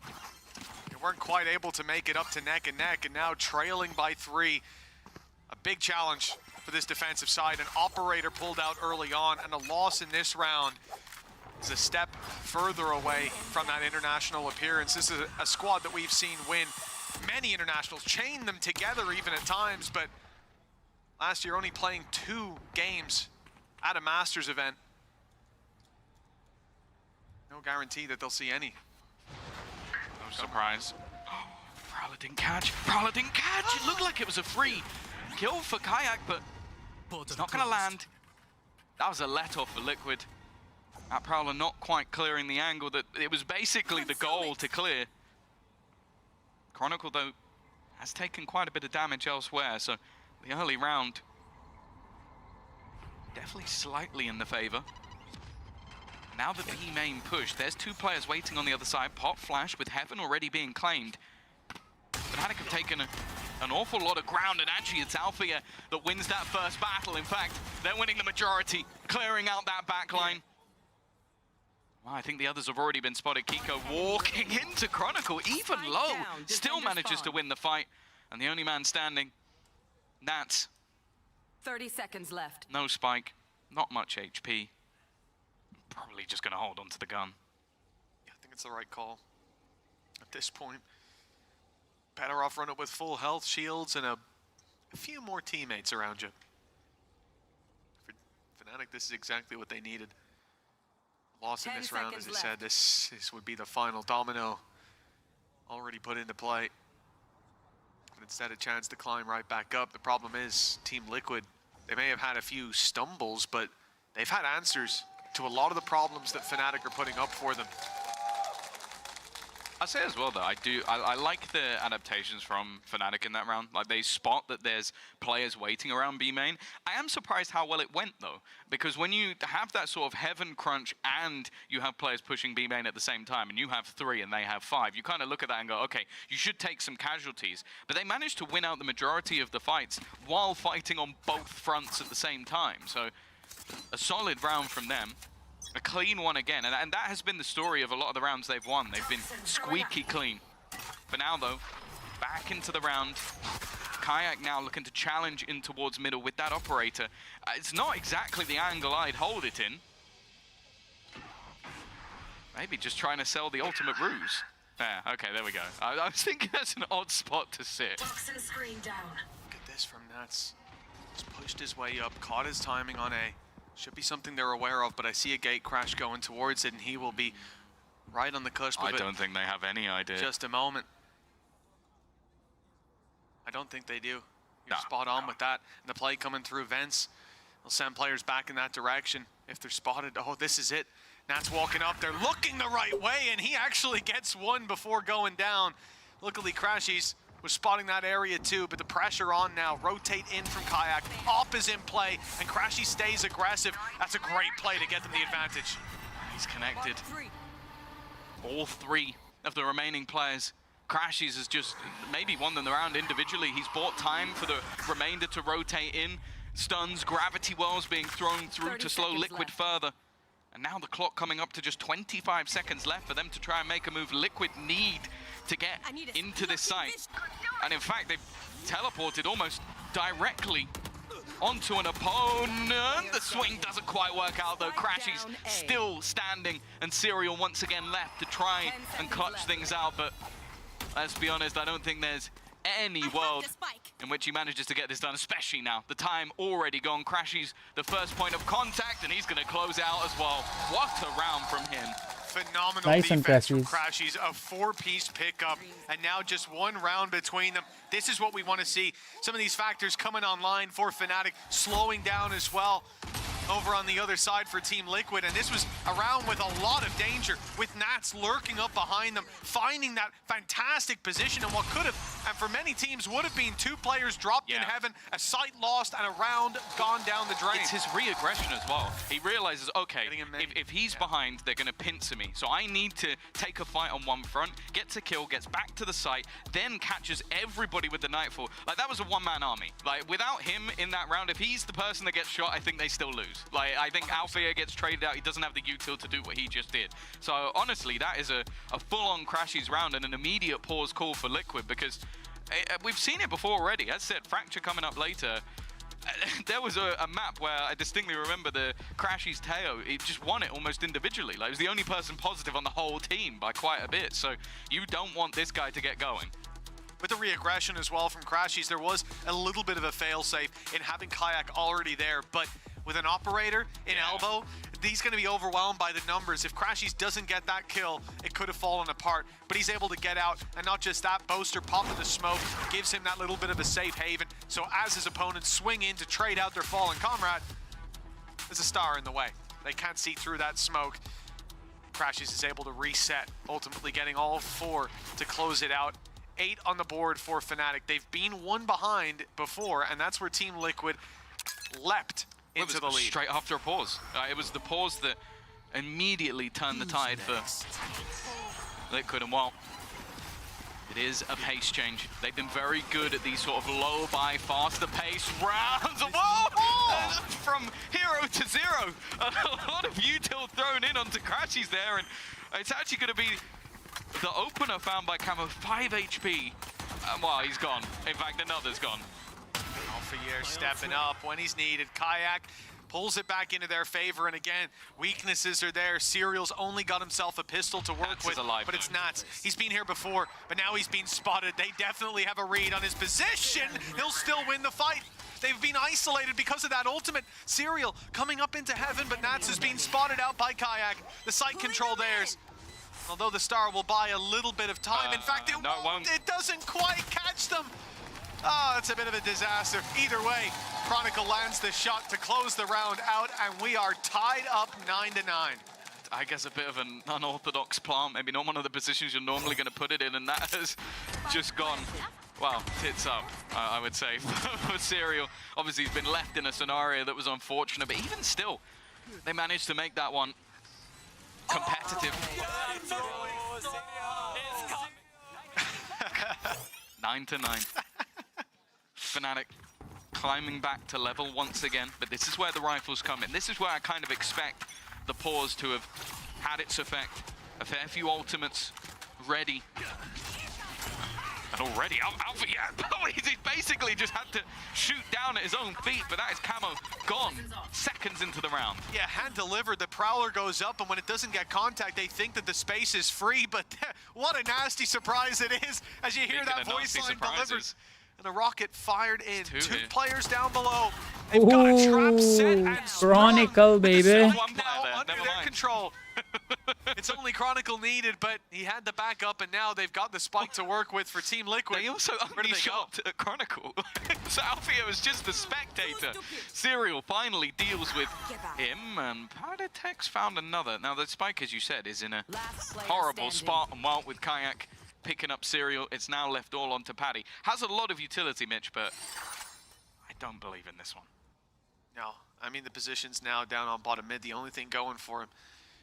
they weren't quite able to make it up to neck and neck, and now trailing by 3. A big challenge for this defensive side. An operator pulled out early on, and a loss in this round is a step further away from that international appearance. This is a squad that we've seen win many internationals, chain them together even at times, but last year only playing 2 games at a Masters event. No guarantee that they'll see any. No surprise. Prowler didn't catch. Prowler didn't catch! It looked like it was a free kill for Kayak, but it's not going to land. That was a let-off for Liquid. That Prowler not quite clearing the angle that it was basically the goal to clear. Chronicle, though, has taken quite a bit of damage elsewhere, so the early round definitely slightly in the favor. Now the B main push, there's 2 players waiting on the other side. Pop Flash with Heaven already being claimed. Fnatic have taken an awful lot of ground, and actually it's Alpha that wins that first battle. In fact, they're winning the majority, clearing out that backline. Well, I think the others have already been spotted. Kiko walking into Chronicle, even low, still manages to win the fight. And the only man standing, Nats. 30 seconds left. No spike, not much HP. Probably just gonna hold on to the gun. Yeah, I think it's the right call at this point. Better off running with full health, shields, and a few more teammates around you. For Fnatic, this is exactly what they needed. Loss in this round, as I said, this would be the final domino already put into play. But instead a chance to climb right back up. The problem is Team Liquid, they may have had a few stumbles, but they've had answers to a lot of the problems that Fnatic are putting up for them. I say as well though, I like the adaptations from Fnatic in that round. Like they spot that there's players waiting around B main. I am surprised how well it went though, because when you have that sort of heaven crunch and you have players pushing B main at the same time, and you have 3 and they have 5, you kind of look at that and go, okay, you should take some casualties. But they managed to win out the majority of the fights while fighting on both fronts at the same time. So a solid round from them. A clean one again, and that has been the story of a lot of the rounds they've won. They've been squeaky clean. For now, though, back into the round. Kayak now looking to challenge in towards middle with that operator. It's not exactly the angle I'd hold it in. Maybe just trying to sell the ultimate ruse. Yeah, okay, there we go. I was thinking that's an odd spot to sit. Look at this from Nats. Just pushed his way up, caught his timing on A. Should be something they're aware of, but I see a gate crash going towards it, and he will be right on the cusp of it. I don't think they have any idea. Just a moment. I don't think they do. You're spot on with that. And the play coming through vents will send players back in that direction if they're spotted. Oh, this is it. Nat's walking up. They're looking the right way, and he actually gets one before going down. Luckily, Crashies was spotting that area too, but the pressure on now. Rotate in from Kayak. Op is in play, and Crashy stays aggressive. That's a great play to get them the advantage. He's connected. All 3 of the remaining players. Crashies has just maybe won them the round individually. He's bought time for the remainder to rotate in. Stuns, gravity wells being thrown through to slow Liquid further. And now the clock coming up to just 25 seconds left for them to try and make a move. Liquid need to get into this site. And in fact, they've teleported almost directly onto an opponent. The swing doesn't quite work out though. Crashy's still standing, and Serial once again left to try and clutch things out. But let's be honest, I don't think there's any world in which he manages to get this done, especially now. The time already gone. Crashy's the first point of contact, and he's going to close out as well. What a round from him. Phenomenal Nice defense from Crashies. Crashies. A 4-piece pickup, and now just 1 round between them. This is what we want to see. Some of these factors coming online for Fnatic, slowing down as well over on the other side for Team Liquid. And this was a round with a lot of danger, with Nats lurking up behind them, finding that fantastic position, and what could have, and for many teams, would have been 2 players dropped in heaven, a site lost, and a round gone down the drain. It's his re-aggression as well. He realizes, okay, if he's behind, they're going to pincer me. So I need to take a fight on one front, gets a kill, gets back to the site, then catches everybody with the Nightfall. Like, that was a one-man army. Like, without him in that round, if he's the person that gets shot, I think they still lose. Like, I think Althea gets traded out. He doesn't have the util to do what he just did. So, honestly, that is a full-on Crashies round and an immediate pause call for Liquid, because we've seen it before already. As said, Fracture coming up later. There was a map where I distinctly remember the Crashies Teo, he just won it almost individually. Like, he was the only person positive on the whole team by quite a bit. So, you don't want this guy to get going. With the re-aggression as well from Crashies, there was a little bit of a fail-safe in having Kayak already there, but with an operator in elbow, he's going to be overwhelmed by the numbers. If Crashies doesn't get that kill, it could have fallen apart, but he's able to get out, and not just that, Boaster popping the smoke gives him that little bit of a safe haven, so as his opponents swing in to trade out their fallen comrade, there's a star in the way. They can't see through that smoke. Crashies is able to reset, ultimately getting all 4 to close it out. 8 on the board for Fnatic. They've been 1 behind before, and that's where Team Liquid leapt into the lead. Straight after a pause. It was the pause that immediately turned the tide for Liquid, and well, it is a pace change. They've been very good at these sort of low buy, faster pace rounds. Whoa! From hero to zero. A lot of util thrown in onto Crashies there, and it's actually going to be the opener found by Camo, 5 HP. Well, he's gone. In fact, another's gone. Alphayear stepping up when he's needed. Kayak pulls it back into their favor, and again, weaknesses are there. Serial's only got himself a pistol to work with, but it's Nats. He's been here before, but now he's been spotted. They definitely have a read on his position. He'll still win the fight. They've been isolated because of that ultimate. Serial coming up into heaven, but Nats has been spotted out by Kayak. The site control theirs. Although the star will buy a little bit of time. In fact, it won't. It doesn't quite catch them. Oh, it's a bit of a disaster. Either way, Chronicle lands the shot to close the round out, and we are tied up 9-9. I guess, a bit of an unorthodox plant. Maybe not one of the positions you're normally going to put it in, and that has just gone, well, tits up, I would say, for Serial. Obviously, he's been left in a scenario that was unfortunate, but even still, they managed to make that one competitive. 9-9. Fnatic climbing back to level once again, but this is where the rifles come in. This is where I kind of expect the pause to have had its effect. A fair few ultimates ready. And already, Alpha, yeah, he basically just had to shoot down at his own feet, but that is Camo gone seconds into the round. Yeah, hand delivered, the Prowler goes up, and when it doesn't get contact, they think that the space is free, but what a nasty surprise it is as you hear that voice line delivered. And a rocket fired in. Two players down below. They've got a trap set and Chronicle, baby. Now under their control. It's only Chronicle needed, but he had the backup, and now they've got the spike to work with for Team Liquid. They also only shot at Chronicle. So Alfia was just the spectator. Serial finally deals with him, and Paratex found another. Now the spike, as you said, is in a horrible spot, and while with Kayak picking up Serial, it's now left all onto Paddy. Has a lot of utility, Mitch, but I don't believe in this one. No, I mean, the position's now down on bottom mid. The only thing going for him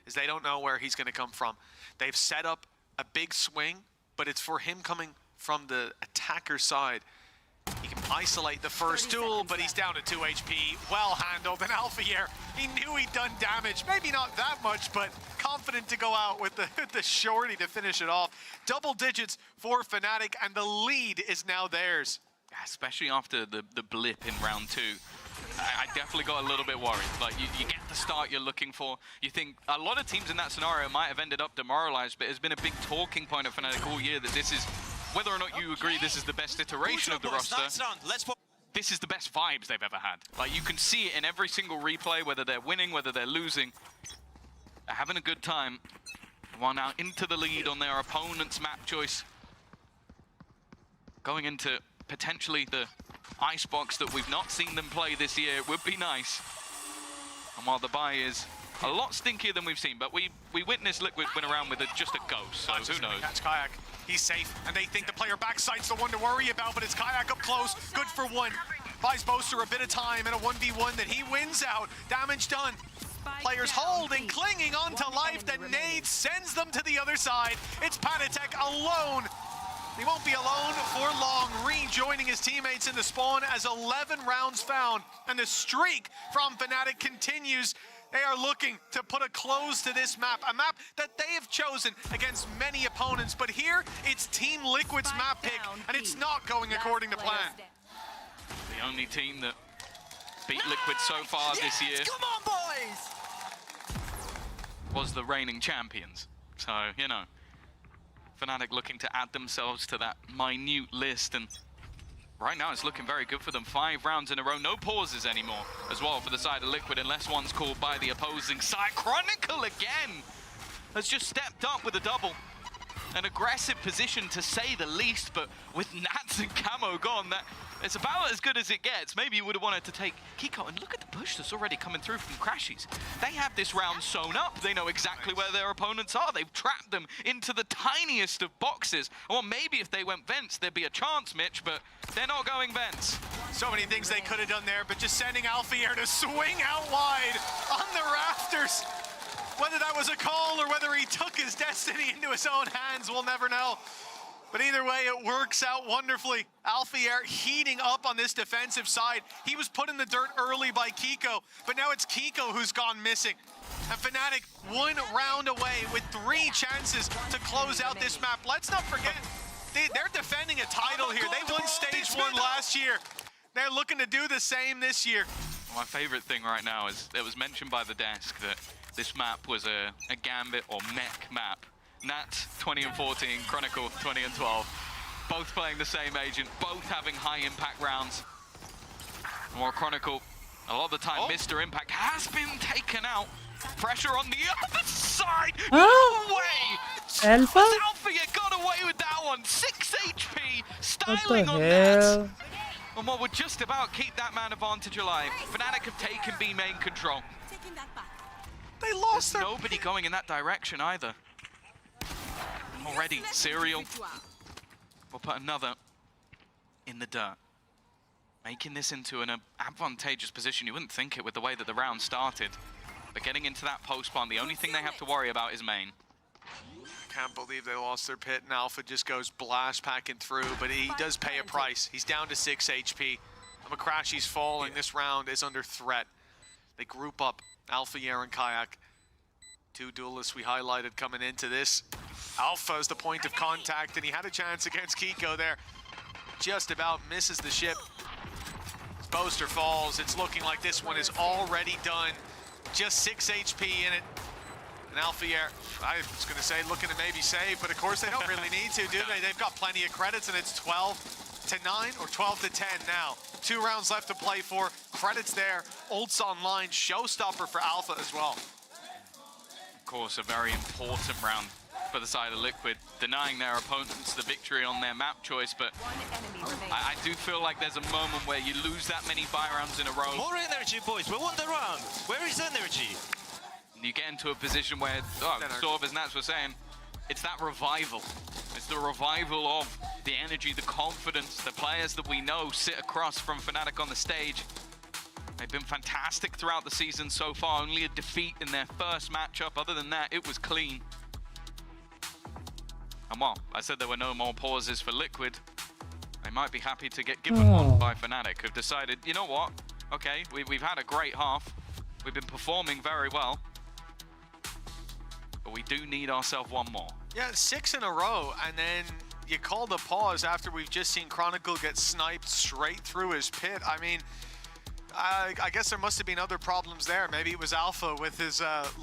is they don't know where he's going to come from. They've set up a big swing, but it's for him coming from the attacker side. He can isolate the first duel, but he's down to 2 HP. Well handled, and Alphier, he knew he'd done damage. Maybe not that much, but confident to go out with the shorty to finish it off. Double digits for Fnatic, and the lead is now theirs. Yeah, especially after the blip in round 2. I definitely got a little bit worried. Like, you get the start you're looking for. You think a lot of teams in that scenario might have ended up demoralized, but it's been a big talking point of Fnatic all year that this is, whether or not you agree this is the best iteration of the roster, this is the best vibes they've ever had. Like, you can see it in every single replay, whether they're winning, whether they're losing. They're having a good time. While now into the lead on their opponent's map choice. Going into potentially the icebox that we've not seen them play this year. It would be nice. And while the buy is a lot stinkier than we've seen, but we witnessed Liquid win around with just a ghost, so who knows? Catch Kayak. He's safe, and they think the player backside's the one to worry about, but it's Kayak up close. Good for one. Buys Boaster a bit of time and a 1v1 that he wins out. Damage done. Players holding, clinging on to life. The nade sends them to the other side. It's Panatek alone. He won't be alone for long, rejoining his teammates in the spawn as 11 rounds found, and the streak from Fnatic continues. They are looking to put a close to this map, a map that they have chosen against many opponents, but here it's Team Liquid's map pick, and it's not going according to plan. The only team that beat Liquid so far this year Come on, boys! was the reigning champions. So, you know, Fnatic looking to add themselves to that minute list, and right now it's looking very good for them. 5 rounds in a row, no pauses anymore as well for the side of Liquid, unless one's called by the opposing side. Chronicle again has just stepped up with a double. An aggressive position to say the least, but with Nats and Camo gone, that it's about as good as it gets. Maybe you would have wanted to take Kiko, and look at the push that's already coming through from Crashies. They have this round sewn up. They know exactly where their opponents are. They've trapped them into the tiniest of boxes. Or maybe if they went vents, there'd be a chance, Mitch, but they're not going vents. So many things they could have done there, but just sending Alfier to swing out wide on the rafters. Whether that was a call or whether he took his destiny into his own hands, we'll never know. But either way, it works out wonderfully. Alfier heating up on this defensive side. He was put in the dirt early by Kiko, but now it's Kiko who's gone missing. And Fnatic 1 round away with 3 chances to close out this map. Let's not forget, they're defending a title here. They won stage 1 last year. They're looking to do the same this year. My favorite thing right now is it was mentioned by the desk that this map was a Gambit or mech map. Nat 20 and 14, Chronicle 20 and 12. Both playing the same agent, both having high impact rounds. While Chronicle, a lot of the time, Mr. Impact has been taken out. Pressure on the other side. No way! Alpha? Alpha got away with that one. 6 HP, styling on that. And what would just about keep that man advantage alive. Fnatic have taken B main control. They lost There's nobody going in that direction either. Already, Serial will put another in the dirt. Making this into an advantageous position. You wouldn't think it with the way that the round started. But getting into that post bomb, the only thing they have to worry about is main. Can't believe they lost their pit, and Alpha just goes blast packing through, but he does pay a price. He's down to 6 HP. Amakrashi's falling. This round is under threat. They group up, Alpha, Yer, and Kayak. Two duelists we highlighted coming into this. Alpha is the point of contact, and he had a chance against Kiko there. Just about misses the ship. Boaster falls. It's looking like this one is already done. Just 6 HP in it. And Alpha Yer, I was going to say, looking to maybe save, but of course they don't really need to, do they? They've got plenty of credits, and it's 12 to 9 or 12 to 10 now. 2 rounds left to play for. Credits there. Ults online. Showstopper for Alpha as well. Of course, a very important round for the side of Liquid, denying their opponents the victory on their map choice, but I do feel like there's a moment where you lose that many buy rounds in a row. More energy, boys. We won the round. Where is energy? You get into a position where, sort of as Nats was saying, it's that revival. It's the revival of the energy, the confidence, the players that we know sit across from Fnatic on the stage. They've been fantastic throughout the season so far. Only a defeat in their first matchup. Other than that, it was clean. And well, I said there were no more pauses for Liquid. They might be happy to get given one by Fnatic, who've decided, you know what? Okay, we've had a great half. We've been performing very well. But we do need ourselves one more. Yeah, 6 in a row, and then you call the pause after we've just seen Chronicle get sniped straight through his pit. I mean, I guess there must have been other problems there. Maybe it was Alpha with his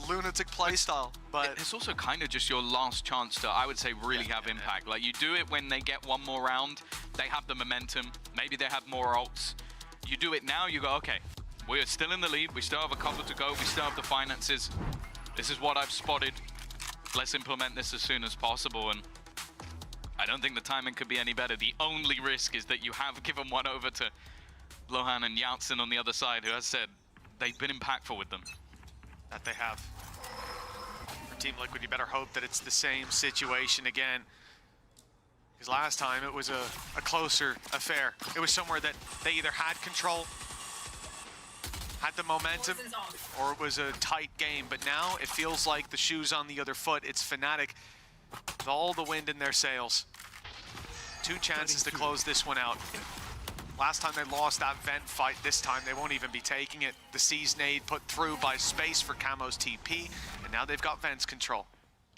lunatic playstyle. But it's also kind of just your last chance to, I would say, really have impact. Like, you do it when they get one more round. They have the momentum. Maybe they have more ults. You do it now, you go, okay, we're still in the lead. We still have a couple to go. We still have the finances. This is what I've spotted. Let's implement this as soon as possible. And I don't think the timing could be any better. The only risk is that you have given one over to Lohan and Yatsen on the other side, who has said they've been impactful with them. That they have. For Team Liquid, you better hope that it's the same situation again. Because last time it was a closer affair. It was somewhere that they either had control, had the momentum, or it was a tight game. But now it feels like the shoe's on the other foot. It's Fnatic with all the wind in their sails. 2 chances to close this one out. Last time they lost that vent fight, this time they won't even be taking it. The C's nade put through by Space for Camo's TP, and now they've got Vent's control.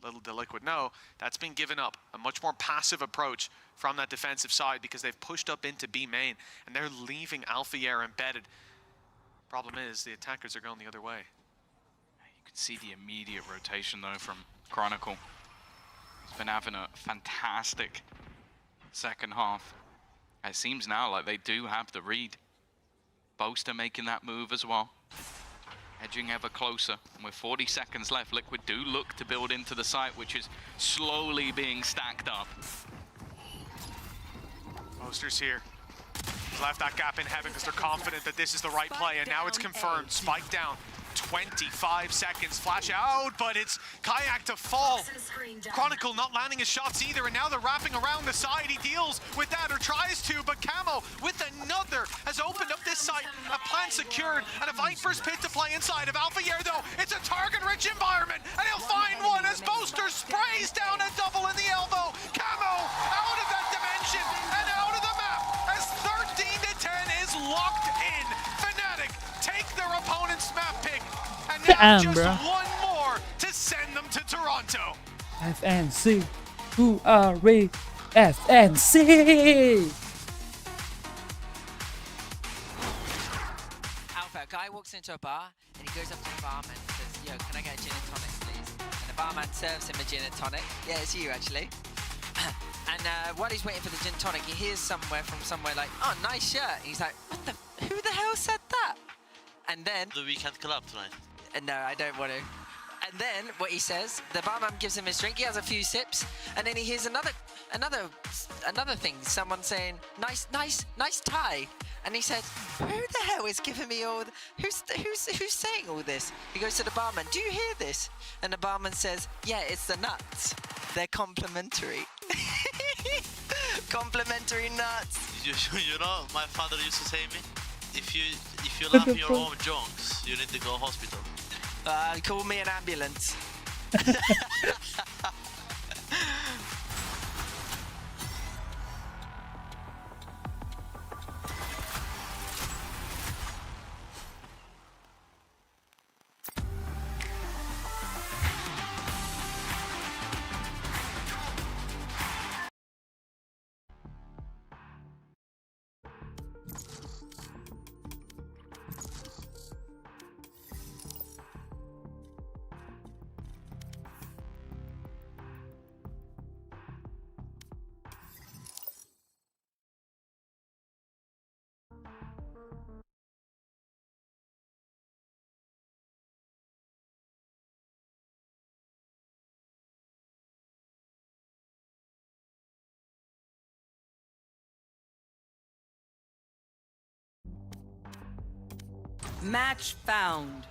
Little to Liquid know that's been given up. A much more passive approach from that defensive side because they've pushed up into B main, and they're leaving Alpha Yer embedded. Problem is, the attackers are going the other way. You can see the immediate rotation, though, from Chronicle. He's been having a fantastic second half. It seems now like they do have the read. Boaster making that move as well. Edging ever closer. And with 40 seconds left, Liquid do look to build into the site, which is slowly being stacked up. Boaster's here. He's left that gap in heaven because they're confident that this is the right play, and now it's confirmed. Spike down. 25 seconds, flash out, but it's Kayak to fall. Chronicle not landing his shots either, and now they're wrapping around the side. He deals with that, or tries to, but Camo with another has opened up this site. A plan secured, and a Viper's pit to play inside of Alpha Yer, though. It's a target-rich environment, and he'll find one as Boaster sprays down a double in the elbow. Camo out of that dimension and out of the map as 13 to 10 is locked in. Fnatic take their opponent's map pick, and now just one more to send them to Toronto. FNC, who are we? FNC! Alpha, a guy walks into a bar, and he goes up to the barman and says, yo, can I get a gin and tonic, please? And the barman serves him a gin and tonic. Yeah, it's you, actually. And while he's waiting for the gin and tonic, he hears somewhere like, oh, nice shirt. And he's like, what the, who the hell said that? And then... The weekend club tonight. No, I don't want to. And then what he says, the barman gives him his drink, he has a few sips, and then he hears another thing, someone saying, nice tie. And he said, "Who the hell is giving me all? Who's saying all this?" He goes to the barman, "Do you hear this?" And the barman says, "Yeah, it's the nuts. They're complimentary." Complimentary nuts. You know, my father used to say me, if you laugh your own jokes, you need to go hospital. Call me an ambulance. Match found.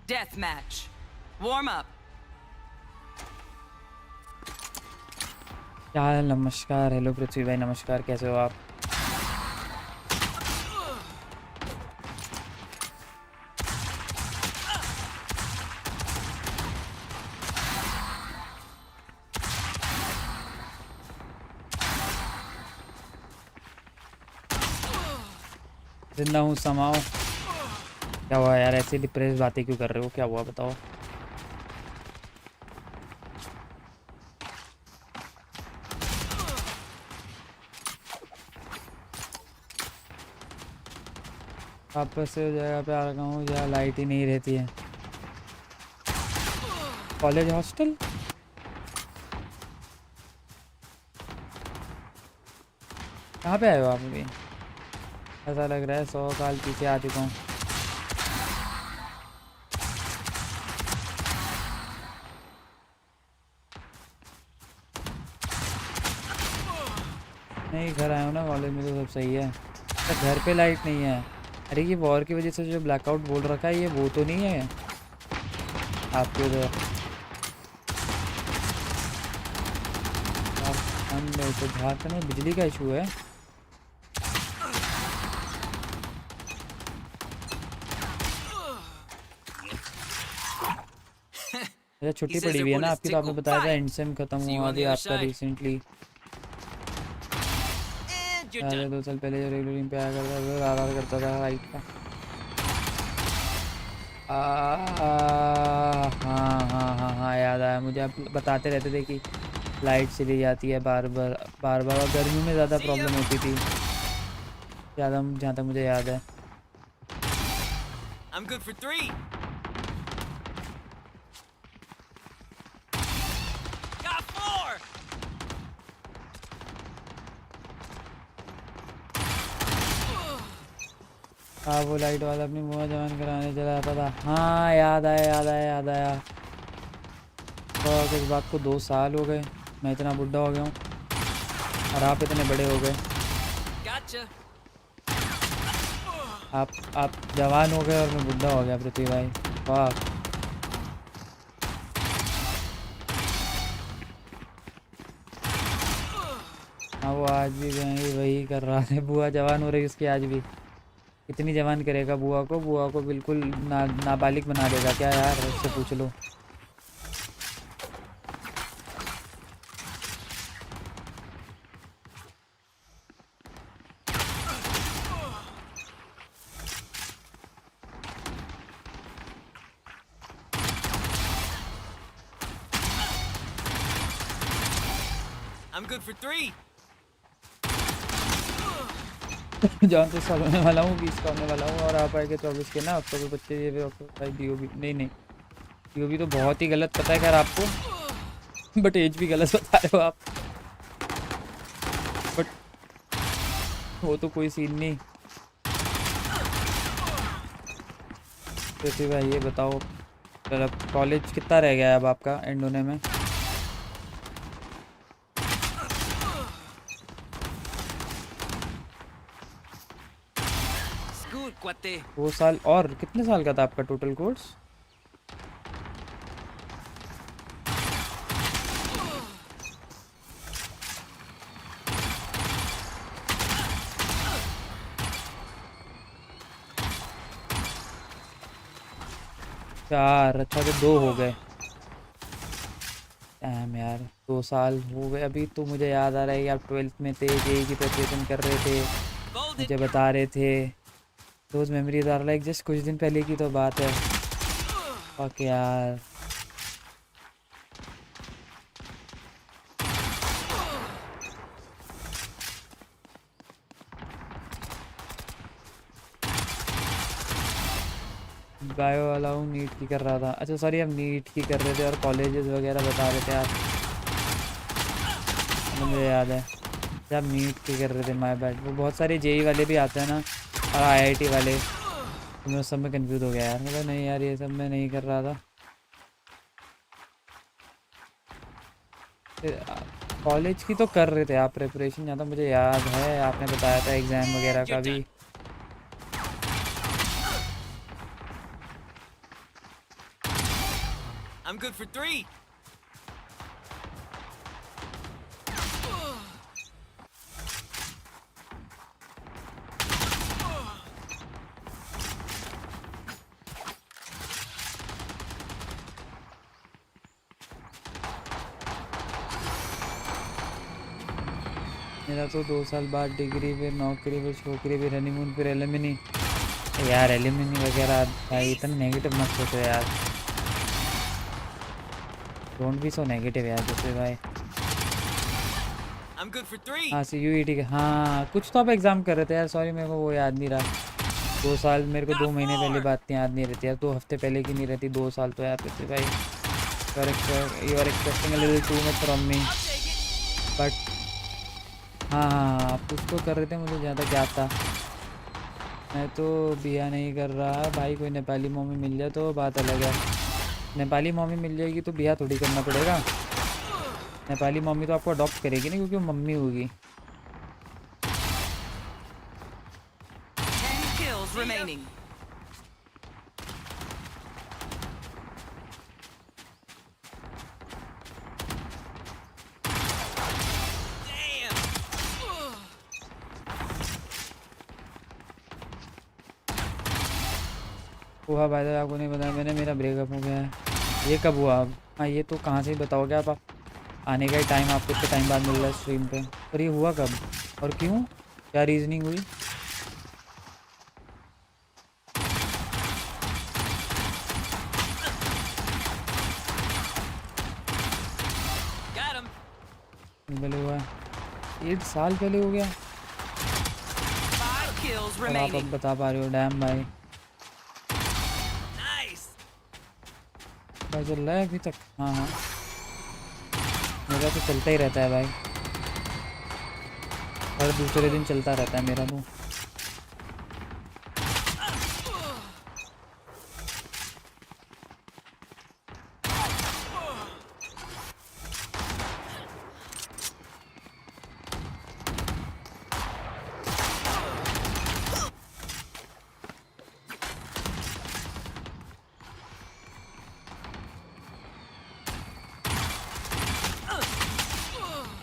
Death match. Warm up. क्या हाल, नमस्कार, hello पृथ्वी भाई, नमस्कार, कैसे हो आप? जिंदा हूँ, समाओ। क्या हुआ यार, ऐसे डिप्रेस बातें क्यों कर रहे हो? क्या हुआ बताओ? वापस से जगह पे आ रहा हूँ जहाँ लाइट ही नहीं रहती है। College hostel? कहाँ पे आए हो आप अभी? ऐसा लग रहा है 100 साल पीछे आ चुका हूँ। नहीं, घर आया हूँ ना, कॉलेज में तो सब सही है। घर पे लाइट नहीं है। अरे ये वॉर की वजह से जो ब्लैकआउट बोल रखा है, ये वो तो नहीं है आपके उधर? तो झारखंड में बिजली का इशू है। अच्छा, छुट्टी पड़ी हुई है ना आपकी, तो आपने बताया था एंडसेम खत्म हुआ अभी आपका रिसेंटली। पहले 2 साल पहले जो रेगुलर टीम पे आया करता था, आर करता था लाइट का। हाँ, याद आया मुझे। आप बताते रहते थे कि लाइट चली जाती है बार बार और गर्मियों में ज़्यादा प्रॉब्लम होती थी, ज़्यादा जहाँ तक मुझे याद है। I'm good for 3. Got 4. हाँ, वो लाइट वाला अपनी मुँह जवान कराने चला जाता था। हाँ, याद आया। तो इस बात को 2 साल हो गए, मैं इतना बुढ़ा हो गया हूँ और आप इतने बड़े हो गए। Gotcha. आप जवान हो गए और मैं बुढ़ा हो गया पृथ्वी भाई। वाह। हाँ, वो आज भी वही कर रहा है। बुआ जवान हो रही उसकी आज भी। कितनी जवान करेगा बुआ को बिल्कुल नाबालिग बना देगा क्या यार? उससे पूछ लो। I'm good for 3. जॉन 30 साल होने वाला हूँ, 20 का होने वाला हूँ और आप आएंगे 24 के ना। अब तो कोई बच्चे ये भी नहीं ये भी तो बहुत ही गलत पता है खैर आपको, बट एज भी गलत बता रहे हो आप, बट वो तो कोई सीन नहीं। तो भाई ये बताओ मतलब कॉलेज कितना रह गया है अब आपका एंड होने में? Cuate. 2 साल। और कितने साल का था आपका टोटल कोर्स? चार। अच्छा तो 2 हो गए। यार 2 साल हो गए। अभी तो मुझे याद आ रहा है कि आप 12th में थे, जेई की प्रिपरेशन कर रहे थे, मुझे बता रहे थे। रोज़ मेमोरीज आ रहा है, जस्ट कुछ दिन पहले की तो बात है। ओके यार बायो वाला हूँ, नीट की कर रहा था। अच्छा सॉरी, अब नीट की कर रहे थे और कॉलेजेस वगैरह बता रहे थे आप, मुझे याद है जब नीट की कर रहे थे। My bad. वो बहुत सारे जेई वाले भी आते हैं ना और आईआईटी वाले, तो मैं उस सब में कंफ्यूज हो गया यार। मतलब नहीं यार ये सब मैं नहीं कर रहा था। कॉलेज की तो कर रहे थे आप प्रिपरेशन, ज़्यादा मुझे याद है आपने बताया था एग्ज़ाम वगैरह का भी। I'm good for 3. मेरा तो 2 साल बाद डिग्री, फिर नौकरी, फिर छोकरी, फिर हनीमून, फिर एलिमिनी। यार एलिमिनी वगैरह भाई इतना नेगेटिव मत सोचो यार, डोंट बी सो नेगेटिव यार जैसे भाई। I'm good for 3. हाँ CUET का, हाँ कुछ तो आप एग्ज़ाम कर रहे थे यार। सॉरी मेरे को वो याद नहीं रहा। 2 साल मेरे को 2 महीने पहले बात याद नहीं रहती यार, 2 हफ्ते पहले की नहीं रहती। 2 साल तो यार जैसे भाई you are expecting a little too much from me, but हाँ आप कुछ तो कर रहे थे, मुझे ज़्यादा क्या था। मैं तो बिया नहीं कर रहा भाई, कोई नेपाली मम्मी मिल जाए तो बात अलग है। नेपाली मम्मी मिल जाएगी तो बिया थोड़ी करना पड़ेगा। नेपाली मम्मी तो आपको अडॉप्ट करेगी ना, क्योंकि वो मम्मी होगी। 10 kills remaining. हुआ भाई साहब, आपको नहीं बताया मैंने, मेरा ब्रेकअप हो गया है। ये कब हुआ अब? हाँ ये तो कहाँ से बताओगे आप आने का ही टाइम आपको इतने टाइम बाद मिल रहा है स्ट्रीम पे, पर ये हुआ कब और क्यों, क्या रीजनिंग हुई? पहले हुआ 8 साल पहले हो गया, 5 kills और आप अब बता पा रहे हो? डैम भाई, भाई चल रहा है अभी तक? हाँ हाँ मेरा तो चलता ही रहता है भाई, हर दूसरे दिन चलता रहता है मेरा तो।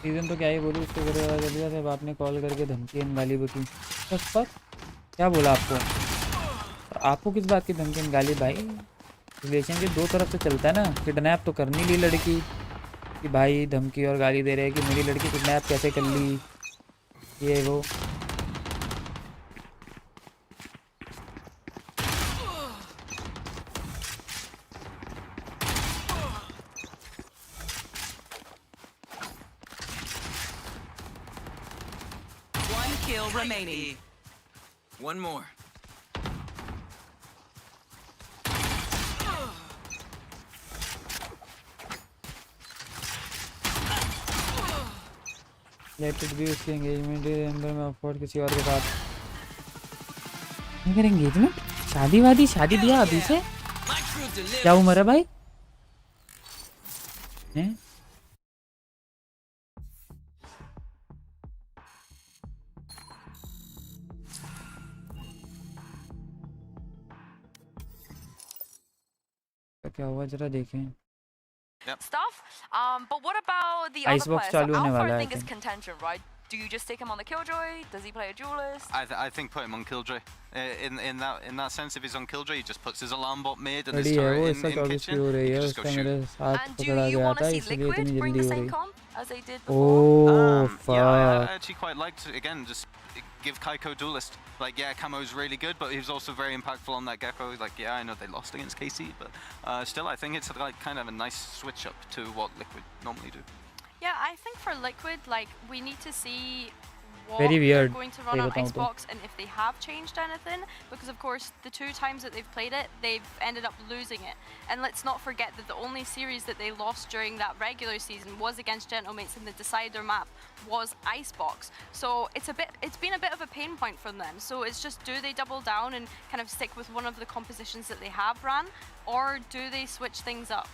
सीजन तो क्या ही बोलूँ, उसके घर वाला चल गया। जब आपने कॉल करके धमकी गाली बकी, बस पर क्या बोला आपको? आपको किस बात की धमकी गाली? भाई रिलेशनशिप 2 तरफ से चलता है ना, किडनैप तो करनी ली लड़की कि भाई धमकी और गाली दे रहे हैं कि मेरी लड़की किडनैप कैसे कर ली, ये वो। Kill remaining. One more. Let it be उसकी engagement नंबर में अफोर्ड किसी और के साथ अगर engagement शादी वादी शादी दिया अभी से क्या उम्र है भाई हैं क्या हुआ जरा देखें stuff. But what about the Icebox other players? चालू So होने Alpha, वाला I है, think, I is think. contention, right? Do you just stick him on the Killjoy? Does he play a duelist? I think put him on Killjoy. In that sense, if he's on Killjoy, he just puts his alarm bot mid and his बड़ी है turret वो in इसका 24 की kitchen. हो रही He है can just go उसका shoot. मेरे साथ And do पकड़ा you गया want to था see इसलिए Liquid इतनी bring जल्दी the हो same रही comp as they did before? Oh Yeah, I fuck actually quite liked to, again, just give Kaiko duelist. Like, yeah, Camo's really good, but he's also very impactful on that Gecko. Like, yeah, I know they lost against KC, but still, I think it's like kind of a nice switch up to what Liquid normally do. Yeah, I think for Liquid, like, we need to see what Very they're weird, going to run on सही बताऊं तो। Icebox and if they have changed anything, because of course the 2 times that they've played it, they've ended up losing it. And let's not forget that the only series that they lost during that regular season was against Gentlemates, and the decider map was Icebox. So it's been a bit of a pain point for them. So it's just, do they double down and kind of stick with one of the compositions that they have ran, or do they switch things up?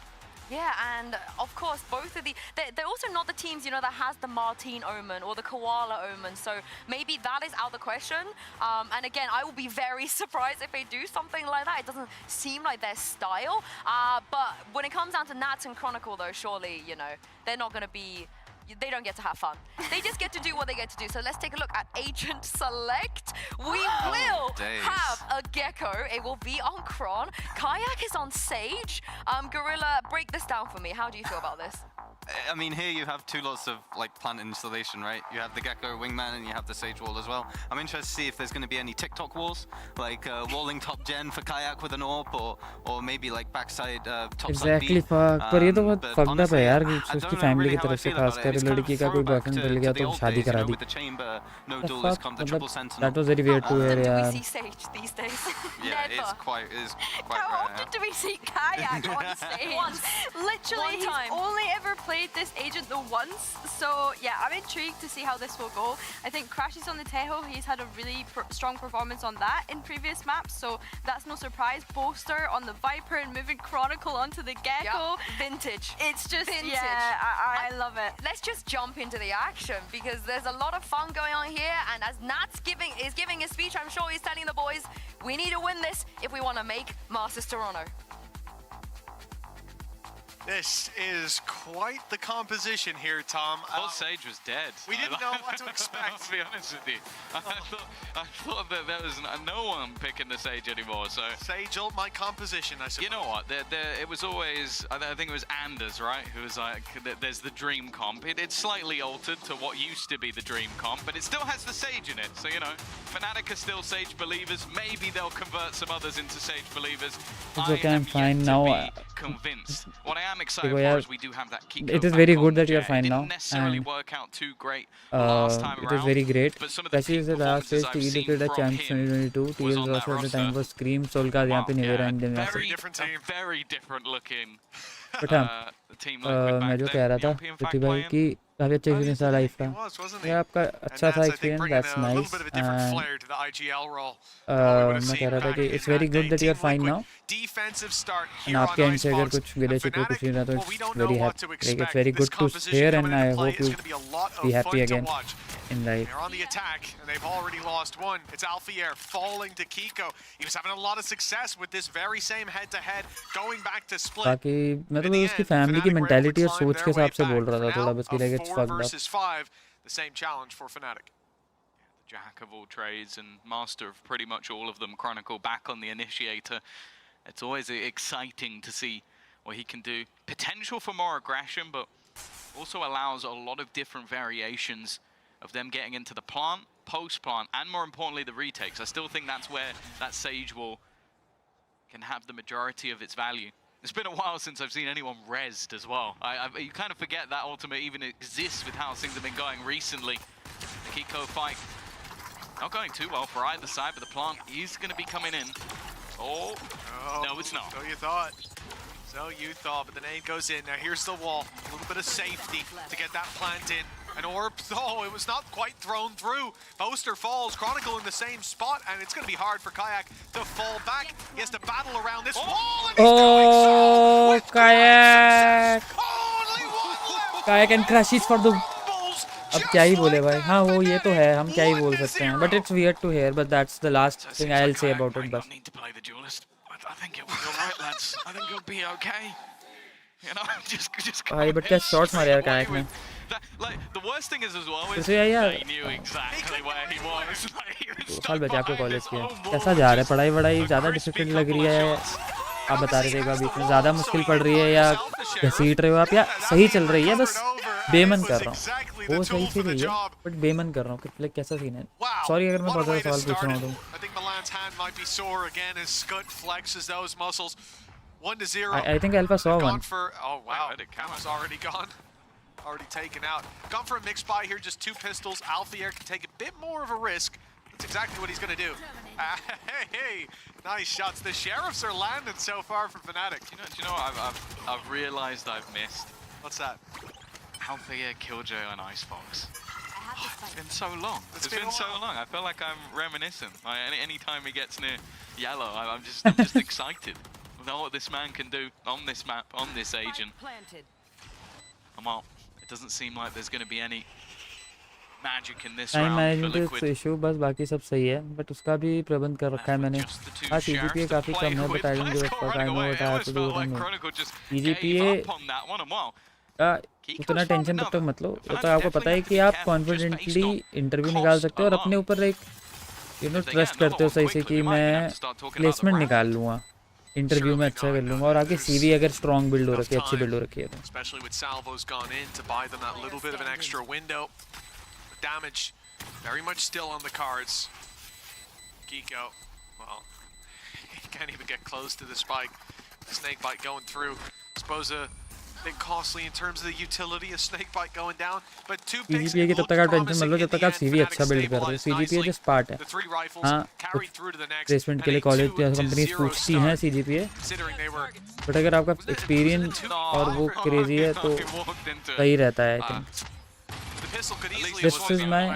Yeah, and of course, both of they're also not the teams, you know, that has the Martine Omen or the Koala Omen, so maybe that is out of the question. And again, I will be very surprised if they do something like that. It doesn't seem like their style. But when it comes down to Nats and Chronicle, though, surely, you know, they're not going to be... They don't get to have fun. They just get to do what they get to do. So let's take a look at Agent Select. We will have a Gecko. It will be on Kron. Kayak is on Sage. Gorilla, break this down for me. How do you feel about this? I mean, here you have 2 lots of like plant installation, right? You have the Gecko Wingman and you have the Sage Wall as well. I'm interested to see if there's going to be any TikTok walls, like walling top gen for Kayak with an AWP, or maybe like backside top Exactly side B. fuck पर ये तो बहुत but fucked up है honestly, यार I कि don't उसकी know family really की how I तरफ से feel about it. खासकर It's kind of लड़की का कोई throwback बॉयफ्रेंड मिल गया to the तो old शादी days, you करा know, the with the chamber, no The duelist fuck comp, the मतलब triple sentinel. that was very weird to hear Do we यार see Sage these days? Yeah, Never. it's quite How rare. often do we see Kayak on stage? Once. Literally, One time. he's only ever played this agent the once. So yeah, I'm intrigued to see how this will go. I think Crashes on the Tejo, he's had a really strong performance on that in previous maps, so that's no surprise. Bolster on the Viper and moving Chronicle onto the Gecko. Yep. Vintage. It's just, Vintage. yeah, I love it. Let's just jump into the action because there's a lot of fun going on here, and as Nats is giving his speech, I'm sure he's telling the boys, we need to win this if we want to make Masters Toronto. This is quite the composition here, Tom. Thought Sage was dead. We didn't know what to expect. I'll be honest with you. I thought that there was no one picking the Sage anymore. So Sage ult my composition, I suppose. you know what? It was always, I think it was Anders, right? Who was like, there's the dream comp. It's slightly altered to what used to be the dream comp, but it still has the Sage in it. So, you know, Fnatic are still Sage believers. Maybe they'll convert some others into Sage believers. It's okay, I'm fine now. Convinced. What I am excited देखो for यार, is we do have that Kiko it is back very on good that you're Jet. fine It now, didn't necessarily and work out too great last time it is around, very great. but some of the Especially peak the last phase, performances I've T seen the from champs him 2022, was TL on that also at the roster. time was Scream, Soul का यहाँ पे नहीं रहा Indian में very से. different team. Very different looking. But मैं जो कह रहा था पृथ्वी भाई कि काफी अच्छा एक्सपीरियंस था लाइफ का. ये आपका अच्छा था एक्सपीरियंस, that's nice. And मैं कह रहा था कि it's very good that you're fine now. And आपके एंड से अगर कुछ गिले शिकवे कुछ नहीं रहा तो it's very happy. Like it's very good to hear, and I hope you be happy again in life. They're on the attack, and they've already lost one. It's Alfier falling to Kiko. He was having a lot of success with this very same head-to-head, going back to split. बाकी मैं तो बस उसकी family की mentality और सोच के हिसाब से बोल रहा था थोड़ा बस कि like it's 4 fucked up. versus 5, the same challenge for Fnatic. Jack of all trades and master of pretty much all of them. Chronicle back on the initiator. It's always exciting to see what he can do. Potential for more aggression, but also allows a lot of different variations of them getting into the plant, post-plant, and more importantly, the retakes. I still think that's where that Sage Wall can have the majority of its value. It's been a while since I've seen anyone rezzed as well. You kind of forget that ultimate even exists with how things have been going recently. The Kiko fight not going too well for either side, but the plant is going to be coming in. Oh, no, it's not. So you thought. So you thought, but the nade goes in. Now here's the wall. A little bit of safety to get that plant in. An orb, though, it was not quite thrown through. Boaster falls, Chronicle in the same spot, and it's going to be hard for Kayak to fall back. He has to battle around this wall, and he's doing so with Kayak. Kayak and crashes for the. अब क्या ही बोले भाई. हाँ वो ये तो है, हम क्या ही बोल सकते हैं. But it's weird to hear, but that's the last thing I'll say about it. बस. I think it will be alright, lads. I think it'll be okay. You know, just भाई but क्या shots मारे यार Kayak ने. Like the worst thing is as well is तो यार they knew exactly where he was. दो साल बचा आपको कॉलेज के. कैसा जा रहा है पढ़ाई वढ़ाई ज़्यादा डिफिकल्ट लग रही है. आप बता रहे थे एक बार बीच में ज़्यादा मुश्किल पड़ रही है या घसीट रहे हो आप या सही चल रही है. बस बेमन कर रहा हूँ. वो सही चल रही है बट बेमन कर रहा हूँ. लाइक कैसा सीन है. सॉरी अगर मैं बहुत ज़्यादा सवाल पूछ रहा हूँ तो. I think Alpha saw one. Oh wow, Cam's already gone. Already taken out. Gone for a mixed buy here, just 2 pistols. Alphier can take a bit more of a risk. That's exactly what he's going to do. Hey, nice shots. The sheriffs are landing so far from Fnatic. Do you know what I've realised I've missed? What's that? Alphier, Killjoy, and Icebox. Oh, it's been so long. It's been so long. I feel like I'm reminiscing. Like, any time he gets near yellow, I'm just excited. We know what this man can do on this map, on this agent. Well, it doesn't seem like there's going to be any magic in this time round for management Liquid. Issue बस बाकी सब सही है but उसका भी प्रबंध कर रखा है मैंने. हाँ CGPA काफ़ी कम है but I don't give a fuck. I know what I have to do. CGPA उतना टेंशन तब तक मत लो. तो आपको पता है कि आप कॉन्फिडेंटली इंटरव्यू निकाल सकते हो और अपने ऊपर एक ट्रस्ट करते हो सही से कि मैं प्लेसमेंट निकाल लूँगा, इंटरव्यू में अच्छा कर लूँगा और आगे CV अगर स्ट्रॉन्ग बिल्ड हो रखी है, अच्छी बिल्ड हो रखी है तो. Especially with salvos gone in to buy them that little bit of an extra window. The damage very much still on the cards. Geeko, well, he can't even get close to the spike. Snakebite going through. Suppose a bit costly in terms of the utility of Snakebite going down, but 2 picks. CGPA की तब तक आप tension मत लो जब तक आप CV अच्छा build कर रहे हो. CGPA जस्ट पार्ट है. हाँ प्लेसमेंट के लिए कॉलेज या कंपनी पूछती हैं CGPA, बट अगर आपका एक्सपीरियंस और वो क्रेजी है तो सही रहता है. I think this is my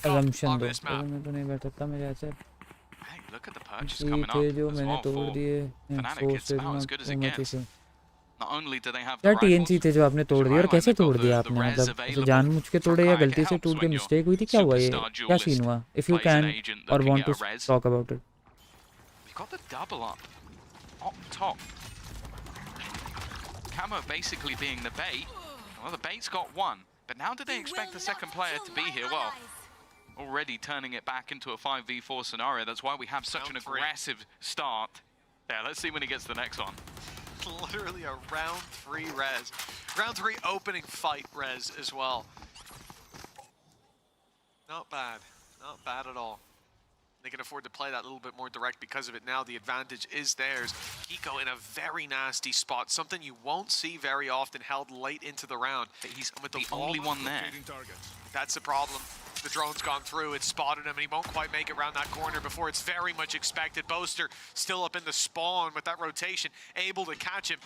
assumption. दो मैं तो नहीं बैठ सकता मेरे ऐसे थे जो मैंने तोड़ दिए. क्या TNC थे जो आपने तोड़ दिया और कैसे तोड़ दिया आपने? मतलब जानबूझ के तोड़े या गलती से टूट के मिस्टेक हुई थी? क्या हुआ ये? क्या सीन हुआ? If you can or want to talk about it. We got the double up top. Camo basically being the bait. Well, the bait's got one, but now do they expect the second player to be here? Well, already turning it back into a 5v4 scenario. That's why we have such an aggressive start. Yeah, let's see when he gets the next one. Literally a round 3 res. Round 3 opening fight res as well. Not bad. Not bad at all. They can afford to play that a little bit more direct because of it now. The advantage is theirs. Geeko in a very nasty spot. Something you won't see very often held late into the round. He's with the only one there. That's the problem. The drone's gone through, it's spotted him, and he won't quite make it around that corner before it's very much expected. Boaster still up in the spawn with that rotation, able to catch him.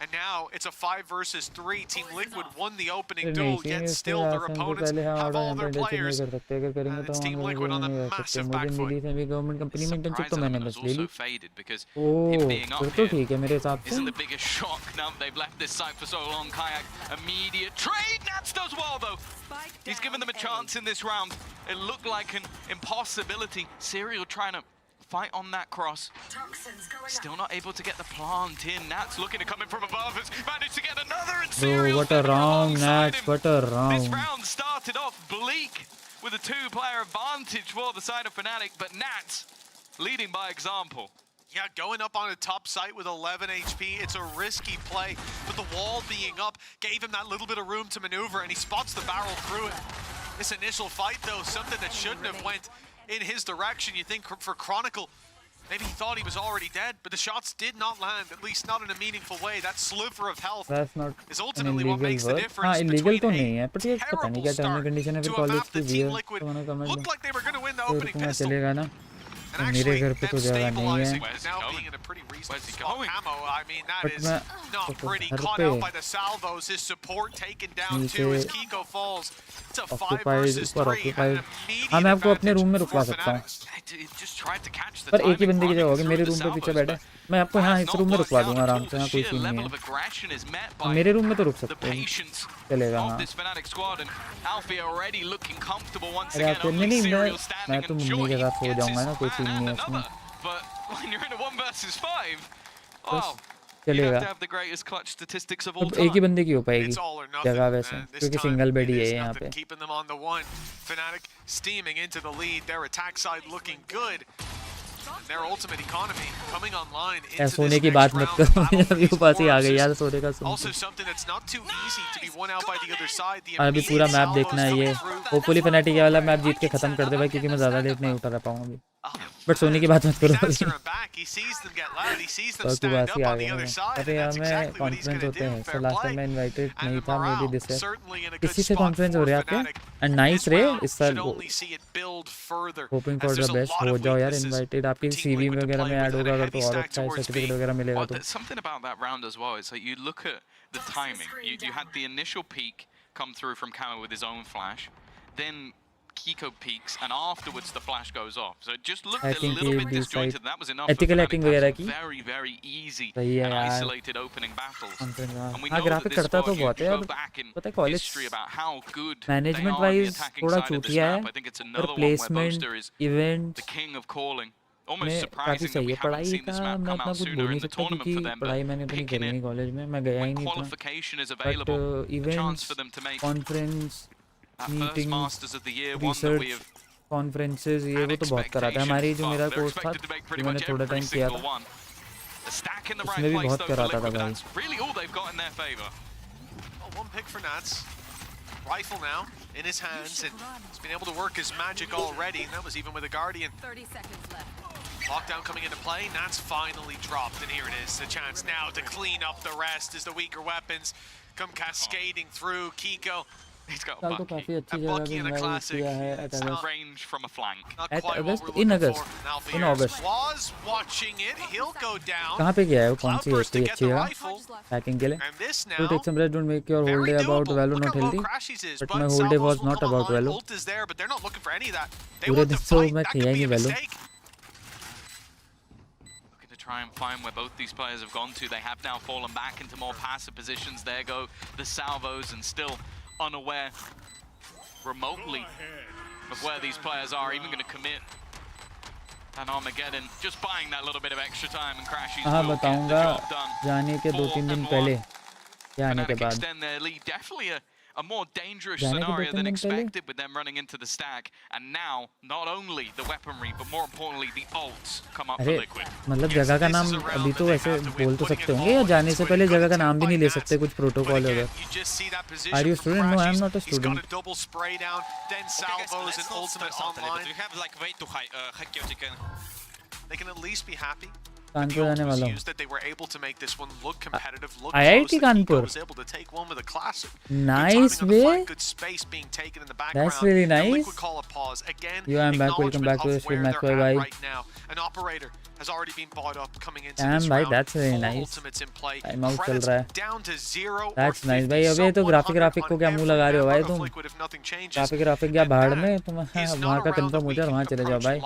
And now it's a 5 versus 3. Team Liquid won the opening duel, yet still their opponents have all their players. And it's Team Liquid on a massive back foot. Surprisingly, also faded because him being up here isn't the biggest shock now that they've left this site for so long. Kayak, immediate trade. Nats does well though. He's given them a chance in this round. It looked like an impossibility. Serial trying to fight on that cross. Still not able to get the plant in. Nats looking to come in from above. Has managed to get another and Serial. What a round, Nats. What a round. This round started off bleak with a 2-player advantage for the side of Fnatic, but Nats leading by example. Yeah, going up on a top site with 11 HP, it's a risky play, but the wall being up gave him that little bit of room to maneuver, and he spots the barrel through it. This initial fight, though, something that shouldn't have went in his direction. You think for Chronicle, maybe he thought he was already dead, but the shots did not land, at least not in a meaningful way. That sliver of health is ultimately what makes the difference between a terrible start to a map that Team Liquid looked like they were going to win the opening pistol. And मेरे actually, घर पे them तो जगह नहीं है stabilizing is now being in a pretty reasonable spot. Camo, I mean, that but is मैं not pretty. घर Caught पे out by the salvos. His support taken down too as नीचे Kiko falls. It's a 5 occupied versus ऊपर 3 and occupied an immediate हाँ मैं आपको अपने room में advantage रुकवा for सकता हूँ Fnatic. Just tried to catch the पर एक ही timing बंदे की जगह running होगी through मेरे the रूम पे पीछे salvos, बैठे but मैं आपको यहाँ has इस not रूम में worked रुकवा out दूंगा at आराम all. से The यहाँ कोई sheer सीन नहीं level है of aggression is met by मेरे रूम में तो रुक the सकते हो patience चलेगा of हाँ this Fnatic squad, and Alfie already looking comfortable once अरे again. आप नहीं Only नहीं Serial मैं standing तो and मम्मी sure के he साथ सो gets जाऊंगा his ना कोई man सीन नहीं and है इसमें another. But when you're in a 1 versus 5, बस oh, you चलेगा have to have the greatest clutch statistics of all अब एक ही time. बंदे की हो पाएगी It's all or nothing. जगह वैसे And this क्योंकि time, सिंगल बेड it ही है is यहाँ nothing पे keeping them on the one. Fnatic steaming into the lead. Their attack side looking good. And their ultimate economy coming online यार into सोने this की बात next मत round. करो Battle अभी these ऊपर से आ गई orbs यार is सोने का सुन also के something that's not too easy to be won out by the other side. The अभी पूरा immediate मैप देखना है salvos ये coming through. होपफुली फैनेटिक ये वाला मैप जीत के खत्म कर दे भाई क्योंकि मैं ज़्यादा लेट नहीं उतर पाऊंगा अभी बट सोने की बात मत करो अभी He sees them get loud. He sees them और stand कुछ up he uh on the गया other ना side. अरे And यार that's मैं exactly what he's conference going to होते do. हैं Fair so last play. Time मैं इनवाइटेड And नहीं the था may be morale this certainly in a good किसी से spot कॉन्फ्रेंस हो for रहे हैं आपके Fnatic. एंड नाइस रे इस साल Should only see it build further. Hopping as for there's the a best lot हो of जाओ यार weaknesses. इनवाइटेड आपकी Team सीवी Liquid to वगैरह play में with ऐड and होगा a अगर तो heavy और stack अच्छा है towards सर्टिफिकेट B. वगैरह मिलेगा Well, तो there's something about that round as well. It's like you look at the timing. You had the initial peak come through from Camo with his own flash. Then Kiko peaks, and afterwards the flash goes off. So it just looked I a think little ये bit B disjointed. side That was enough for ethical Fnatic hacking to have वगैरह some की very, very easy सही है and यार isolated opening battles. And we हाँ know that graphic this करता तो squad, you बहुत है go और back in पता है college history about how good they management are on the wise attacking थोड़ा side of this चूतिया है map. I think it's पर another one where placement Boaster is event the king of calling. Almost में काफ़ी surprising that सही we है haven't पढ़ाई seen this का map मैं come इतना out कुछ sooner बोल नहीं in the सकता tournament क्योंकि for them, पढ़ाई but मैंने उतनी picking करी it नहीं कॉलेज में मैं गया ही when नहीं इतना qualification is but available, a chance events for them to make conference that first meetings Masters of the Year one that we research have conferences ये वो तो बहुत कराता है expectation हमारी जो for. मेरा They're कोर्स था expected to make जो pretty मैंने much थोड़ा every टाइम किया single था one. A stack in the right उसमें भी place बहुत though for कराता था Liquid, but भाई that's really all they've got in their favor. Well, one pick for Nats. Rifle now in his hands, and he's been able to work his magic already, and that was even with a Guardian. 30 seconds left. Lockdown coming into play. Nats finally dropped, and here it is. A chance now to clean up the rest as the weaker weapons come cascading through. Kiko. He's got साल तो काफ़ी अच्छी जगह भी invite किया है at August range from a flank. At August in August in August Was watching it. He'll go down. कहाँ पे गया है वो कौन सी है कोई अच्छी जगह हैकिंग के लिए to take some rest don't make your whole day about value not healthy but my whole day was not about value Ult is there, but they're not looking for any of that. They पूरे want दिन to तो fight. मैं That किया could he be नहीं a value mistake. Looking to try and find where both these players have gone to. They have now fallen back into more passive positions. There go the salvos, and still unaware remotely of where these players are, even going to commit an Armageddon. Just buying that little bit of extra time, and Crashies हाँ will get the बताऊंगा job done. जाने के 2-3 दिन पहले या आने के Fnatic बाद extend their lead. Definitely a more dangerous जाने के scenario 2-3 than दिन पहले expected with them running into the stack. And now, not only the weaponry, but more importantly, the ults come up for अरे Liquid. मतलब जगह का नाम अभी तो ऐसे बोल तो सकते होंगे या जाने से पहले जगह का नाम भी नहीं ले सकते कुछ प्रोटोकॉल होगा are you student no I am not a student Double spray down, then salvos and ultimate online. We have like way too high chaotic. They can at least be happy. Kanpur जाने वाला हूँ that they were able to make this one look competitive, look IIT close. Kanpur Was able to take one with a classic. Nice way. Good space being taken in the background. That's really nice. Liquid call a pause again. You am back. Welcome back to the stream, Max Boy. Right now, an operator has already been bought up coming into this भाई round. that's really nice. Ultimates in play. Time out चल रहा है Down to 0 that's nice भाई अबे तो graphic को क्या मुंह लगा रहे हो भाई तुम ग्राफिक क्या भाड़ में तुम वहाँ का कंफर्म हो जाए वहाँ चले जाओ भाई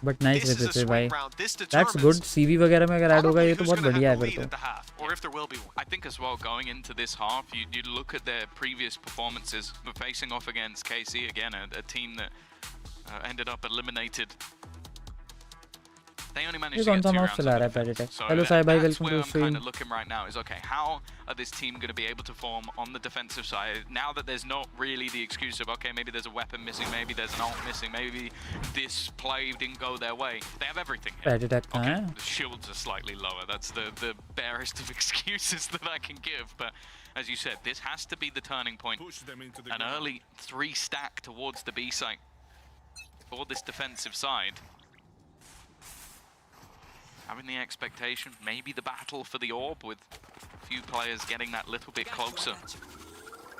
बट नाइस रहते थे भाई that's good CV वगैरह में अगर ऐड होगा ये तो बहुत बढ़िया है फिर तो I think as well, going into this half, you look at their previous performances, facing off against KC again, a team that ended up eliminated. They only managed to get 2 rounds of it. So Hello Sai bhai, welcome that's to where the I'm stream. kind of looking right now is, okay, how are this team going to be able to form on the defensive side now that there's not really the excuse of, okay, maybe there's a weapon missing, maybe there's an ult missing, maybe this play didn't go their way. They have everything here. Okay, the shields are slightly lower. That's the barest of excuses that I can give. But as you said, this has to be the turning point. An early 3 stack towards the B site for this defensive side. Having the expectation, maybe the battle for the orb, with a few players getting that little bit closer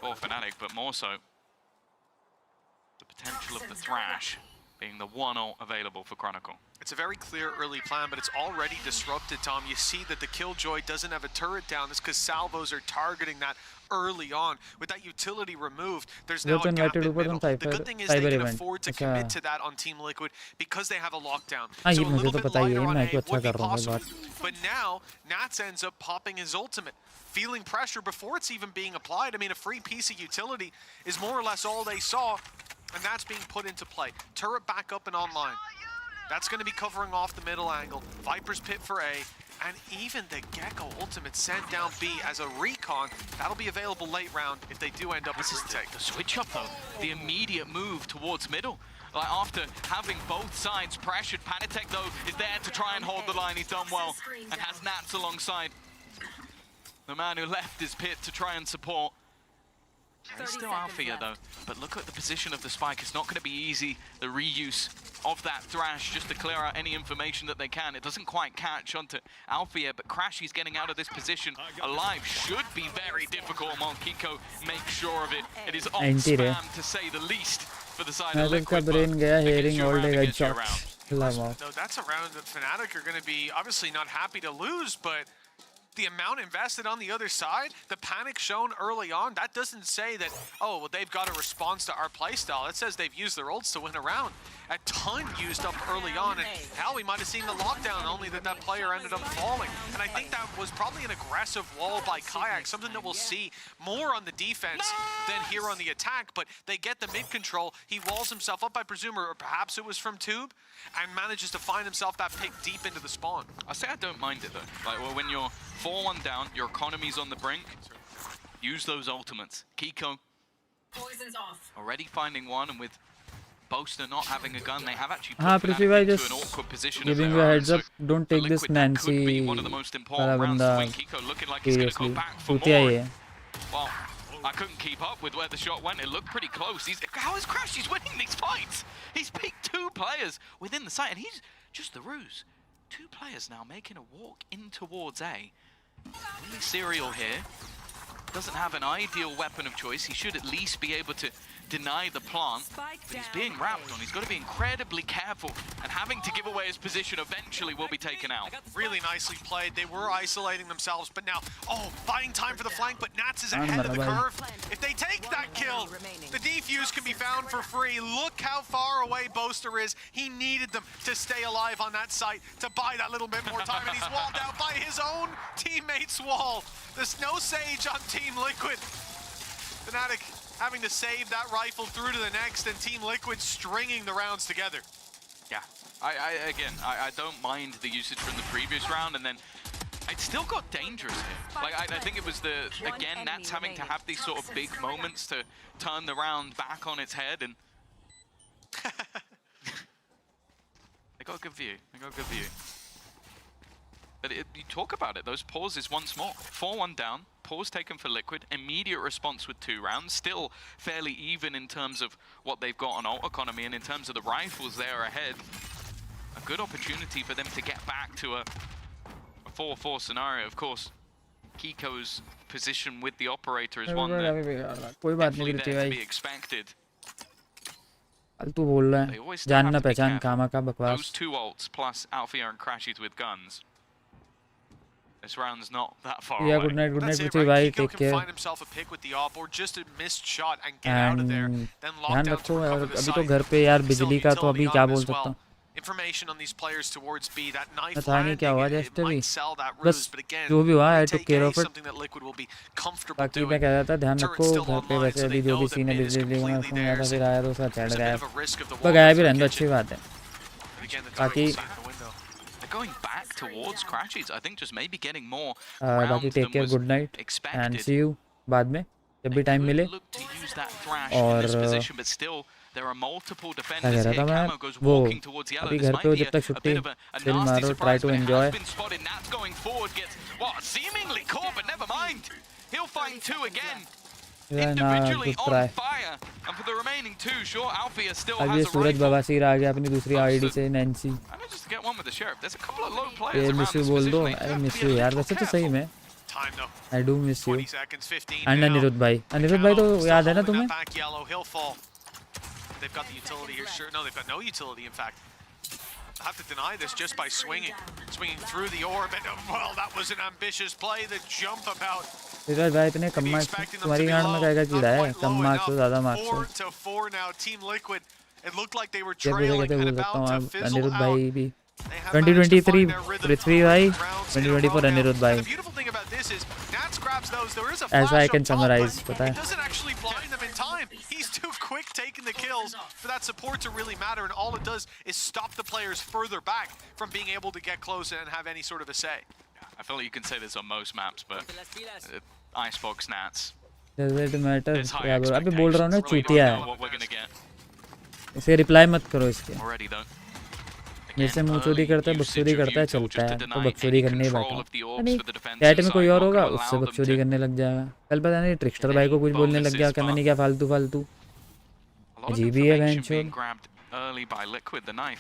for Fnatic, but more so the potential of the Thrash being the one ult available for Chronicle. It's a very clear early plan, but it's already disrupted, Tom. You see that the Killjoy doesn't have a turret down. That's because salvos are targeting that early on. With that utility removed, there's now a gap in middle. The good thing is they can afford to commit to that on Team Liquid because they have a lockdown. So a little bit lighter on A would be possible. But now, Nats ends up popping his ultimate, feeling pressure before it's even being applied. I mean, a free piece of utility is more or less all they saw, and that's being put into play. Turret back up and online. That's going to be covering off the middle angle. Viper's pit for A, and even the Gecko ultimate sent down B as a recon. That'll be available late round if they do end up with retake. The switch up though, the immediate move towards middle. Like after having both sides pressured, Panitek though is there to try and hold the line. He's done well and has Nats alongside. The man who left his pit to try and support. He's still Althea though, but look at the position of the spike. It's not going to be easy, the reuse of that thrash, just to clear out any information that they can. It doesn't quite catch onto Althea, but Crashy's getting out of this position alive should be very difficult, while Kiko makes sure of it. It is on spam, to say the least, for the side of Liquid. No, that's a round that Fnatic are going to be obviously not happy to lose, but the amount invested on the other side, the panic shown early on, that doesn't say that, oh, well, they've got a response to our playstyle. It says they've used their ults to win a round. A ton used up early on, and hell, we might have seen the lockdown, only that that player ended up falling. And I think that was probably an aggressive wall by Kayak, something that we'll see more on the defense than here on the attack, but they get the mid-control. He walls himself up, I presume, or perhaps it was from Tube, and manages to find himself that pick deep into the spawn. I say I don't mind it, though. Like, well, when you're 4-1 down, your economy's on the brink, use those ultimates. Kiko Poison's off. already finding one, and with Boaster not having a gun, they have actually put Prithvi Fnatic just into an awkward position. giving you a heads up, don't take this Nancy one of the most important rounds to win. Kiko looking like he's going to go back for more. Well, I couldn't keep up with where the shot went. It looked pretty close. How is Crash? He's winning these fights. He's picked 2 players within the site, and he's just the ruse. 2 players now making a walk in towards A. Only Serial here doesn't have an ideal weapon of choice. He should at least be able to deny the plant, but he's being wrapped on. He's got to be incredibly careful, and having to give away his position eventually will be taken out. Really nicely played. They were isolating themselves, but now, buying time for the flank, but Nats is ahead of the curve. If they take that kill, the defuse can be found for free. Look how far away Boaster is. He needed them to stay alive on that site to buy that little bit more time, and he's walled out by his own teammate's wall. There's no Sage on Team Liquid. Fnatic having to save that rifle through to the next, and Team Liquid stringing the rounds together. Yeah, I don't mind the usage from the previous round, and then it still got dangerous here. Like, I think it was again, Nats having to have these sort of big moments to turn the round back on its head, and they got a good view. But you talk about it, those pauses once more. 4-1 down, pause taken for Liquid, immediate response with 2 rounds, still fairly even in terms of what they've got on ult economy, and in terms of the rifles they are ahead. A good opportunity for them to get back to a 4-4 scenario. Of course, Kiko's position with the operator is one that definitely there to be expected. तू बोल रहा है जानना पहचान कामा का बकवास. Those 2 ults plus Althea and Crashies with guns. This round's not that far away. Yeah, good night, Prithvi bhai. Take care. Find himself a pick with the op or just a missed shot and get out of there. Then lock down to recover the site. अभी तो घर पे यार बिजली का तो अभी क्या बोल सकता हूँ. Information on these players towards B. That knife पता नहीं क्या हुआ landing, जस्ट it भी. might sell that बस ruse, but again, जो भी हुआ I took take care A, of it. something that Liquid will be comfortable बाकी मैं doing. कह रहा था ध्यान रखो Turret's still घर पे online, वैसे so अभी they जो know भी that सीन है mid is बिजली का completely फोन आया था theirs. फिर आया तो उसका चढ़ There's a गया. bit of a risk of the तो wall गया भी for रहने दो kitchen. अच्छी बात है. Again, the बाकी turret's in the window. They're going back towards Crashies. I think just maybe getting more बाकी round take than care was good night and expected. See you बाद में जब भी टाइम मिले. Look to use that thrash और in this position, but still there are multiple क्या defenders कह रहा here. था मैं Camo goes वो walking towards yellow. अभी This घर might पे हो be जब तक a छुट्टी bit of a chill nasty मारो try surprise, to but it enjoy. has been spotted. Nats going forward gets seemingly caught, but never mind. He'll find 2 again. Individually on fire, and for the remaining 2, sure, Althea still अब has ये a Suraj rifle. बवासीर आ गया अपनी दूसरी ID से Nancy. I know just to get one with the sheriff. There's a couple of low players ये around miss you this बोल दो. position. अरे मिस यू यार वैसे तो सही में. Time though. I do miss you. 20 seconds, 15 And now. Anirudh भाई तो याद है ना तुम्हें? Back yellow, he'll fall. they've got the utility here. Sure, no, they've got no utility, in fact. I have to deny this just by swinging through the orb, and well, that was an ambitious play. The jump about. भाई इतने कम marks तुम्हारी गांड में क्या कीड़ा है? कम marks तो ज़्यादा मार्क्स है। 4-4 now. Team Liquid. It looked like they were ये भी trailing and about to fizzle Anirudh out. भाई भी 2023 पृथ्वी भाई 2024 अनिरुद्ध भाई। The beautiful thing about this is Nats grabs those. There is a As I flash can up top, summarize, but पता है। it doesn't actually blind them in time. He's too quick taking the kills for that support to really matter, and all it does is stop the players further back from being able to get close and have any sort of a say. I feel like you can say this on most maps, but Icebox Nats. Does it matter? क्या बोल? अबे expectations. बोल रहा हूँ ना Really don't चूतिया know है। what we're gonna get. इसे रिप्लाई मत करो इसके। Already though. मेरे से मुँहचोदी करता है, बकचोदी करता है, चलता है तो बकचोदी करने ही बैठा। नहीं चैट में कोई और होगा उससे बकचोदी करने लग जाएगा। कल पता नहीं ट्रिक्स्टर भाई को कुछ बोलने लग गया, कहना नहीं क्या फालतू अजीब ही है बहनचोद।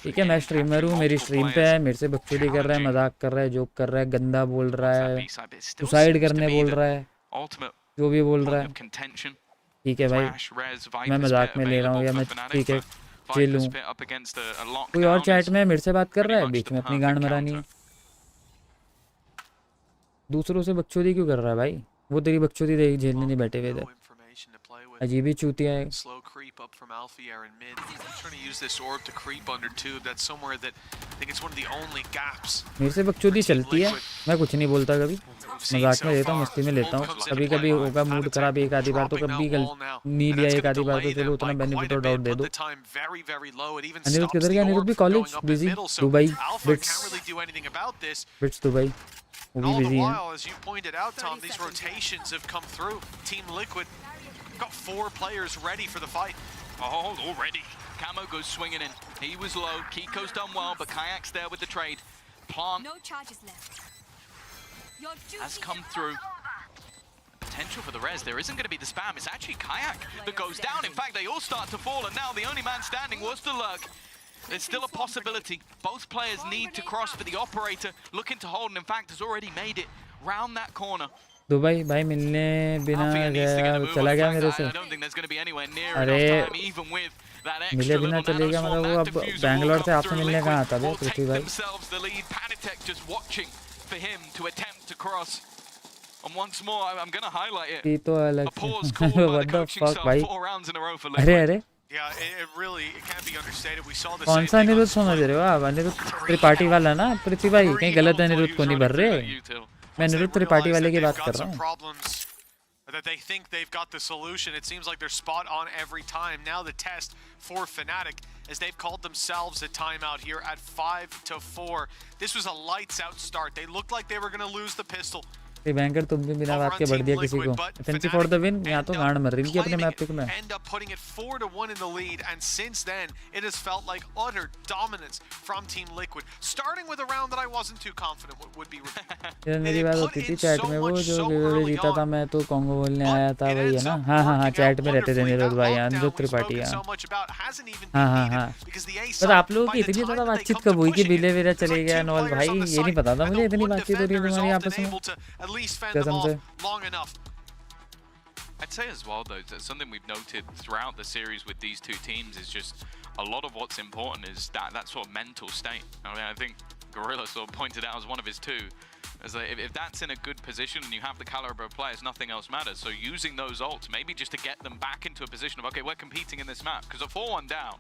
ठीक है मैं स्ट्रीमर हूँ, मेरी स्ट्रीम पे है, मेरे से बकचोदी कर रहा है, मजाक कर रहा है, जोक कर रहा है, गंदा बोल रहा है, सुसाइड करने बोल रहा है, जो भी बोल रहा है। ठीक है भाई मैं मजाक में ले रहा हूँ या मैं ठीक है चिल हूँ। कोई और चैट में मेरे से बात कर रहा है, बीच में अपनी गांड मरानी है। दूसरों से बकचोदी क्यों कर रहा है भाई? वो तेरी बकचोदी देख झेलने नहीं बैठे हुए इधर। अजीब ही चूतिया है। Slow creep up from Alfie Air in mid. He's trying to use this orb to creep under tube. That's somewhere that I think it's one of the only gaps. मेरे से बकचोदी चलती है, मैं कुछ नहीं बोलता कभी, मजाक में लेता हूँ, मस्ती में लेता हूँ। कभी कभी होगा मूड खराब एक आधी बार तो कभी नहीं लिया एक आधी बार तो चलो उतना बेनिफिट और डाउट दे दो। अनिरुद्ध किधर गया? अनिरुद्ध भी college busy, Dubai bits Dubai, वो भी बिजी है। As you pointed out, Tom, these rotations have come through. Team Liquid got 4 players ready for the fight. Oh, already. Camo goes swinging in. He was low. Kiko's done well, but Kayak's there with the trade. Plant No charges left. has come through. Potential for the res. There isn't going to be the spam. It's actually Kayak that goes down. In fact, they all start to fall, and now the only man standing was the lurk. There's still a possibility. Both players need to cross for the operator. Looking to hold, and in fact, has already made it round that corner. Dubai भाई मिलने बिना गया चला गया मेरे से। अरे मिले बिना चलेगा मतलब वो अब बैंगलोर से आपसे मिलने कहाँ आता है पृथ्वी भाई? ये तो अलग what the fuck भाई? अरे कौन सा अनिरुद्ध समझ रहे हो आप? अनिरुद्ध त्रिपाठी वाला ना पृथ्वी भाई, कहीं गलत अनिरुद्ध को नहीं भर रहे। मैं अनिरुद्ध त्रिपाठी वाले की बात कर रहा हूँ। That they think they've got the solution. It seems like they're spot on every time. Now the test for Fnatic as they've called themselves a timeout here at 5-4. This was a lights out start. They looked like they were going to lose the pistol. Banker तुम भी बिना बात के बढ़ दिया किसी को। FNC for the win। यहाँ तो गांड मर रही थी अपने मैप पे। End up putting it 4-1 in the lead, and since then it has felt like utter dominance from Team Liquid. Starting with a round that I wasn't too confident would be. यार मेरी बात होती थी chat में, वो जो BBL जीता था मैं तो कॉन्गो बोलने आया था वही है ना? हाँ चैट में रहते थे अनिरुद्ध भाई, अनिरुद्ध त्रिपाठी। हाँ पर आप लोगों की इतनी ज़्यादा बातचीत कब हुई कि बिले वेरा चले गया नॉल भाई? ये नहीं पता था मुझे इतनी बातचीत हो रही है तुम्हारी आपस में। कसम से। I'd say as well though that something we've noted throughout the series with these two teams is just a lot of what's important is that sort of mental state. I mean, I think Gorilla sort of pointed out as one of his two, is that if that's in a good position and you have the caliber of players, nothing else matters. So using those ults maybe just to get them back into a position of, okay, we're competing in this map, because at 4-1 down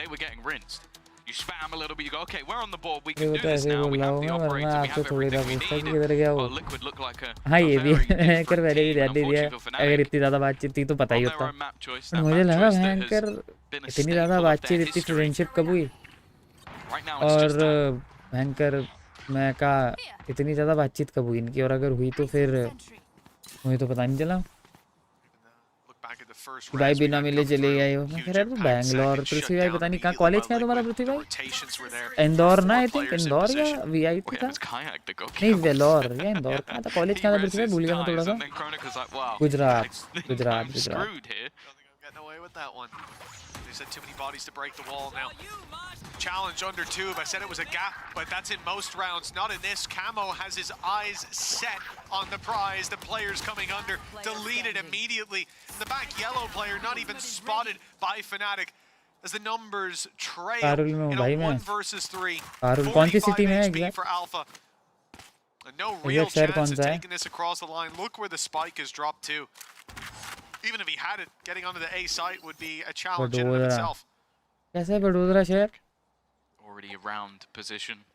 they were getting rinsed. You spam a little bit, you go, okay, we're on the board, we can do this now, we have the operator, we have everything we need. But Liquid look like a very different team, unfortunately for Fnatic. अगर इतनी ज़्यादा बातचीत थी तो पता ही होता। मुझे लगा भयंकर इतनी ज़्यादा बातचीत, इतनी फ्रेंडशिप कब हुई? और भयंकर मैं कहा इतनी ज़्यादा बातचीत कब हुई इनकी, और अगर हुई तो फिर मुझे तो पता नहीं चला। भाई बिना मिले चले गए हो। मैं कह रहा था बैंगलोर। पृथ्वी भाई पता नहीं कहाँ कॉलेज क्या है तुम्हारा पृथ्वी भाई? इंदौर ना, आई थिंक इंदौर या VIT था, नहीं वेलोर या इंदौर कहाँ था? कॉलेज कहाँ था पृथ्वी भाई? भूल गया मैं थोड़ा सा। Gujarat. They said too many bodies to break the wall now. Challenge under tube. I said it was a gap, but that's in most rounds. Not in this. Camo has his eyes set on the prize. The players coming under, deleted immediately. The back yellow player not even spotted by Fnatic. as the numbers trail Karul mein in bhai a main. 1 versus 3. Karul kaun si city 45 mein hai HP exact? for Alpha. And no real Exact share chance kaun of sa hai? taking this across the line. Look where the spike is dropped to. Even if he had it, getting onto the A site would be a challenge in and of itself. कैसा है वडोदरा शहर? Already around position.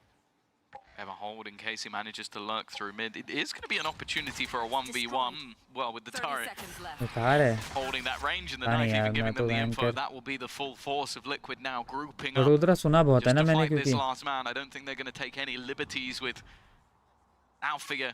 Ever hold in case he manages to lurk through mid. It is going to be an opportunity for a 1v1. Well, with the turret बेकार है. holding that range in the हाँ knife, यार, even giving मैं them तो the van info, कर. that will be the full force of Liquid now grouping up Vadodara सुना बहुत है just ना to मैंने fight this क्योंकि. last man. I don't think they're going to take any liberties with Alfia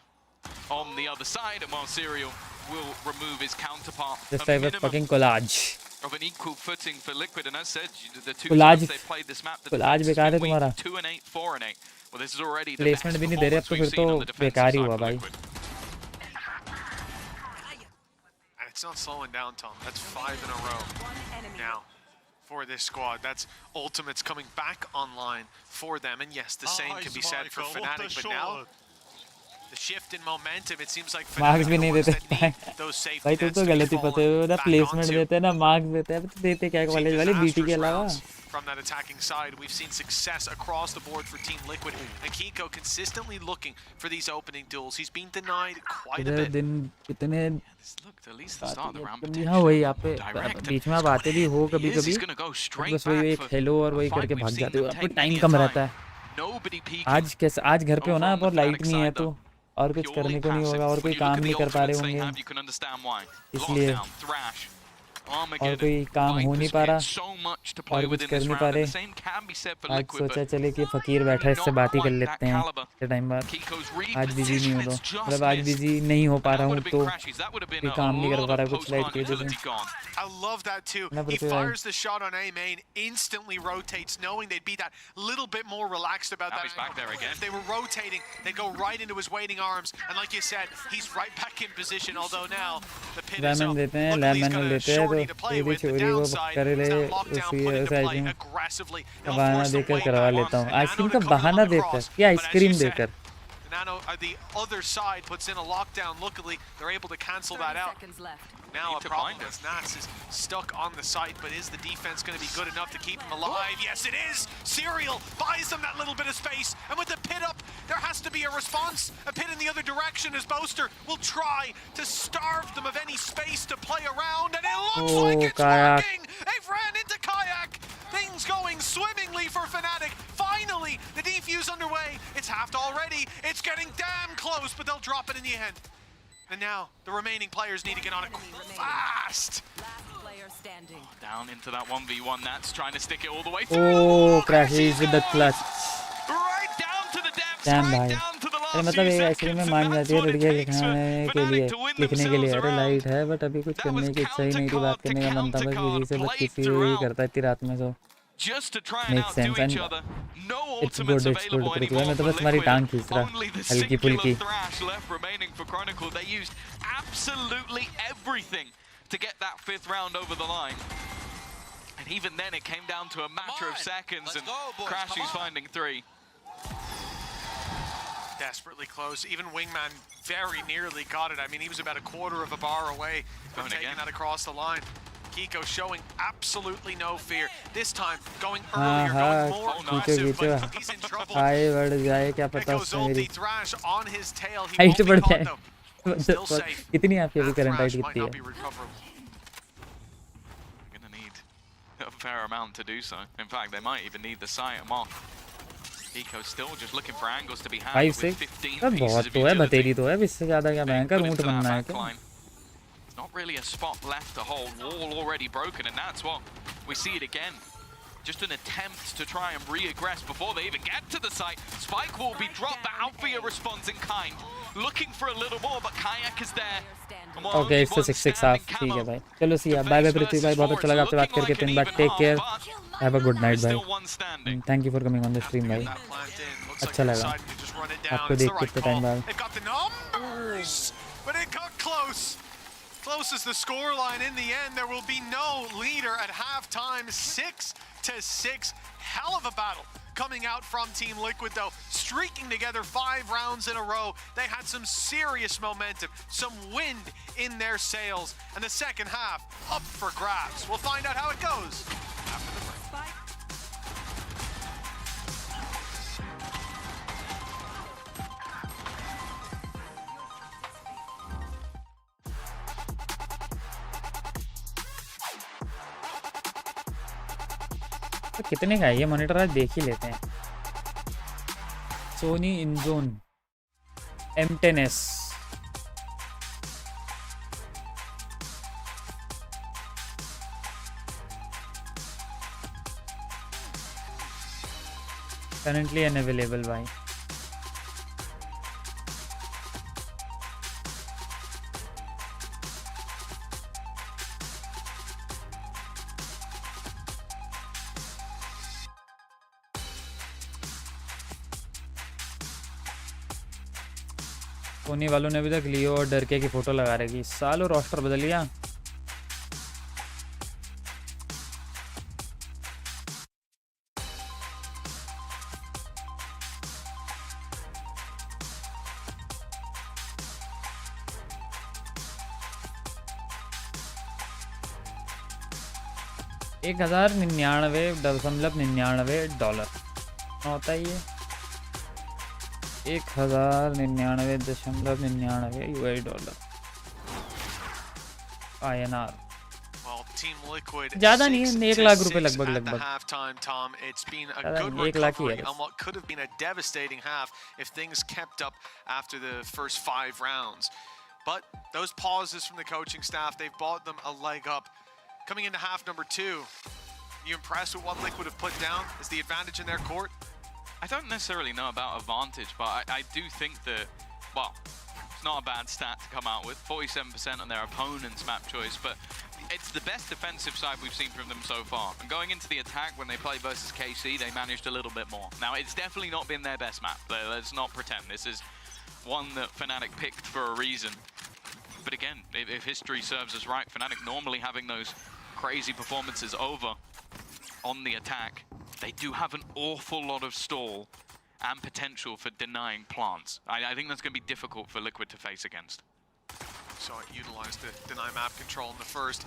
on the other side, and while Serial will remove his counterpart. This a type of minimum fucking collage. of an equal footing for Liquid, and as said, the two Collage. times they played this map, the collage defense बेकार है has been तुम्हारा. weak, 2 and 8, 4 and 8. Well, this is already the Placement best भी नहीं दे रहे अब performance तो we've फिर seen तो on the defensive बेकार ही side हुआ for भाई. Liquid. And it's not slowing down, Tom. That's 5 in a row now for this squad. That's ultimates coming back online for them. And yes, the same can be said for Fnatic, but now the shift in momentum, it seems like marks Fnatic भी are the नहीं ones देते that need those safety भाई. तू nets तो to be गलती पता है fallen ना. back placement onto. देते हैं ना, मार्क्स देते हैं. तो देते क्या कॉलेज वाले बीटी के अलावा. From that attacking side, we've seen success across the board for Team Liquid, and Kiko consistently looking for these opening duels. He's been denied quite a इधर bit. दिन कितने Looked at least the start of the round हाँ वही यहाँ पे direct. बीच में आप आते भी हो कभी कभी, He's gonna go straight बस वही back एक for हेलो और a वही fight करके we've भाग seen जाते हो. them आपको take time many a come time. रहता है. Nobody peeking. आज घर पे हो ना आप और लाइट नहीं है side, तो और कुछ Purely करने को नहीं passive. होगा और When कोई you look काम at the नहीं कर पा रहे ultimates they होंगे have, you can understand why. इसलिए. Lockdown, Thrash, और Armageddon, कोई काम हो नहीं पा रहा so much to play और with कुछ in कर this नहीं round, पा and रहे. the same can be said for आज Liquid, सोचा but चले कि फकीर बैठा है, इससे बात ही कर लेते हैं इतने टाइम बाद. आज बिजी नहीं हो तो मतलब आज बिजी नहीं हो पा रहा हूँ तो कोई काम नहीं कर पा रहा कुछ लाइट की वजह से. I love that too. He fires the shot on A main, instantly rotates, knowing they'd be that little bit more relaxed about that. He's back there again. If they were rotating, they'd go right into his waiting arms, and like you said, he's right back in position. Although now the pin is up. Lemon देते हैं, Luckily, he's lemon got a लेते हैं shorty तो to play तेरी with. The छोरी को downside कर is ले that lockdown उसी put into उस play आइसक्रीम aggressively. They'll बहाना force them देकर way करवा back. लेता हूँ. Nano आइसक्रीम to का come in बहाना on the देकर cross. या But as you ice cream said, देकर. Nano, the other side puts in a lockdown. Luckily, they're able to cancel that out. Now a problem is Nats is stuck on the site, but is the defense going to be good enough to keep him alive? Yes, it is! Serial buys them that little bit of space, and with the pit up, there has to be a response. A pit in the other direction as Boaster will try to starve them of any space to play around, and it looks like it's working! They've ran into Kayak! Things going swimmingly for Fnatic. Finally, the defuse underway. It's halved already. It's getting damn close, but they'll drop it in the end. And now, the remaining players need to get on it fast. Down into that 1v1. Nats trying to stick it all the way through. Oh, crashes with the clutch. Right down to the depths. Damn Right भाई. down to the last अरे मतलब few ये ice cream में मान जाती है लड़कियाँ लिखने के लिए लिखने के लिए. अरे लाइट है बट अभी कुछ करने की इच्छा ही नहीं थी. बात करने का मन था बस किसी से बस किसी ही करता इतनी रात में सो. Just to try and Makes sense outdo each and other. No it's ultimates good available Prithvi. anymore मैं तो for बस तुम्हारी Liquid. टांग खींच रहा Only the हल्की singular फुल्की. thrash left remaining for Chronicle. They used absolutely everything to get that 5th round over the line. And even then it came down to a matter of seconds, and Crashy's finding 3. Desperately close. Even Wingman very nearly got it. I mean, he was about a quarter of a bar away from taking that across the line. Kiko showing absolutely no fear. This time going earlier, going more aggressive, but he's in trouble. हाय बढ़ जाए क्या पता Echo's उसमें मेरी ulti Thrash on his tail. He height won't बढ़ be caught जाए. though. Still safe. कितनी आपकी अभी करंट हाइट Thrash might कितनी not be है? recoverable. Gonna need a fair amount to do so. In fact, they might even need the sight off. Kiko's still just looking for angles to be had with 15 pieces बहुत of तो है बतेरी utility. तो है इससे ज़्यादा क्या भयंकर ऊँट बनना है क्या? Not really a spot left to hold. Wall already broken, and that's what we see it again. Just an attempt to try and re-aggress before they even get to the site. Spike will be dropped, but Alfia responds in kind. Looking for a little more, but Kayak is there. Okay, it's a 6-6 half. ठीक है भाई. चलो see ya. Bye bye पृथ्वी भाई. बहुत अच्छा लगा आपसे बात करके. दिन बाद take care. Have a good night भाई. Thank you for coming on the stream भाई. अच्छा लगा. आपको देख के इतने टाइम बाद. They've got the numbers, but it got close. Close as the scoreline in the end. There will be no leader at halftime. 6-6. Hell of a battle coming out from Team Liquid though. Streaking together 5 rounds in a row. They had some serious momentum, some wind in their sails. And the second half, up for grabs. We'll find out how it goes after the break. तो कितने का है ये monitor? आज देख ही लेते हैं। Soni इनजोन M10s currently unavailable भाई। सोनी वालों ने अभी तक लियो और डरके की फोटो लगा रखी। सालों रोस्टर बदल लिया। $1,099.99 होता है ये। 1,099.99 USD INR। Well, Team Liquid ज़्यादा नहीं है, 1 लाख रुपए 6-6 लगभग at the लगभग। halftime, Tom. It's been a ज़्यादा good नहीं, 1 लाख ही है recovery बस। on what could have been a devastating half if things kept up after the first 5 rounds. But those pauses from the coaching staff, they've bought them a leg up. Coming into half number 2, you impressed with what Liquid have put down? Is the advantage in their court? I don't necessarily know about advantage, but I do think that, well, it's not a bad stat to come out with. 47% on their opponent's map choice, but it's the best defensive side we've seen from them so far. And going into the attack, when they play versus KC, they managed a little bit more. Now, it's definitely not been their best map. Let's not pretend. This is one that Fnatic picked for a reason. But again, if history serves us right, Fnatic normally having those crazy performances over on the attack, they do have an awful lot of stall and potential for denying plants. I think that's going to be difficult for Liquid to face against. So it utilized the deny map control in the first.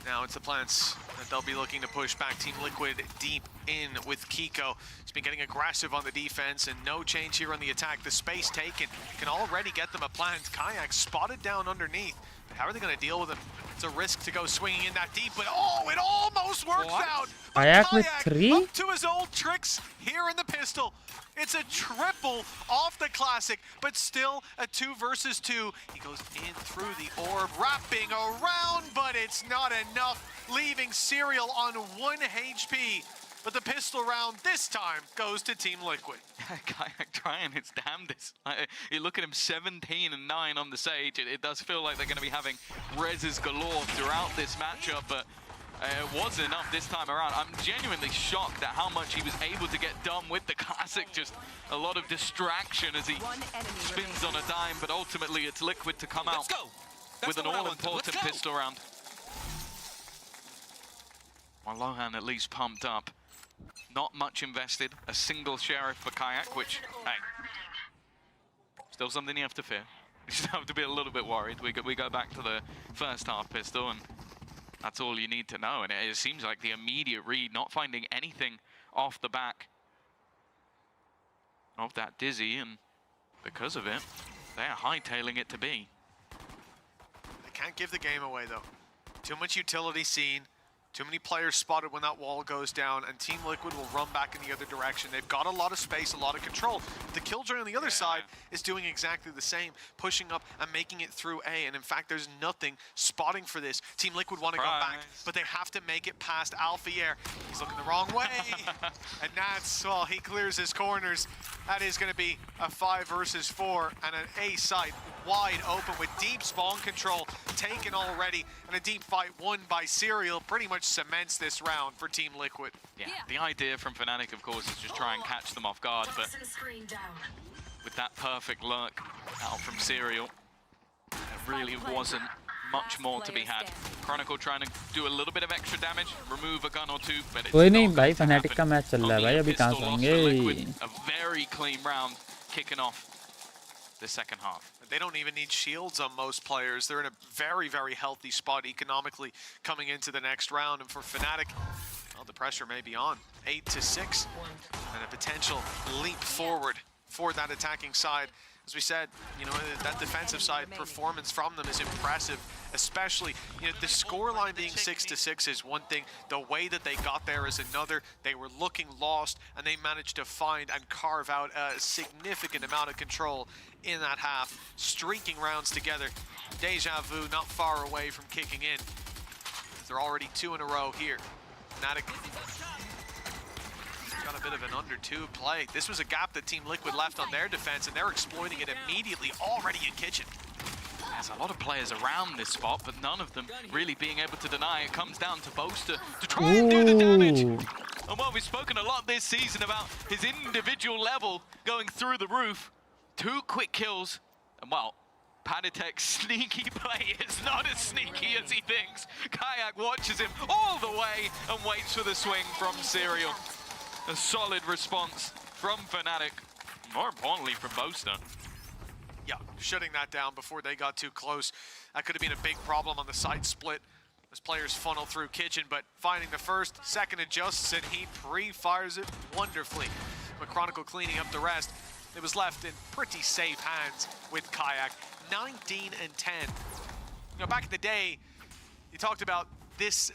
Now it's the plants that they'll be looking to push back. Team Liquid deep in with Kiko. He's been getting aggressive on the defense and no change here on the attack. The space taken can already get them a plant. Kayak spotted down underneath. How are they going to deal with him? It's a risk to go swinging in that deep, but oh, it almost works out. But Kayak with 3? up to his old tricks here in the pistol. It's a triple off the classic, but still a 2 versus 2. He goes in through the orb, wrapping around, but it's not enough, leaving Serial on 1 HP. But the pistol round this time goes to Team Liquid. Kayak trying its damnedest. You look at him, 17 and 9 on the Sage. It does feel like they're going to be having reses galore throughout this matchup, but it was enough this time around. I'm genuinely shocked at how much he was able to get done with the classic. Just a lot of distraction as he spins on a dime, but ultimately it's Liquid to come out with an all-important pistol round. Well, Lohan at least pumped up. Not much invested. A single sheriff for Kayak, which, hey, still something you have to fear. You just have to be a little bit worried. We go back to the first half pistol, and that's all you need to know. And it seems like the immediate read, not finding anything off the back of that Dizzy, and because of it, they are hightailing it to B. They can't give the game away, though. Too much utility seen. Too many players spotted when that wall goes down, and Team Liquid will run back in the other direction. They've got a lot of space, a lot of control. The Killjoy on the other side is doing exactly the same, pushing up and making it through A, and in fact, there's nothing spotting for this. Team Liquid want to go back, but they have to make it past Alfier. He's looking the wrong way, and Nats, well, he clears his corners. That is going to be a 5 versus 4, and an A site wide open with deep spawn control taken already, and a deep fight won by Serial pretty much cements this round for Team Liquid. Yeah, the idea from Fnatic, of course, is just try and catch them off guard, but with that perfect lurk out from Serial, there really wasn't much more to be had. Chronicle trying to do a little bit of extra damage, remove a gun or two, but it's कोई नहीं भाई, Fnatic का match चल रहा है भाई, अभी कहाँ सोएंगे? A very clean round kicking off the second half. They don't even need shields on most players. They're in a very, very healthy spot economically coming into the next round. And for Fnatic, well, the pressure may be on. 8-6, and a potential leap forward for that attacking side. As we said, you know, that defensive side performance from them is impressive. especially, you know, the scoreline being 6-6 is one thing. The way that they got there is another. They were looking lost, and they managed to find and carve out a significant amount of control in that half, streaking rounds together. Deja vu not far away from kicking in. They're already 2 in a row here. Fnatic got a bit of an under 2 play. This was a gap that Team Liquid left on their defense, and they're exploiting it immediately, already in kitchen. There's a lot of players around this spot, but none of them really being able to deny. It comes down to Boaster to try and do the damage. And well, we've spoken a lot this season about his individual level going through the roof. 2 quick kills, and well, Panatek's sneaky play is not as sneaky as he thinks. Kayak watches him all the way and waits for the swing from Serial. A solid response from Fnatic, more importantly from Boaster. Yeah, shutting that down before they got too close. That could have been a big problem on the side split as players funnel through kitchen, but finding the first, second adjusts it, he pre-fires it wonderfully. But Chronicle cleaning up the rest. It was left in pretty safe hands with Kayak. 19 and 10. You know, back in the day, you talked about this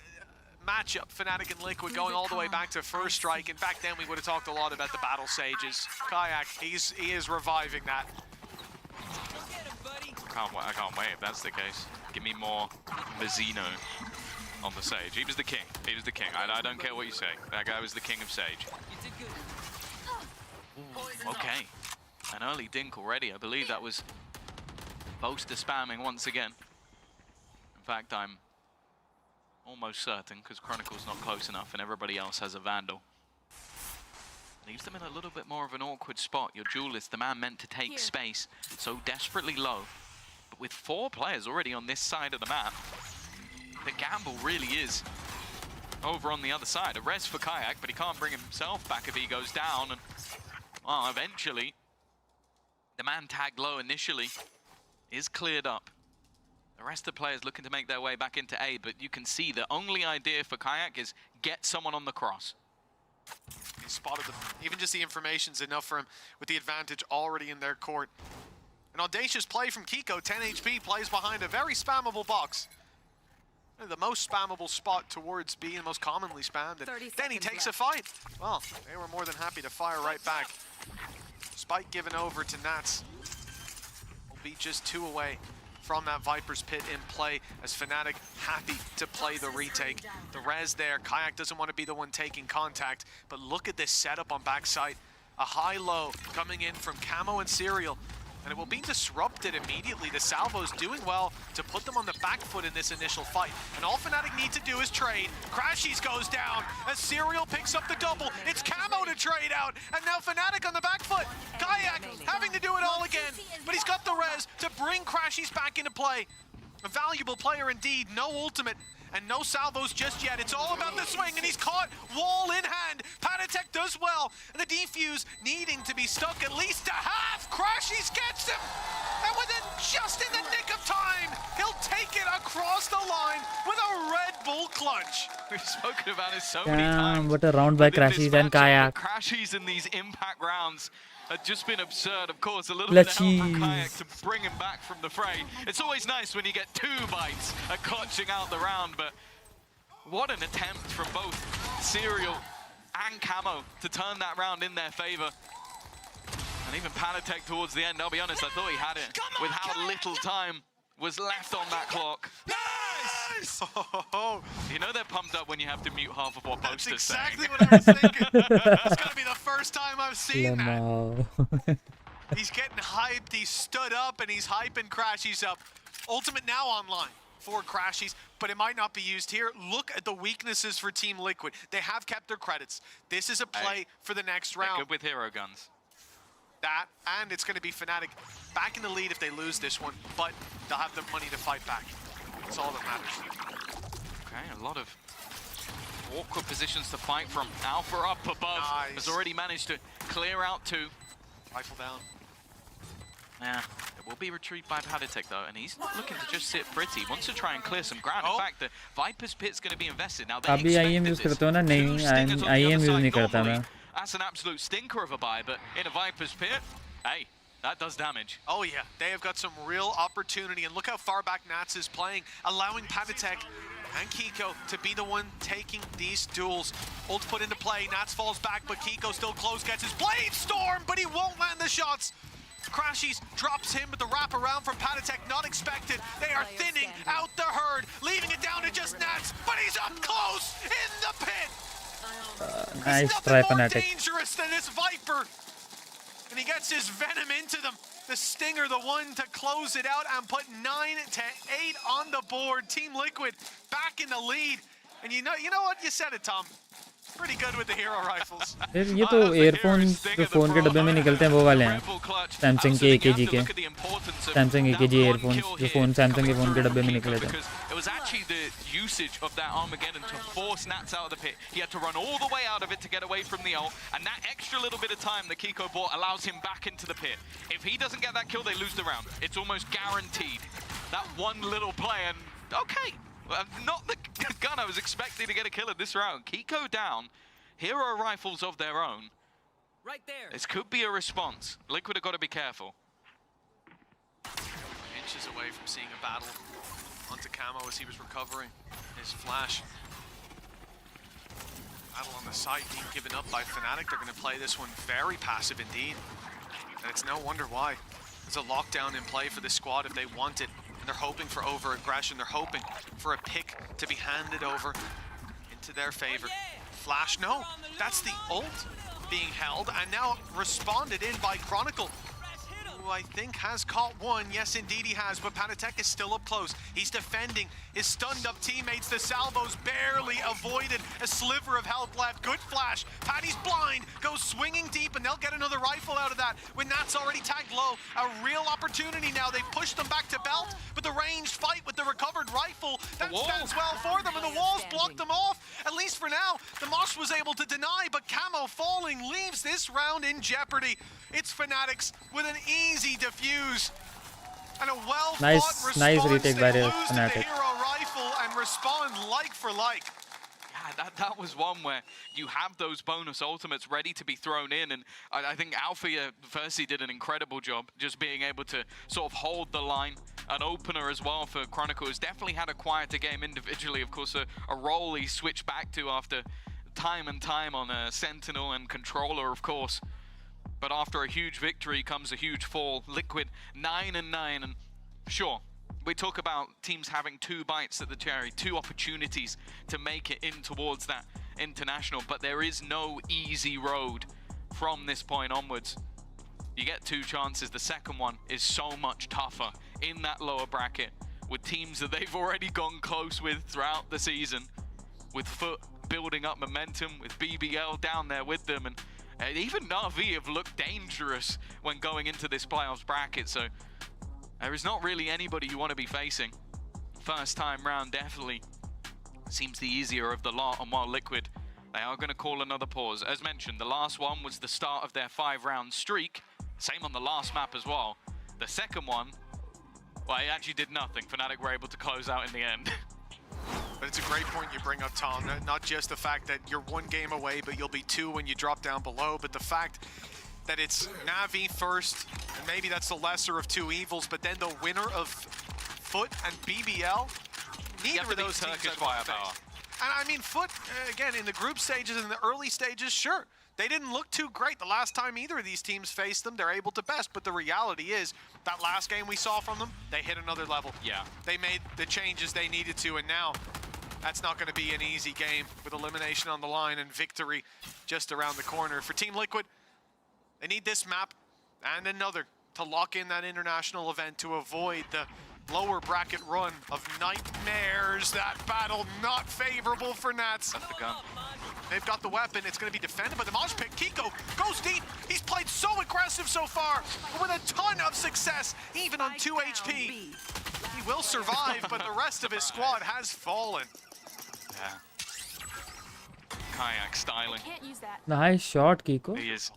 matchup, Fnatic and Liquid, going all the way back to First Strike, and back then we would have talked a lot about the Battle Sages. Kayak, he is reviving that. I can't wait if that's the case. Give me more Mazzino on the Sage. He was the king. He was the king. I don't care what you say. That guy was the king of Sage. Ooh, okay. An early dink already. I believe that was Boaster spamming once again. In fact, I'm almost certain, because Chronicle's not close enough and everybody else has a Vandal. Leaves them in a little bit more of an awkward spot. Your duelist, the man meant to take space, so desperately low. But with 4 players already on this side of the map, the gamble really is over on the other side. A res for Kayak, but he can't bring himself back if he goes down. And well, eventually, the man tagged low initially is cleared up. The rest of the players looking to make their way back into A, but you can see the only idea for Kayak is get someone on the cross. He spotted them. Even just the information's enough for him with the advantage already in their court. An audacious play from Kiko. 10 HP, plays behind a very spammable box. The most spammable spot towards B, and most commonly spammed. And then he takes a fight. Well, they were more than happy to fire right back. Spike given over to Nats. Will be just 2 away from that Viper's Pit in play, as Fnatic happy to play the retake. The res there, Kayak doesn't want to be the one taking contact, but look at this setup on backside. A high-low coming in from Camo and Serial, and it will be disrupted immediately. The salvo's doing well to put them on the back foot in this initial fight, and all Fnatic need to do is trade. Crashies goes down as Serial picks up the double. It's Camo to trade out, and now Fnatic on the back foot. Kayak having to do it all again, but he's got the res to bring Crashies back into play. A valuable player indeed, no ultimate and no salvos just yet. It's all about the swing, and he's caught wall in hand. Panatek does well, and the defuse needing to be stuck at least a half. Crashies gets him, and within just in the nick of time, he'll take it across the line with a Red Bull clutch. We've spoken about it so many times. What a round by Crashies and Kayak. Crashies in these impact rounds had just been absurd. Of course, a little bit of help from Kayak to bring him back from the fray. It's always nice when you get 2 bites at clutching out the round, but what an attempt from both Serial and Camo to turn that round in their favor. And even Panatek towards the end, I'll be honest, I thought he had it with how little time was left on that clock. Nice! You know they're pumped up when you have to mute half of what Boaster's saying. That's exactly what I was thinking. It's gonna be the first time I've seen that. He's getting hyped, he's stood up, and he's hyping Crashies up. Ultimate now online for Crashies, but it might not be used here. Look at the weaknesses for Team Liquid. They have kept their credits. This is a play for the next round. They're good with hero guns. That, and it's going to be Fnatic back in the lead if they lose this one, but they'll have the money to fight back. That's all that matters. Okay, a lot of awkward positions to fight from. Alpha up above has already managed to clear out 2. Rifle down. Yeah, it will be retrieved by Panatek though, and he's not looking to just sit pretty. He wants to try and clear some ground. In fact, the Viper's Pit's going to be invested. Now, they अभी IM use करता हूँ ना नहीं IM use नहीं करता मैं. That's an absolute stinker of a buy, but in a Viper's Pit, hey, That does damage. Oh yeah, they have got some real opportunity, and look how far back Nats is playing, allowing Panatek and Kiko to be the one taking these duels. Ult put into play, Nats falls back, but Kiko still close, gets his Blade Storm, but he won't land the shots. Crashies drops him with the wrap around from Panatek, not expected. They are thinning out the herd, leaving it down to just Nats, but he's up close in the pit. Nice try, Fnatic. Dangerous than this Viper. And he gets his Venom into them. The Stinger, the one to close it out and put 9-8 on the board. Team Liquid back in the lead. And you know what? You said it, Tom. Pretty good with the hero rifles. ये तो earphones जो phone के डब्बे में निकलते हैं वो वाले हैं. Samsung के AKG के. Samsung AKG earphones जो phone Samsung के phone के डब्बे में निकले थे. It was actually the usage of that Armageddon to force Nats out of the pit. He had to run all the way out of it to get away from the ult, and that extra little bit of time that Kiko bought allows him back into the pit. If he doesn't get that kill, they lose the round. It's almost guaranteed. That one little play, and okay. Not the gun I was expecting to get a kill in this round. Kiko down, hero rifles of their own. Right there. This could be a response. Liquid have got to be careful. Inches away from seeing a battle onto Camo as he was recovering his flash. Battle on the side being given up by Fnatic. They're going to play this one very passive indeed. And it's no wonder why. There's a lockdown in play for this squad if they want it. And they're hoping for over-aggression. They're hoping for a pick to be handed over into their favor. Flash, no. That's the ult being held and now responded in by Chronicle, who I think has caught one. Yes, indeed he has, but Panatek is still up close. He's defending his stunned up teammates. The salvos barely avoided. A sliver of health left. Good flash. Patty's blind, goes swinging deep, and they'll get another rifle out of that when Nat's already tagged low. A real opportunity now. They've pushed them back to belt, but the ranged fight with the recovered rifle, that stands well for them, and the walls blocked them off. At least for now, the Mosh was able to deny, but Camo falling leaves this round in jeopardy. It's Fnatic's with an easy defuse. And a well-fought response. Nice retake by They the lose the Fnatic. hero rifle and respond like for like. Yeah, that was one where you have those bonus ultimates ready to be thrown in, and I think Alfia firstly did an incredible job just being able to sort of hold the line. An opener as well for Chronicle, who's definitely had a quieter game individually. Of course, a role he switched back to after time and time on a Sentinel and Controller, of course. But after a huge victory comes a huge fall. Liquid 9-9, and sure, we talk about teams having 2 bites at the cherry, 2 opportunities to make it in towards that international, but there is no easy road from this point onwards. You get 2 chances, the second one is so much tougher in that lower bracket with teams that they've already gone close with throughout the season, with Foot building up momentum, with BBL down there with them, and even Na'Vi have looked dangerous when going into this playoffs bracket, so there is not really anybody you want to be facing. First time round definitely seems the easier of the lot, and while Liquid, they are going to call another pause. As mentioned, the last one was the start of their 5-round streak, same on the last map as well. The second one, well, it actually did nothing. Fnatic were able to close out in the end. But it's a great point you bring up, Tom. Not just the fact that you're 1 game away, but you'll be 2 when you drop down below, but the fact that it's Na'Vi first, and maybe that's the lesser of 2 evils, but then the winner of Foot and BBL, neither of those teams had firepower. And I mean, Foot, again, in the group stages, in the early stages, sure, they didn't look too great the last time either of these teams faced them. They're able to best, but the reality is that last game we saw from them, they hit another level. Yeah. They made the changes they needed to, and now that's not going to be an easy game with elimination on the line and victory just around the corner. For Team Liquid, they need this map and another to lock in that international event to avoid the lower bracket run of nightmares. That battle not favorable for Nats. That's the gun. They've got the weapon. It's going to be defended by the Mosh pick. Kiko goes deep. He's played so aggressive so far, but with a ton of success, even on 2 HP. He will survive, but the rest of his squad has fallen. Yeah. Kayak styling. Can't use that. Nice shot, Kiko. He is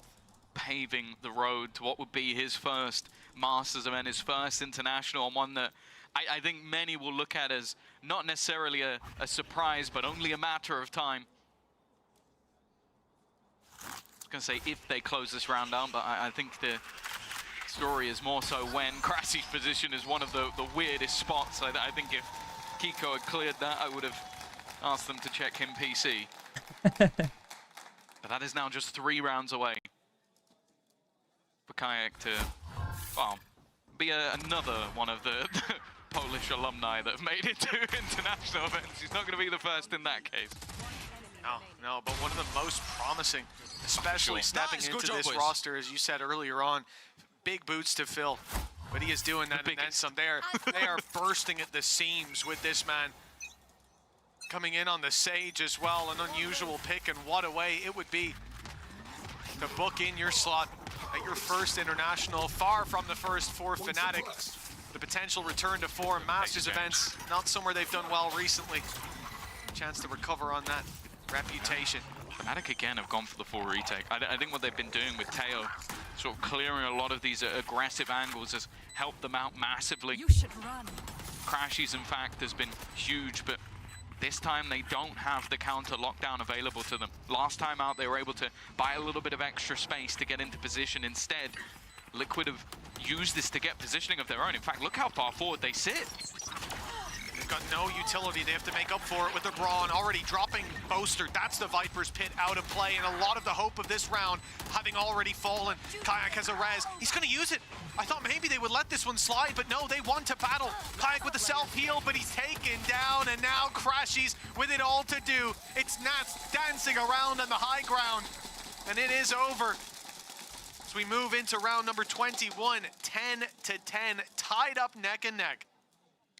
paving the road to what would be his first Masters event, his first international, and one that I think many will look at as not necessarily a surprise, but only a matter of time. I was going to say if they close this round down, but I think it's story is more so when Crassy's position is one of the weirdest spots. I think if Kiko had cleared that, I would have asked them to check him PC. But that is now just 3 rounds away for Kayak to, well, be another one of the Polish alumni that have made it to international events. He's not going to be the first in that case. No, but one of the most promising, especially stepping into this roster, as you said earlier on. Big boots to fill, but he is doing that and then some. They are bursting at the seams with this man. Coming in on the Sage as well, an unusual pick, and what a way it would be to book in your slot at your first international, far from the first for Fnatic. The potential return to form, Masters events, not somewhere they've done well recently. Chance to recover on that reputation. Fnatic again have gone for the full retake. I think what they've been doing with Teo, sort of clearing a lot of these aggressive angles, has helped them out massively. You should run. Crashies, in fact, has been huge, but this time they don't have the counter lockdown available to them. Last time out, they were able to buy a little bit of extra space to get into position. Instead, Liquid have used this to get positioning of their own. In fact, look how far forward they sit. They've got no utility. They have to make up for it with the Brawn already dropping Boaster. That's the Viper's Pit out of play, and a lot of the hope of this round having already fallen. Kayak has a res. He's going to use it. I thought maybe they would let this one slide, but no, they want to battle. Kayak with the self-heal, but he's taken down, and now Crashies with it all to do. It's Nats dancing around on the high ground, and it is over. As we move into round number 21, 10-10, tied up neck and neck.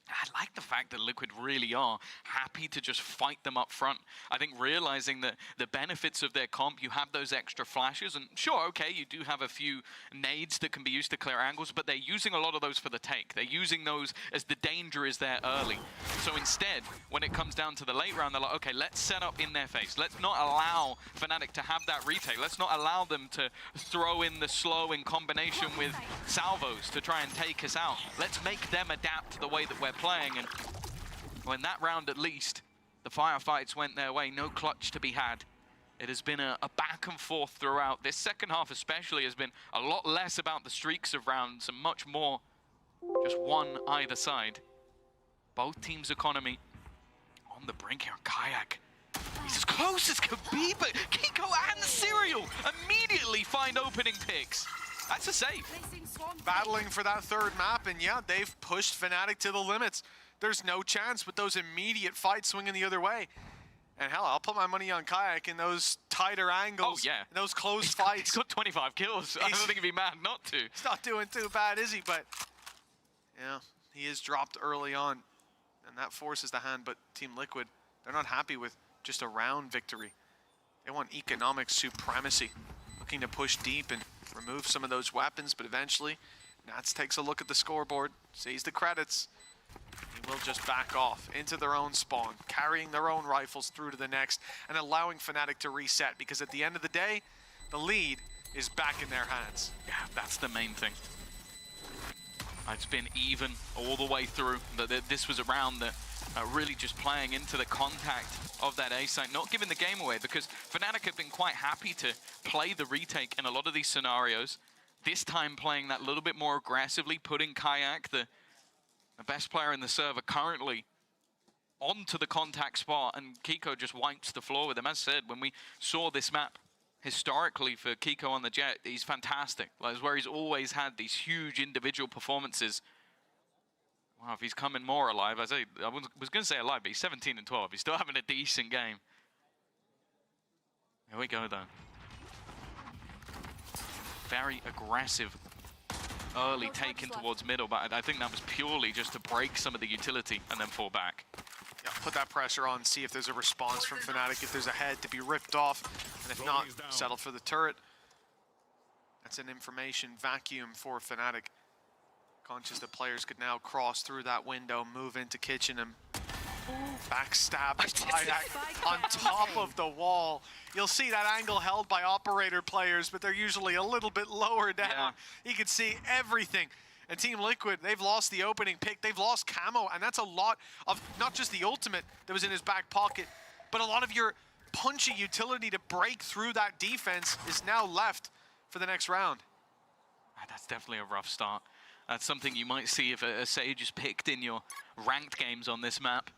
I like the fact that Liquid really are happy to just fight them up front. I think realizing that the benefits of their comp, you have those extra flashes, and sure, okay, you do have a few nades that can be used to clear angles, but they're using a lot of those for the take. They're using those as the danger is there early. So instead, when it comes down to the late round, they're like, okay, let's set up in their face. Let's not allow Fnatic to have that retake. Let's not allow them to throw in the slow in combination with salvos to try and take us out. Let's make them adapt to the way that we're playing, and well, in that round at least, the firefights went their way, no clutch to be had. It has been a back and forth throughout. This second half especially has been a lot less about the streaks of rounds and much more just one either side. Both teams' economy on the brink here. Kayak, he's as close as could be, but Kiko and Serial immediately find opening picks. That's a save. Battling for that third map, and yeah, they've pushed Fnatic to the limits. There's no chance with those immediate fights swinging the other way. And hell, I'll put my money on Kayak in those tighter angles. Oh, yeah. In those close fights. He's got 25 kills. I don't think he'd be mad not to. He's not doing too bad, is he? But, yeah, he is dropped early on. And that forces the hand, but Team Liquid, they're not happy with just a round victory. They want economic supremacy. Looking to push deep and remove some of those weapons, but eventually Nats takes a look at the scoreboard, sees the credits. He will just back off into their own spawn, carrying their own rifles through to the next and allowing Fnatic to reset, because at the end of the day, the lead is back in their hands. Yeah, that's the main thing. It's been even all the way through. This was a round that really just playing into the contact of that A site, not giving the game away, because Fnatic have been quite happy to play the retake in a lot of these scenarios. This time playing that little bit more aggressively, putting Kayak, the best player in the server currently, onto the contact spot, and Kiko just wipes the floor with him. As said, when we saw this map historically for Kiko on the Jet, he's fantastic. That's where he's always had these huge individual performances. Wow, if he's coming more alive, I was going to say alive, but he's 17 and 12. He's still having a decent game. Here we go, though. Very aggressive early taken towards middle, but I think that was purely just to break some of the utility and then fall back. Yeah, put that pressure on, see if there's a response from Fnatic, if there's a head to be ripped off, and if not, settle for the turret. That's an information vacuum for Fnatic. Conscious that players could now cross through that window, move into kitchen, and backstab Kayak on top of the wall. You'll see that angle held by operator players, but they're usually a little bit lower down. Yeah. You can see everything. And Team Liquid, they've lost the opening pick, they've lost camo, and that's a lot of not just the ultimate that was in his back pocket, but a lot of your punchy utility to break through that defense is now left for the next round. That's definitely a rough start. That's something you might see if a Sage is picked in your ranked games on this map.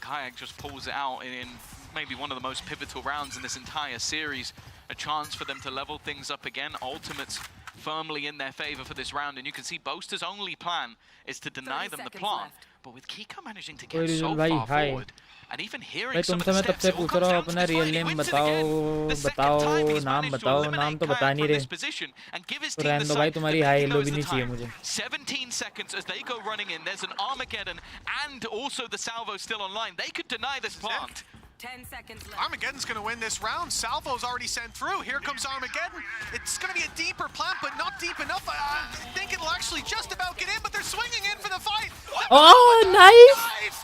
Kayak just pulls it out in maybe one of the most pivotal rounds in this entire series. A chance for them to level things up again. Ultimates firmly in their favor for this round, and you can see Boaster's only plan is to deny them the plant. But with Kiko managing to get so far forward, and even hearing some of the steps, it all comes down to this fight. He wins it again. The second time he's managed to eliminate Kayak from this position and give his team the side. The making knows the time. 17 seconds as they go running in. There's an Armageddon and also the Salvo still online. They could deny this plant. 10 seconds left. Armageddon's going to win this round. Salvo's already sent through. Here comes Armageddon. It's going to be a deeper plant, but not deep enough. I think it'll actually just about get in, but they're swinging in for the fight. Oh, nice!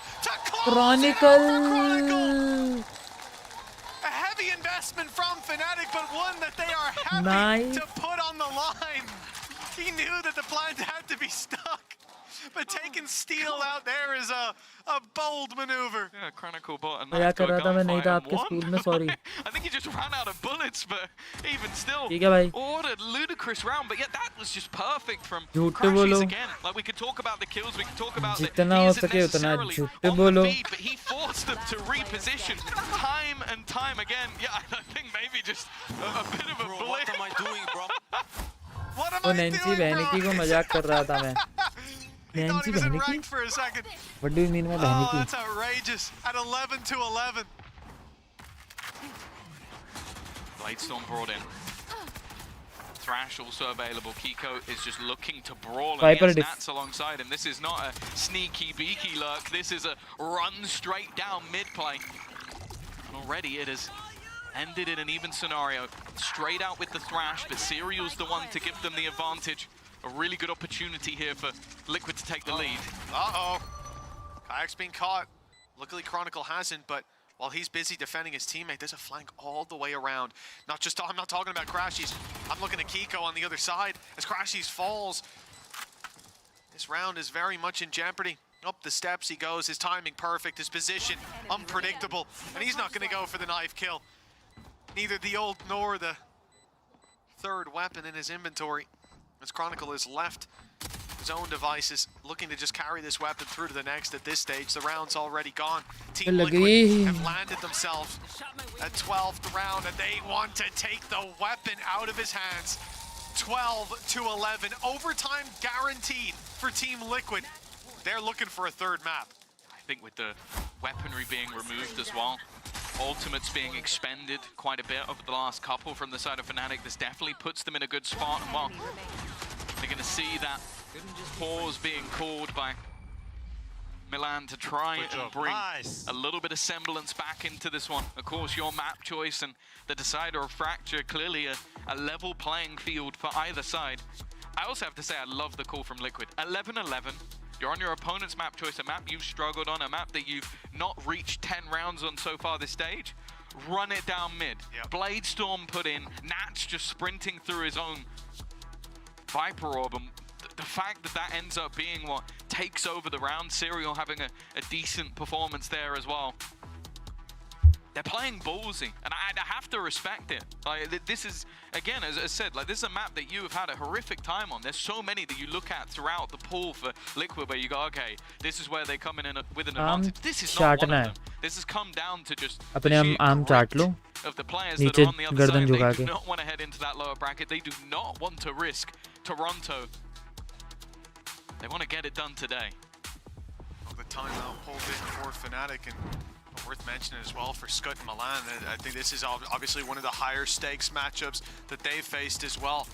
Chronicle! A heavy investment from Fnatic, but one that they are happy to put on the line. He knew that the plant had to be stuck. But taking Steel out there is a bold maneuver. Yeah, Chronicle bot and I think he just ran out of bullets, but even still, GigaByte. ordered ludicrous round. But yeah, that was just perfect from झूठ Crashies बोलो. again. Like, we could talk about the kills, we could talk about that जितना he हो isn't सके उतना necessarily झूठ on the बोलो. feed, but he forced them to reposition time and time again. Yeah, I think maybe just a bit of a blip. What am I doing, bro? What am वो I Nancy doing, बहनी bro? को मजाक कर रहा था मैं. He thought he Nancy was in बहनी की? rank for a second. What do you mean by Oh, बहनी की? that's outrageous. At 11 to 11. Bladestorm brought in. Thrash also available. Kiko is just looking to brawl, and Viper he has diff. Nats alongside him. This is not a sneaky beaky lurk. This is a run straight down mid play. And already it has ended in an even scenario. Straight out with the Thrash, but Serial's the one to give them the advantage. A really good opportunity here for Liquid to take the lead. Uh-oh. Kayak's been caught. Luckily Chronicle hasn't, but while he's busy defending his teammate, there's a flank all the way around. I'm not talking about Crashies. I'm looking at Kiko on the other side as Crashies falls. This round is very much in jeopardy. Up the steps he goes, his timing perfect, his position unpredictable, and he's not going to go for the knife kill. Neither the ult nor the third weapon in his inventory, as Chronicle is left his own devices, looking to just carry this weapon through to the next at this stage. The round's already gone. Team Liquid have landed themselves at 12th round, and they want to take the weapon out of his hands. 12 to 11, overtime guaranteed for Team Liquid. They're looking for a third map. I think with the weaponry being removed as well, ultimates being expended quite a bit over the last couple from the side of Fnatic, this definitely puts them in a good spot. And well, they're going to see that pause being called by Milan to try and bring a little bit of semblance back into this one. Of course, your map choice and the decider of Fracture, clearly a level playing field for either side. I also have to say I love the call from Liquid. 11-11. You're on your opponent's map choice, a map you've struggled on, a map that you've not reached 10 rounds on so far this stage. Run it down mid. Yep. Bladestorm put in, Nats just sprinting through his own Viper Orb, and the fact that that ends up being what takes over the round, Serial having a decent performance there as well. They're playing ballsy, and I have to respect it. Like, this is, again, as I said, like, this is a map that you have had a horrific time on. There's so many that you look at throughout the pool for Liquid where you go, okay, this is where they come in with an advantage. This is not one of them. This has come down to just the sheer grit of the players that are on the other side. They do not want to head into that lower bracket. They do not want to risk Toronto. They want to get it done today. Well, the timeout pulled in for Fnatic, and worth mentioning as well for Scud and Milan. I think this is obviously one of the higher stakes matchups that they've faced as well.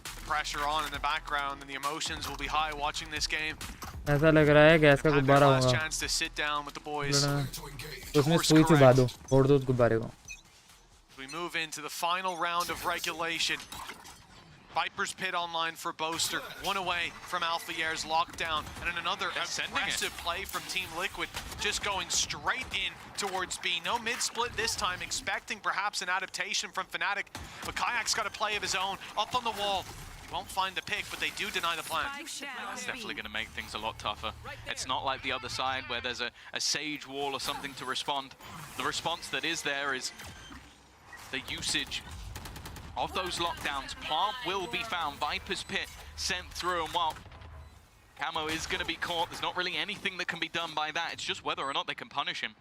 The pressure on in the background and the emotions will be high watching this game. ऐसा लग रहा है gas का गुब्बारा होगा. Last chance to sit down with the boys. उसमें सुई चुबा दो, फोड़ दो उस गुब्बारे को. We move into the final round of regulation. Viper's Pit online for Boaster, one away from Alpha Yair's lockdown, and then another aggressive play from Team Liquid, just going straight in towards B. No mid-split this time, expecting perhaps an adaptation from Fnatic, but Kayak's got a play of his own, up on the wall. He won't find the pick, but they do deny the plan. That's definitely going to make things a lot tougher. It's not like the other side where there's a Sage wall or something to respond. The response that is there is the usage of those lockdowns. Plant will be found. Viper's Pit sent through, and while Camo is going to be caught, there's not really anything that can be done by that. It's just whether or not they can punish him.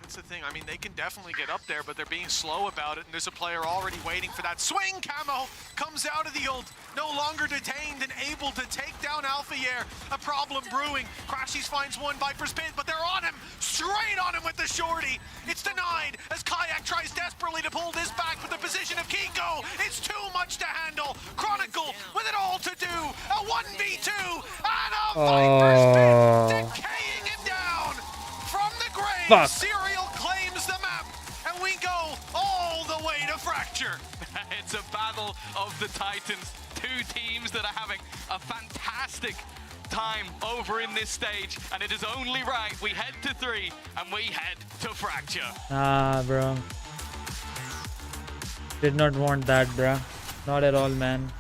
That's the thing. I mean, they can definitely get up there, but they're being slow about it, and there's a player already waiting for that swing. Camo comes out of the ult, no longer detained and able to take down Alphayer. A problem brewing. Crashies finds one, Viper's Pit, but they're on him, straight on him with the shorty. It's denied as Kayak tries desperately to pull this back, but the position of Kiko, it's too much to handle. Chronicle with it all to do. A 1v2 and a Viper's Pit decaying it down from the grave. Fuck. Serial claims the map, and we go all the way to Fracture. It's a battle of the Titans. Two teams that are having a fantastic time over in this stage, and it is only right we head to 3 and we head to Fracture. Nah, bro. Did not want that, bro. Not at all, man.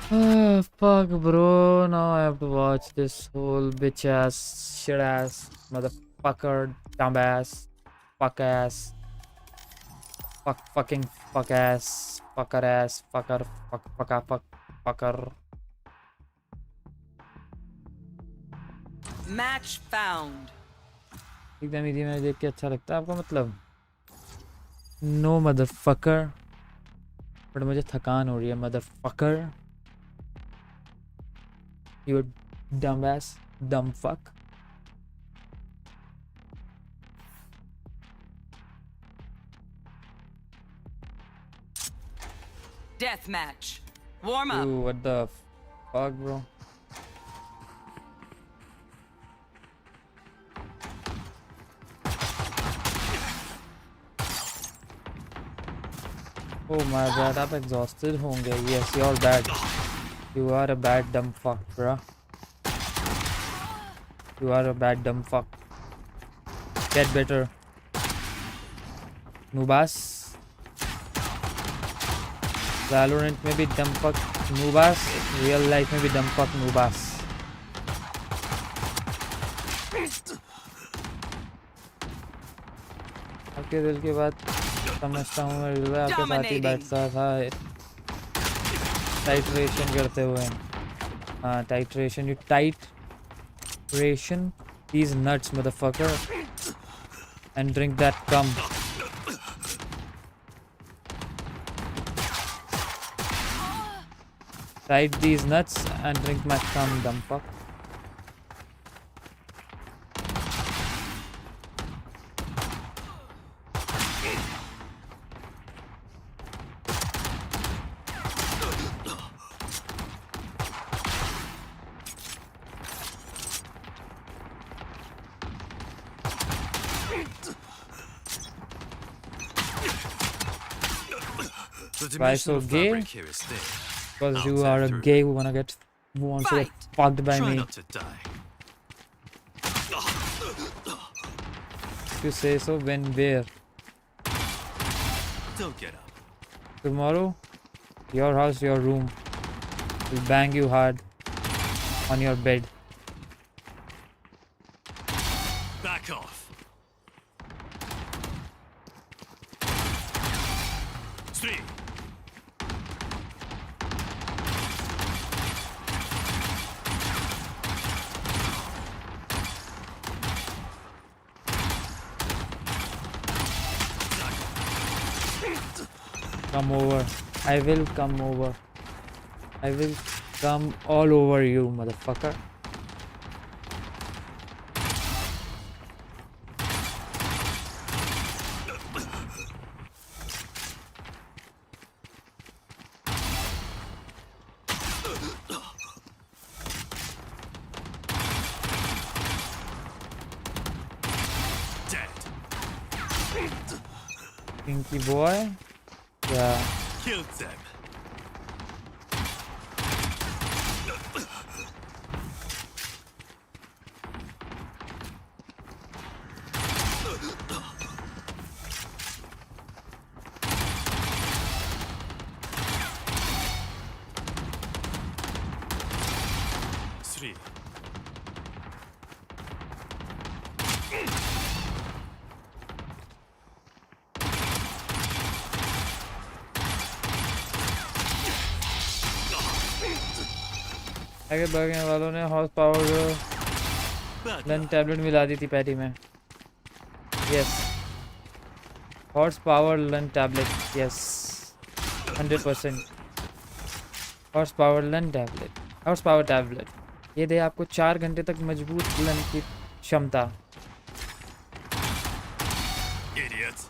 Oh, fuck, bro. Now I have to watch this whole bitch ass, shit ass, motherfucker, dumb ass, fuck ass, fucking fuck ass, fucker ass, fucker. Match found. एकदम easy match देख के अच्छा लगता है आपको, मतलब no motherfucker, but मुझे थकान हो रही है motherfucker. You dumbass, dumb fuck. Death match. Warm up. Ooh, what the fuck, bro? Oh my god, आप exhausted होंगे. Yes, you're bad. You are a bad dumb fuck, bruh. You are a bad dumb fuck. Get better. Nubas. Valorant में भी dumb fuck Nubas. Real life में भी dumb fuck Nubas. आपके दिल की बात समझता हूँ मैं, रिल आपके साथ ही बैठता था टाइट्रेशन करते हुए. हाँ, titration. You titration these nuts, motherfucker, and drink that cum. Tite these nuts and drink my cum, dumb fuck. Why so gay? Because you are a gay who wants to get fucked by me. If you say so, when, where? Don't get up. Tomorrow, your house, your room. Will bang you hard on your bed. Back off. Three. Come over. I will come over. I will come all over you, motherfucker. Pinky boy. Yeah. Killed them. आगे बढ़ने वालों ने horse power लन tablet मिला दी थी patty में. Yes, horse power लन tablet. Yes, 100% horse power लन टैबलेट. हॉर्स पावर टैबलेट ये दे आपको 4 घंटे तक मजबूत लन की क्षमता. Idiots.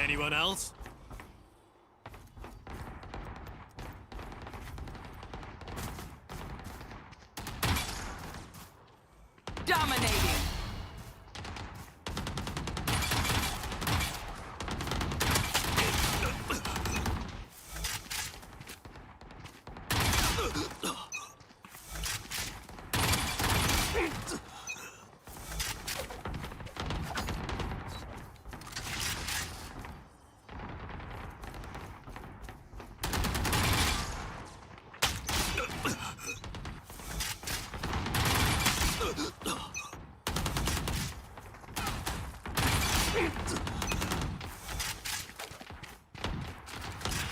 Anyone else? Dominating.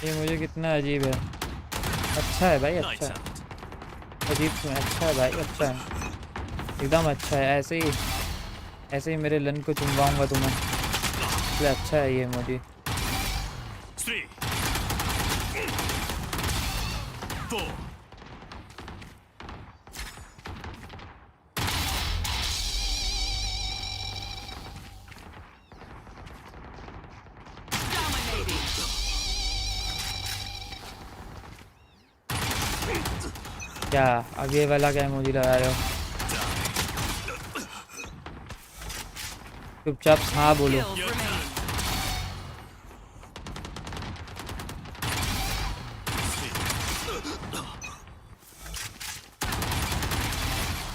ये मुझे कितना अजीब है. अच्छा है भाई, अच्छा है. अजीब क्यों? अच्छा है भाई, अच्छा है, एकदम अच्छा है. ऐसे ही मेरे लन को चुमवाऊंगा तुम्हें. इसलिए अच्छा है ये मुझे. 3, 4. क्या आगे वाला क्या इमोजी लगा रहे हो? चुपचाप हाँ बोलो.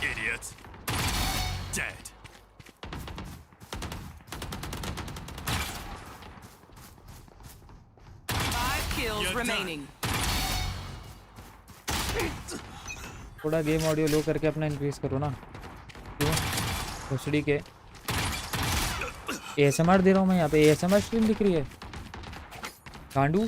Idiot. Dead. Five kills remaining. थोड़ा गेम ऑडियो लो करके अपना इंक्रीज करो ना. क्यों? भोसड़ी के ASMR दे रहा हूँ मैं यहाँ पे. ASMR स्ट्रीम दिख रही है गांडू.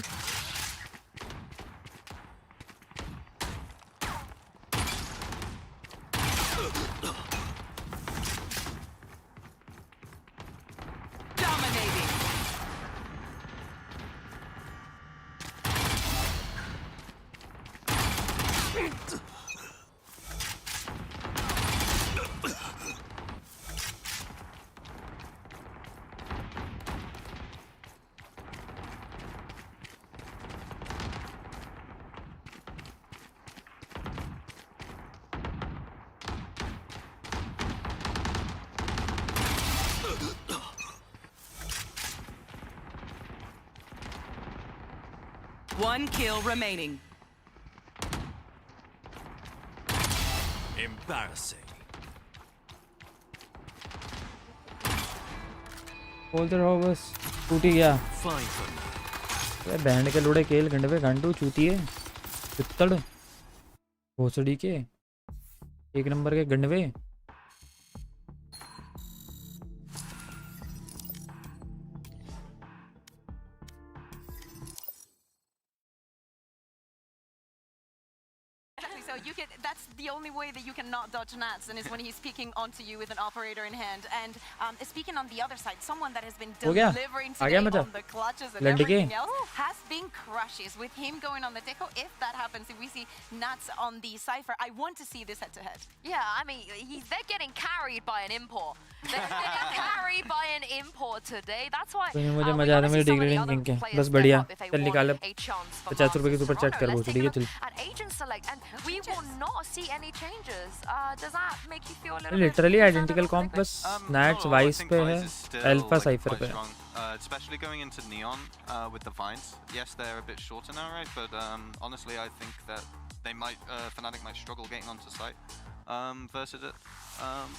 One kill remaining. Embarrassing. बोलते रहो बस. टूटी गया. Fine for now. अरे बैंड के लोड़े केल गंडवे गांडू चूतिए पित्तड़ भोसड़ी के 1 नंबर के गंडवे. So you can, that's the only way that you cannot dodge Nats, and is when he's speaking onto you with an operator in hand. And speaking on the other side, someone that has been delivering today on the clutches and everything else has been crushes with him going on the deco. If that happens, if we see Nats on the Cypher, I want to see this head-to-head. Yeah, I mean, they're getting getting carried by an import. They're getting carried by an import today. That's why मुझे मजा आ रहा है मेरे degree ranking के बस बढ़िया चल निकाल 50 रुपए की सुपर चैट कर बहुत ठीक है चल an agent select and we will not see any changes. Does that make you feel a little literally identical कॉम्प बस नैट्स वाइस पे है अल्फा साइफर पे है especially going into Neon with the vines. Yes, they're a bit shorter now, right? But honestly, I think that they might Fnatic might struggle getting onto site versus it.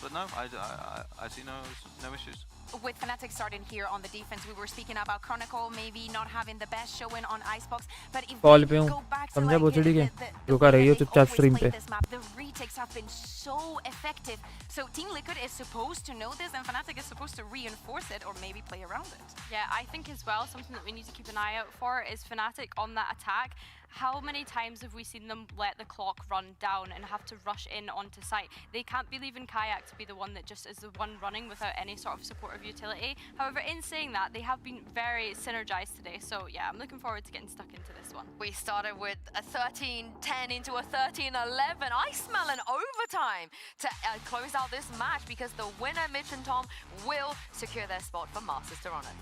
But no, I see no issues. With Fnatic starting here on the defense, we were speaking about Chronicle maybe not having the best showing on Icebox, but if call पे we हूँ go back to समझा like बहुत ठीक है the रुका way रही हो they've चुपचाप always स्ट्रीम पे played this map, the retakes have been so effective. So Team Liquid is supposed to know this, and Fnatic is supposed to reinforce it or maybe play around it. Yeah, I think as well something that we need to keep an eye out for is Fnatic on that attack. How many times have we seen them let the clock run down and have to rush in onto site? They can't be leaving Kayak to be the one that just is the one running without any sort of supportive utility. However, in saying that, they have been very synergized today. So yeah, I'm looking forward to getting stuck into this one. We started with a 13-10 into a 13-11. I smell an overtime to close out this match because the winner, Mitch and Tom, will secure their spot for Masters Toronto.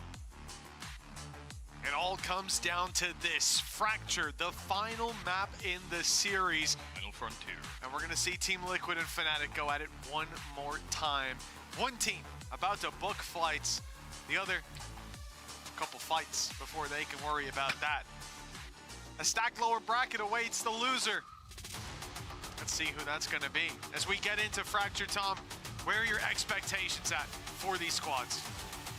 It all comes down to this. Fracture, the final map in the series. Final frontier. And we're going to see Team Liquid and Fnatic go at it one more time. One team about to book flights. The other, a couple fights before they can worry about that. A stacked lower bracket awaits the loser. Let's see who that's going to be. As we get into Fracture, Tom, where are your expectations at for these squads?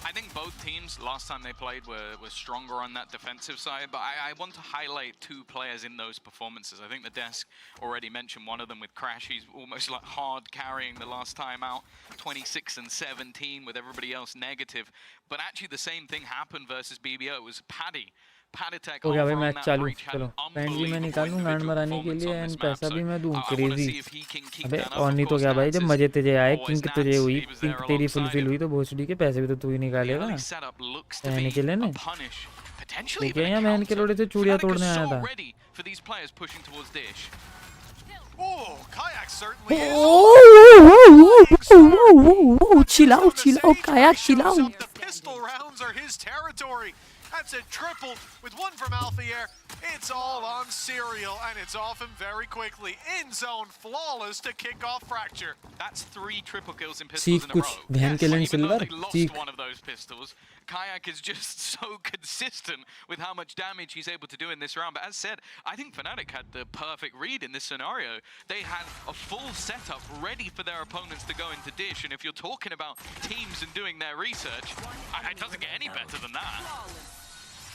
I think both teams, last time they played, were stronger on that defensive side, but I want to highlight two players in those performances. I think the desk already mentioned one of them with Crash. He's almost like hard carrying the last time out, 26 and 17 with everybody else negative. But actually the same thing happened versus BBL. It was Paddy. हो गया भाई match चालू चलो pant भी मैं निकालूं गांड मराने के लिए एंड पैसा भी मैं दूं क्रेजी अबे और नहीं तो क्या भाई जब मजे तुझे आए किंग तुझे हुई किंग तेरी फुलफिल हुई तो भोसड़ी के पैसे भी तो तू ही निकालेगा कहने के लिए ना ठीक है यार मैंने के लोड़े से चूड़ियां तोड़ने आया था chill out Kayak chill out the pistol rounds are his territory. That's a triple with one from Alfier. It's all on Serial, and it's off him very quickly. In zone, flawless to kick off Fracture. That's 3 triple kills in pistols in a row. Yes, even though he lost one of those pistols, Kayak is just so consistent with how much damage he's able to do in this round. But as said, I think Fnatic had the perfect read in this scenario. They had a full setup ready for their opponents to go into dish, and if you're talking about teams and doing their research, it doesn't get any better than that.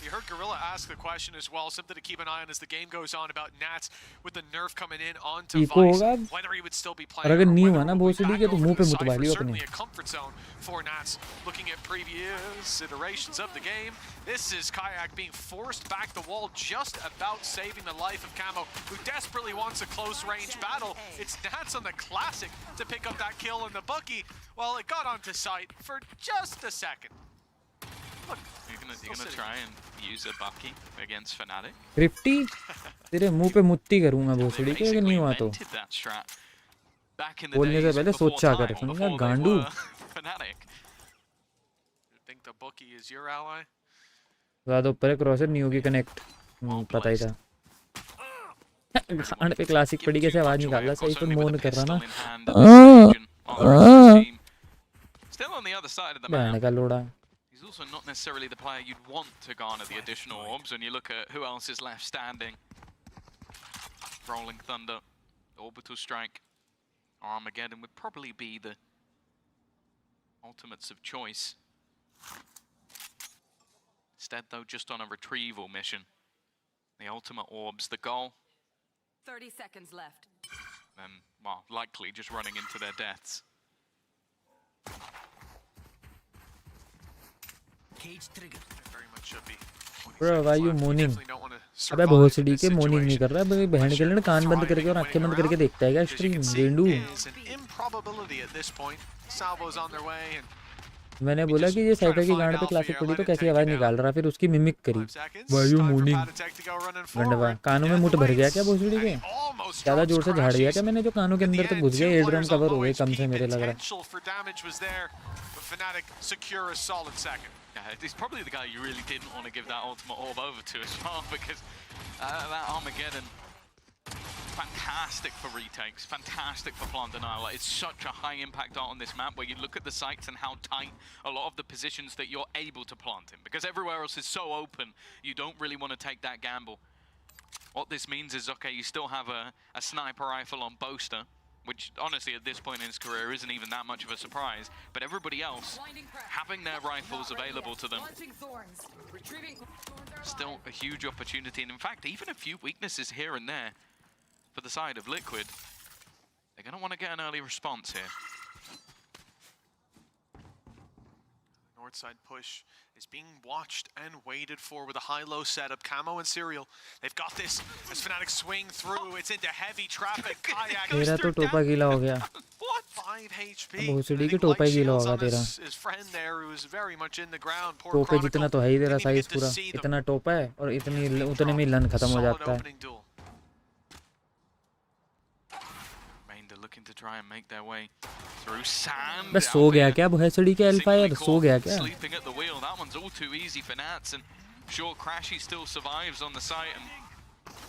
You heard Gorilla ask the question as well, something to keep an eye on as the game goes on about Nats with the nerf coming in onto Vice, whether he would still be playing or certainly a comfort zone for Nats. Looking at previous iterations of the game, this is Kayak being forced back the wall, just about saving the life of Camo, who desperately wants a close range battle. It's Nats on the classic to pick up that kill in the bookie. Well, it got onto site for just a second. Look, you're gonna try and use a bucky against Fnatic? 50 तेरे मुंह पे मुट्ठी करूंगा भोसड़ी के अगर नहीं हुआ तो बोलने से पहले सोचा कर समझा गांडू think the bookie is your ally? ज़्यादा ऊपर है क्रॉसर नहीं होगी कनेक्ट पता ही था गांड पे क्लासिक पड़ी कैसे आवाज निकाला सही पर मोन कर रहा ना Still on the other side of the map. का लोड़ा He's also not necessarily the player you'd want to garner the additional orbs when you look at who else is left standing. Rolling Thunder, Orbital Strike, Armageddon would probably be the ultimates of choice. Instead, though, just on a retrieval mission. The ultimate orbs, the goal. 30 seconds left. And, well, likely just running into their deaths. Cage trigger. Very much should be. Bro, why you moaning? अबे भोसड़ी के moaning नहीं कर रहा है बहन के लिए कान बंद करके और आंखें बंद करके देखता है क्या stream गेंडू Improbability at this point. Salvos on their way and मैंने बोला कि ये साइफर की गांड पे क्लासिक पड़ी तो कैसी आवाज़ निकाल रहा, फिर उसकी मिमिक करी। वायु मूनिंग गंडवा, कानों में मुट भर गया क्या भोसड़ी के? ज़्यादा जोर से झाड़ दिया क्या मैंने, जो कानों के अंदर तक घुस गया? एयर ड्रम कवर हो गए कम से, मेरे लग रहा है। Fnatic secure a solid second. Yeah, he's probably the guy you really didn't want to give that ultimate orb over to as well, because that Armageddon, fantastic for retakes, fantastic for plant denial. Like, it's such a high impact art on this map where you look at the sites and how tight a lot of the positions that you're able to plant in, because everywhere else is so open, you don't really want to take that gamble. What this means is, okay, you still have a sniper rifle on Boaster, which honestly at this point in his career isn't even that much of a surprise, but everybody else having their rifles available to them, still a huge opportunity, and in fact even a few weaknesses here and there for the side of Liquid. They're going to want to get an early response here. North side push is being watched and waited for with a high-low setup. Camo and Serial, they've got this as Fnatic swing through. It's into heavy traffic. Kayak तेरा तो टोपा गीला हो गया। 5 HP. भोसड़ी की टोपा ही गीला होगा तेरा। His friend there who is very much in the ground. Poor Tope Chronicle. जितना तो है ही तेरा साइज पूरा, इतना टोपा है और इतनी उतने में लन खत्म हो जाता है। Looking to try and make their way through sand. बस सो गया क्या भोसड़ी के एल्फायर? सो गया क्या? Sleeping at the wheel. That one's all too easy for Nats, and sure, Crashy still survives on the site, and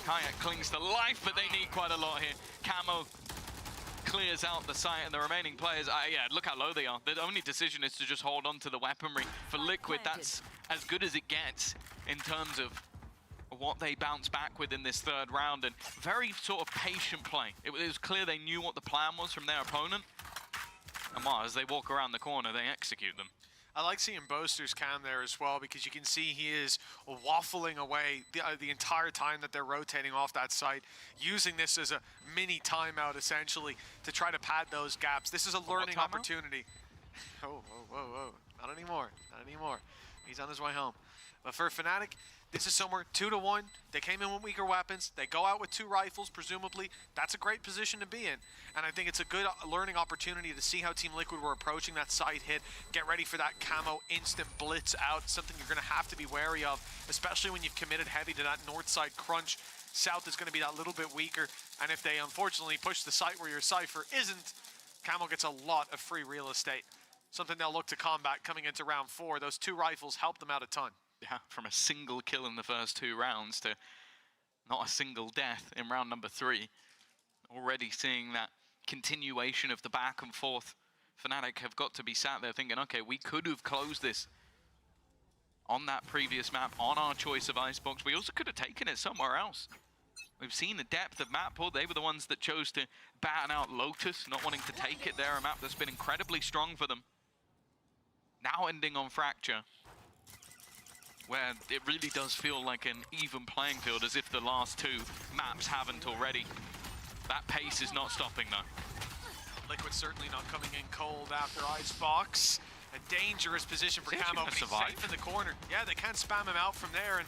Kayak clings to life, but they need quite a lot here. Camo clears out the site, and the remaining players, yeah, look how low they are. The only decision is to just hold on to the weaponry. For Liquid, that's as good as it gets in terms of what they bounce back with in this third round, and very sort of patient play. It was clear they knew what the plan was from their opponent, and well, as they walk around the corner, they execute them. I like seeing Boaster's cam there as well, because you can see he is waffling away the entire time that they're rotating off that site, using this as a mini timeout essentially to try to pad those gaps. This is a learning opportunity. Oh, not anymore, not anymore. He's on his way home. But for Fnatic, this is somewhere 2-1. They came in with weaker weapons. They go out with 2 rifles, presumably. That's a great position to be in. And I think it's a good learning opportunity to see how Team Liquid were approaching that side hit. Get ready for that camo instant blitz out, something you're going to have to be wary of, especially when you've committed heavy to that north side crunch. South is going to be that little bit weaker. And if they unfortunately push the site where your Cypher isn't, camo gets a lot of free real estate. Something they'll look to combat coming into round 4. Those 2 rifles help them out a ton. Yeah, from a single kill in the first 2 rounds to not a single death in round number 3. Already seeing that continuation of the back and forth. Fnatic have got to be sat there thinking, okay, we could have closed this on that previous map, on our choice of icebox. We also could have taken it somewhere else. We've seen the depth of map pool. They were the ones that chose to batten out Lotus, not wanting to take it there, a map that's been incredibly strong for them. Now ending on Fracture, where it really does feel like an even playing field, as if the last 2 maps haven't already. That pace is not stopping though. Liquid certainly not coming in cold after Icebox. A dangerous position for Camo. He's safe in the corner. Yeah, they can't spam him out from there, and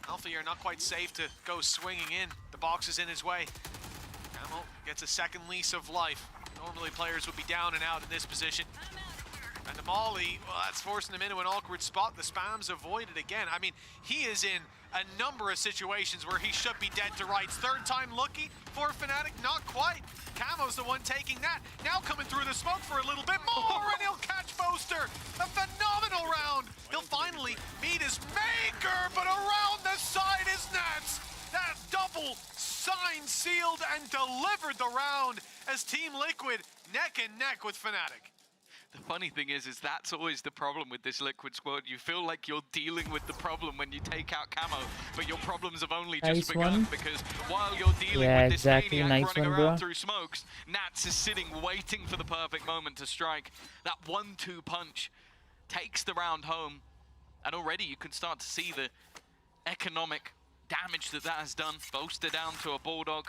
Alpha are not quite safe to go swinging in. The box is in his way. Camo gets a second lease of life. Normally players would be down and out in this position. And the Molly, well, that's forcing him into an awkward spot. The spam's avoided again. I mean, he is in a number of situations where he should be dead to rights. Third time lucky for Fnatic, not quite. Camo's the one taking that. Now coming through the smoke for a little bit more, and he'll catch Boaster. A phenomenal round. He'll finally meet his maker, but around the side is Nats. That double signed, sealed, and delivered the round as Team Liquid neck and neck with Fnatic. The funny thing is that's always the problem with this Liquid squad. You feel like you're dealing with the problem when you take out Camo, but your problems have only just begun, because while you're dealing with this maniac running around through smokes, Nats is sitting waiting for the perfect moment to strike. That 1-2 punch takes the round home, and already you can start to see the economic damage that has done. Boaster down to a Bulldog.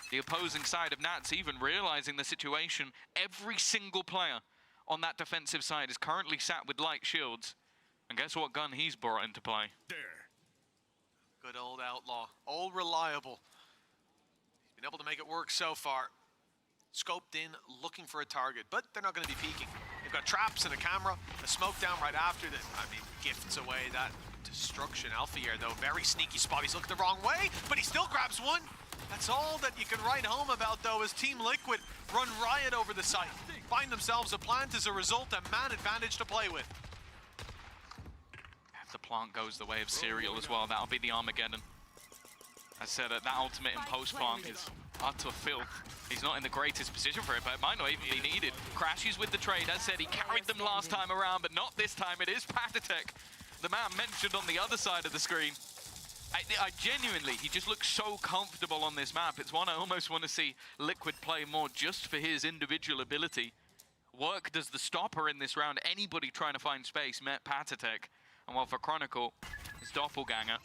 The opposing side of Nats even realizing the situation. Every single player on that defensive side is currently sat with light shields. And guess what gun he's brought into play? Good old Outlaw. Old reliable. He's been able to make it work so far. scoped in, looking for a target, but they're not going to be peeking. They've got traps and a camera, a smoke down right after that. I mean, gifts away that destruction. Alfier, though, very sneaky spot. He's looking the wrong way, but he still grabs one. That's all that you can write home about, though, as Team Liquid run riot over the site. Find themselves a plant as a result, a man advantage to play with. If the plant goes the way of Serial as well, that'll be the Armageddon. I said that ultimate impulse plant is utter filth. He's not in the greatest position for it, but it might not even be needed. Crashes with the trade. As said, he carried them last time around, but not this time. It is Patatek, the man mentioned on the other side of the screen. I genuinely, he just looks so comfortable on this map. It's one I almost want to see Liquid play more just for his individual ability. Work does the stopper in this round. Anybody trying to find space met Patatek. And while for Chronicle, his doppelganger,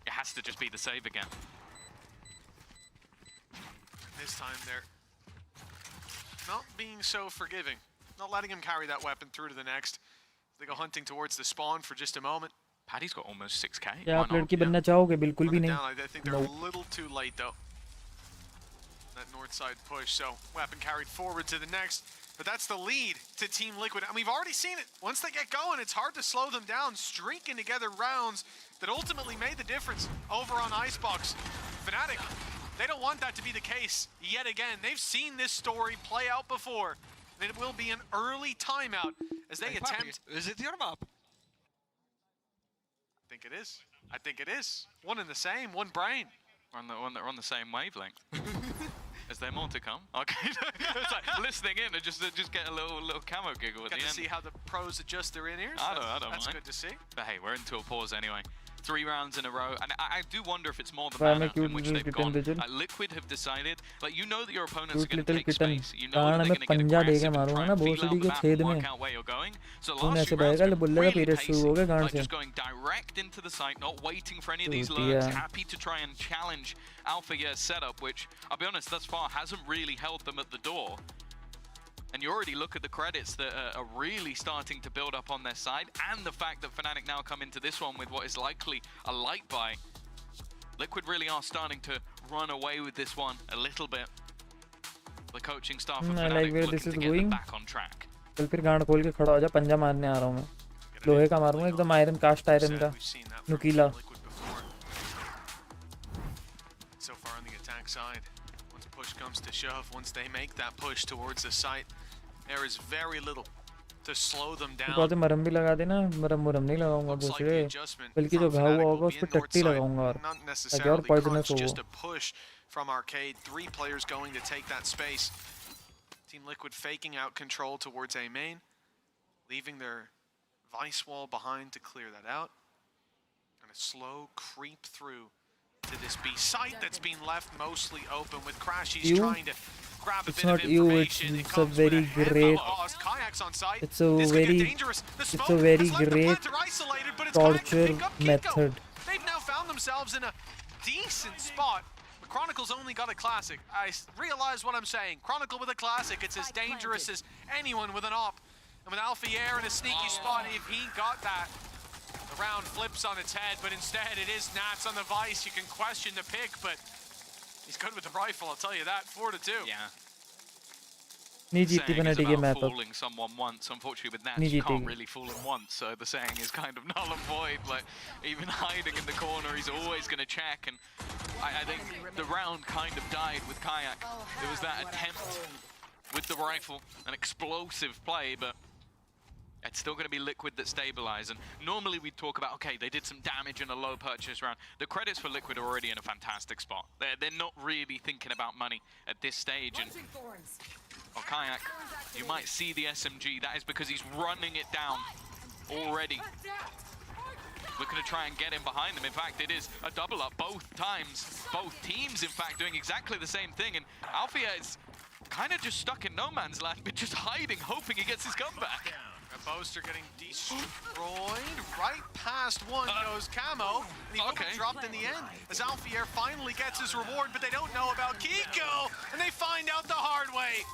it has to just be the save again. This time they're not being so forgiving. Not letting him carry that weapon through to the next. They go hunting towards the spawn for just a moment. Paddy's got almost 6k. क्या आप लड़की बनना चाहोगे? बिल्कुल भी नहीं. I think they're a little too late though. That north side push, so weapon carried forward to the next. But that's the lead to Team Liquid, and we've already seen it. Once they get going, it's hard to slow them down, streaking together rounds that ultimately made the difference over on Icebox. Fnatic, they don't want that to be the case yet again. They've seen this story play out before. And it will be an early timeout as they attempt. Is it your map? I think it is. I think it is. One and the same, one brain. We're on the same wavelength. Is there more to come? Okay, it's like listening in and just get a little camo giggle at the end. Get to see how the pros adjust their in-ears. I don't That's mind. good to see. But hey, we're into a pause anyway. 3 rounds in a row, and I do wonder if it's more the manner in which they've gone. Liquid have decided, like, you know that your opponents are going to take space. You know that they're going to get aggressive and try and feel out the map and work out where you're going. So the last few rounds have been really pacey, like just going direct into the site, not waiting for any of these lurks, happy to try and challenge Alpha Year's setup, which, I'll be honest, thus far hasn't really held them at the door. And you already look at the credits that are really starting to build up on their side, and the fact that Fnatic now come into this one with what is likely a light buy. Liquid really are starting to run away with this one a little bit. The coaching staff of Fnatic looking to get them back on track. चल फिर गांड खोल के खड़ा हो जा, पंजा मारने आ रहा हूँ मैं. लोहे का मारूंगा, एकदम आयरन, कास्ट आयरन का, नुकीला. So far on the attack side, once push comes to shove, once they make that push towards the site, there is very little to slow them down. तो मरम भी लगा देना, मरम नहीं लगाऊंगा दूसरे, बल्कि जो घाव हुआ होगा उस पे टट्टी लगाऊंगा और ताकि और पॉइजनस हो. Just a push from Arcade, 3 players going to take that space. Team Liquid faking out control towards A main, leaving their Vice wall behind to clear that out. And a slow creep through to this B site that's been left mostly open with Crashies trying to grab a bit of information. It's a very great. It's a very great torture method. They've now found themselves in a decent spot. Chronicle's only got a classic. I realize what I'm saying. Chronicle with a classic, it's as dangerous as anyone with an op. And with Alfier in a sneaky spot, if he got that, the round flips on its head, but instead it is Nats on the Vice. You can question the pick, but he's good with the rifle, I'll tell you that. 4-2. Yeah. नहीं जीती Fnatic ये match. Fooling someone once, unfortunately with Nats you can't really fool him once, so the saying is kind of null and void. Like, even hiding in the corner, he's always going to check, and I think the round kind of died with Kayak. There was that attempt with the rifle, an explosive play, but it's still going to be Liquid that stabilize. And normally we'd talk about, okay, they did some damage in a low purchase round. The credits for Liquid are already in a fantastic spot. They're not really thinking about money at this stage. And Kayak, you might see the SMG. That is because he's running it down already. Looking to try and get in behind them. In fact, it is a double up both times. Both teams, in fact, doing exactly the same thing. And Alfia is kind of just stuck in no man's land, but just hiding, hoping he gets his comeback. A Boaster getting destroyed. Right past one goes Camo, and he will be dropped in the end as Alfier finally gets his reward, but they don't know about Kiko, and they find out the hard way.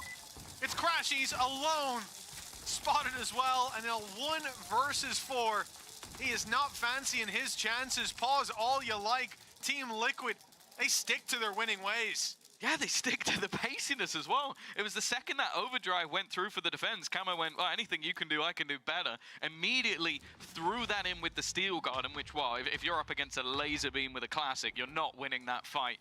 It's Crashies alone, spotted as well, and a 1 versus 4. He is not fancying his chances. Pause all you like. Team Liquid, they stick to their winning ways. Yeah, they stick to the paciness as well. It was the second that overdrive went through for the defense, Camo went, well, anything you can do, I can do better. Immediately threw that in with the steel garden, which, well, if you're up against a laser beam with a classic, you're not winning that fight.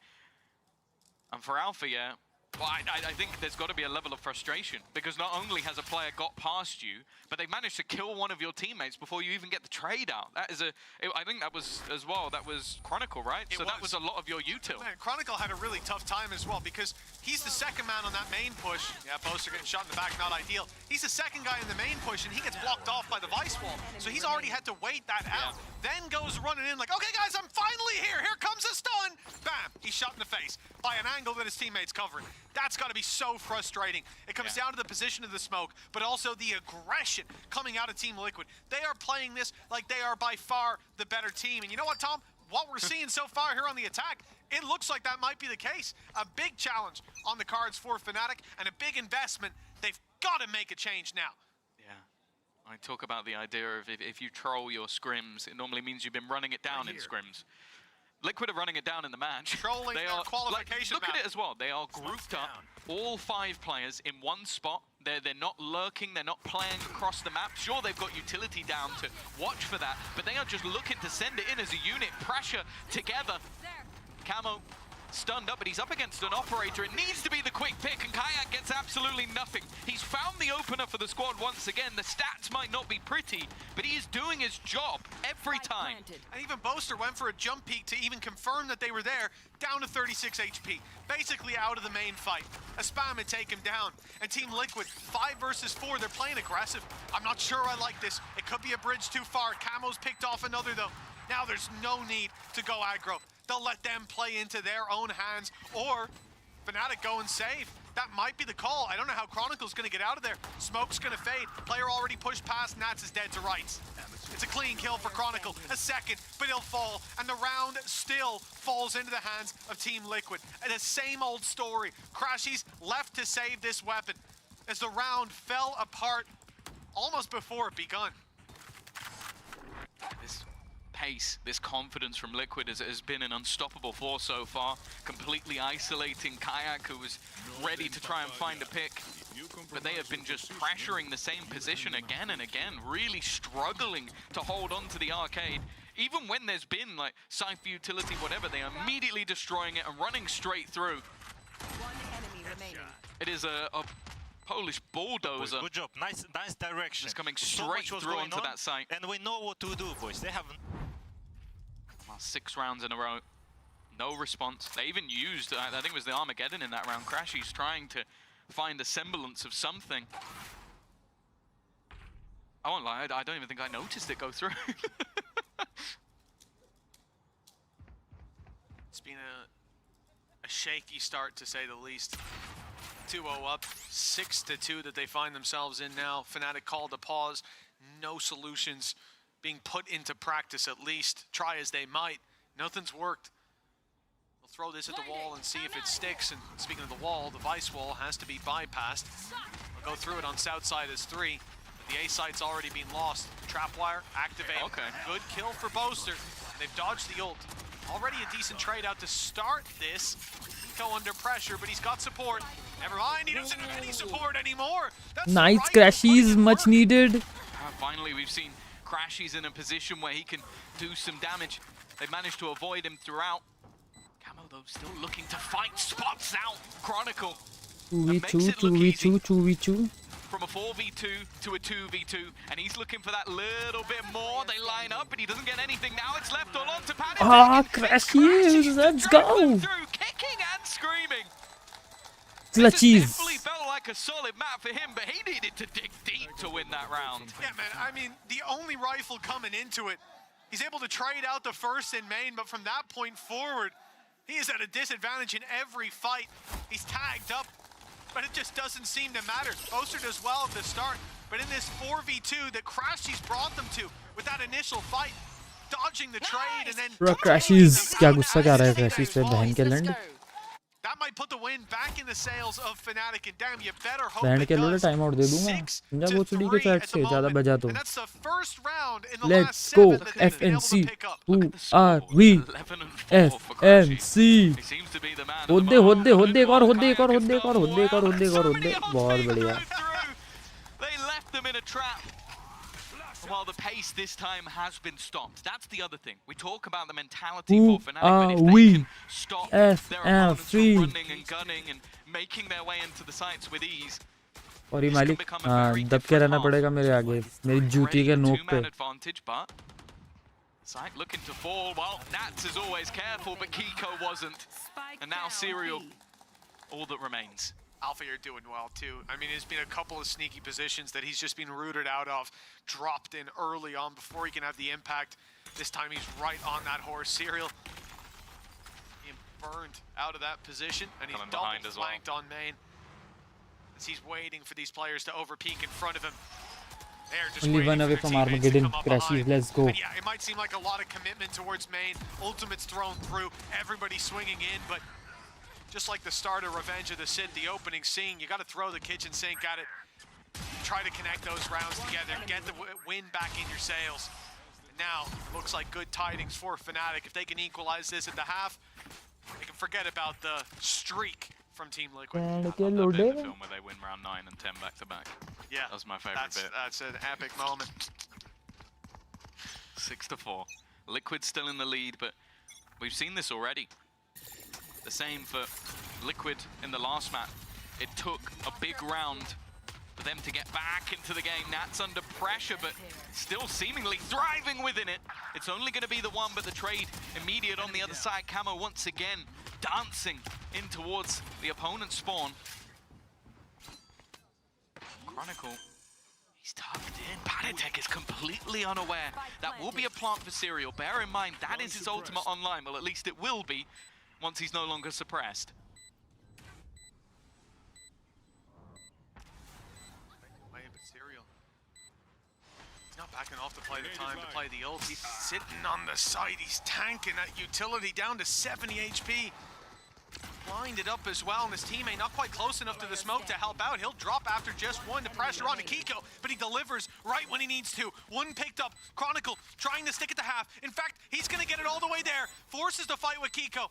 And for Alpha, yeah, well, I think there's got to be a level of frustration, because not only has a player got past you, but they managed to kill one of your teammates before you even get the trade out. That is I think that was as well, that was Chronicle, right? So that was a lot of your util. Man, Chronicle had a really tough time as well, because he's the second man on that main push. Yeah, Boaster getting shot in the back, not ideal. He's the second guy in the main push, and he gets blocked off by the Vice wall. So he's already had to wait that out. Then goes running in like, okay guys, I'm finally here. Here comes a stun. Bam, he's shot in the face by an angle that his teammate's covering. That's got to be so frustrating. It comes down to the position of the smoke, but also the aggression coming out of Team Liquid. They are playing this like they are by far the better team. And you know what, Tom? What we're seeing so far here on the attack, it looks like that might be the case. A big challenge on the cards for Fnatic and a big investment. They've got to make a change now. Yeah, I talk about the idea of if you troll your scrims, it normally means you've been running it down in scrims. Liquid are running it down in the match. Trolling their qualification look at it as well. They are grouped up, all 5 players in one spot. They're not lurking, they're not playing across the map. Sure, they've got utility down to watch for that, but they are just looking to send it in as a unit, pressure together. Camo stunned up, but he's up against an operator. It needs to be the quick pick, and Kayak gets absolutely nothing. He's found the opener for the squad once again. The stats might not be pretty, but he is doing his job every time. And even Boaster went for a jump peek to even confirm that they were there, down to 36 HP. Basically out of the main fight. A spam had take him down. And Team Liquid, 5 versus 4, they're playing aggressive. I'm not sure I like this. It could be a bridge too far. Camo's picked off another though. Now there's no need to go aggro. They'll let them play into their own hands, or Fnatic go and save. That might be the call. I don't know how Chronicle's gonna get out of there. Smoke's gonna fade. Player already pushed past, Nats is dead to rights. It's a clean kill for Chronicle. A second, but he'll fall, and the round still falls into the hands of Team Liquid. And the same old story. Crashy's left to save this weapon as the round fell apart almost before it begun. This pace, this confidence from Liquid has been an unstoppable force so far, completely isolating Kayak, who was ready to try and find a pick, but they have been just pressuring the same position again and again, really struggling to hold on to the arcade. Even when there's been like Cypher utility, whatever, they are immediately destroying it and running straight through. It is a Polish bulldozer. Good job, nice direction. It's coming straight through into that site. And we know what to do, boys. They haven't. 6 rounds in a row, no response. They even used, I think it was the Armageddon in that round. Crashy's trying to find a semblance of something. I won't lie, I don't even think I noticed it go through. It's been a shaky start, to say the least. 2-0 up, 6-2 that they find themselves in now. Fnatic called a pause, no solutions being put into practice, at least. Try as they might, nothing's worked. We'll throw this at the wall and see if it sticks. And speaking of the wall, the Vice wall has to be bypassed. We'll go through it on south side as 3. But the A site's already been lost. Trapwire, activate. Okay. Good kill for Boaster. They've dodged the ult. Already a decent trade out to start this. Go under pressure, but he's got support. Never mind, he doesn't have any support anymore. That's nice, right. Crashies, much needed. Finally, we've seen Crashy's in a position where he can do some damage. They've managed to avoid him throughout. Camo, though, still looking to fight. Spots out Chronicle. 2v2, 2v2, 2v2. From a 4v2 to a 2v2, and he's looking for that little bit more. They line up, but he doesn't get anything. Now it's left all on to Panic. Ah, Crashies, let's go. Through, kicking and screaming. Clutchies. Definitely felt like a solid map for him, but he needed to dig deep to win that round. Yeah, man, I mean, the only rifle coming into it, he's able to trade out the first in main, but from that point forward, he is at a disadvantage in every fight. He's tagged up, but it just doesn't seem to matter. Boaster does well at the start, but in this 4v2 that Crashy's brought them to, with that initial fight, dodging the trade and then... Bro, Crashies, क्या गुस्सा कर रहा है Crashies पे बहन के लंड. That might put the win back in the sails of Fnatic, and damn, you better hope band it के लोड़े does. टाइम आउट दे दूंगा पंजाब ओचडी के चैट से ज्यादा बजा तो And that's the first round in the let's last go 7 that they've been able to FNC pick up. who are we FNC होदे होदे होदे एक और होदे एक और होदे एक और होदे एक और होदे एक और होदे बहुत बढ़िया They left them in a trap. While the pace this time has been stopped. That's the other thing. We talk about the mentality Who for Fnatic, but if are they we? can stop their opponents from FNC. running and gunning and making their way into the sites with ease, और ये मालिक हाँ दब के रहना पड़ेगा मेरे आगे मेरी जूती के नोक पे two-man advantage, but site looking to fall. Well, Nats is always careful, but Kiko wasn't. And now Serial, all that remains. Alpha, you're doing well too. I mean, there's been a couple of sneaky positions that he's just been rooted out of, dropped in early on before he can have the impact. This time he's right on that horse. Serial being burned out of that position, and he's double flanked on main as he's waiting for these players to overpeak in front of him. They're just Only waiting one for away their from teammates to Armageddon. come up Crashy, behind. let's go. And yeah, it might seem like a lot of commitment towards main. Ultimate's thrown through, everybody swinging in, but just like the start of Revenge of the Sith, the opening scene, you got to throw the kitchen sink at it. Try to connect those rounds together, get the win back in your sails. And now, looks like good tidings for Fnatic. If they can equalize this at the half, they can forget about the streak from Team Liquid. I love that bit of the film where they win round 9 and 10 back to back. Yeah, that was my favorite bit. That's an epic moment. 6-4. Liquid still in the lead, but we've seen this already. The same for Liquid in the last map. It took a big round for them to get back into the game. Nats under pressure, but still seemingly thriving within it. It's only going to be the one, but the trade immediate on the other side. Camo once again dancing in towards the opponent's spawn. Chronicle, he's tucked in. Panatek is completely unaware. That will be a plant for Serial. Bear in mind, that is his ultimate online. Well, at least it will be once he's no longer suppressed. He's not backing off to play the time to play the ult. He's sitting on the side. He's tanking that utility down to 70 HP. Blinded up as well, and his teammate not quite close enough to the smoke to help out. He'll drop after just one. The pressure on to Kiko, but he delivers right when he needs to. One picked up. Chronicle trying to stick it to half. In fact, he's going to get it all the way there. Forces the fight with Kiko.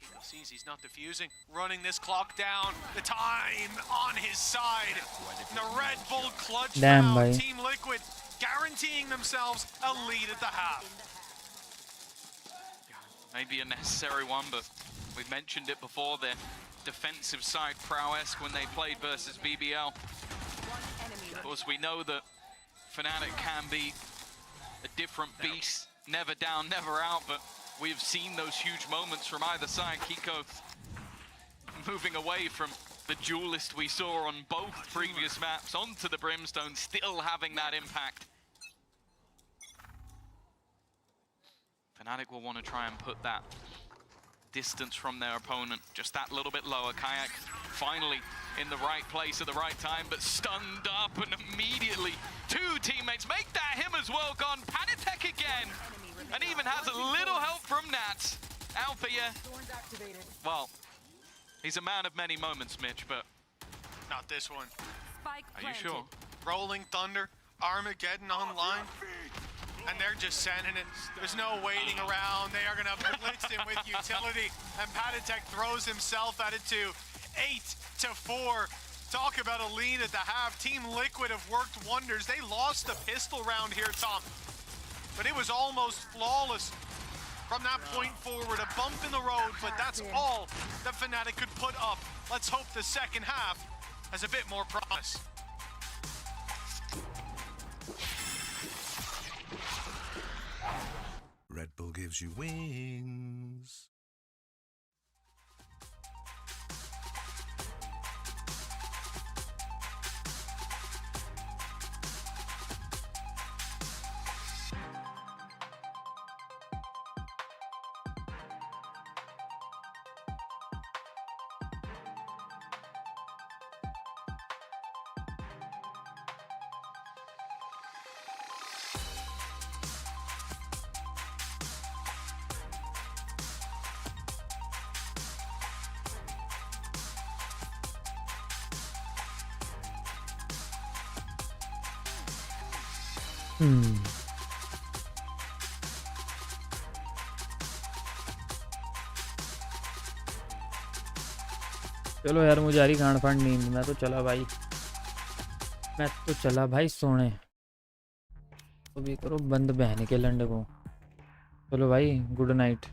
Kiko sees he's not defusing. Running this clock down. The time on his side. And the Red Bull clutch round. Team Liquid guaranteeing themselves a lead at the half. Maybe a necessary one, but we've mentioned it before, their defensive side prowess when they played versus BBL. Of course, we know that Fnatic can be a different beast, never down, never out, but we've seen those huge moments from either side. Kiko moving away from the duelist we saw on both previous maps onto the Brimstone, still having that impact. Fnatic will want to try and put that distance from their opponent just that little bit lower. Kayak finally in the right place at the right time, but stunned up, and immediately two teammates make that him as well. Gone Panatek again, and even has a little help from Nats. Alpha, yeah. Well, he's a man of many moments, Mitch, but not this one. Are you sure? Rolling Thunder, Armageddon online. And they're just sending it. There's no waiting around. They are going to blitz him with utility. And Panatek throws himself at it too. 8-4. Talk about a lead at the half. Team Liquid have worked wonders. They lost the pistol round here, Tom. But it was almost flawless from that point forward. A bump in the road, but that's all that Fnatic could put up. Let's hope the second half has a bit more promise. Red Bull gives you wings. चलो यार मुझे आ रही गांड फांड नींद, मैं तो चला भाई, मैं तो चला भाई सोने। तो भी करो बंद बहने के लंड को। चलो भाई गुड नाइट,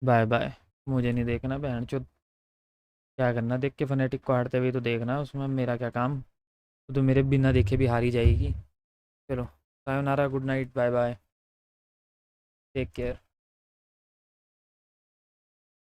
बाय बाय। मुझे नहीं देखना बहन चो, क्या करना देख के फनेटिक को हारते हुए, तो देखना उसमें मेरा क्या काम, तो मेरे बिना देखे भी हारी जाएगी। चलो sayonara, good night, bye bye, take care.